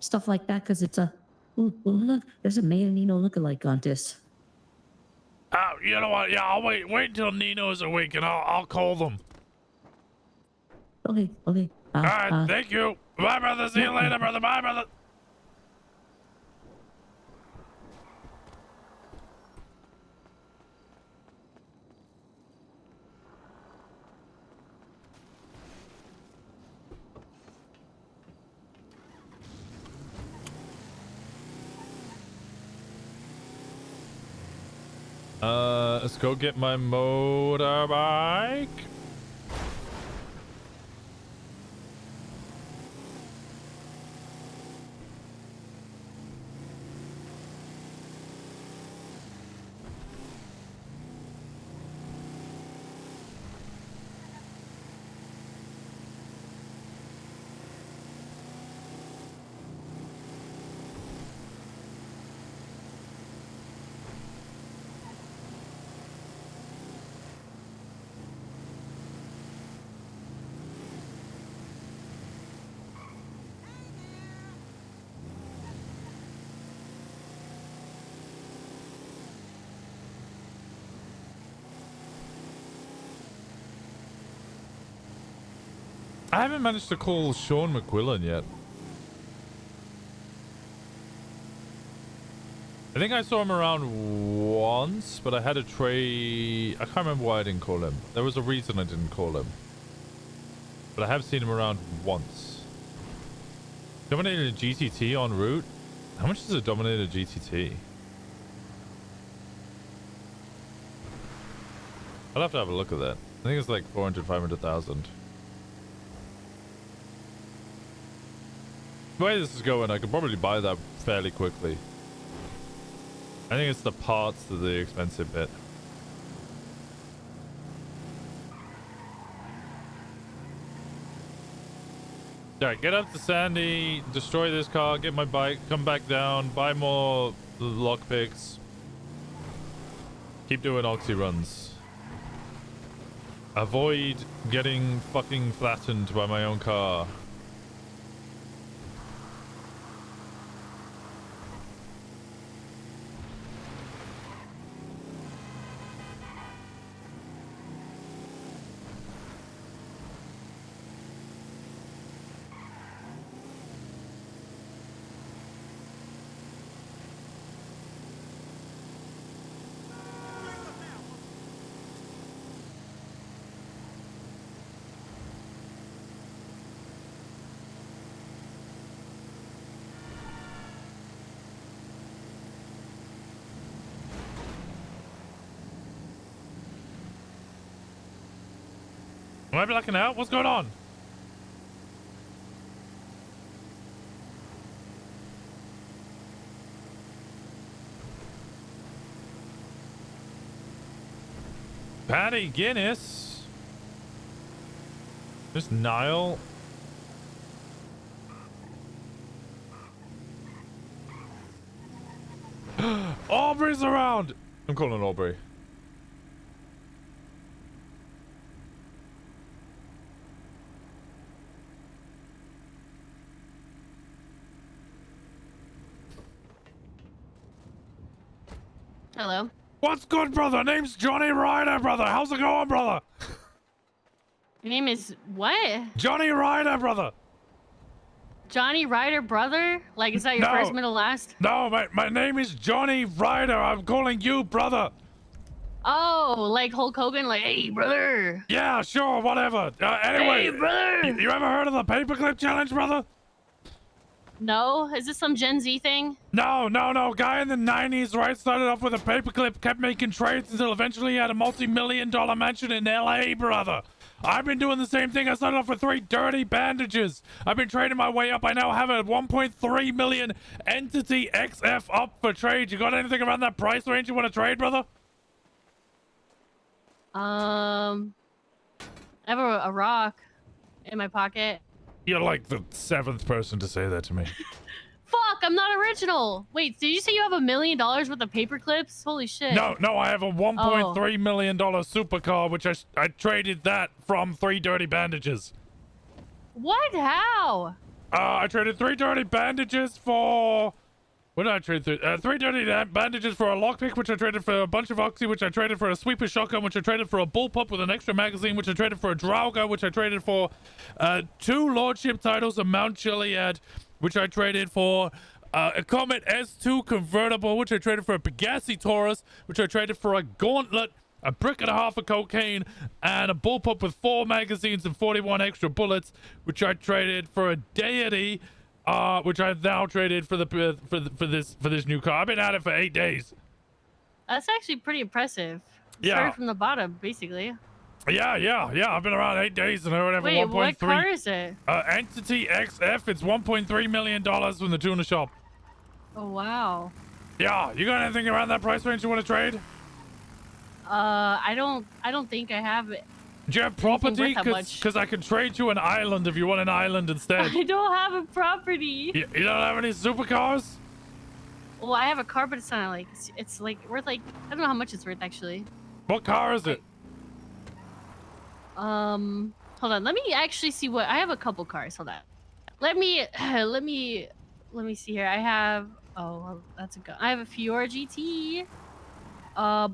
stuff like that because it's a. Ooh, look, there's a Mayor Nino lookalike contest. You know what? Yeah, I'll wait until Nino's awake and I'll call them. Okay. All right, thank you. Bye, brother. See you later, brother. Bye, brother. Let's go get my motorbike. I haven't managed to call Sean McQuillan yet. I think I saw him around once, but I had a tray. I can't remember why I didn't call him. There was a reason I didn't call him. But I have seen him around once. Dominated a GTT en route? How much does a dominated GTT? I'll have to have a look at that. I think it's like 400, 500,000. The way this is going, I could probably buy that fairly quickly. I think it's the parts that are the expensive bit. Alright, get up to Sandy, destroy this car, get my bike, come back down, buy more lockpicks. Keep doing oxy runs. Avoid getting fucking flattened by my own car. Am I blacking out? What's going on? Patty Guinness. Miss Nile. Aubrey's around. I'm calling Aubrey. Hello. What's good, brother? Name's Johnny Ryder, brother. How's it going, brother? Your name is what? Johnny Ryder, brother. Johnny Ryder, brother? Like, is that your first, middle, last? No, my name is Johnny Ryder. I'm calling you, brother. Oh, like Hulk Hogan? Like, hey, brother. Yeah, sure, whatever. Anyway, Hey, brother. You ever heard of the paperclip challenge, brother? No? Is this some Gen Z thing? No. Guy in the 90s, right? Started off with a paperclip, kept making trades until eventually he had a multi-million-dollar mansion in LA, brother. I've been doing the same thing. I started off with 3 dirty bandages. I've been trading my way up. I now have a 1.3 million entity XF up for trade. You got anything around that price range you want to trade, brother? I have a rock in my pocket. You're like the 7th person to say that to me. Fuck, I'm not original. Wait, did you say you have $1 million worth of paper clips? Holy shit. No, I have a $1.3 million supercar, which I traded that from 3 dirty bandages. What? How? I traded 3 dirty bandages for What did I trade through? 3 dirty bandages for a lockpick, which I traded for a bunch of oxy, which I traded for a sweeper shotgun, which I traded for a bullpup with an extra magazine, which I traded for a Draugr, which I traded for 2 lordship titles of Mount Chiliad, which I traded for a Comet S2 convertible, which I traded for a Pegassi Taurus, which I traded for a gauntlet, a brick and a half of cocaine, and a bullpup with 4 magazines and 41 extra bullets, which I traded for a Dyoti, which I've now traded for this new car. I've been at it for 8 days. That's actually pretty impressive. Yeah. Started from the bottom, basically. Yeah. I've been around 8 days and I already have Wait, a 1.3. what car is it? Entity XF. It's $1.3 million from the tuna shop. Oh wow. Yeah, you got anything around that price range you want to trade? I don't think I have it. Do you have property? worth that much. Because I can trade you an island if you want an island instead. I don't have a property. You don't have any supercars? Well, I have a car, but it's not like it's like worth like I don't know how much it's worth actually. What car is it? Hold on. Let me actually see what I have. A couple cars. Hold on. Let me see here. I have. Oh, well, that's a gun. I have a Fiora GT.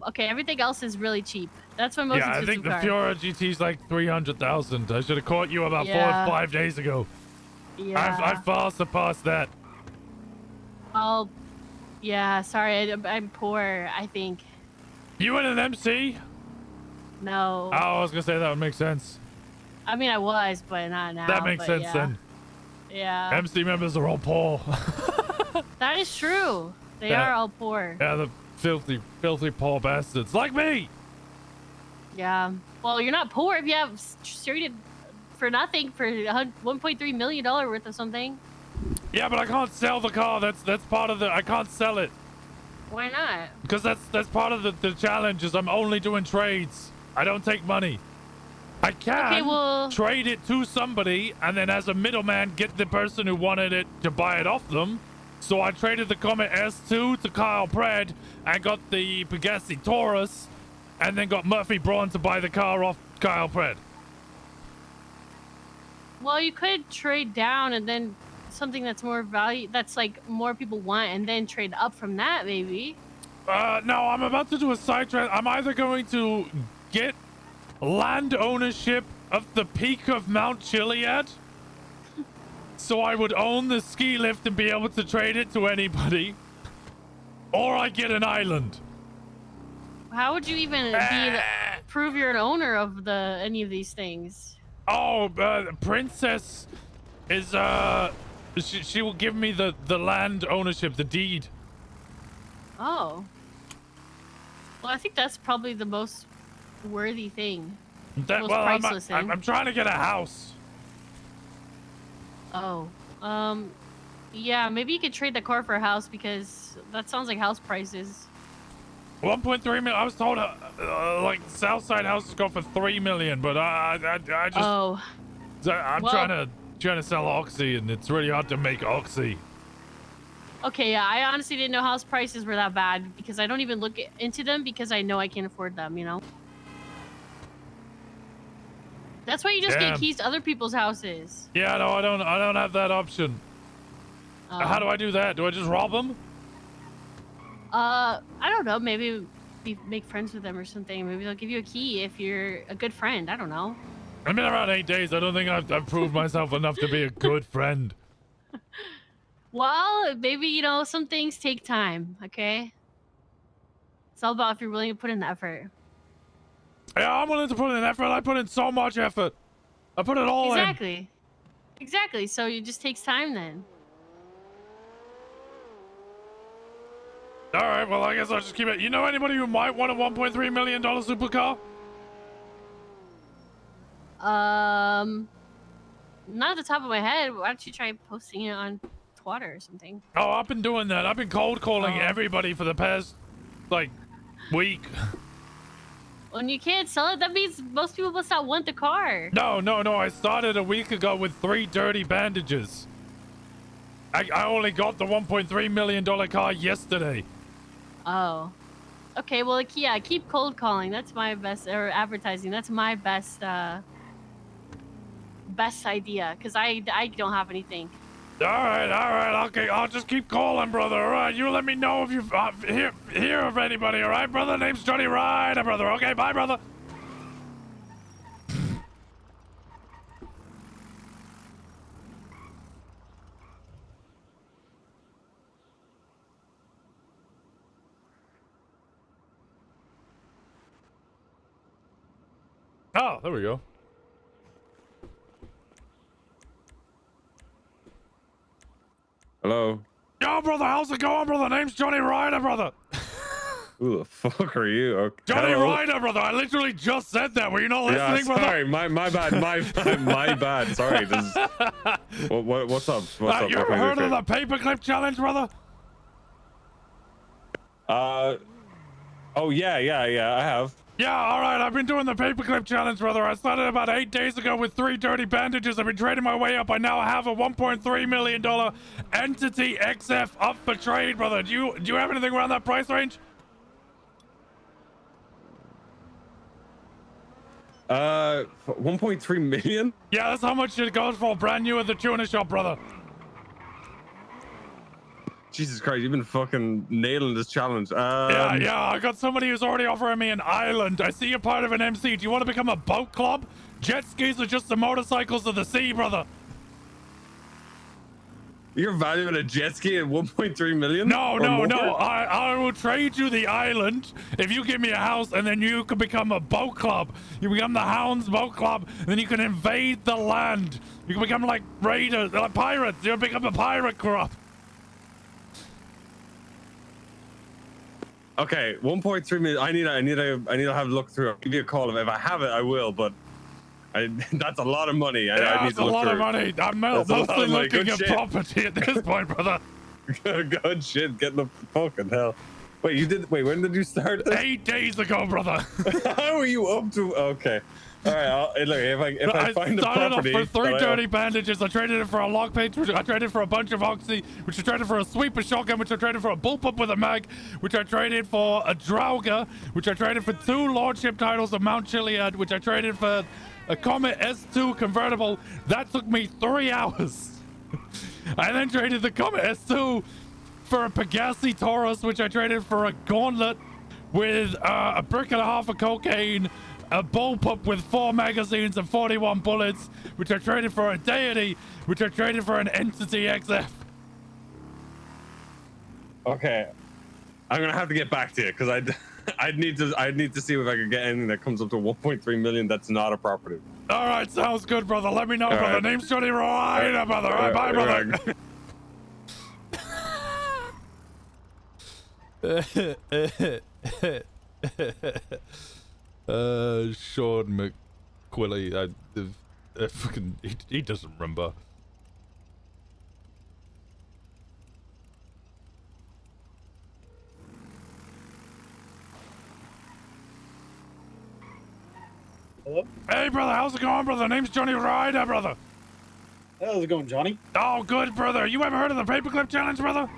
Okay, everything else is really cheap. That's my most Yeah, I expensive think the car. Fiora GT is like 300,000. I should have caught you about 4 Yeah. or 5 days ago. Yeah. I far surpassed that. Oh, yeah. Sorry, I'm poor. I think. You in an MC? No. Oh, I was gonna say that would make sense. I mean, I was, but not now. That makes but sense yeah. then. Yeah. MC members are all poor. That is true. They Yeah. are all poor. Yeah, the filthy poor bastards like me. Yeah. Well, you're not poor if you have traded for nothing for $1.3 million worth of something. Yeah, but I can't sell the car. That's part of the. I can't sell it Why not? because that's part of the challenge. Is I'm only doing trades. I don't take money. I can Okay, well- trade it to somebody and then as a middleman get the person who wanted it to buy it off them. So I traded the Comet S2 to Kyle Pred and got the Pegassi Taurus and then got Murphy Braun to buy the car off Kyle Pred. Well, you could trade down and then something that's more value, that's like more people want, and then trade up from that, maybe. No, I'm about to do a side trade. I'm either going to get land ownership of the peak of Mount Chiliad, so I would own the ski lift and be able to trade it to anybody, or I get an island. How would you even prove you're an owner of any of these things? Oh, Princess is she will give me the land ownership, the deed. Oh. Well, I think that's probably the most worthy thing. The most priceless thing. I'm trying to get a house. Oh. Yeah, maybe you could trade the car for a house because that sounds like house prices. 1.3 million. I was told like Southside houses go for 3 million, but I just. Oh. I'm Well- trying to sell oxy, and it's really hard to make oxy. Okay, yeah, I honestly didn't know house prices were that bad because I don't even look into them because I know I can't afford them, you know? That's why you just Damn. get keys to other people's houses. Yeah, no, I don't have that option. How do I do that? Do I just rob them? I don't know, maybe make friends with them or something. Maybe they'll give you a key if you're a good friend. I don't know. I've been around 8 days. I don't think I've proved myself enough to be a good friend. Well, maybe, you know, some things take time, okay? It's all about if you're willing to put in the effort. Yeah, I'm willing to put in effort. I put in so much effort. I put it all in. Exactly. Exactly. So it just takes time then. All right, well, I guess I'll just keep it. You know anybody who might want a $1.3 million supercar? Not at the top of my head. Why don't you try posting it on Twitter or something? Oh, I've been doing that. I've been cold calling everybody for the past, like, week. When you can't sell it, that means most people must not want the car. No. I started a week ago with 3 dirty bandages. I only got the $1.3 million car yesterday. Oh. Okay, well, like, yeah, keep cold calling. That's my best, or advertising. That's my best, best idea, because I don't have anything. All right. Okay, I'll just keep calling, brother. All right, you let me know if you hear of anybody. All right, brother. Name's Johnny Ryder, brother. Okay, bye, brother. Oh, there we go. Hello. Yo, brother, how's it going, brother? Name's Johnny Ryder, brother. Who the fuck are you? Okay. Johnny Hello? Ryder, brother. I literally just said that. Were you not listening, Yeah, brother? sorry, my bad, my bad. Sorry. What's up? What's up? You What ever can I do heard for of you? the paperclip challenge, brother? Oh yeah, I have. Yeah, all right. I've been doing the paperclip challenge, brother. I started about 8 days ago with 3 dirty bandages. I've been trading my way up. I now have a $1.3 million entity XF up for trade, brother. Do you have anything around that price range? 1.3 million? Yeah, that's how much it goes for brand new at the tuna shop, brother. Jesus Christ, you've been fucking nailing this challenge. Yeah, I got somebody who's already offering me an island. I see you're part of an MC. Do you want to become a boat club? Jet skis are just the motorcycles of the sea, brother. You're valuing a jet ski at 1.3 million? No. Or more? I will trade you the island if you give me a house, and then you can become a boat club. You become the Hounds Boat Club, and then you can invade the land. You can become like raiders, like pirates. You'll become a pirate club. Okay, 1.3 million. I need to have a look through. I'll give you a call. If I have it, I will, but that's a lot of money. I need That's to a look lot through. of money. I'm That's a lot mostly of money. looking Good at shit. property at this point, brother. Good shit. Getting the fucking hell. Wait, when did you start this? 8 days ago, brother. How are you up to? Okay. All right. Look, if I find the started property. off for 3 that I- dirty bandages. I traded it for a lock page, which I traded for a bunch of oxy, which I traded for a sweeper shotgun, which I traded for a bullpup with a mag, which I traded for a Drauga, which I traded for 2 lordship titles of Mount Chiliad, which I traded for a Comet S2 convertible. That took me 3 hours. I then traded the Comet S2 for a Pegassi Taurus, which I traded for a gauntlet with a brick and a half of cocaine, a bullpup with 4 magazines and 41 bullets, which I traded for a Dyoti, which I traded for an Entity XF. Okay, I'm gonna have to get back to you because I'd need to see if I could get anything that comes up to 1.3 million. That's not a property. All right, sounds good, brother. Let me know, All brother. right. Name's Johnny Ryder, brother. All right, bye, brother. Sean McQuilly, fucking, he doesn't remember. Hello? Hey, brother, how's it going, brother? Name's Johnny Ryder, brother. How's it going, Johnny? Oh, good, brother. You ever heard of the paperclip challenge, brother?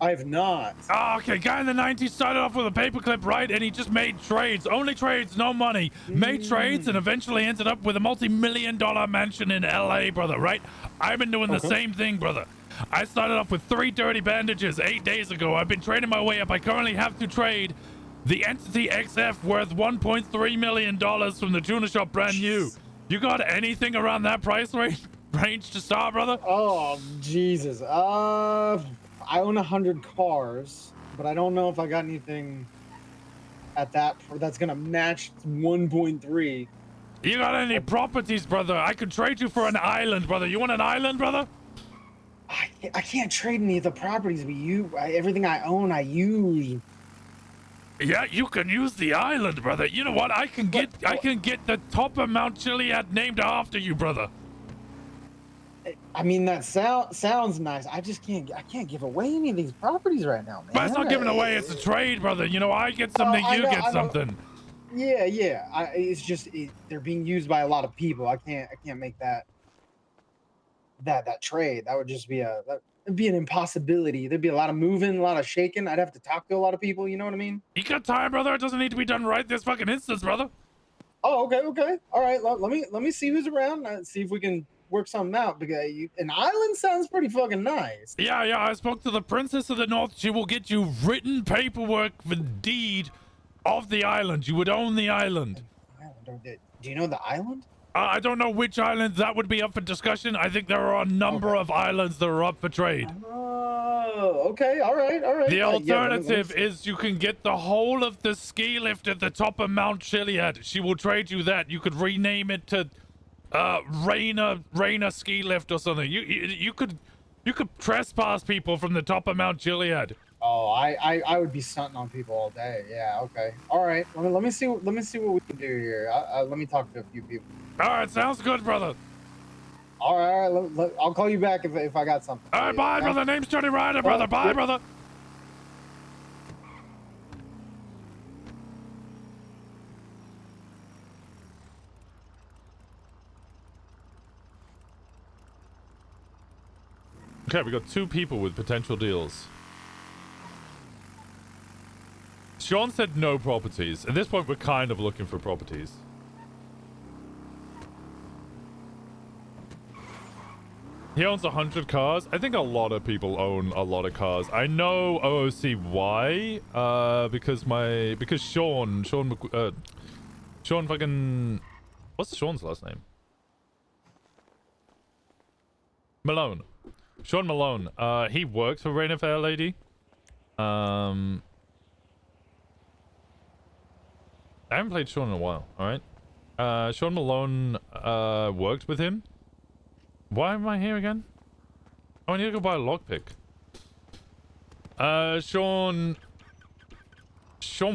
I have not. Oh, okay, guy in the 90s started off with a paperclip, right? And he just made trades. Only trades, no money. Made trades and eventually ended up with a multi-million-dollar mansion in LA, brother, right? I've been doing the same thing, brother. I started off with 3 dirty bandages 8 days ago. I've been trading my way up. I currently have to trade the Entity XF worth $1.3 million from the tuna shop brand new. You got anything around that price range to start, brother? Oh, Jesus. I own 100 cars, but I don't know if I got anything at that's gonna match 1.3. You got any properties, brother? I could trade you for an island, brother. You want an island, brother? I can't trade any of the properties everything I own, I use. Yeah, you can use the island, brother. You know what? I can get the top of Mount Chiliad named after you, brother. I mean, that sounds nice. I can't give away any of these properties right now, man. But it's not giving away. It's a trade, brother. You know, I get something, you get something. Yeah. It's just they're being used by a lot of people. I can't make that trade. That would just be it'd be an impossibility. There'd be a lot of moving, a lot of shaking. I'd have to talk to a lot of people. You know what I mean? You got time, brother. It doesn't need to be done right this fucking instance, brother. Oh, okay. All right. Let me see who's around. See if we can work something out because an island sounds pretty fucking nice. Yeah, I spoke to the Princess of the North. She will get you written paperwork for deed of the island. You would own the island. Do you know the island? I don't know which island that would be up for discussion. I think there are a number of islands that are up for trade. Oh, okay, all right. The Yeah, let me alternative see. is you can get the whole of the ski lift at the top of Mount Chiliad. She will trade you that. You could rename it to Raina Ski Lift or something. You could trespass people from the top of Mount Chiliad. Oh, I would be stunting on people all day. Yeah, okay. All right. Let me see what we can do here. Let me talk to a few people. All right, sounds good, brother. All right. I'll call you back if I got something. All right, bye, brother. Name's Johnny Ryder, brother. Bye, brother. Okay, we got 2 people with potential deals. Sean said no properties. At this point, we're kind of looking for properties. He owns 100 cars. I think a lot of people own a lot of cars. I know OOC why. Because Sean fucking... What's Sean's last name? Malone. Sean Malone. He works for Rain of Fair Lady. I haven't played Sean in a while, alright? Sean Malone worked with him. Why am I here again? Oh, I need to go buy a lockpick. Sean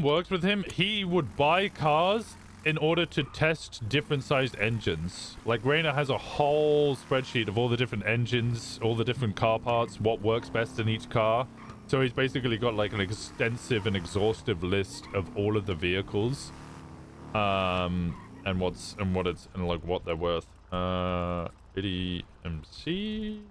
worked with him. He would buy cars in order to test different sized engines. Like, Raina has a whole spreadsheet of all the different engines, all the different car parts, what works best in each car. So he's basically got like an extensive and exhaustive list of all of the vehicles. And what they're worth. 80 MC.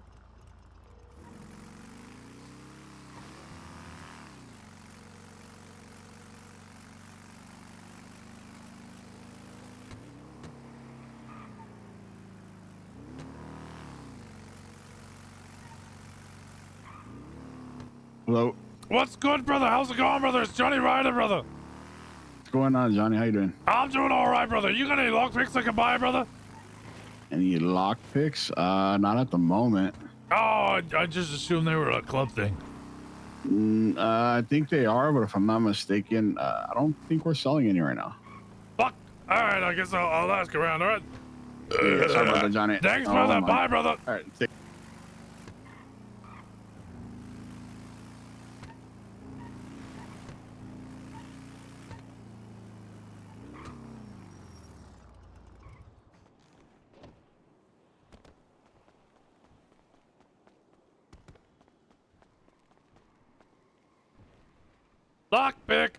Hello. What's good, brother? How's it going, brother? It's Johnny Ryder, brother. What's going on, Johnny? How you doing? I'm doing all right, brother. You got any lockpicks I can buy, brother? Any lock picks? Not at the moment. Oh, I just assumed they were a club thing. I think they are, but if I'm not mistaken, I don't think we're selling any right now. Fuck. All right, I guess I'll ask around. All right. Yeah, sorry about that, Johnny. Thanks, brother. My- Bye, brother. All right. Lockpick.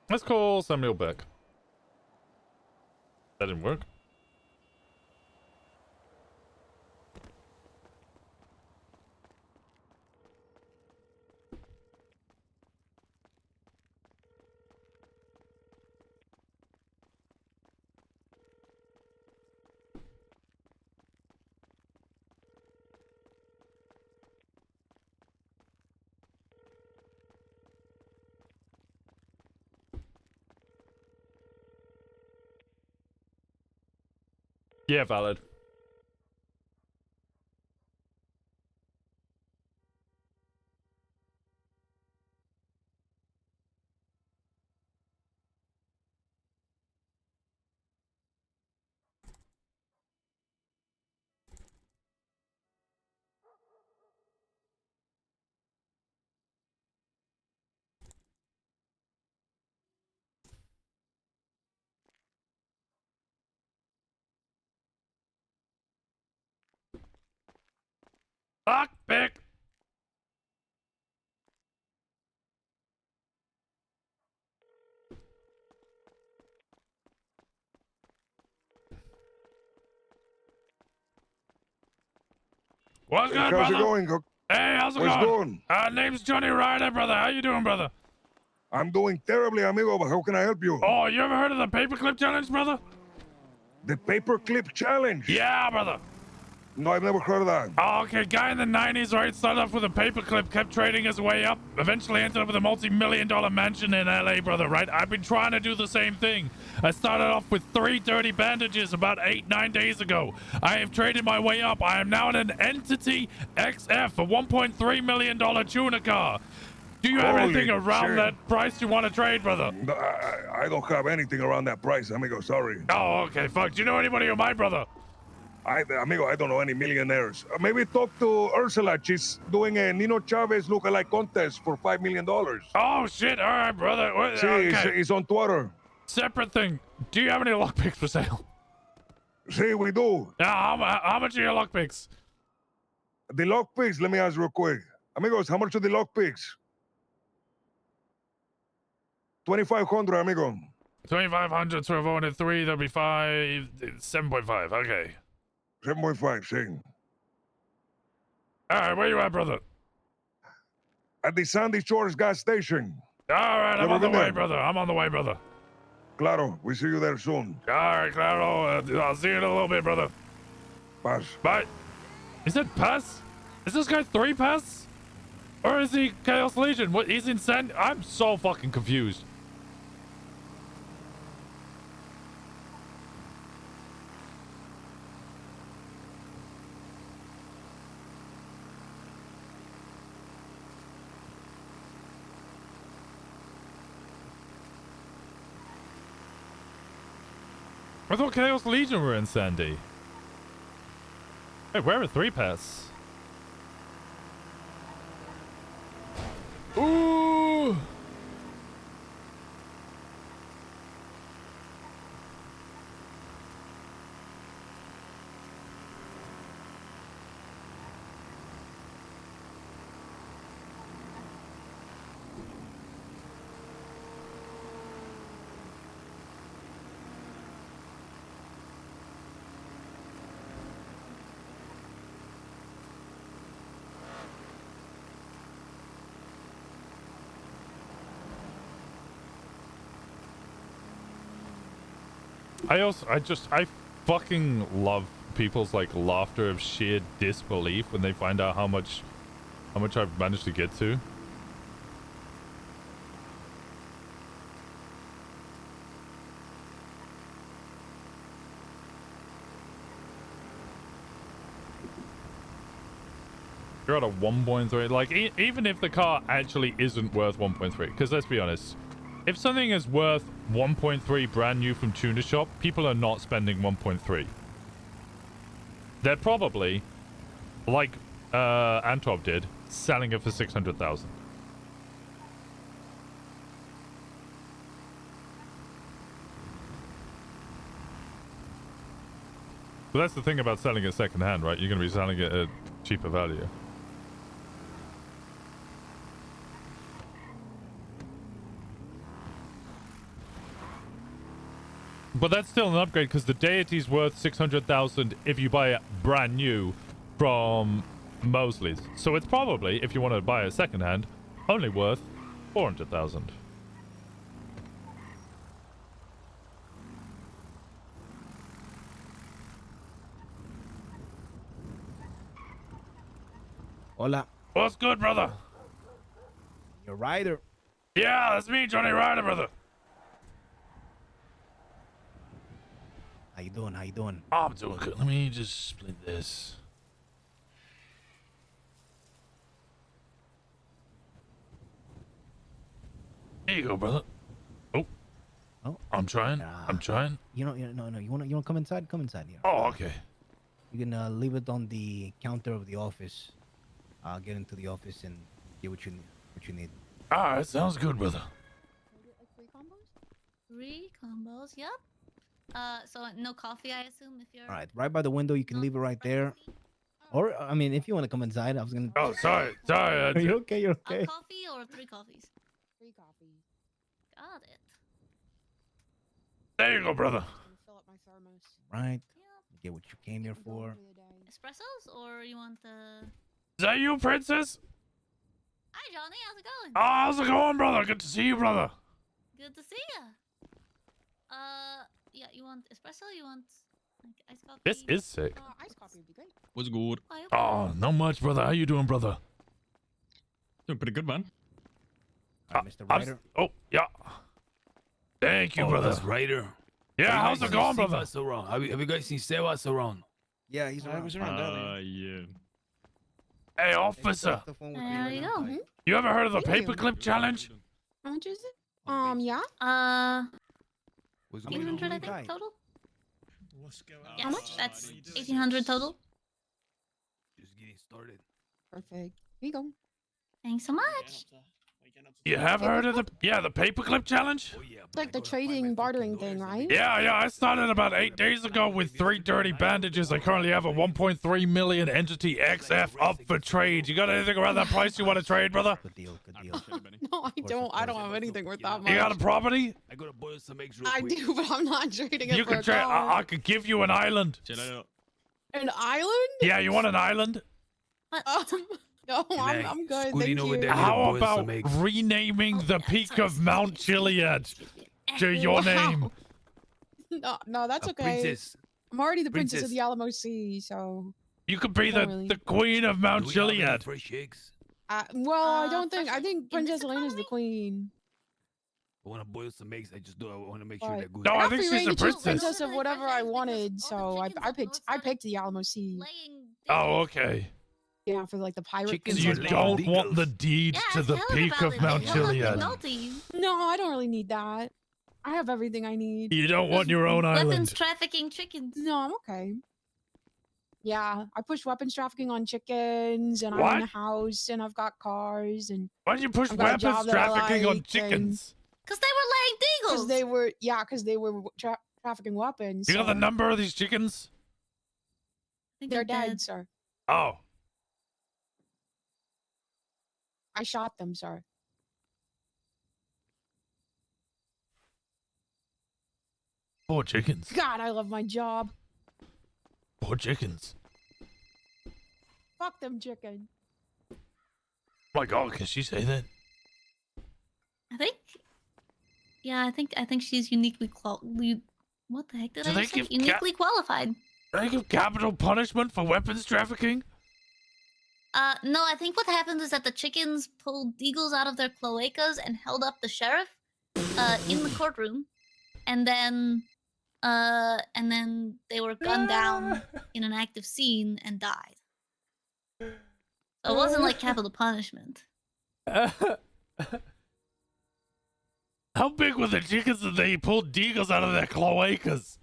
Let's call Samuel back. That didn't work. Yeah, valid. Lockpick. What's good, How's brother? it going? Hey, how's it What's going? Name's Johnny Ryder, brother. How you doing, brother? I'm doing terribly, amigo, but how can I help you? Oh, you ever heard of the paperclip challenge, brother? The paperclip challenge? Yeah, brother. No, I've never heard of that. Oh, okay, guy in the 90s, right? Started off with a paperclip, kept trading his way up, eventually ended up with a multi-million-dollar mansion in LA, brother, right? I've been trying to do the same thing. I started off with 3 dirty bandages about 8-9 days ago. I have traded my way up. I am now in an Entity XF, a $1.3 million tuner car. Do you have Holy anything around shit. that price you want to trade, brother? No, I don't have anything around that price, amigo. Sorry. Oh, okay, fuck. Do you know anybody who might, brother? Amigo, I don't know any millionaires. Maybe talk to Ursula. She's doing a Nino Chavez lookalike contest for $5 million. Oh, shit. All right, brother. See, it's on Twitter. Separate thing. Do you have any lockpicks for sale? See, we do. How much are your lockpicks? The lockpicks, let me ask real quick. Amigos, how much are the lockpicks? 2,500, amigo. 2,500 for a vote at 3, that'll be 7.5. Okay. 7.5, see. All right, where you at, brother? At the Sandy Shores gas station. All right, I'm Never on the been way, there. brother. I'm on the way, brother. Claro, we see you there soon. All right, claro. I'll see you in a little bit, brother. Pass. Bye. Is it pass? Is this guy 3 pass? Or is he Chaos Legion? What? He's insane. I'm so fucking confused. I thought Chaos Legion were in Sandy. Hey, where are 3 pass? Ooh! I fucking love people's like laughter of sheer disbelief when they find out how much I've managed to get to. You're at a 1.3. Like, even if the car actually isn't worth 1.3, because let's be honest, if something is worth 1.3 brand new from Tuner Shop, people are not spending 1.3. They're probably, like Antop did, selling it for 600,000. But that's the thing about selling it secondhand, right? You're going to be selling it at cheaper value. But that's still an upgrade because the Deity's worth 600,000 if you buy it brand new from Mosley's. So it's probably, if you want to buy it secondhand, only worth 400,000. Hola. What's good, brother? You're Ryder. Yeah, that's me, Johnny Ryder, brother. How you doing? How you doing? Oh, I'm doing good. Let me just split this. There you go, brother. Oh. Oh. I'm trying. I'm trying. No. You wanna come inside? Come inside here. Oh, okay. You can leave it on the counter of the office. Get into the office and get what you need. All right, sounds good, brother. 3 combos, yep. So no coffee, I assume, if you're... All right, right by the window. You can leave it right there. Or I mean, if you want to come inside, I was gonna. Oh, sorry. Are you okay? You're okay. A coffee or 3 coffees? 3 coffees. Got it. There you go, brother. Fill up my thermos. Right. Get what you came here for. Espressos, or you want the... Is that you, princess? Hi, Johnny. How's it going? Oh, how's it going, brother? Good to see you, brother. Good to see ya. Yeah, you want espresso? You want like iced coffee? This is sick. Iced coffee would be great. What's good? Oh, not much, brother. How you doing, brother? Doing pretty good, man. Mr. Ryder. Oh, yeah. Thank you, brother. That's Ryder. Yeah, how's it going, brother? Around? Have you guys seen Sebas around? Yeah, he's around. Yeah. Hey, officer. There you go. You ever heard of the Thank you. paperclip challenge? How much is it? Yeah. 1,800 I think total. Yes, How much? That's 1,800 total. Just getting started. Perfect. Here you go. Thanks so much. You have heard of the paperclip challenge? It's like the trading, bartering thing, right? Yeah, I started about 8 days ago with 3 dirty bandages. I currently have a 1.3 million entity XF up for trade. You got anything around that price you want to trade, brother? Good deal. No, I don't. I don't have anything worth that much. You got a property? I gotta boil some eggs real I quick. do, but I'm not trading it You for can a trade. car. I could give you an island. An island? Yeah, you want an island? No, I'm good. Thank you. How about renaming the peak of Mount Chiliad to your name? No, that's okay. Princess. I'm already the princess of the Alamo Sea, so. You could be Not really. the queen of Mount Do we have any Chiliad. fresh eggs? Well, I don't think. I think Princess Elena's the queen. I wanna boil some eggs. I wanna make sure But they're good. No, I I'm think free she's reign a to choose princess. princess of whatever I wanted, so I picked the Alamo Sea. Oh, okay. Yeah, for like the pirate. So you princess don't battle. want the deed to the peak of Mount Chiliad. No, I don't really need that. I have everything I need. You don't want your own Weapons island. trafficking chickens. No, I'm okay. Yeah, I push weapons trafficking on chickens, and I own What? a house, and I've got cars, and Why do you push I've got a weapons job that I trafficking on like, chickens? Because they were laying Because they were, because they were trafficking weapons. You know the so- number of these chickens? They're dead, sir. Oh. I shot them, sir. Poor chickens. God, I love my job. Poor chickens. Fuck them chicken. My God, can she say that? I think. Yeah, I think she's uniquely What the heck did Do I they just say? give Uniquely qualified. Do they give capital punishment for weapons trafficking? No, I think what happened is that the chickens pulled deagles out of their cloacas and held up the sheriff, in the courtroom, and then they were gunned down in an active scene and died. So it wasn't like capital punishment. How big were the chickens that they pulled deagles out of their cloacas?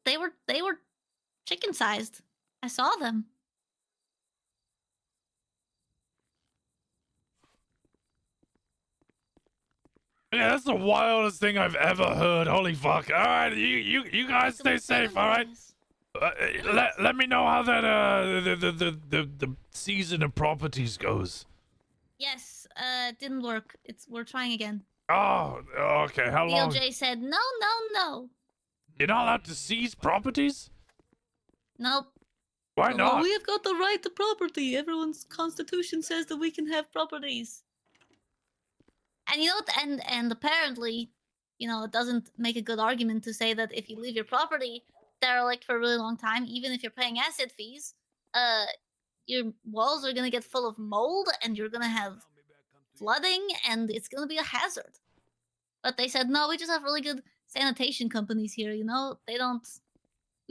They were chicken sized. I saw them. Yeah, that's the wildest thing I've ever heard. Holy fuck! All right, you guys stay safe. All right. Let me know how that the season of properties goes. Yes, it didn't work. We're trying again. Oh, okay. How long? DOJ said no. You're not allowed to seize properties? Nope. Why Well, not? we have got the right to property. Everyone's constitution says that we can have properties. And you know what? And apparently, it doesn't make a good argument to say that if you leave your property derelict for a really long time, even if you're paying asset fees, your walls are gonna get full of mold, and you're gonna have flooding, and it's gonna be a hazard. But they said no. We just have really good sanitation companies here. We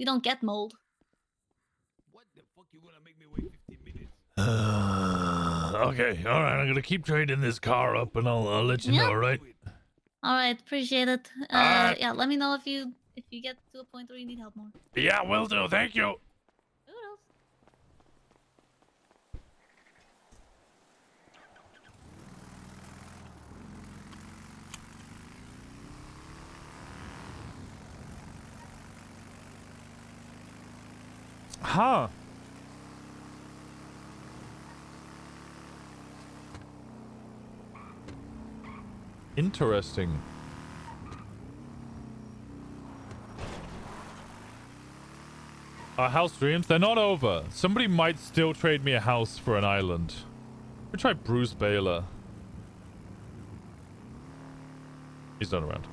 don't get mold. Okay, all right. I'm gonna keep trading this car up, and I'll let you know. All right. All right, appreciate it. Alright. Yeah, let me know if you get to a point where you need help more. Yeah, will do. Thank you. Huh. Interesting. Our house dreams, they're not over. Somebody might still trade me a house for an island. We try Bruce Baylor. He's not around.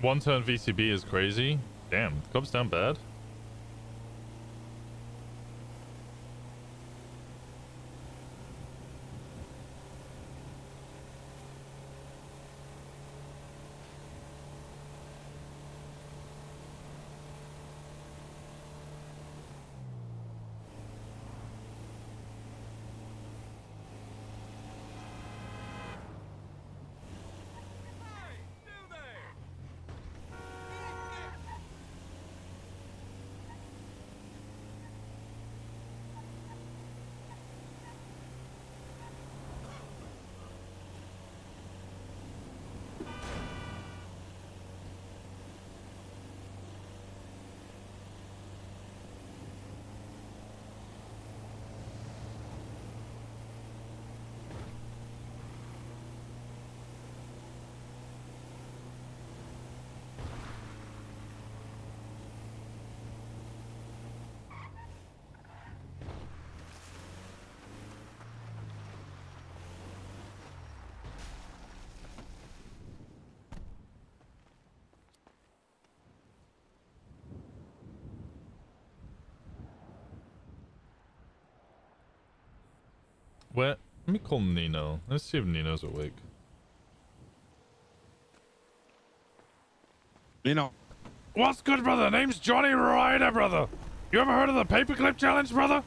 One turn VCB is crazy. Damn, Cubs down bad. Where? Let me call Nino. Let's see if Nino's awake. Nino. What's good, brother? Name's Johnny Ryder, brother. You ever heard of the paperclip challenge, brother?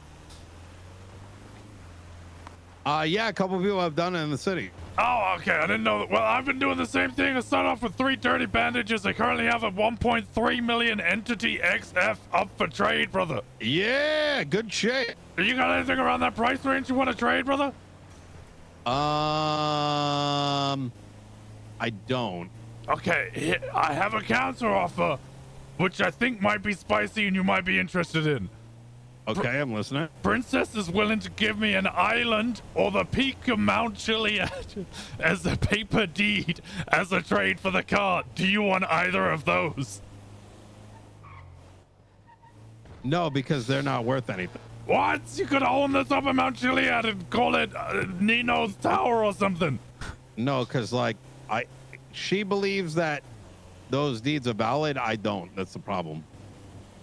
Yeah, a couple people have done it in the city. Oh, okay. I didn't know that. Well, I've been doing the same thing. I started off with 3 dirty bandages. I currently have a 1.3 million entity XF up for trade, brother. Yeah, good shit. You got anything around that price range you want to trade, brother? I don't. Okay, I have a counter offer, which I think might be spicy and you might be interested in. Okay, I'm listening. Princess is willing to give me an island or the peak of Mount Chiliad as a paper deed as a trade for the car. Do you want either of those? No, because they're not worth anything. What? You could own this up in Mount Chiliad and call it Nino's Tower or something. No, because she believes that those deeds are valid. I don't. That's the problem.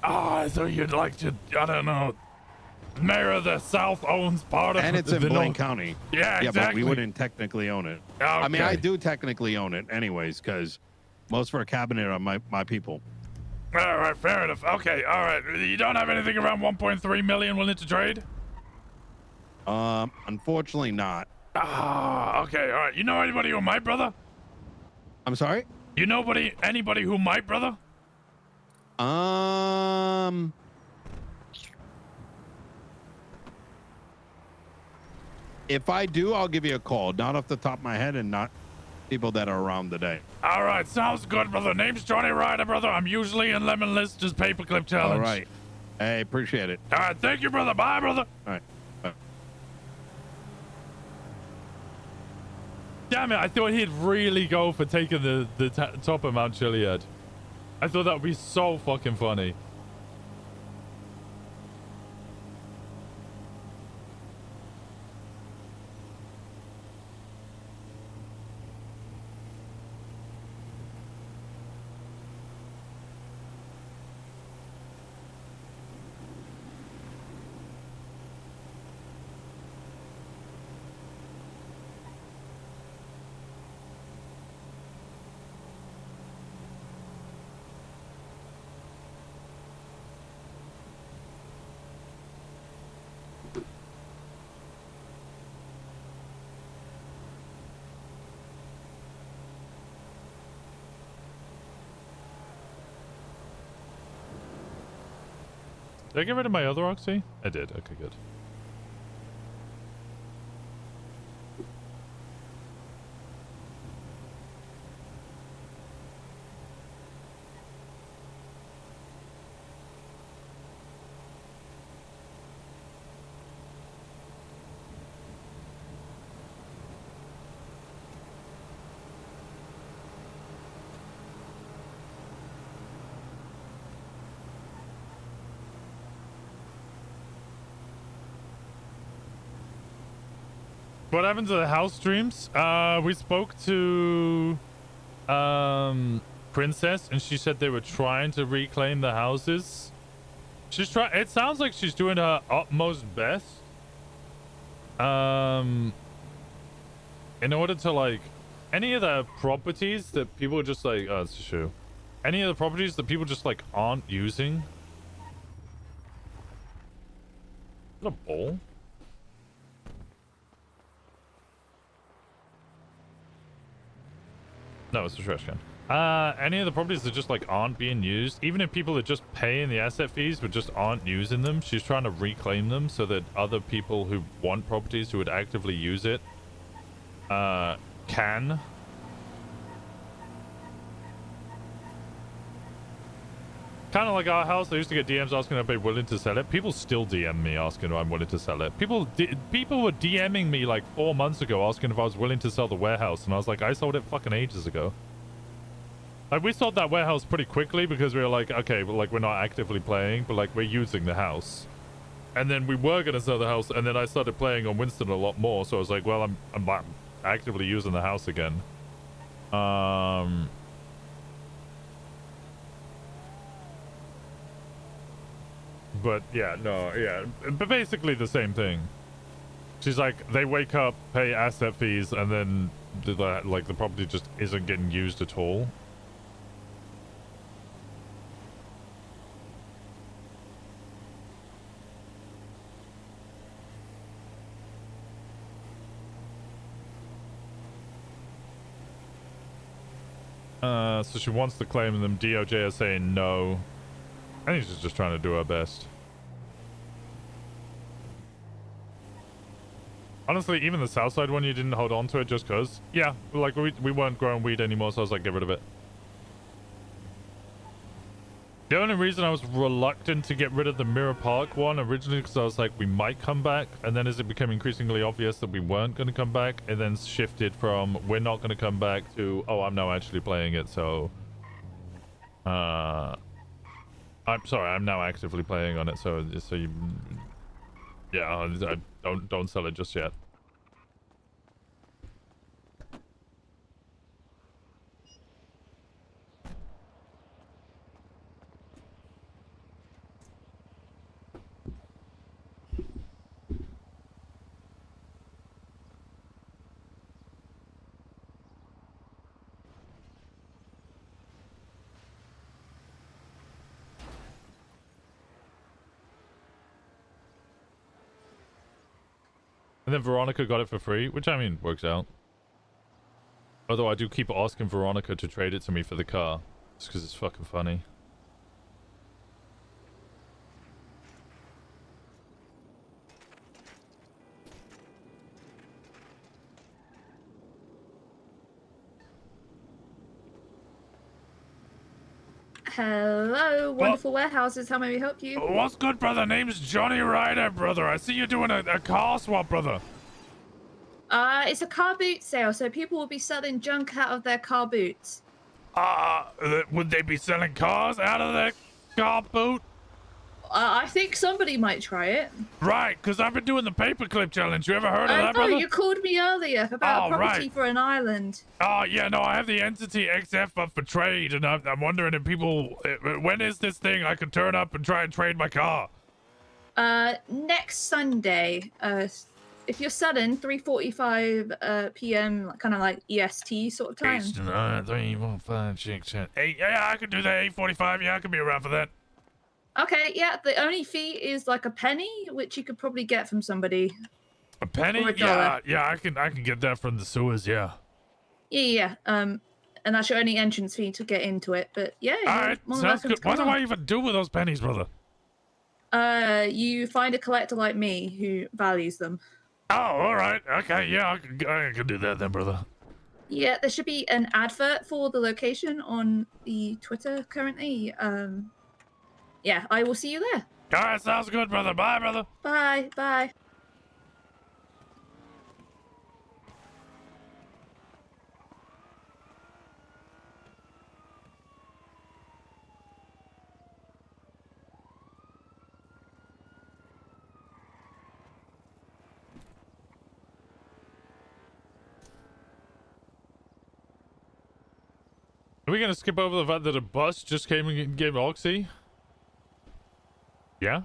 I thought you'd like to, I don't know. Mayor of the South owns part of it. And it's in Blaine County. Yeah, exactly. Yeah, but we wouldn't technically own it. Okay. I mean, I do technically own it anyways, because most of our cabinet are my people. All right, fair enough. Okay, all right. You don't have anything around 1.3 million willing to trade? Unfortunately not. Okay, all right. You know anybody who might, brother? I'm sorry? You know anybody who might, brother? If I do, I'll give you a call. Not off the top of my head and not people that are around today. All right, sounds good, brother. Name's Johnny Ryder, brother. I'm usually in Lemon List, just paperclip challenge. All right. Hey, appreciate it. All right, thank you, brother. Bye, brother. All right. Bye. Damn it, I thought he'd really go for taking the top of Mount Chiliad. I thought that would be so fucking funny. Did I get rid of my other Oxy? I did. Okay, good. What happened to the house streams? We spoke to Princess, and she said they were trying to reclaim the houses. She's trying. It sounds like she's doing her utmost best. In order to like any of the properties that people just like, oh, it's a shoe. Any of the properties that people just like aren't using. Is that a bowl? No, it's a trash can. Any of the properties that just like aren't being used, even if people are just paying the asset fees but just aren't using them, she's trying to reclaim them so that other people who want properties who would actively use it can. Kind of like our house, I used to get DMs asking if I'd be willing to sell it. People still DM me asking if I'm willing to sell it. People were DMing me like 4 months ago asking if I was willing to sell the warehouse, and I was like, I sold it fucking ages ago. Like, we sold that warehouse pretty quickly because we were like, okay, well, like, we're not actively playing, but like, we're using the house. And then we were gonna sell the house, and then I started playing on Winston a lot more, so I was like, well, I'm actively using the house again. But yeah, no, yeah, but basically the same thing. She's like, they wake up, pay asset fees, and then the property just isn't getting used at all. So she wants to claim them. DOJ is saying no. I think she's just trying to do her best. Honestly, even the Southside one, you didn't hold on to it just because. Yeah, like we weren't growing weed anymore, so I was like, get rid of it. The only reason I was reluctant to get rid of the Mirror Park one originally because I was like, we might come back, and then as it became increasingly obvious that we weren't going to come back, it then shifted from we're not going to come back to, oh, I'm now actually playing it, so I'm sorry, I'm now actively playing on it, so you, yeah, don't sell it just yet. And then Veronica got it for free, which I mean, works out. Although I do keep asking Veronica to trade it to me for the car. Just because it's fucking funny. Hello, wonderful warehouses. How may we help you? What's good, brother? Name's Johnny Ryder, brother. I see you doing a car swap, brother. It's a car boot sale, so people will be selling junk out of their car boots. Would they be selling cars out of their car boot? I think somebody might try it. Right, because I've been doing the paperclip challenge. You ever heard of that, brother? You called me earlier about a property for an island. Oh, yeah, no, I have the entity XF up for trade, and I'm wondering if people... when is this thing I can turn up and try and trade my car? Next Sunday. If you're selling 3:45 p.m., kind of like EST sort of time. 3, 4, 5, 6, 7, 8. Yeah, I can do that. 8:45. Yeah, I can be around for that. Okay, yeah. The only fee is like a penny, which you could probably get from somebody. A penny? Or $1. Yeah. I can get that from the sewers. Yeah. Yeah. And that's your only entrance fee to get into it. But yeah. All right, sounds good. What do I even do with those pennies, brother? You find a collector like me who values them. Oh, all right. Okay, yeah, I can do that then, brother. Yeah, there should be an advert for the location on the Twitter currently. Yeah, I will see you there. All right, sounds good, brother. Bye, brother. Bye, bye. Are we gonna skip over the fact that a bus just came and gave Oxy? Yeah?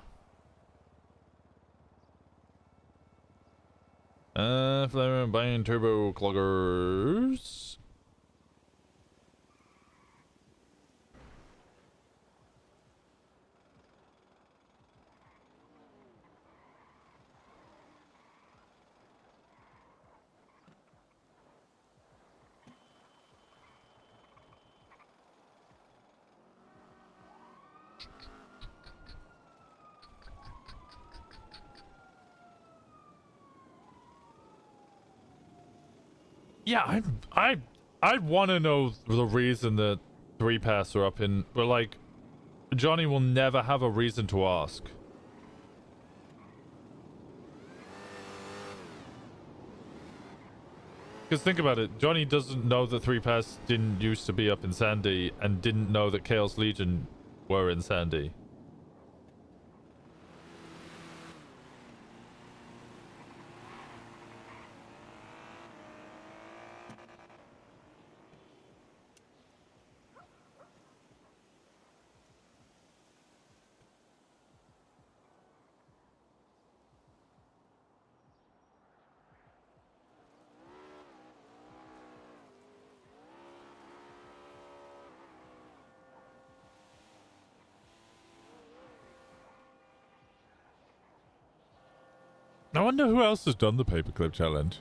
Flare and buying turbo cloggers. Yeah, I want to know the reason that 3-pass are up in, but like, Johnny will never have a reason to ask. Because think about it, Johnny doesn't know that 3-pass didn't used to be up in Sandy, and didn't know that Chaos Legion were in Sandy. I wonder who else has done the paperclip challenge.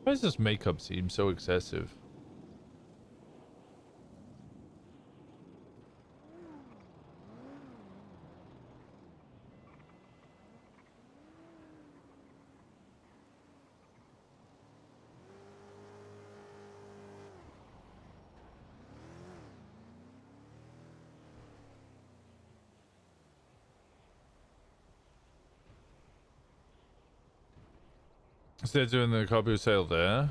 Why does this makeup seem so excessive? So they're doing the Kabu sale there.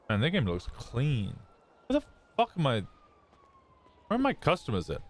Man, that game looks clean. Where the fuck am I? Where are my customers at?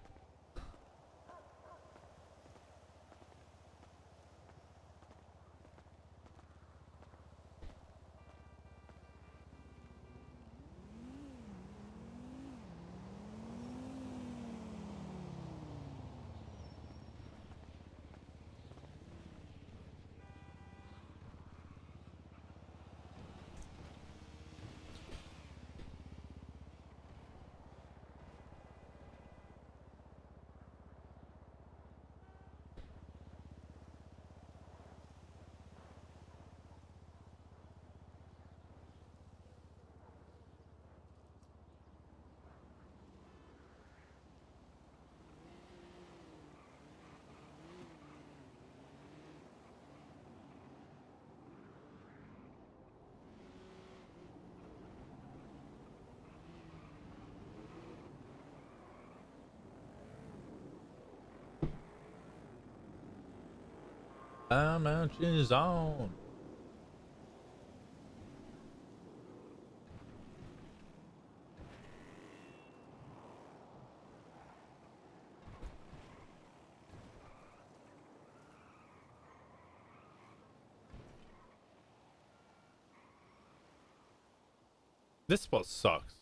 I'm out your zone. This spot sucks.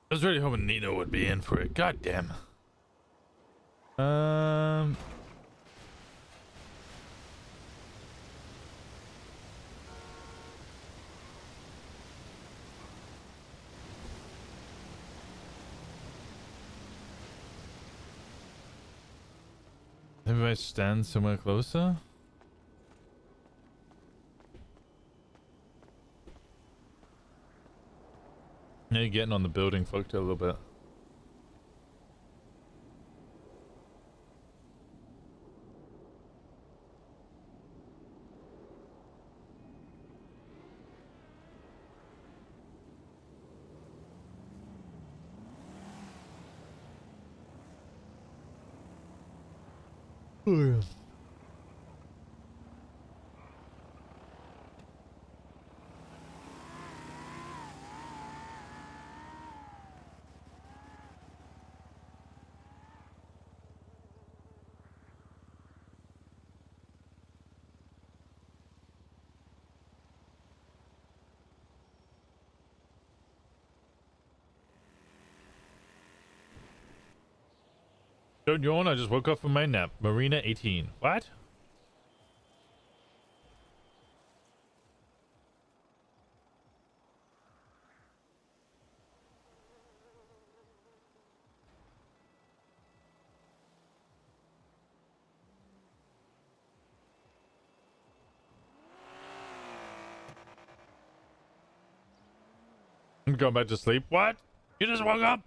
I was really hoping Nino would be in for it. God damn. Maybe I stand somewhere closer? Yeah, you're getting on the building fucked a little bit. Oh, yeah. Don't yawn, I just woke up from my nap. Marina 18. What? I'm going back to sleep. What? You just woke up?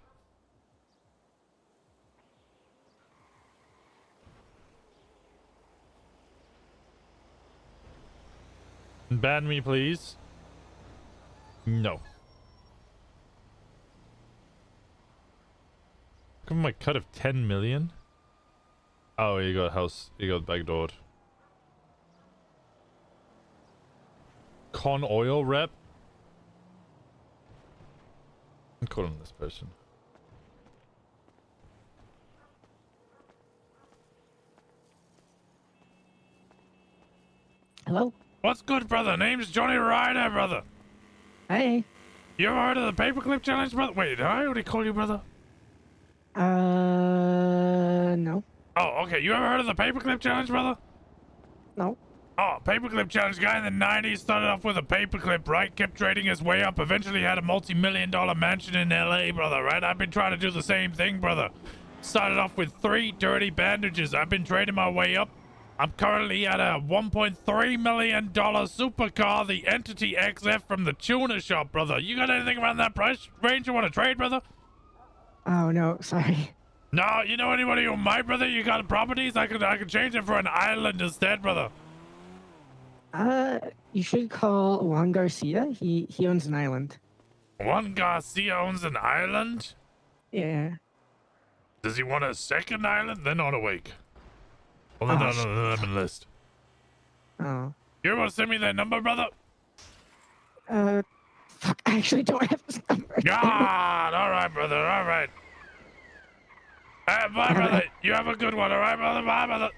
Ban me, please. No. Come on, my cut of 10 million? Oh, you got house. You got backdoored. Con oil rep? I'm calling this person. Hello? What's good, brother? Name's Johnny Ryder, brother. Hey. You ever heard of the paperclip challenge, brother? Wait, did I already call you brother? No. Oh, okay. You ever heard of the paperclip challenge, brother? No. Oh, paperclip challenge. Guy in the 90s started off with a paperclip, right? Kept trading his way up. Eventually had a multi-million-dollar mansion in LA, brother, right? I've been trying to do the same thing, brother. Started off with 3 dirty bandages. I've been trading my way up. I'm currently at a $1.3 million supercar, the Entity XF from the tuner shop, brother. You got anything around that price range you want to trade, brother? Oh, no. Sorry. No, you know anybody who might, brother? You got properties? I could change it for an island instead, brother. You should call Juan Garcia. He owns an island. Juan Garcia owns an island? Yeah. Does he want a second island? They're not awake. Well, they're not on the lemon list. Oh. You able to send me that number, brother? Fuck, I actually don't have his number. God, all right, brother, all right. Bye, brother. You have a good one, all right, brother? Bye, brother.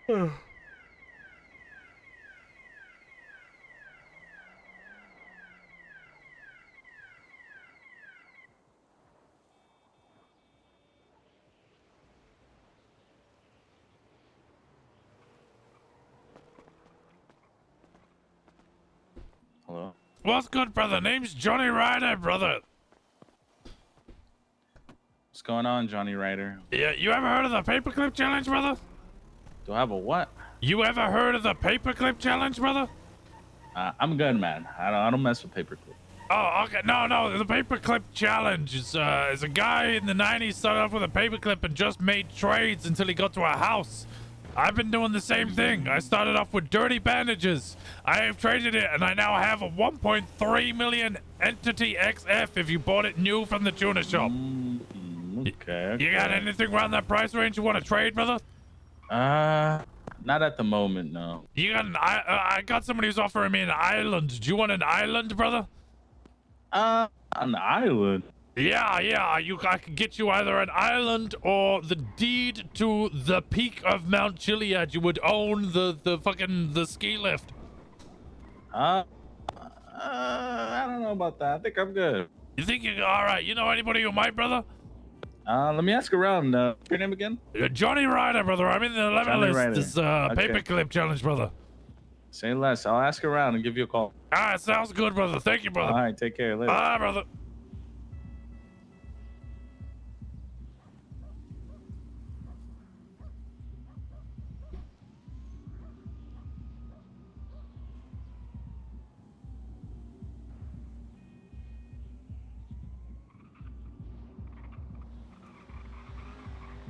Hello. What's good, brother? Name's Johnny Ryder, brother. What's going on, Johnny Ryder? Yeah, you ever heard of the paperclip challenge, brother? Do I have a what? You ever heard of the paperclip challenge, brother? I'm good, man. I don't mess with paperclip. Oh, okay. No. The paperclip challenge is a guy in the 90s started off with a paperclip and just made trades until he got to a house. I've been doing the same thing. I started off with dirty bandages. I have traded it, and I now have a 1.3 million Entity XF if you bought it new from the tuna shop. Okay. You got anything around that price range you want to trade, brother? Not at the moment, no. You got I got somebody who's offering me an island. Do you want an island, brother? An island? Yeah. I could get you either an island or the deed to the peak of Mount Chiliad. You would own the ski lift. I don't know about that. I think I'm good. You think you're all right? You know anybody who might, brother? Let me ask around. Your name again? Johnny Ryder, brother. I'm in the 11 list. Ryder. This Okay. paperclip challenge, brother. Say less. I'll ask around and give you a call. All right, sounds good, brother. Thank you, brother. All right, take care. Later. Bye, brother.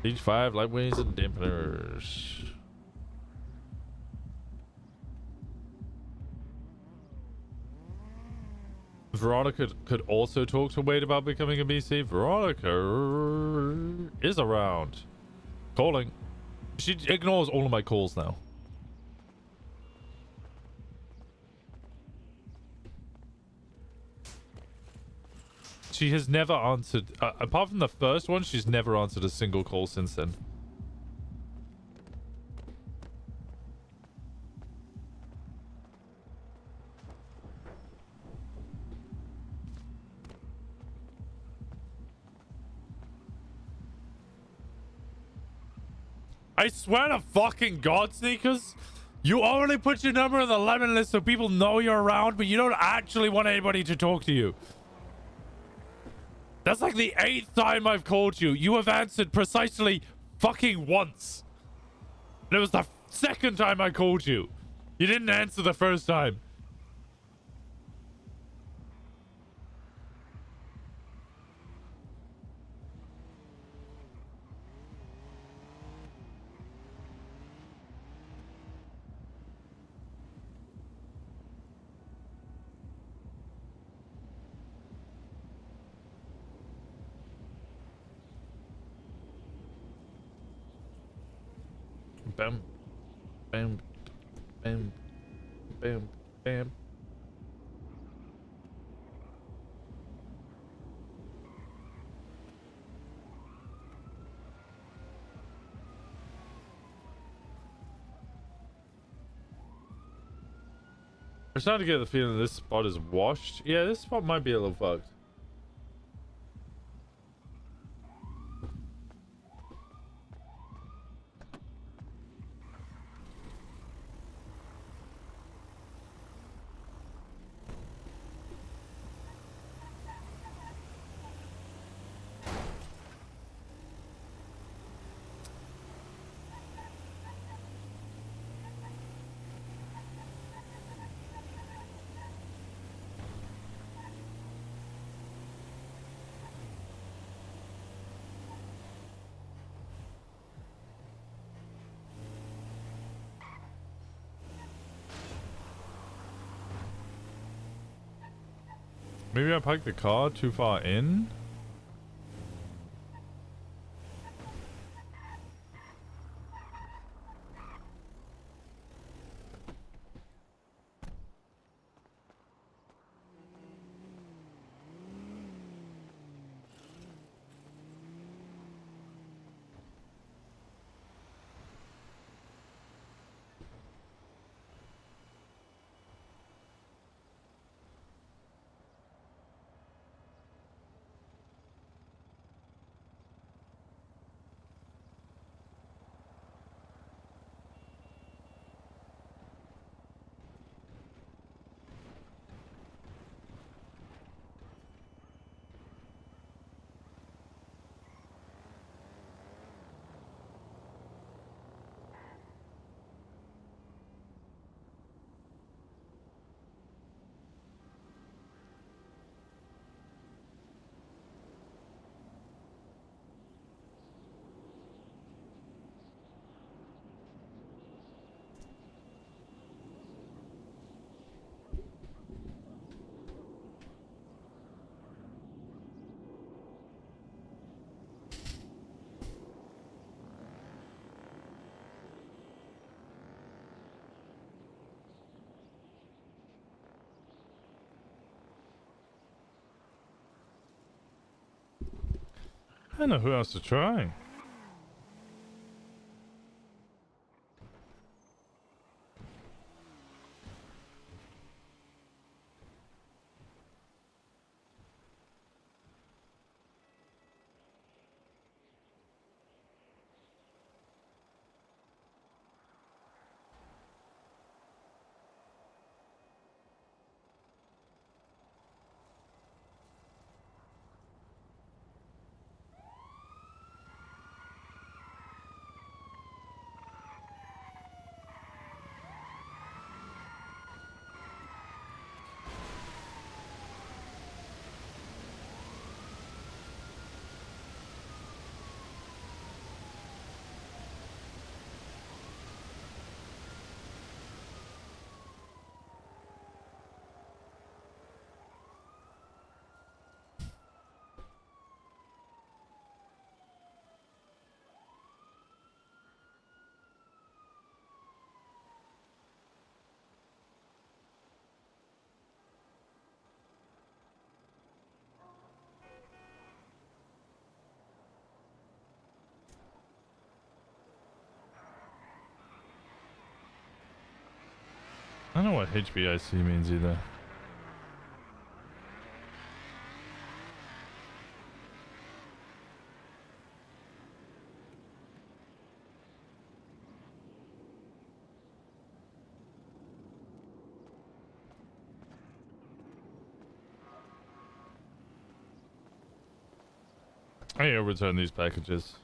Each 5 lightweights and dampeners. Veronica could also talk to Wade about becoming a BC. Veronica is around. Calling. She ignores all of my calls now. She has never answered, apart from the first one, she's never answered a single call since then. I swear to fucking God, Sneakers, you already put your number on the lemon list so people know you're around, but you don't actually want anybody to talk to you. That's like the 8th time I've called you. You have answered precisely fucking once. And it was the 2nd time I called you. You didn't answer the first time. Bam, bam, bam, bam, bam. I'm starting to get the feeling this spot is washed. Yeah, this spot might be a little fucked. Maybe I parked the car too far in? I don't know who else to try. I don't know what HBIC means either. I need to return these packages.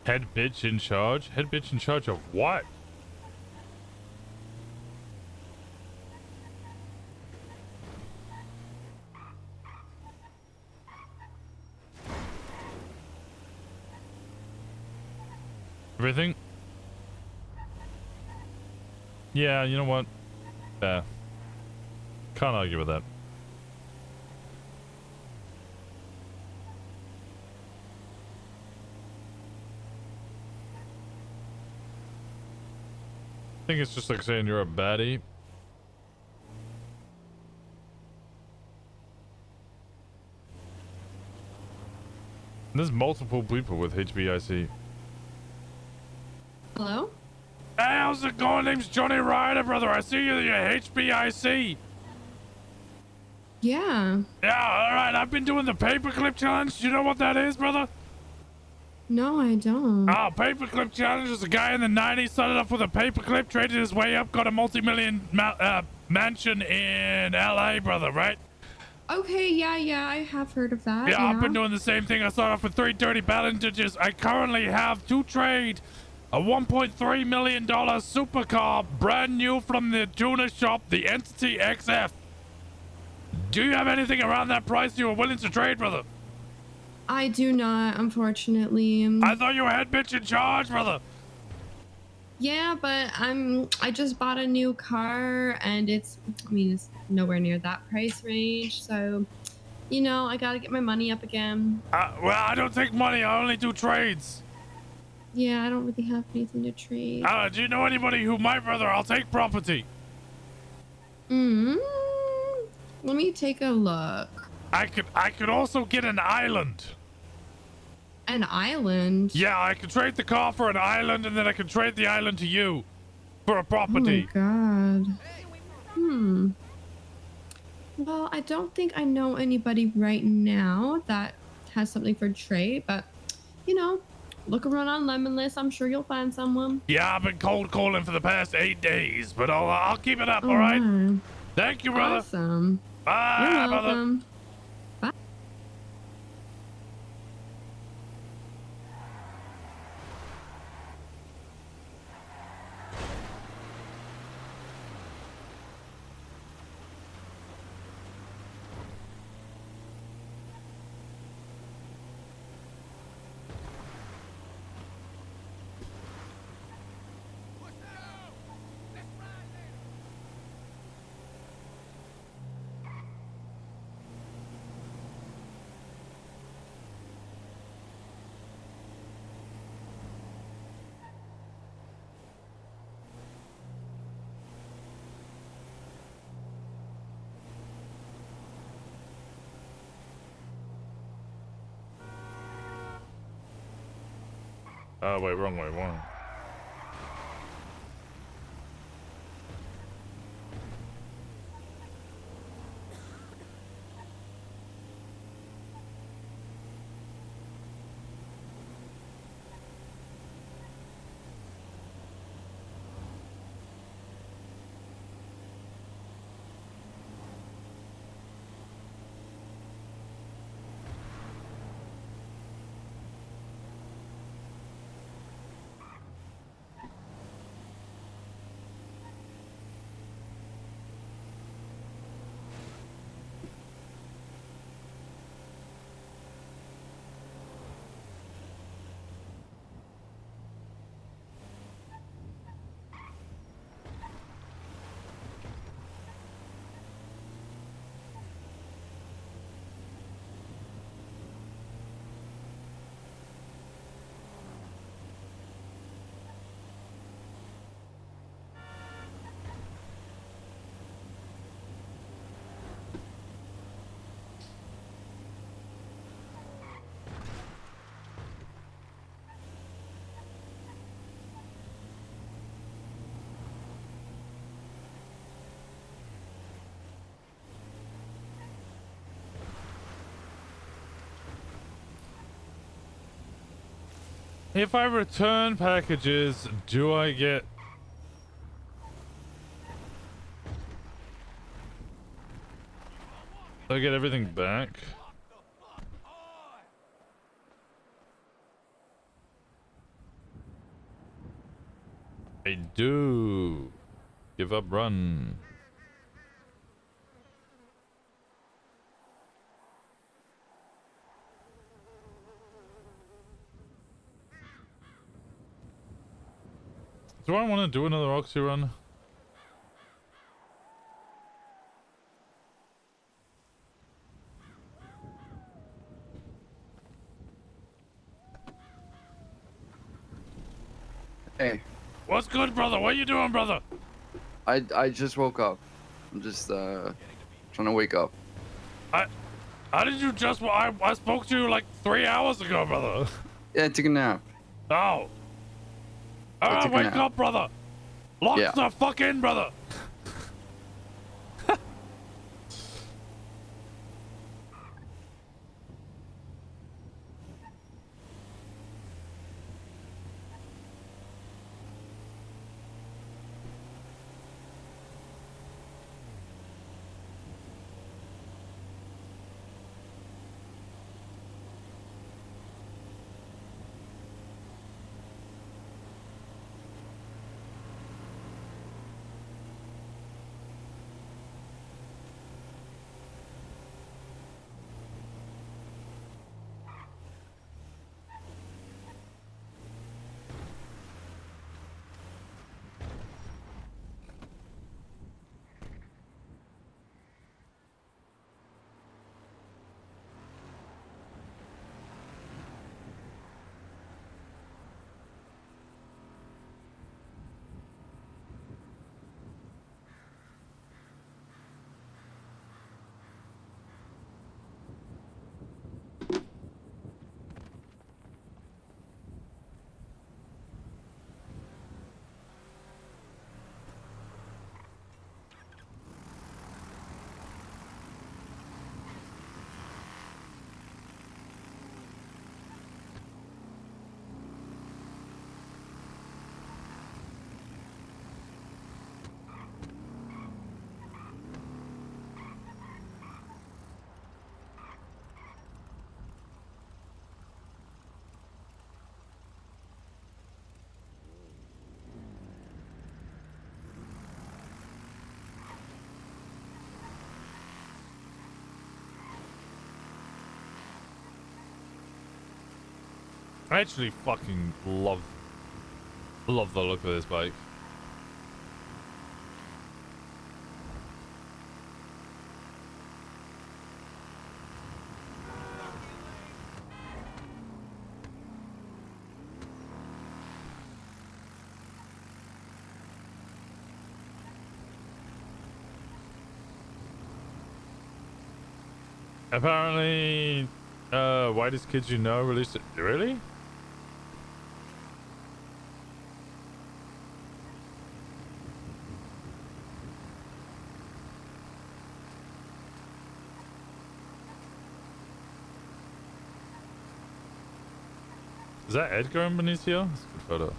Head bitch in charge? Head bitch in charge of what? Everything? Yeah, you know what? Yeah. Can't argue with that. I think it's just like saying you're a baddie. There's multiple people with HBIC. Hello? Hey, how's it going? Name's Johnny Ryder, brother. I see you're HBIC. Yeah. Yeah, alright. I've been doing the paperclip challenge. Do you know what that is, brother? No, I don't. Oh, paperclip challenge is a guy in the 90s started off with a paperclip, traded his way up, got a multi-million mansion in LA, brother, right? Okay, yeah, I have heard of that. Yeah, I've been doing the same thing. I started off with 3 dirty balances. I currently have to trade a $1.3 million supercar, brand new from the tuner shop, the Entity XF. Do you have anything around that price you are willing to trade, brother? I do not, unfortunately. I thought you were head bitch in charge, brother. Yeah, but I just bought a new car and it's nowhere near that price range, so you know, I gotta get my money up again. Well, I don't take money, I only do trades. Yeah, I don't really have anything to trade. Do you know anybody who might, brother? I'll take property. Let me take a look. I could also get an island. An island? Yeah, I could trade the car for an island, and then I could trade the island to you for a property. Oh my god. Well, I don't think I know anybody right now that has something for trade, but you know, look around on Lemon List. I'm sure you'll find someone. Yeah, I've been cold calling for the past 8 days, but I'll keep it up. All right. Thank you, brother. Awesome. Bye, You're brother. welcome. Bye. Oh, wait, wrong way, wrong. If I return packages, do I get... Do I get everything back? I do. Give up, run. Do I want to do another Oxy run? Hey. What's good, brother? What you doing, brother? I just woke up. I'm just trying to wake up. How did you just... I spoke to you like 3 hours ago, brother. Yeah, I took a nap. Oh. I Alright, took a wake nap. up, brother. Lock Yeah. the fuck in, brother. I actually fucking love the look of this bike. Apparently, Whitest Kids You Know released it. Really? Is that Edgar and Benicio? That's a good photo.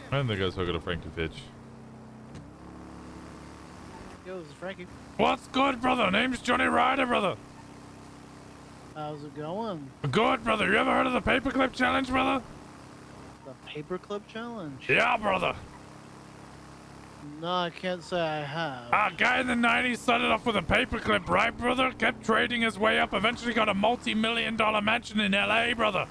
I don't think I was talking to Frankie Fitch. Yo, this is Frankie. What's good, brother? Name's Johnny Ryder, brother. How's it going? Good, brother. You ever heard of the paperclip challenge, brother? The paperclip challenge? Yeah, brother. No, I can't say I have. A guy in the 90s started off with a paperclip, right, brother? Kept trading his way up, eventually got a multi-million-dollar mansion in LA, brother.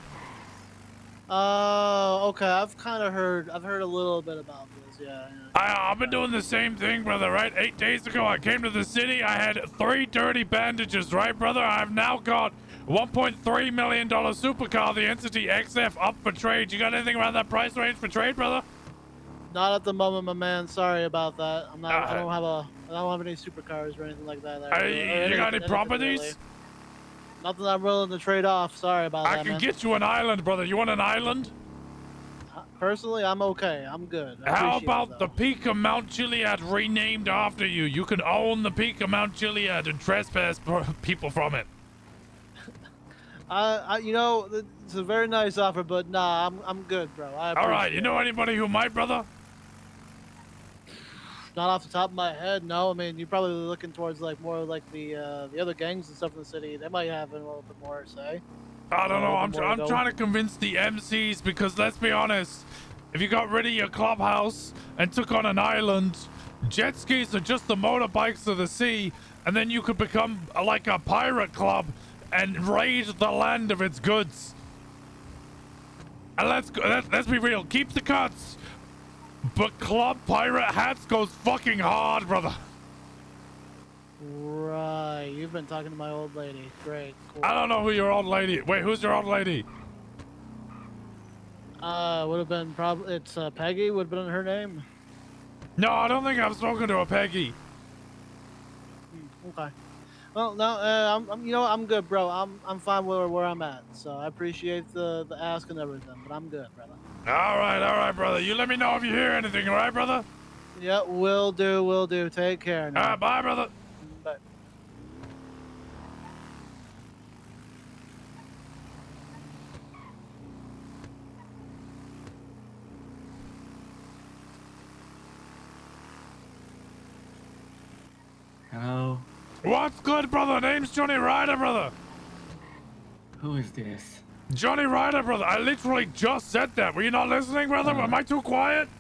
Oh, okay. I've heard a little bit about this. Yeah. I've been doing the same thing, brother, right? 8 days ago, I came to the city. I had 3 dirty bandages, right, brother? I've now got $1.3 million supercar, the Entity XF, up for trade. You got anything around that price range for trade, brother? Not at the moment, my man. Sorry about that. I don't have any supercars or anything like that. You got any properties? Really. Nothing I'm willing to trade off. Sorry about that, I can man. get you an island, brother. You want an island? Personally, I'm okay. I'm good. How about the peak of Mount Chiliad renamed after you? You can own the peak of Mount Chiliad and trespass people from it. It's a very nice offer, but nah, I'm good, bro. All right, you know anybody who might, brother? Not off the top of my head, no. I mean, you're probably looking towards more like the other gangs and stuff in the city. They might have a little bit more to say. I don't know. I'm trying to convince the MCs because let's be honest, if you got rid of your clubhouse and took on an island, jet skis are just the motorbikes of the sea, and then you could become like a pirate club and raid the land of its goods. And let's be real. Keep the cuts. But Club Pirate Hats goes fucking hard, brother. Right, you've been talking to my old lady. Great, cool. I don't know who your old lady. Wait, who's your old lady? Would have been it's Peggy. Would have been her name. No, I don't think I've spoken to a Peggy. Okay. Well, no, I'm good, bro. I'm fine where I'm at. So I appreciate the ask and everything, but I'm good, brother. All right, brother. You let me know if you hear anything, all right, brother? Yeah, will do. Take care now. All right, bye, brother. Bye. Hello? What's good, brother? Name's Johnny Ryder, brother. Who is this? Johnny Ryder, brother. I literally just said that. Were you not listening, brother? Am I too quiet?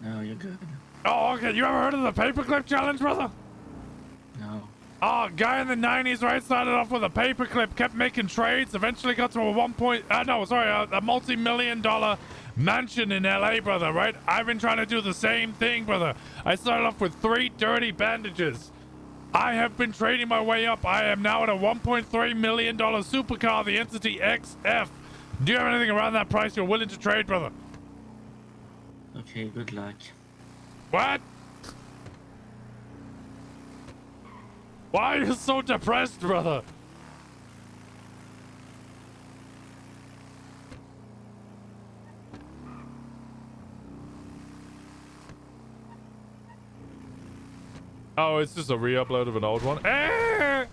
No, you're good. Oh, okay. You ever heard of the paperclip challenge, brother? No. Oh, guy in the 90s, right? Started off with a paperclip, kept making trades, eventually got to a multi-million-dollar mansion in LA, brother, right? I've been trying to do the same thing, brother. I started off with 3 dirty bandages. I have been trading my way up. I am now at a $1.3 million supercar, the Entity XF. Do you have anything around that price you're willing to trade, brother? Okay, good luck. What? Why are you so depressed, brother? Oh, it's just a re-upload of an old one. Eh!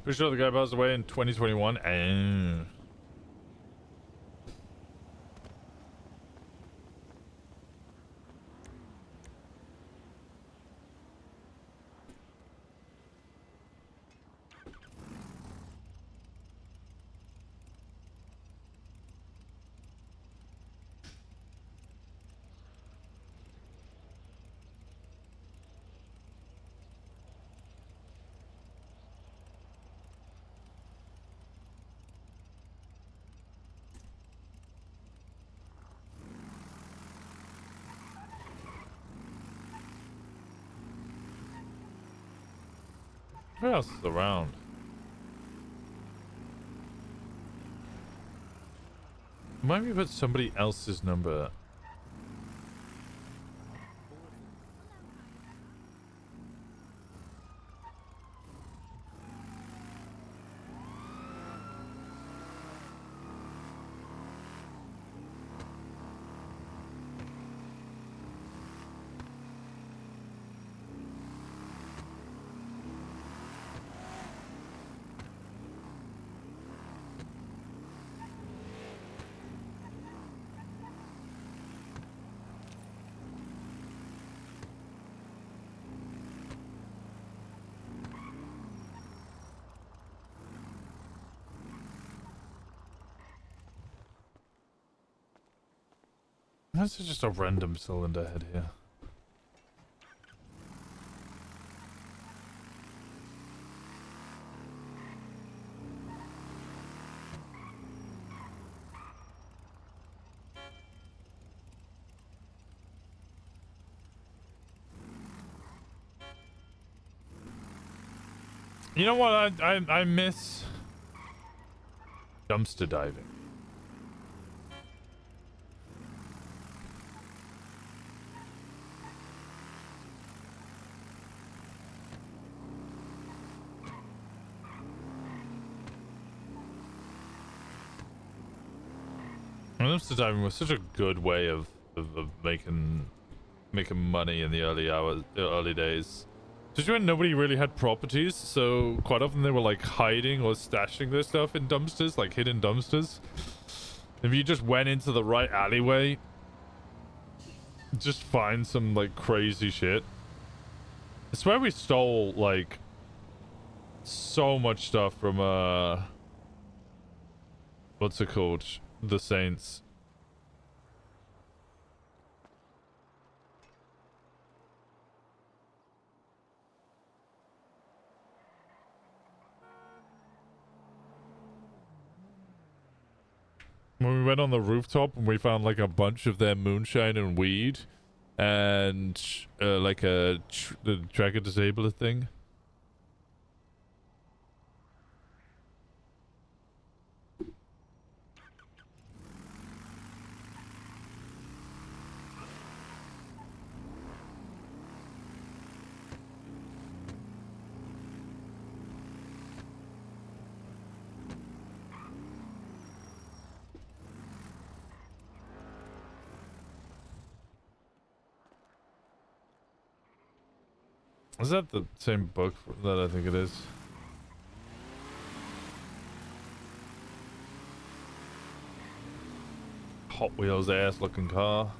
Pretty sure the guy passed away in 2021. Who else is around? Might be put somebody else's number. This is just a random cylinder head here. You know what? I miss dumpster diving. Dumpster diving was such a good way of making money in the early days. Especially when nobody really had properties, so quite often they were like hiding or stashing their stuff in dumpsters, like hidden dumpsters. If you just went into the right alleyway, just find some like crazy shit. I swear we stole like so much stuff from what's it called? The Saints. When we went on the rooftop and we found like a bunch of their moonshine and weed and like the tracker disabler thing. Is that the same book that I think it is? Hot Wheels ass looking car.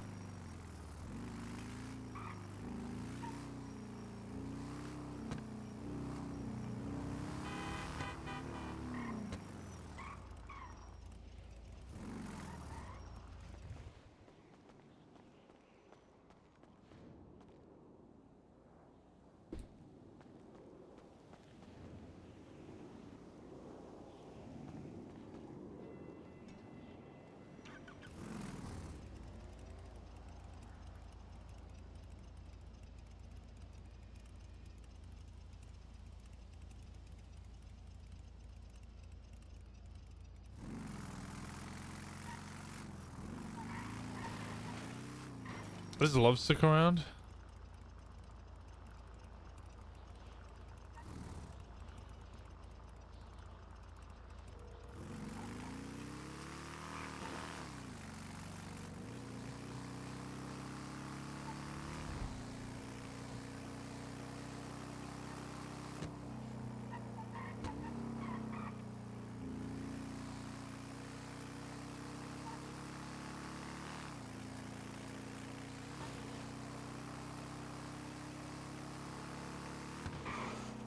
Does Love stick around?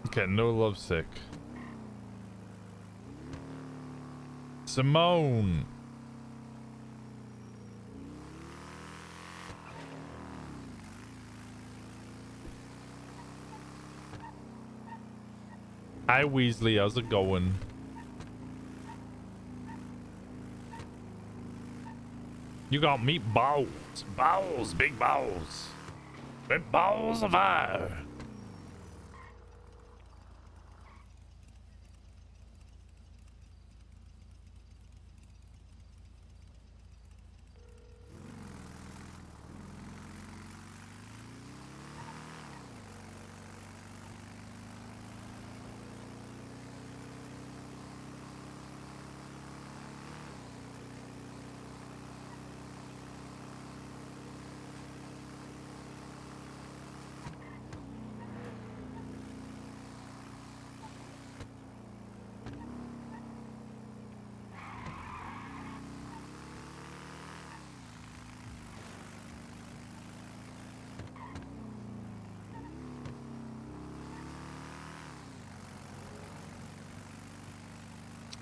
Okay, no lovesick. Simone. Hi Weasley, how's it going? You got meatballs. Balls, big balls. Big balls of fire.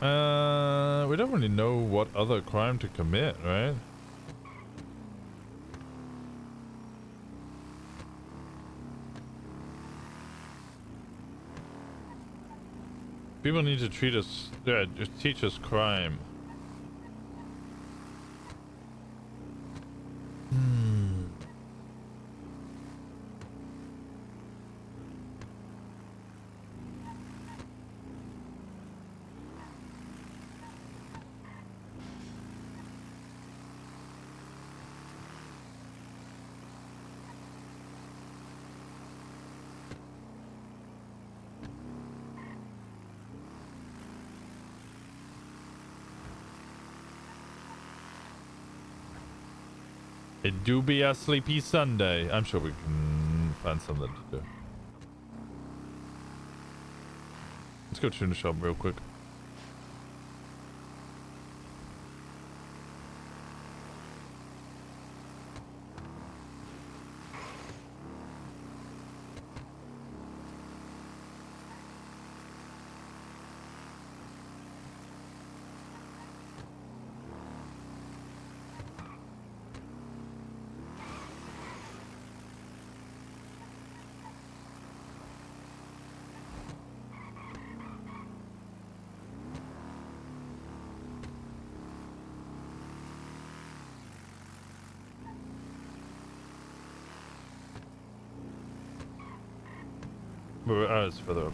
We don't really know what other crime to commit, right? People need to treat us, just teach us crime. It do be a sleepy Sunday. I'm sure we can find something to do. Let's go tune the shop real quick. It's further up.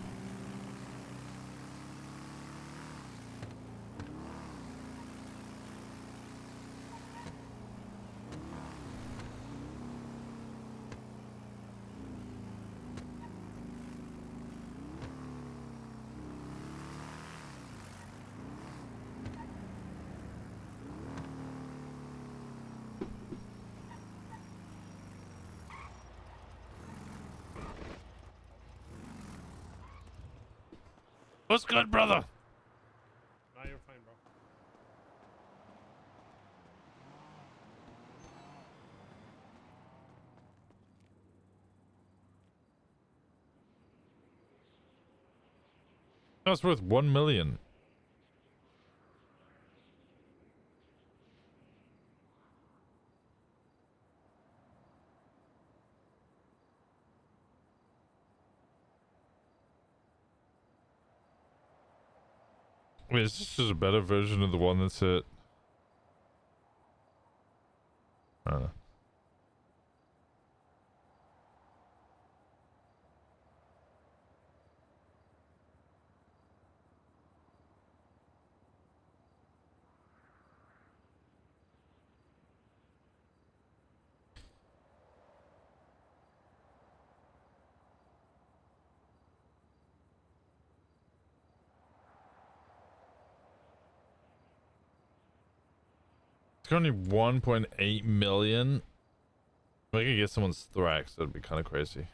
What's good, brother? No, you're fine, bro. That's worth 1 million. Wait, is this just a better version of the one that's it? It's currently 1.8 million. If I could get someone's Thrax, that'd be kind of crazy.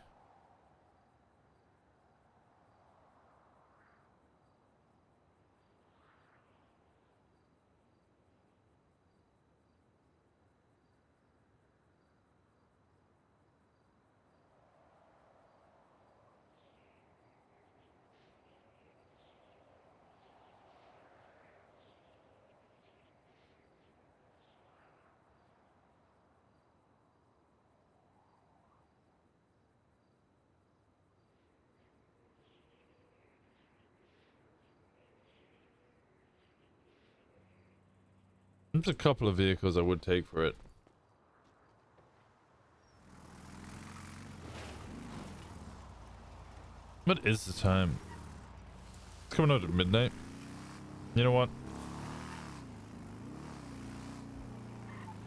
There's a couple of vehicles I would take for it. What is the time? It's coming out at midnight. You know what?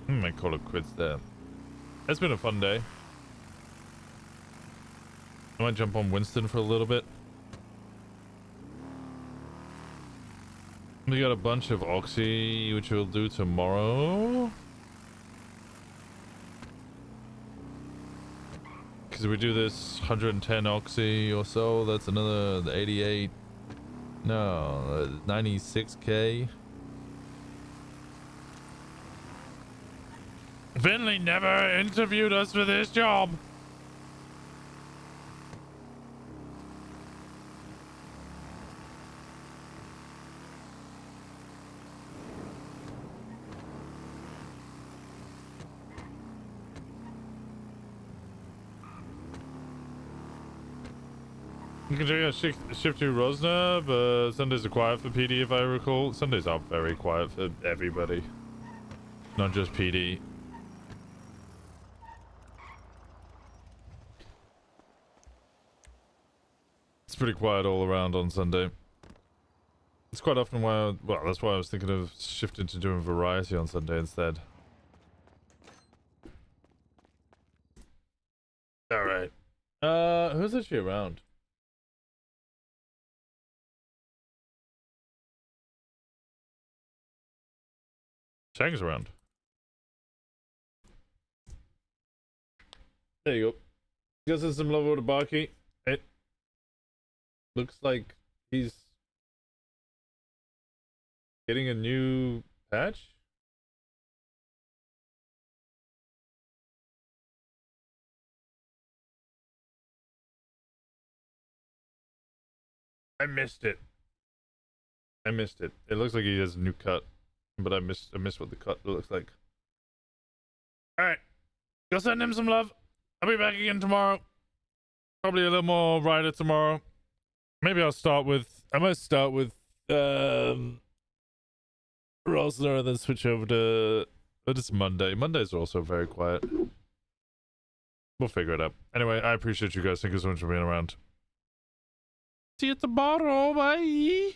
I might call it quits there. It's been a fun day. I might jump on Winston for a little bit. We got a bunch of Oxy, which we'll do tomorrow. Because we do this 110 Oxy or so, that's another 88. No, 96k. Finley never interviewed us for this job. You can check out shift to Rosner, but Sundays are quiet for PD if I recall. Sundays are very quiet for everybody. Not just PD. It's pretty quiet all around on Sunday. It's quite often why, well, that's why I was thinking of shifting to doing variety on Sunday instead. Alright. Who's actually around? Chang's around. There you go. Guessing some love over to Barky. It looks like he's getting a new patch. I missed it. I missed it. It looks like he has a new cut, but I missed what the cut looks like. All right, go send him some love. I'll be back again tomorrow. Probably a little more Ryder tomorrow. Maybe I'll start with. I might start with Rosler and then switch over to. But it's Monday. Mondays are also very quiet. We'll figure it out. Anyway, I appreciate you guys. Thank you so much for being around. See you tomorrow. Bye.